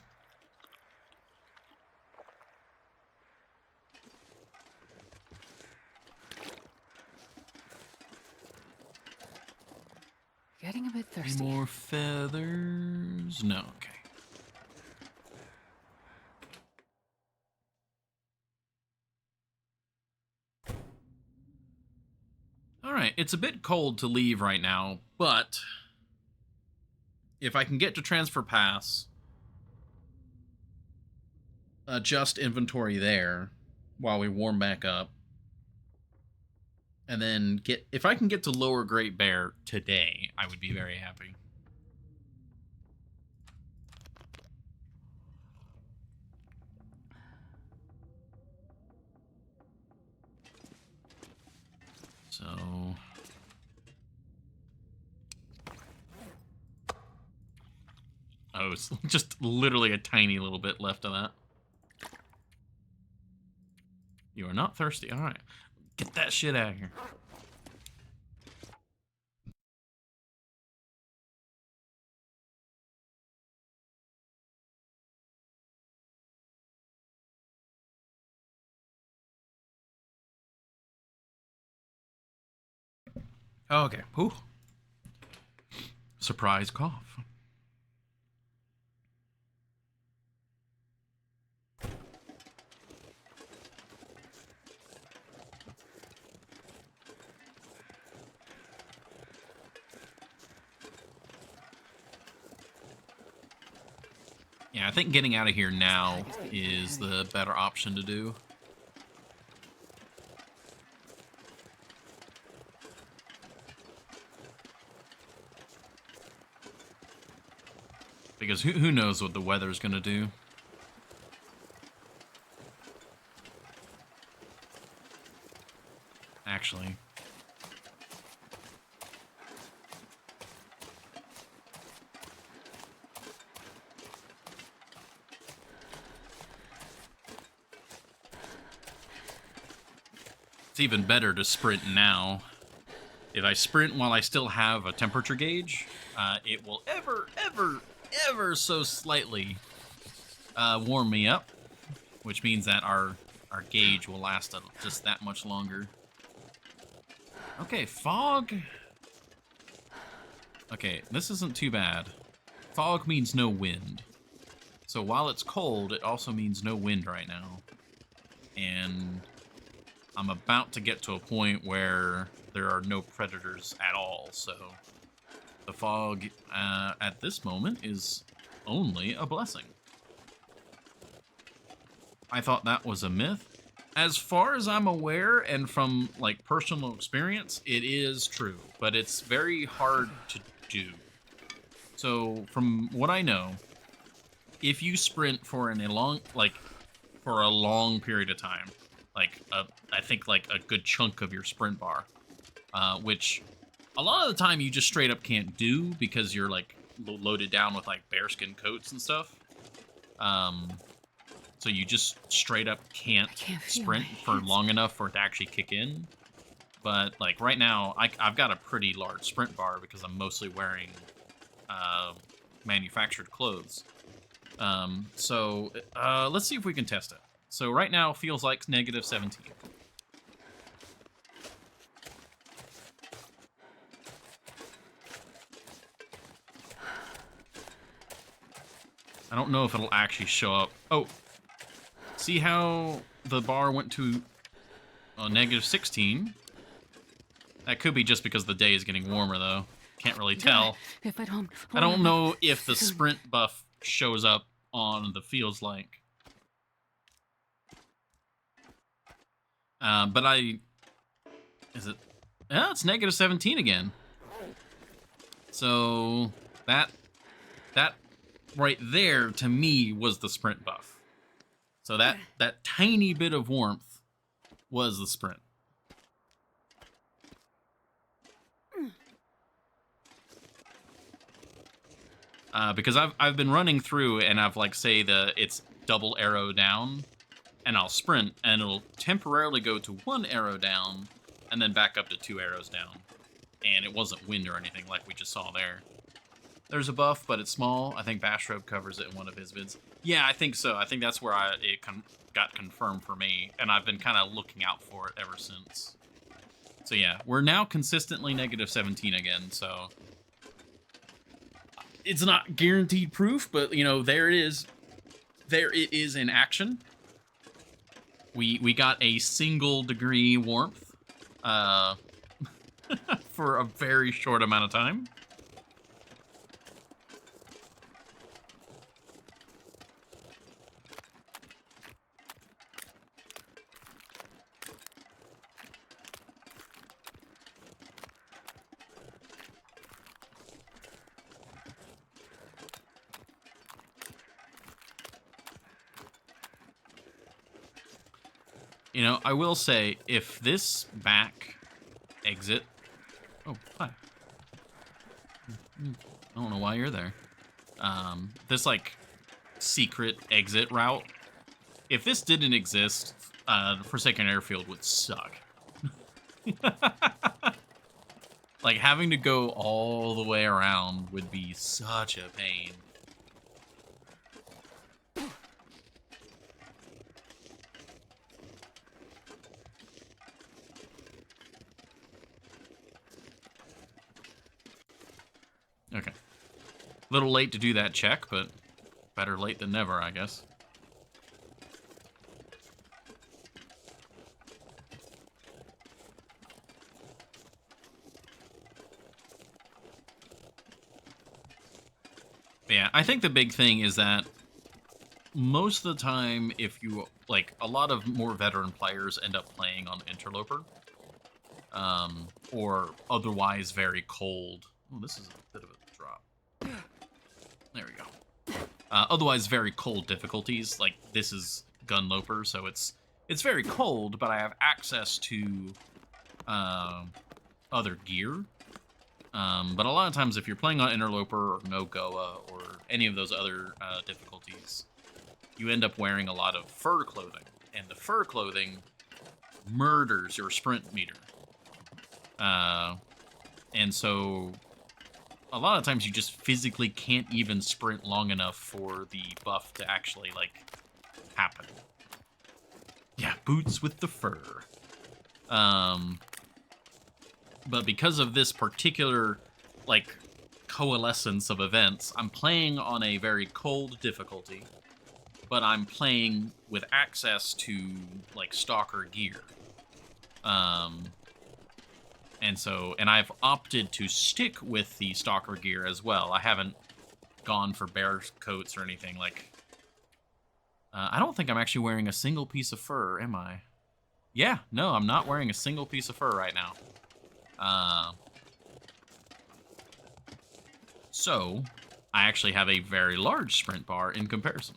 Getting a bit thirsty. Any more feathers? No, okay. Alright, it's a bit cold to leave right now, but if I can get to transfer pass, adjust inventory there while we warm back up, and then if I can get to Lower Great Bear today, I would be very happy. So oh, it's just literally a tiny little bit left of that. You are not thirsty. All right. Get that shit out of here. Okay. Ooh. Surprise cough. Yeah, I think getting out of here now is the better option to do. Because who knows what the weather's going to do. Actually. It's even better to sprint now. If I sprint while I still have a temperature gauge, it will ever so slightly warm me up, which means that our gauge will last just that much longer. Okay, fog. Okay, this isn't too bad. Fog means no wind. So while it's cold, it also means no wind right now. And I'm about to get to a point where there are no predators at all, so the fog at this moment is only a blessing. I thought that was a myth. As far as I'm aware, and from like personal experience, it is true, but it's very hard to do. So from what I know, if you sprint for a long period of time, I think like a good chunk of your sprint bar, which a lot of the time you just straight up can't do because you're like loaded down with like bearskin coats and stuff. So you just straight up can't sprint for long enough for it to actually kick in. But like right now, I've got a pretty large sprint bar because I'm mostly wearing manufactured clothes. So let's see if we can test it. So right now feels like -17. I don't know if it'll actually show up. Oh, see how the bar went to -16? That could be just because the day is getting warmer, though. Can't really tell. If I don't know if the sprint buff shows up on the feels like. But is it? Yeah, it's -17 again. So that right there to me was the sprint buff. So that tiny bit of warmth was the sprint. Because I've been running through and I've like say it's double arrow down, and I'll sprint and it'll temporarily go to 1 arrow down and then back up to 2 arrows down, and it wasn't wind or anything like we just saw there. There's a buff, but it's small. I think Bashrobe covers it in one of his vids. Yeah, I think so. I think that's where it got confirmed for me, and I've been kind of looking out for it ever since. So yeah, we're now consistently -17 again, so it's not guaranteed proof, but you know, there it is. There it is in action. We got a single degree warmth for a very short amount of time. You know, I will say, if this back exit... Oh, hi. I don't know why you're there. This, like, secret exit route, if this didn't exist, Forsaken Airfield would suck. Like, having to go all the way around would be such a pain. Okay. A little late to do that check, but better late than never, I guess. But yeah, I think the big thing is that most of the time, if you, like, a lot of more veteran players end up playing on Interloper. Or otherwise very cold. Oh, this is a bit of a drop. There we go. Otherwise very cold difficulties. Like, this is Gunloper, so it's very cold, but I have access to other gear. But a lot of times, if you're playing on Interloper or No Goa or any of those other difficulties, you end up wearing a lot of fur clothing, and the fur clothing murders your sprint meter. And so a lot of times you just physically can't even sprint long enough for the buff to actually, like, happen. Yeah, boots with the fur. But because of this particular, like, coalescence of events, I'm playing on a very cold difficulty, but I'm playing with access to, like, stalker gear. And I've opted to stick with the stalker gear as well. I haven't gone for bear coats or anything. Like, I don't think I'm actually wearing a single piece of fur, am I? Yeah, no, I'm not wearing a single piece of fur right now. So, I actually have a very large sprint bar in comparison.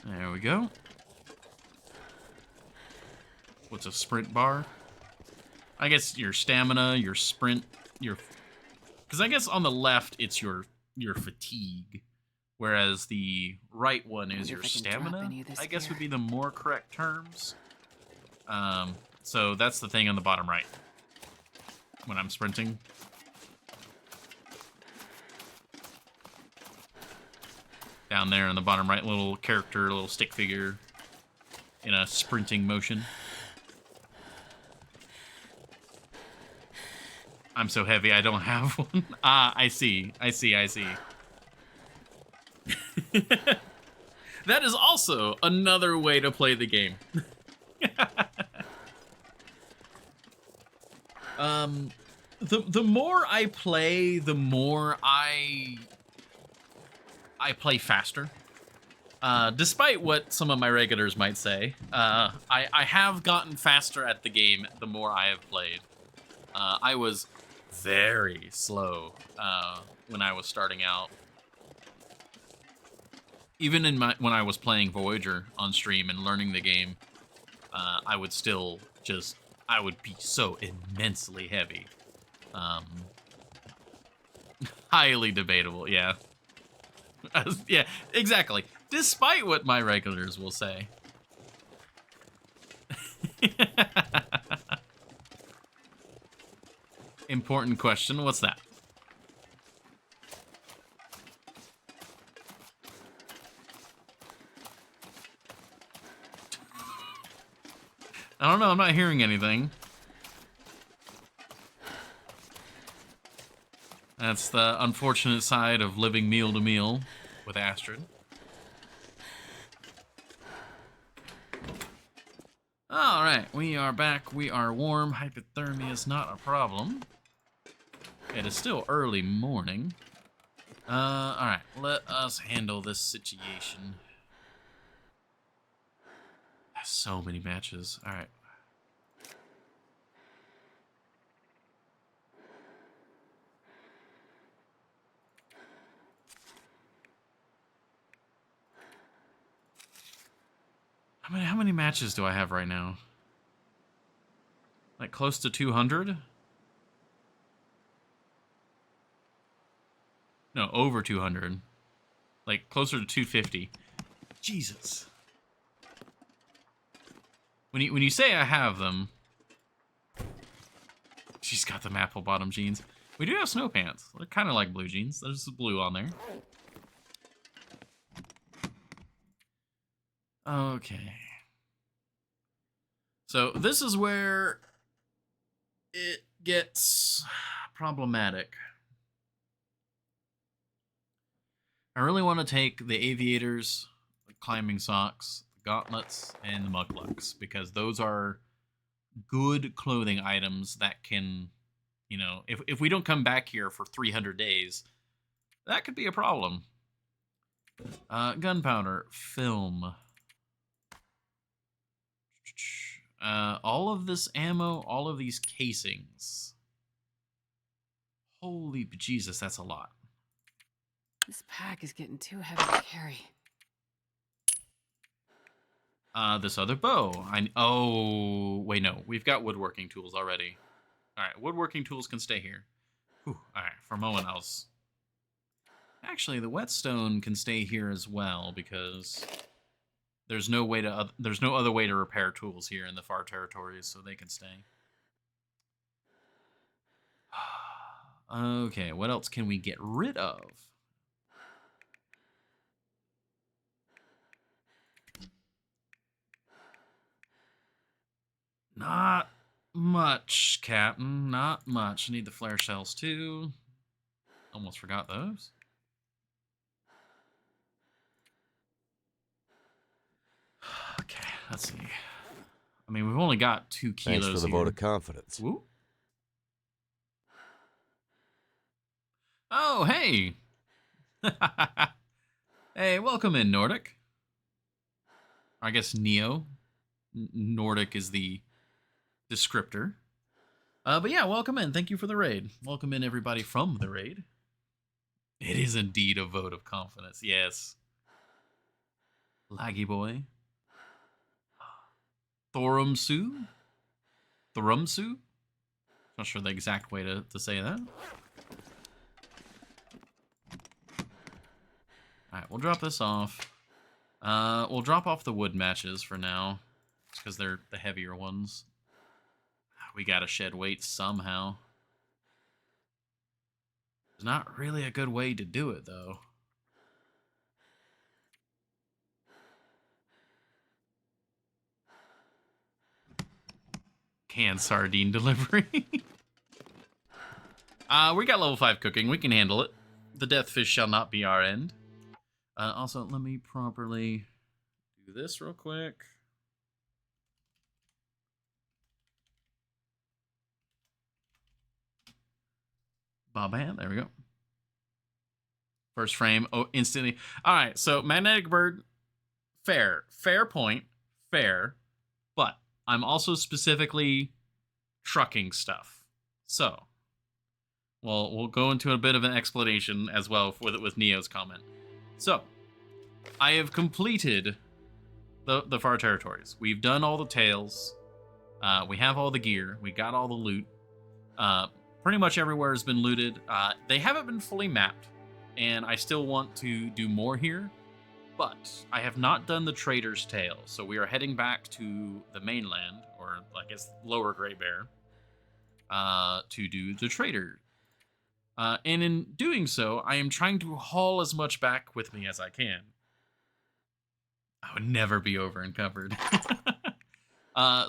There we go. What's a sprint bar? I guess your stamina, your sprint, your... Because I guess on the left, it's your fatigue. Whereas the right one is your stamina, I guess would be the more correct terms. So that's the thing on the bottom right. When I'm sprinting. Down there in the bottom right, little character, little stick figure in a sprinting motion. I'm so heavy, I don't have one. Ah, I see. That is also another way to play the game. The more I play, the more I play faster. Despite what some of my regulars might say, I have gotten faster at the game the more I have played. I was very slow when I was starting out. Even when I was playing Voyager on stream and learning the game, I would still I would be so immensely heavy. Highly debatable, yeah. Yeah, exactly. Despite what my regulars will say. Important question, what's that? I don't know, I'm not hearing anything. That's the unfortunate side of living meal to meal with Astrid. Alright, we are back. We are warm. Hypothermia is not a problem. It is still early morning. Alright, let us handle this situation. So many matches. Alright. How many matches do I have right now? Like close to 200? No, over 200. Like closer to 250. Jesus. When you say I have them, she's got them apple bottom jeans. We do have snow pants. They're kind of like blue jeans. There's blue on there. Okay. So this is where it gets problematic. I really want to take the aviators, the climbing socks, the gauntlets, and the muglucks, because those are good clothing items that can, you know, if we don't come back here for 300 days, that could be a problem. Gunpowder, film. All of this ammo, all of these casings. Holy Jesus, that's a lot. This pack is getting too heavy to carry. This other bow. Oh, wait, no. We've got woodworking tools already. All right, woodworking tools can stay here. Whew, all right, for a moment, I was... Actually, the whetstone can stay here as well, because there's no other way to repair tools here in the far territories, so they can stay. Okay, what else can we get rid of? Not much, Captain. Not much. Need the flare shells, too. Almost forgot those. Okay, let's see. I mean, we've only got 2 kilos Thanks for the here. vote of confidence. Woo. Oh, hey! Hey, welcome in, Nordic. I guess Neo. Nordic is the descriptor. But yeah, welcome in. Thank you for the raid. Welcome in, everybody from the raid. It is indeed a vote of confidence. Yes. Laggy boy. Thorumsu? Thorumsu? Not sure the exact way to say that. Alright, we'll drop this off. We'll drop off the wood matches for now. Just because they're the heavier ones. We gotta shed weight somehow. There's not really a good way to do it, though. Canned sardine delivery. We got level 5 cooking. We can handle it. The death fish shall not be our end. Also, let me properly do this real quick. Bob-hand, there we go. First frame, oh, instantly. All right, so magnetic bird, fair point, fair, but I'm also specifically trucking stuff. So, well, we'll go into a bit of an explanation as well with Neo's comment. So, I have completed the far territories. We've done all the tails. We have all the gear. We got all the loot. Pretty much everywhere has been looted. They haven't been fully mapped, and I still want to do more here, but I have not done the Trader's Tale, so we are heading back to the mainland, or I guess Lower Great Bear, to do the Trader. And in doing so, I am trying to haul as much back with me as I can. I would never be over encumbered.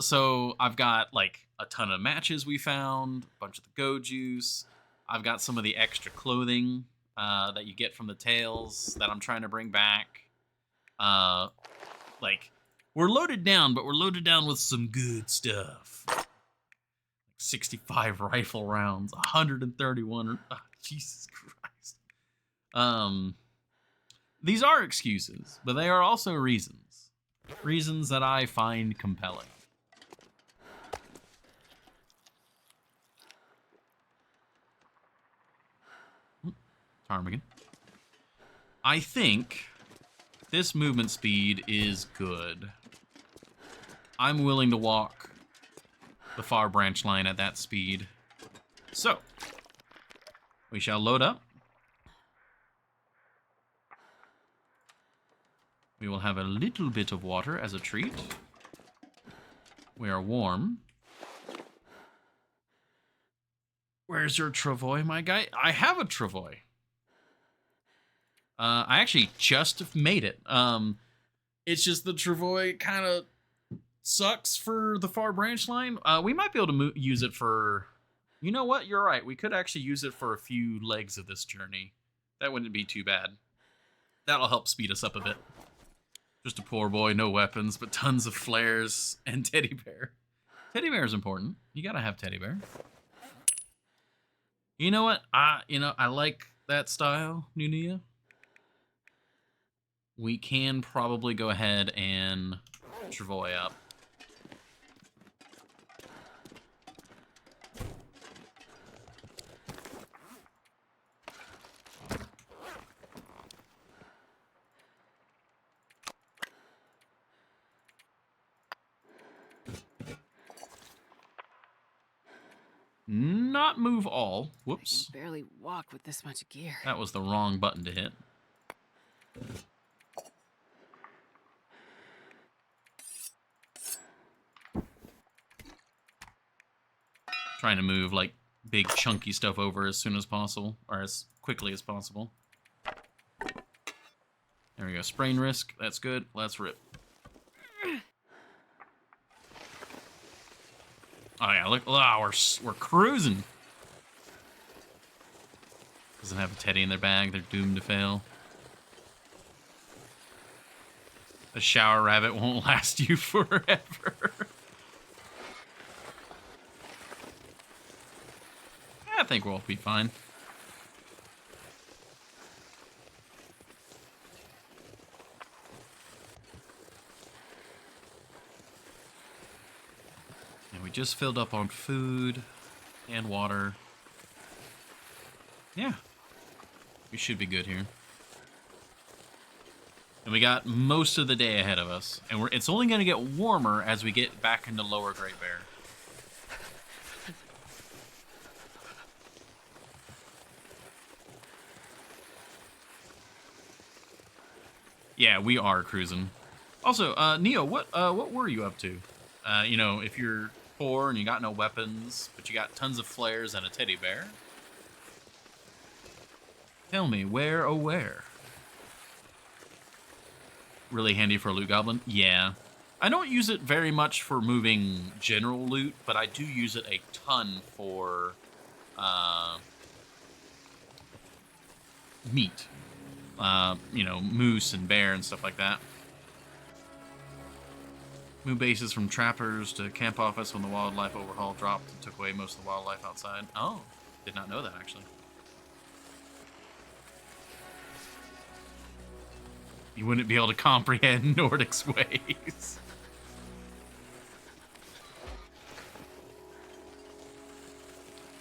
So I've got like a ton of matches we found, a bunch of the go juice. I've got some of the extra clothing that you get from the tails that I'm trying to bring back. Like, we're loaded down, but we're loaded down with some good stuff. 65 rifle rounds, 131. Oh, Jesus Christ. These are excuses, but they are also reasons. Reasons that I find compelling. Ptarmigan. I think this movement speed is good. I'm willing to walk the far branch line at that speed. So, we shall load up. We will have a little bit of water as a treat. We are warm. Where's your travois, my guy? I have a travois. I actually just made it. It's just the travois kind of sucks for the far branch line. We might be able to use it for... You know what? You're right. We could actually use it for a few legs of this journey. That wouldn't be too bad. That'll help speed us up a bit. Just a poor boy, no weapons, but tons of flares and teddy bear. Teddy bear is important. You gotta have teddy bear. You know what? I like that style, Nunia. We can probably go ahead and Travoy up. Not move all. Whoops. I can barely walk with this much gear. That was the wrong button to hit. Trying to move like big chunky stuff over as soon as possible, or as quickly as possible. There we go. Sprain risk. That's good. Let's rip. Oh yeah, look! Oh, we're cruising. Doesn't have a teddy in their bag. They're doomed to fail. A shower rabbit won't last you forever. I think we'll be fine. And we just filled up on food and water. Yeah. We should be good here. And we got most of the day ahead of us. And it's only going to get warmer as we get back into Lower Great Bear. Yeah, we are cruising. Also, Neo, what were you up to? You know, if you're poor and you got no weapons, but you got tons of flares and a teddy bear. Tell me, where, oh where? Really handy for a loot goblin? Yeah. I don't use it very much for moving general loot, but I do use it a ton for meat. You know, moose and bear and stuff like that. Move bases from trappers to camp office when the wildlife overhaul dropped and took away most of the wildlife outside. Oh, did not know that actually. You wouldn't be able to comprehend Nordic's ways.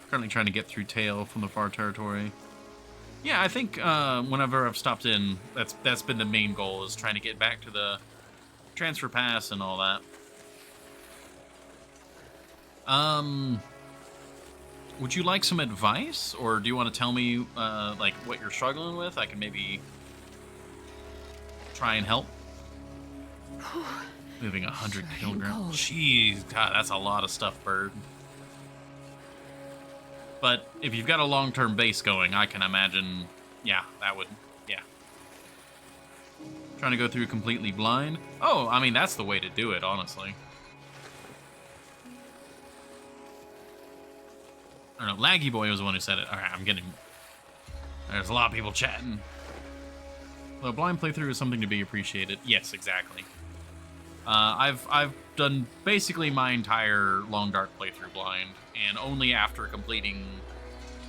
Currently trying to get through Tail from the far territory. Yeah, I think whenever I've stopped in, that's been the main goal, is trying to get back to the transfer pass and all that. Would you like some advice, or do you want to tell me like what you're struggling with? I can maybe try and help. Moving 100 kilograms. Jeez, God, that's a lot of stuff, bird. But if you've got a long-term base going, I can imagine, yeah, that would, yeah. Trying to go through completely blind. Oh, I mean, that's the way to do it, honestly. I don't know, Laggy Boy was the one who said it. All right, I'm getting, there's a lot of people chatting. Well, blind playthrough is something to be appreciated. Yes, exactly. I've done basically my entire Long Dark playthrough blind, and only after completing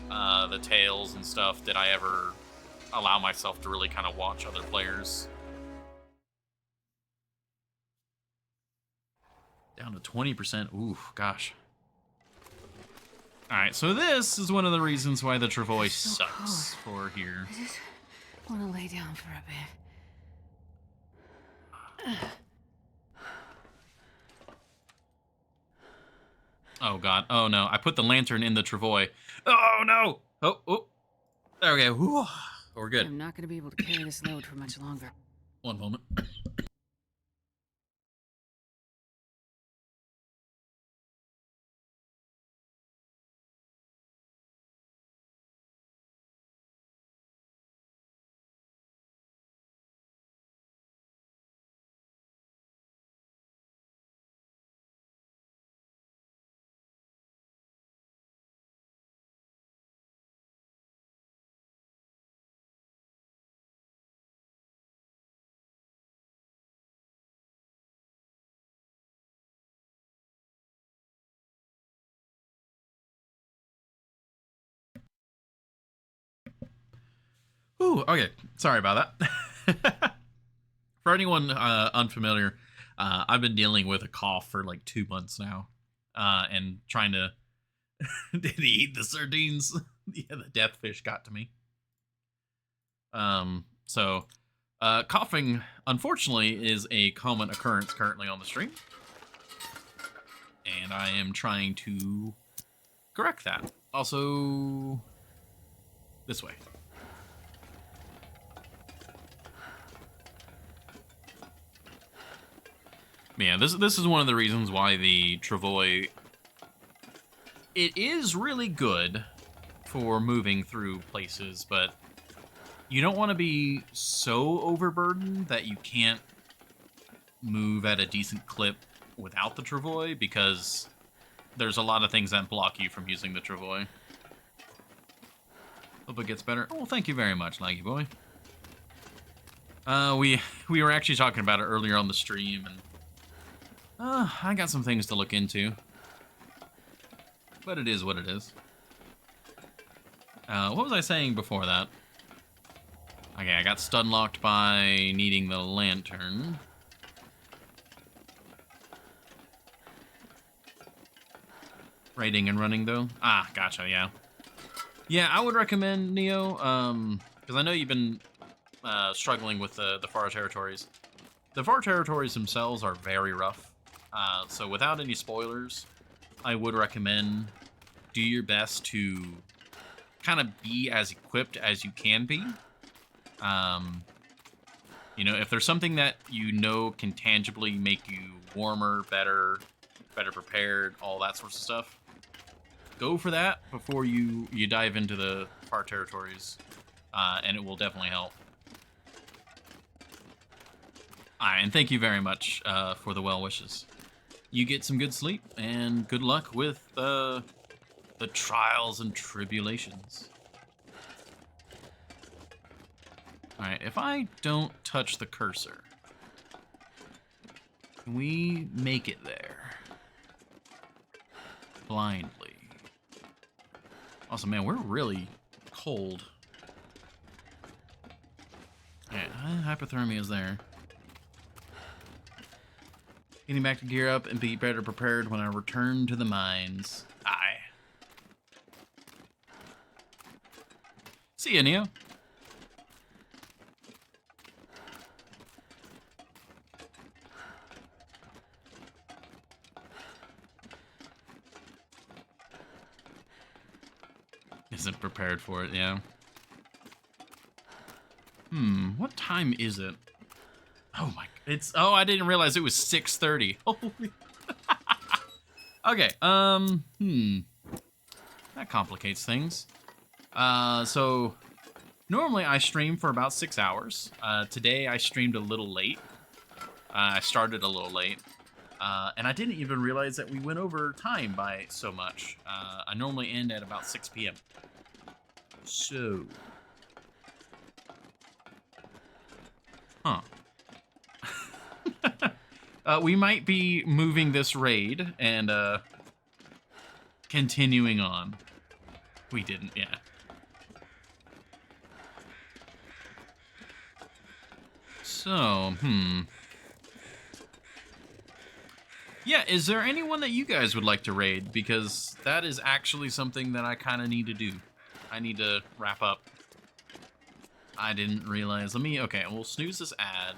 the Tales and stuff did I ever allow myself to really kind of watch other players. Down to 20%. Ooh, gosh. All right, so this is one of the reasons why the Travoy sucks for here. I just want to lay down for a bit. Oh, God. Oh, no. I put the lantern in the Travoy. Oh, no. Oh. There we go. Whew. We're good. I'm not going to be able to carry this load for much longer. One moment. Ooh, okay. Sorry about that. For anyone unfamiliar, I've been dealing with a cough for like 2 months now, and trying to. Did he eat the sardines? Yeah, the death fish got to me. So, coughing, unfortunately, is a common occurrence currently on the stream, and I am trying to correct that. Also, this way. Yeah, this is one of the reasons why the Travois, it is really good for moving through places, but you don't want to be so overburdened that you can't move at a decent clip without the Travois, because there's a lot of things that block you from using the Travois. Hope it gets better. Oh, thank you very much, Laggy Boy. We were actually talking about it earlier on the stream, and I got some things to look into. But it is what it is. What was I saying before that? Okay, I got stun locked by needing the lantern. Raiding and running, though? Ah, gotcha, yeah. Yeah, I would recommend Neo, because I know you've been struggling with the far territories. The far territories themselves are very rough. So without any spoilers, I would recommend do your best to kind of be as equipped as you can be. You know, if there's something that you know can tangibly make you warmer, better prepared, all that sorts of stuff, go for that before you dive into the far territories, and it will definitely help. And thank you very much for the well wishes. You get some good sleep, and good luck with the trials and tribulations. Alright, if I don't touch the cursor, can we make it there? Blindly. Also, man, we're really cold. Alright, hypothermia is there. Getting back to gear up and be better prepared when I return to the mines. Aye. See ya, Neo. Isn't prepared for it, yeah. What time is it? Oh my, oh, I didn't realize it was 6:30. Holy. Okay, that complicates things. So normally I stream for about 6 hours. Today I streamed a little late. I started a little late. And I didn't even realize that we went over time by so much. I normally end at about 6 p.m. So. Huh. We might be moving this raid and continuing on. We didn't, yeah. So, yeah, is there anyone that you guys would like to raid? Because that is actually something that I kind of need to do. I need to wrap up. I didn't realize. Okay, we'll snooze this ad.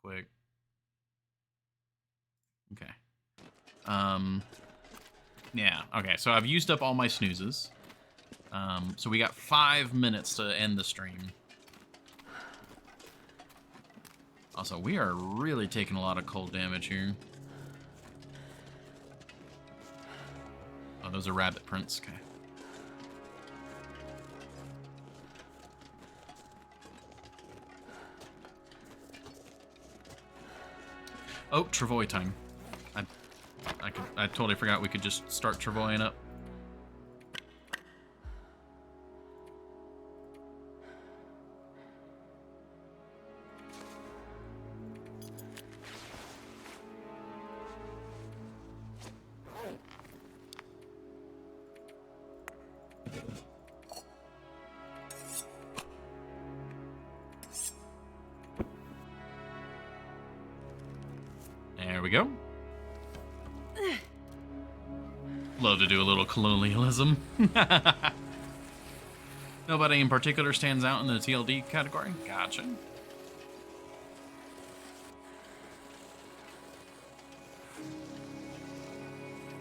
Quick. Okay. Yeah, okay, so I've used up all my snoozes. So we got 5 minutes to end the stream. Also, we are really taking a lot of cold damage here. Oh, those are rabbit prints, okay. Oh, Travois time. I totally forgot we could just start Travoying up. Love to do a little colonialism. Nobody in particular stands out in the TLD category. Gotcha.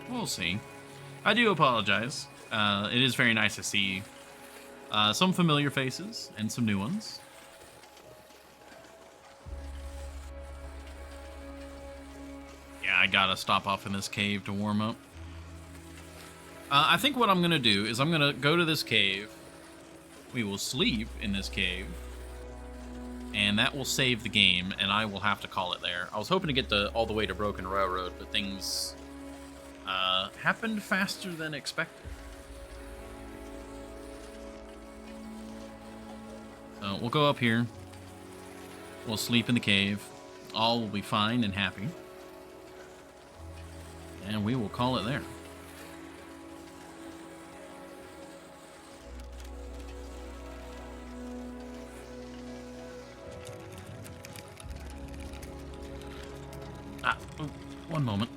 We'll see. I do apologize. It is very nice to see some familiar faces and some new ones. Yeah, I gotta stop off in this cave to warm up. I think what I'm gonna do is I'm gonna go to this cave. We will sleep in this cave. And that will save the game, and I will have to call it there. I was hoping to get all the way to Broken Railroad, but things happened faster than expected. So we'll go up here. We'll sleep in the cave. All will be fine and happy. And we will call it there. One moment.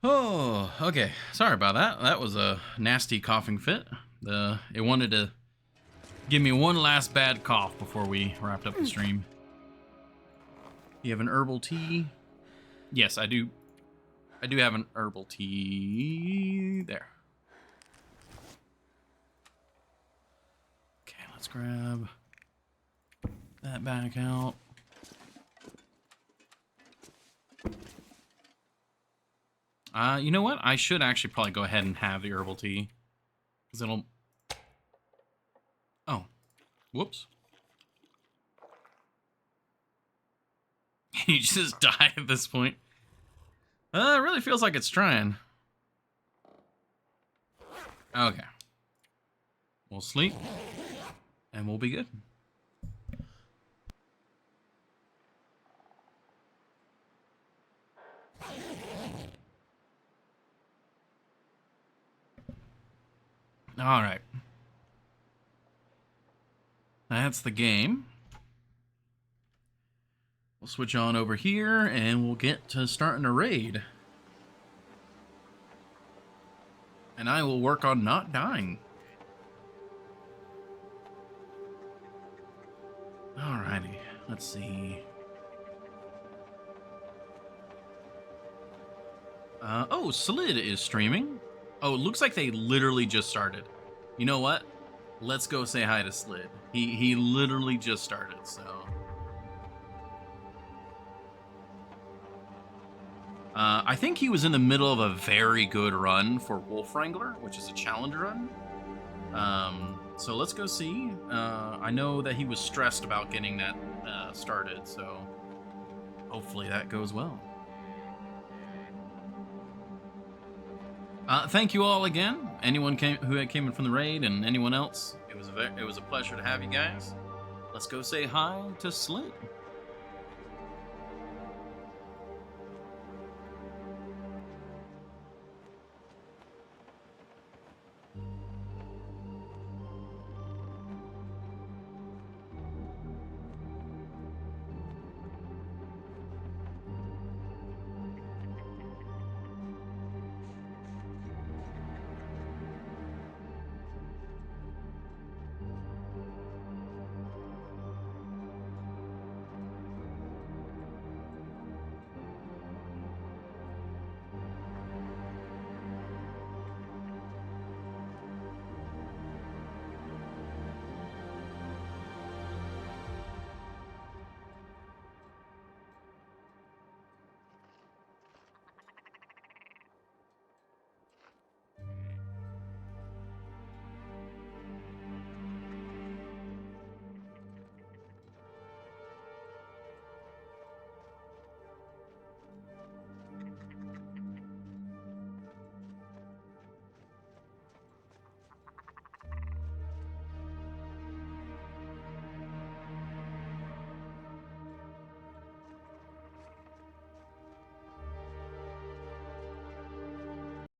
Oh, okay. Sorry about that. That was a nasty coughing fit. It wanted to give me one last bad cough before we wrapped up the stream. You have an herbal tea? Yes, I do. I do have an herbal tea there. Okay, let's grab that back out. You know what? I should actually probably go ahead and have the herbal tea. Because it'll... Oh. Whoops. You just die at this point. It really feels like it's trying. Okay. We'll sleep. And we'll be good. All right. That's the game. We'll switch on over here and we'll get to starting a raid. And I will work on not dying. Alrighty, let's see. Oh, Slid is streaming. Oh, it looks like they literally just started. You know what? Let's go say hi to Slid. He literally just started, so. I think he was in the middle of a very good run for Wolf Wrangler, which is a challenge run. So let's go see. I know that he was stressed about getting that started, so hopefully that goes well. Thank you all again. Anyone who came in from the raid and anyone else. It was a pleasure to have you guys. Let's go say hi to Slid.